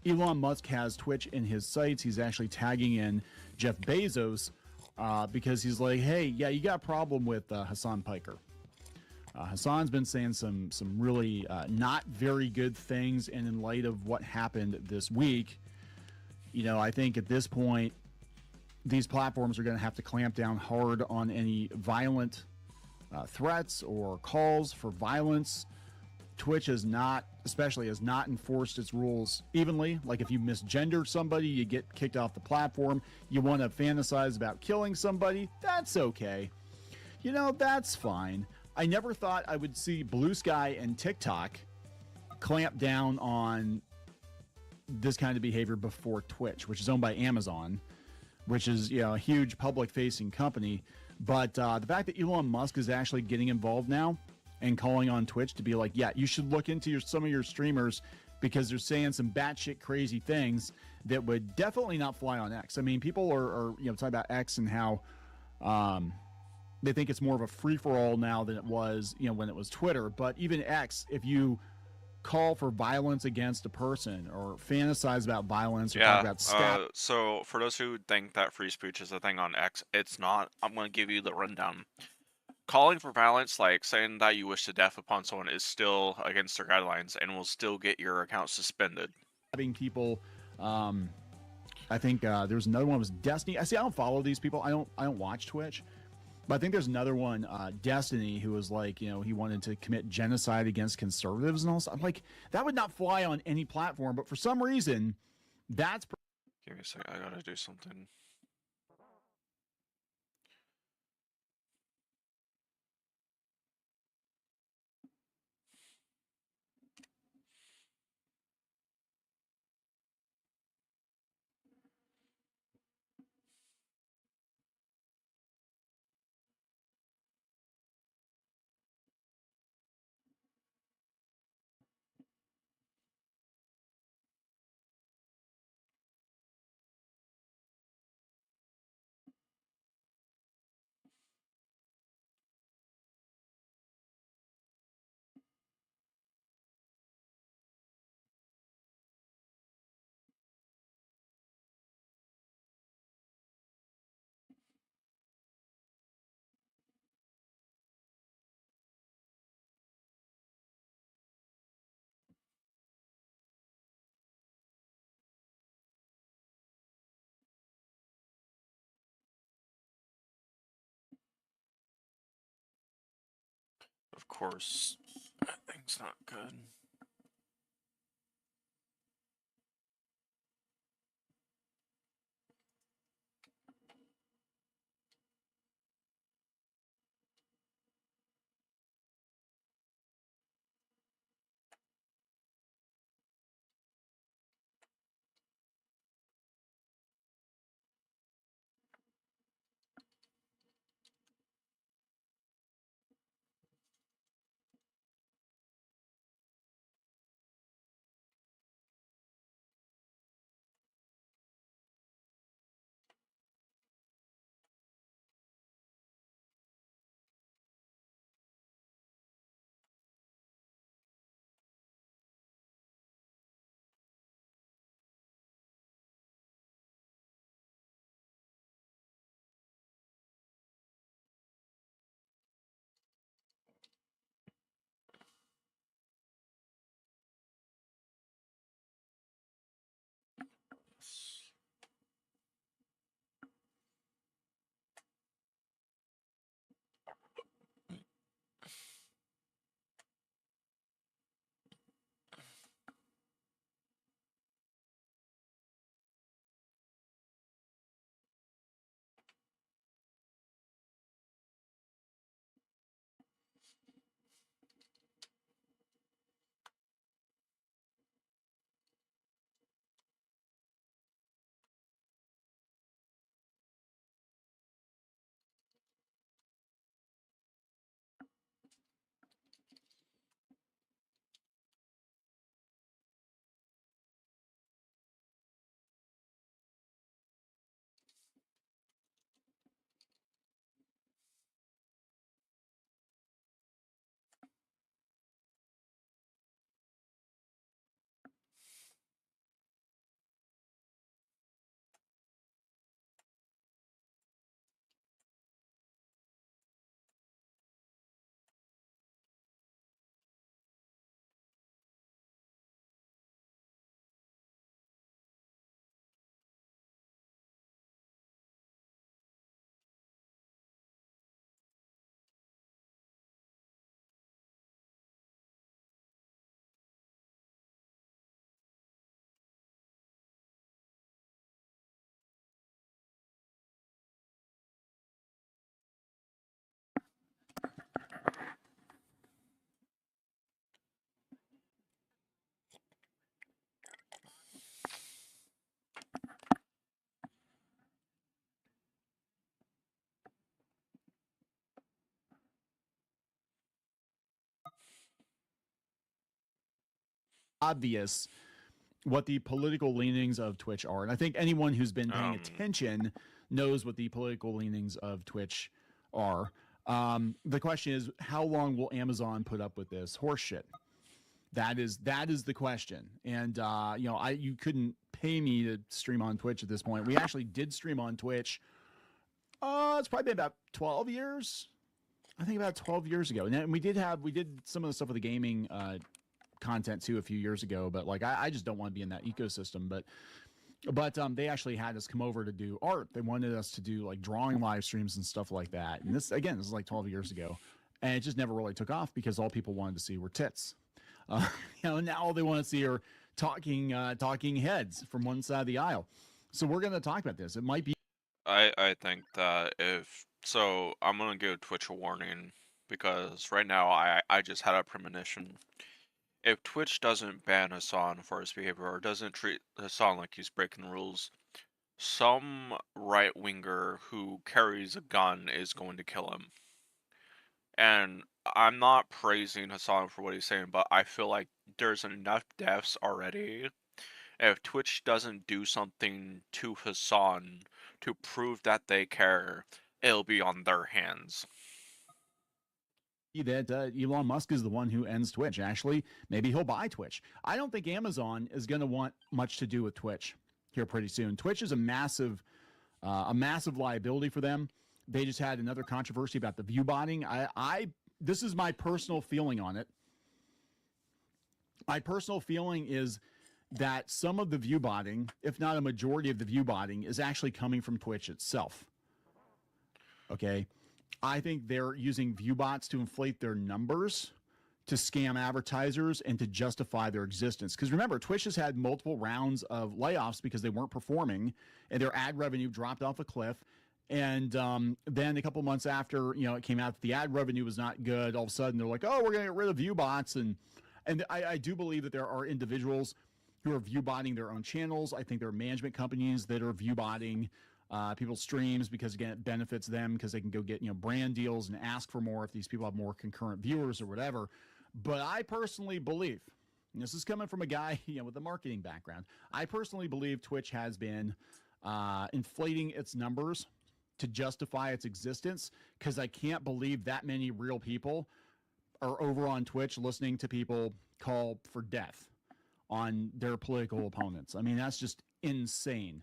Elon Musk has Twitch in his sights. He's actually tagging in Jeff Bezos because he's like, hey, yeah, you got a problem with Hassan Piker. Hassan's been saying some really not very good things, and in light of what happened this week, you know, I think at this point, these platforms are going to have to clamp down hard on any violent threats or calls for violence. Twitch has not enforced its rules evenly. Like if you misgender somebody, you get kicked off the platform. You want to fantasize about killing somebody, that's okay. You know, that's fine. I never thought I would see Blue Sky and TikTok clamp down on this kind of behavior before Twitch, which is owned by Amazon, which is, you know, a huge public-facing company. But the fact that Elon Musk is actually getting involved now and calling on Twitch to be like, yeah, you should look into some of your streamers because they're saying some batshit crazy things that would definitely not fly on X. I mean, people are you know, talking about X and how they think it's more of a free-for-all now than it was, you know, when it was Twitter. But even X, if you call for violence against a person or fantasize about violence or talk about so for those who think that free speech is a thing on X, it's not. I'm going to give you the rundown. Calling for violence, like saying that you wish to death upon someone, is still against their guidelines and will still get your account suspended. Having people, I think there's another one was Destiny. I don't follow these people. I don't watch Twitch, But I think there's another one, Destiny, who was like, you know, he wanted to commit genocide against conservatives and all stuff. I'm like, that would not fly on any platform, but for some reason, that's. Give me a second. I gotta do something. Of course, that thing's not good. Obvious what the political leanings of Twitch are. And I think anyone who's been paying attention knows what the political leanings of Twitch are. The question is, how long will Amazon put up with this horse shit? That is the question. And you know, you couldn't pay me to stream on Twitch at this point. We actually did stream on Twitch. It's probably been about 12 years. I think about 12 years ago. And we did some of the stuff with the gaming content too a few years ago, but like I just don't want to be in that ecosystem. But But they actually had us come over to do art. They wanted us to do like drawing live streams and stuff like that. And this is like 12 years ago. And it just never really took off because all people wanted to see were tits. Now all they want to see are talking heads from one side of the aisle. So we're going to talk about this. It might be. I think that I'm going to give Twitch a warning because right now I just had a premonition. If Twitch doesn't ban Hassan for his behavior or doesn't treat Hassan like he's breaking the rules, some right-winger who carries a gun is going to kill him. And I'm not praising Hassan for what he's saying, but I feel like there's enough deaths already. If Twitch doesn't do something to Hassan to prove that they care, it'll be on their hands. That Elon Musk is the one who ends Twitch. Actually, maybe he'll buy Twitch. I don't think Amazon is going to want much to do with Twitch here pretty soon. Twitch is a massive liability for them. They just had another controversy about the view botting. This is my personal feeling on it. My personal feeling is that some of the view botting, if not a majority of the view botting, is actually coming from Twitch itself. Okay. I think they're using view bots to inflate their numbers, to scam advertisers, and to justify their existence. Because remember, Twitch has had multiple rounds of layoffs because they weren't performing, and their ad revenue dropped off a cliff. And then a couple months after, it came out that the ad revenue was not good, all of a sudden they're like, oh, we're going to get rid of view bots. And I do believe that there are individuals who are view botting their own channels. I think there are management companies that are view botting people's streams because, again, it benefits them because they can go get brand deals and ask for more if these people have more concurrent viewers or whatever. But I personally believe, and this is coming from a guy with a marketing background, I personally believe Twitch has been inflating its numbers to justify its existence, because I can't believe that many real people are over on Twitch listening to people call for death on their political opponents. I mean, that's just insane.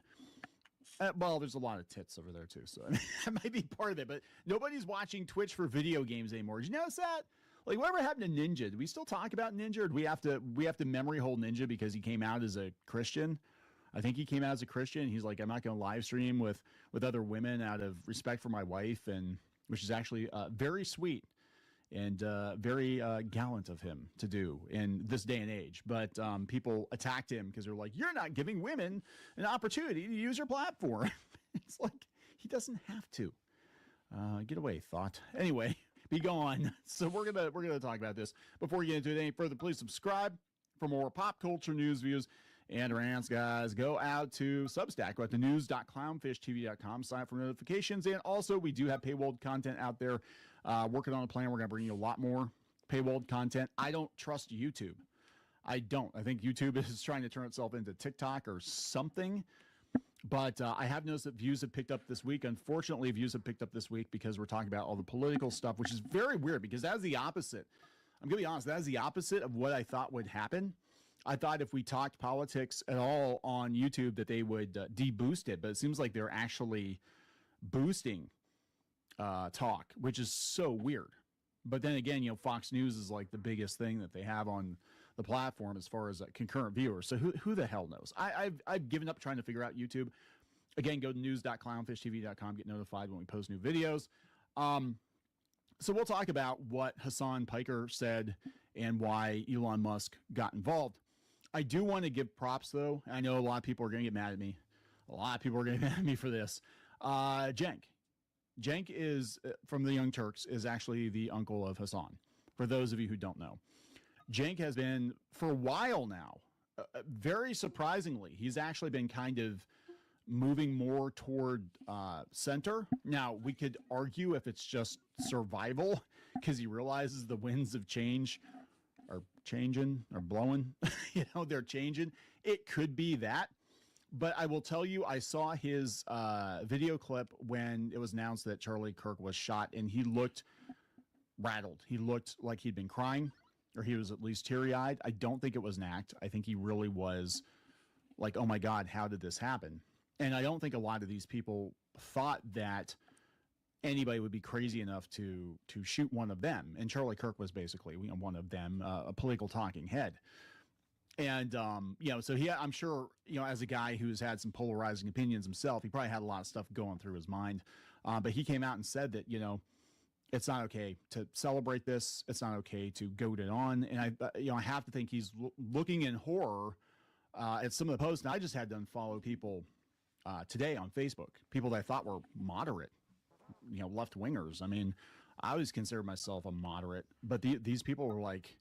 Well, there's a lot of tits over there too, so that might be part of it. But nobody's watching Twitch for video games anymore. Did you notice that? Like, whatever happened to Ninja? Do we still talk about Ninja, or do we have to memory hold Ninja because he came out as a Christian? I think he came out as a Christian. He's like, I'm not going to live stream with other women out of respect for my wife, and which is actually very sweet and very gallant of him to do in this day and age. But people attacked him because they're like, you're not giving women an opportunity to use your platform. It's like, he doesn't have to. Get away, thought. Anyway, be gone. So we're gonna talk about this. Before we get into it any further, please subscribe for more pop culture news, views, and rants, guys. Go out to Substack. Go out to news.clownfishtv.com. Sign up for notifications. And also, we do have paywalled content out there. Working on a plan. We're going to bring you a lot more paywalled content. I don't trust YouTube. I don't. I think YouTube is trying to turn itself into TikTok or something. But I have noticed that views have picked up this week. Unfortunately, views have picked up this week because we're talking about all the political stuff, which is very weird because that is the opposite. I'm going to be honest. That is the opposite of what I thought would happen. I thought if we talked politics at all on YouTube that they would de-boost it. But it seems like they're actually boosting talk, which is so weird. But then again, Fox News is like the biggest thing that they have on the platform as far as concurrent viewers. So who the hell knows? I've given up trying to figure out YouTube. Again, go to news.clownfishtv.com, get notified when we post new videos. So we'll talk about what Hassan Piker said and why Elon Musk got involved. I do want to give props, though. I know a lot of people are going to get mad at me. A lot of people are going to get mad at me for this. Cenk. Cenk is, from the Young Turks, is actually the uncle of Hassan, for those of you who don't know. Cenk has been, for a while now, very surprisingly, he's actually been kind of moving more toward center. Now, we could argue if it's just survival, because he realizes the winds of change are changing, or blowing. They're changing. It could be that. But I will tell you, I saw his video clip when it was announced that Charlie Kirk was shot, and he looked rattled. He looked like he'd been crying, or he was at least teary-eyed. I don't think it was an act. I think he really was like, oh my God, how did this happen? And I don't think a lot of these people thought that anybody would be crazy enough to shoot one of them. And Charlie Kirk was basically one of them, a political talking head. And so I'm sure, as a guy who's had some polarizing opinions himself, he probably had a lot of stuff going through his mind. But he came out and said that, it's not okay to celebrate this. It's not okay to goad it on. And I have to think he's looking in horror at some of the posts. And I just had to unfollow people today on Facebook, people that I thought were moderate, left wingers. I mean, I always consider myself a moderate, but these people were like,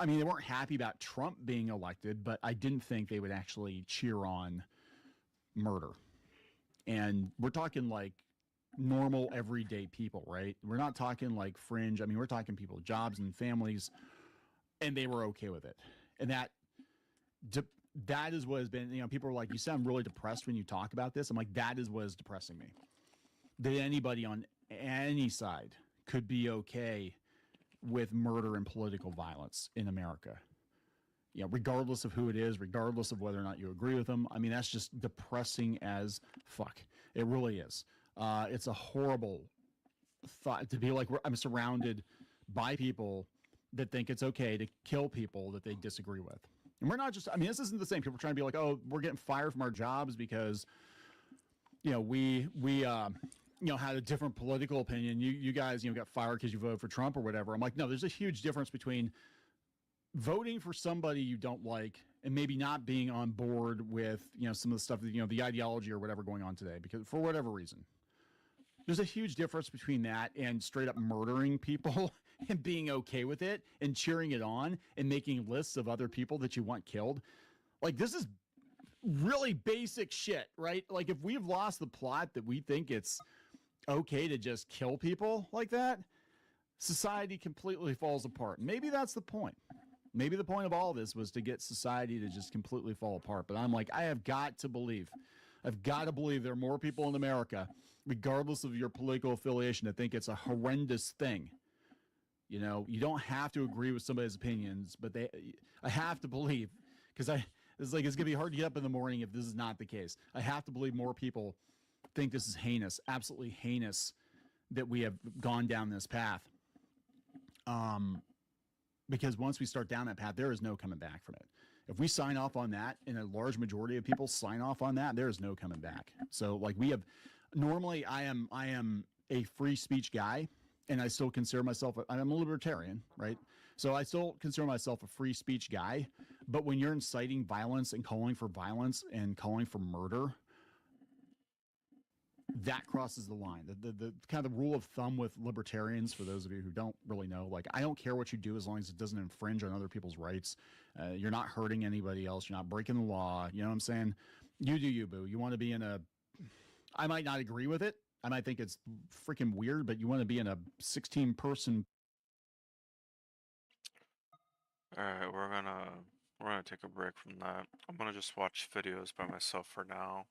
they weren't happy about Trump being elected, but I didn't think they would actually cheer on murder. And we're talking like normal, everyday people, right? We're not talking like fringe. We're talking people with jobs and families, and they were okay with it. And that is what has been, people are like, you sound really depressed when you talk about this. I'm like, that is what is depressing me. That anybody on any side could be okay with murder and political violence in America. Regardless of who it is, regardless of whether or not you agree with them. That's just depressing as fuck. It really is. It's a horrible thought to be like, I'm surrounded by people that think it's okay to kill people that they disagree with. And we're not just, this isn't the same. People are trying to be like, oh, we're getting fired from our jobs because, we had a different political opinion. You guys, got fired because you voted for Trump or whatever. I'm like, no, there's a huge difference between voting for somebody you don't like and maybe not being on board with, some of the stuff that, the ideology or whatever going on today, because for whatever reason. There's a huge difference between that and straight up murdering people and being okay with it and cheering it on and making lists of other people that you want killed. Like, this is really basic shit, right? Like, if we've lost the plot that we think it's okay to just kill people like that, society completely falls apart. Maybe that's the point. Maybe the point of all of this was to get society to just completely fall apart. But I'm like, I've got to believe there are more people in America, regardless of your political affiliation, that think it's a horrendous thing. You don't have to agree with somebody's opinions, but I have to believe, because it's going to be hard to get up in the morning if this is not the case. I have to believe more people think this is heinous, absolutely heinous, that we have gone down this path. Because once we start down that path, there is no coming back from it. If we sign off on that, and a large majority of people sign off on that, there is no coming back. So, like, normally I am a free speech guy, and I still consider myself, I'm a libertarian, right? So I still consider myself a free speech guy. But when you're inciting violence and calling for violence and calling for murder, that crosses the line. The kind of rule of thumb with libertarians, for those of you who don't really know, like, I don't care what you do as long as it doesn't infringe on other people's rights. You're not hurting anybody else. You're not breaking the law. You know what I'm saying? You do you, boo. You want to be in I might not agree with it. I might think it's freaking weird, but you want to be in a 16-person. All right, we're gonna take a break from that. I'm gonna just watch videos by myself for now.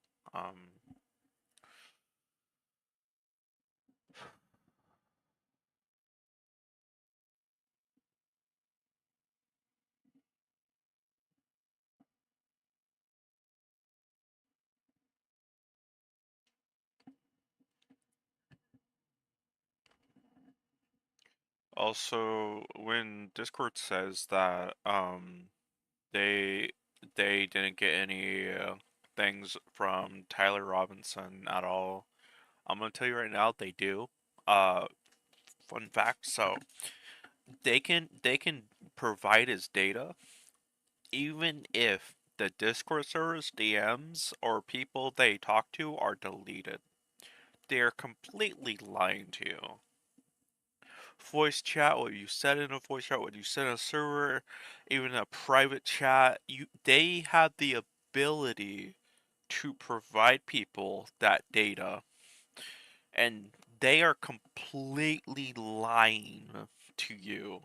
Also, when Discord says that they didn't get any things from Tyler Robinson at all, I'm gonna tell you right now they do. Fun fact, so they can provide his data even if the Discord server's DMs or people they talk to are deleted. They're completely lying to you. Voice chat, what you said in a voice chat, what you said in a server, even a private chat, they have the ability to provide people that data, and they are completely lying to you.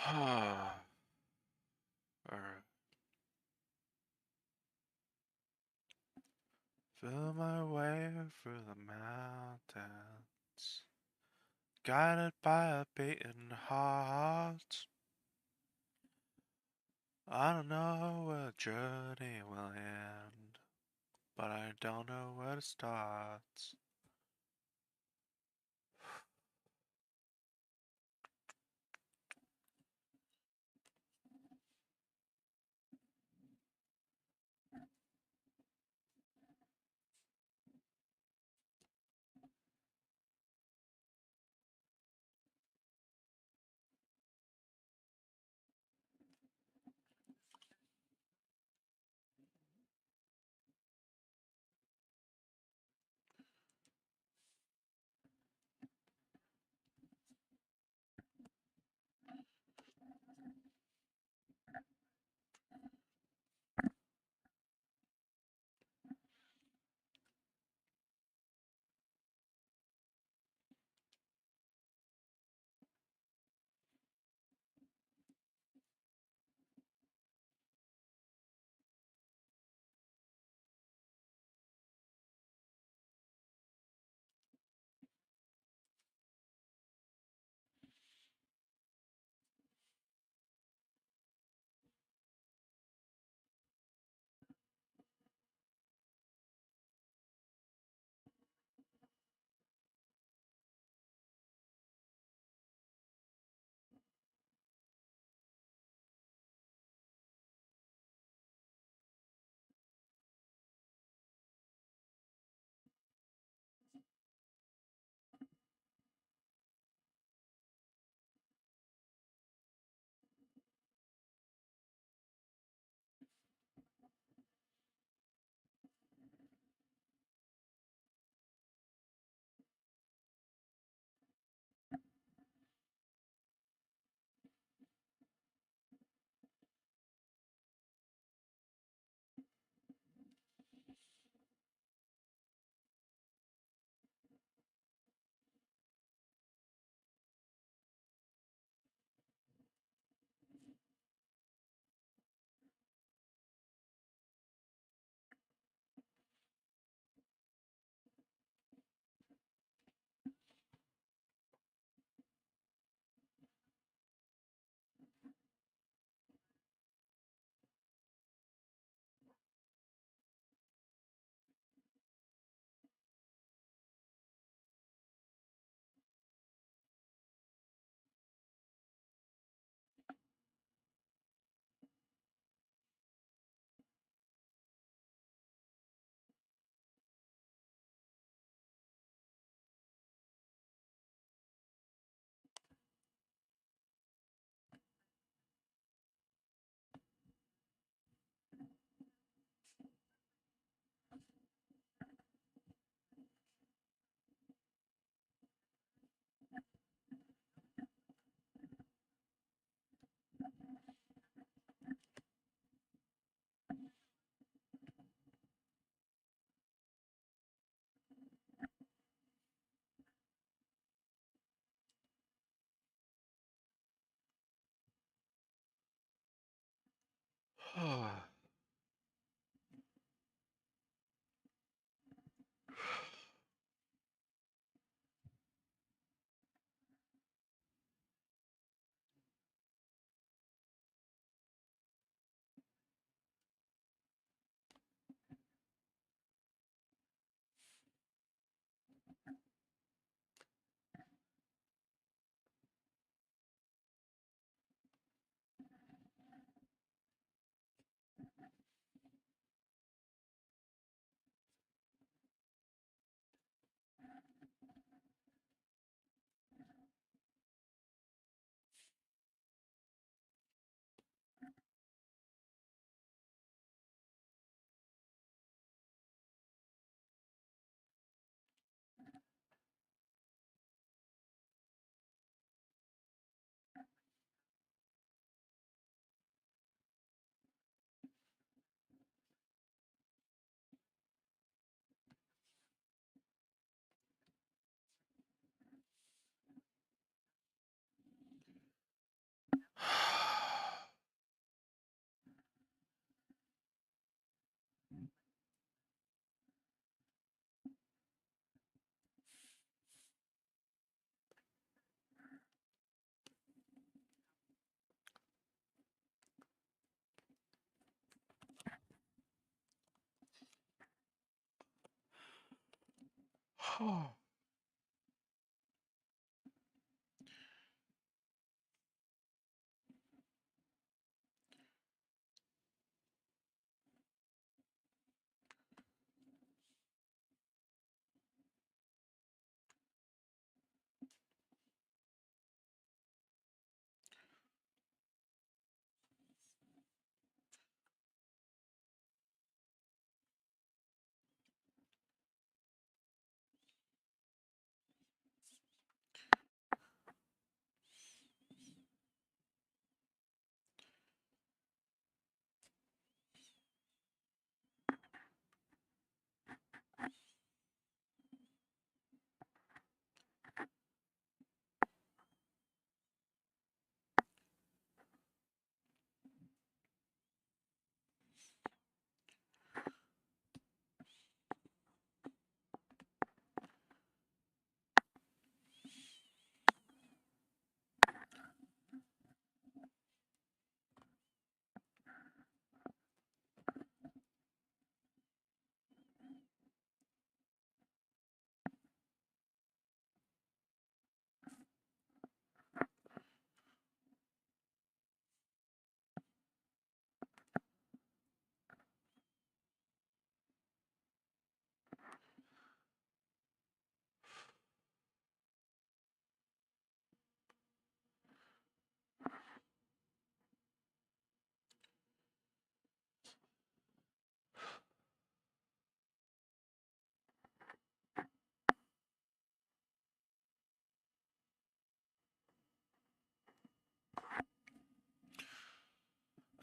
Alright. Feel my way through the mountains, guided by a beating heart. I don't know where the journey will end, but I don't know where to start.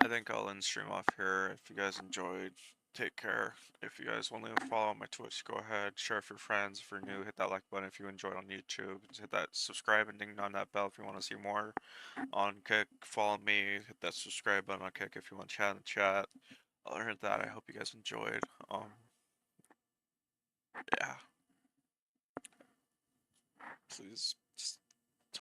I think I'll end stream off here. If you guys enjoyed, take care. If you guys want to follow my Twitch, go ahead. Share with your friends. If you're new, hit that like button. If you enjoyed on YouTube, hit that subscribe and ding on that bell if you want to see more. On Kick, follow me. Hit that subscribe button on Kick if you want to chat in the chat. Other than that, I hope you guys enjoyed. Yeah. Please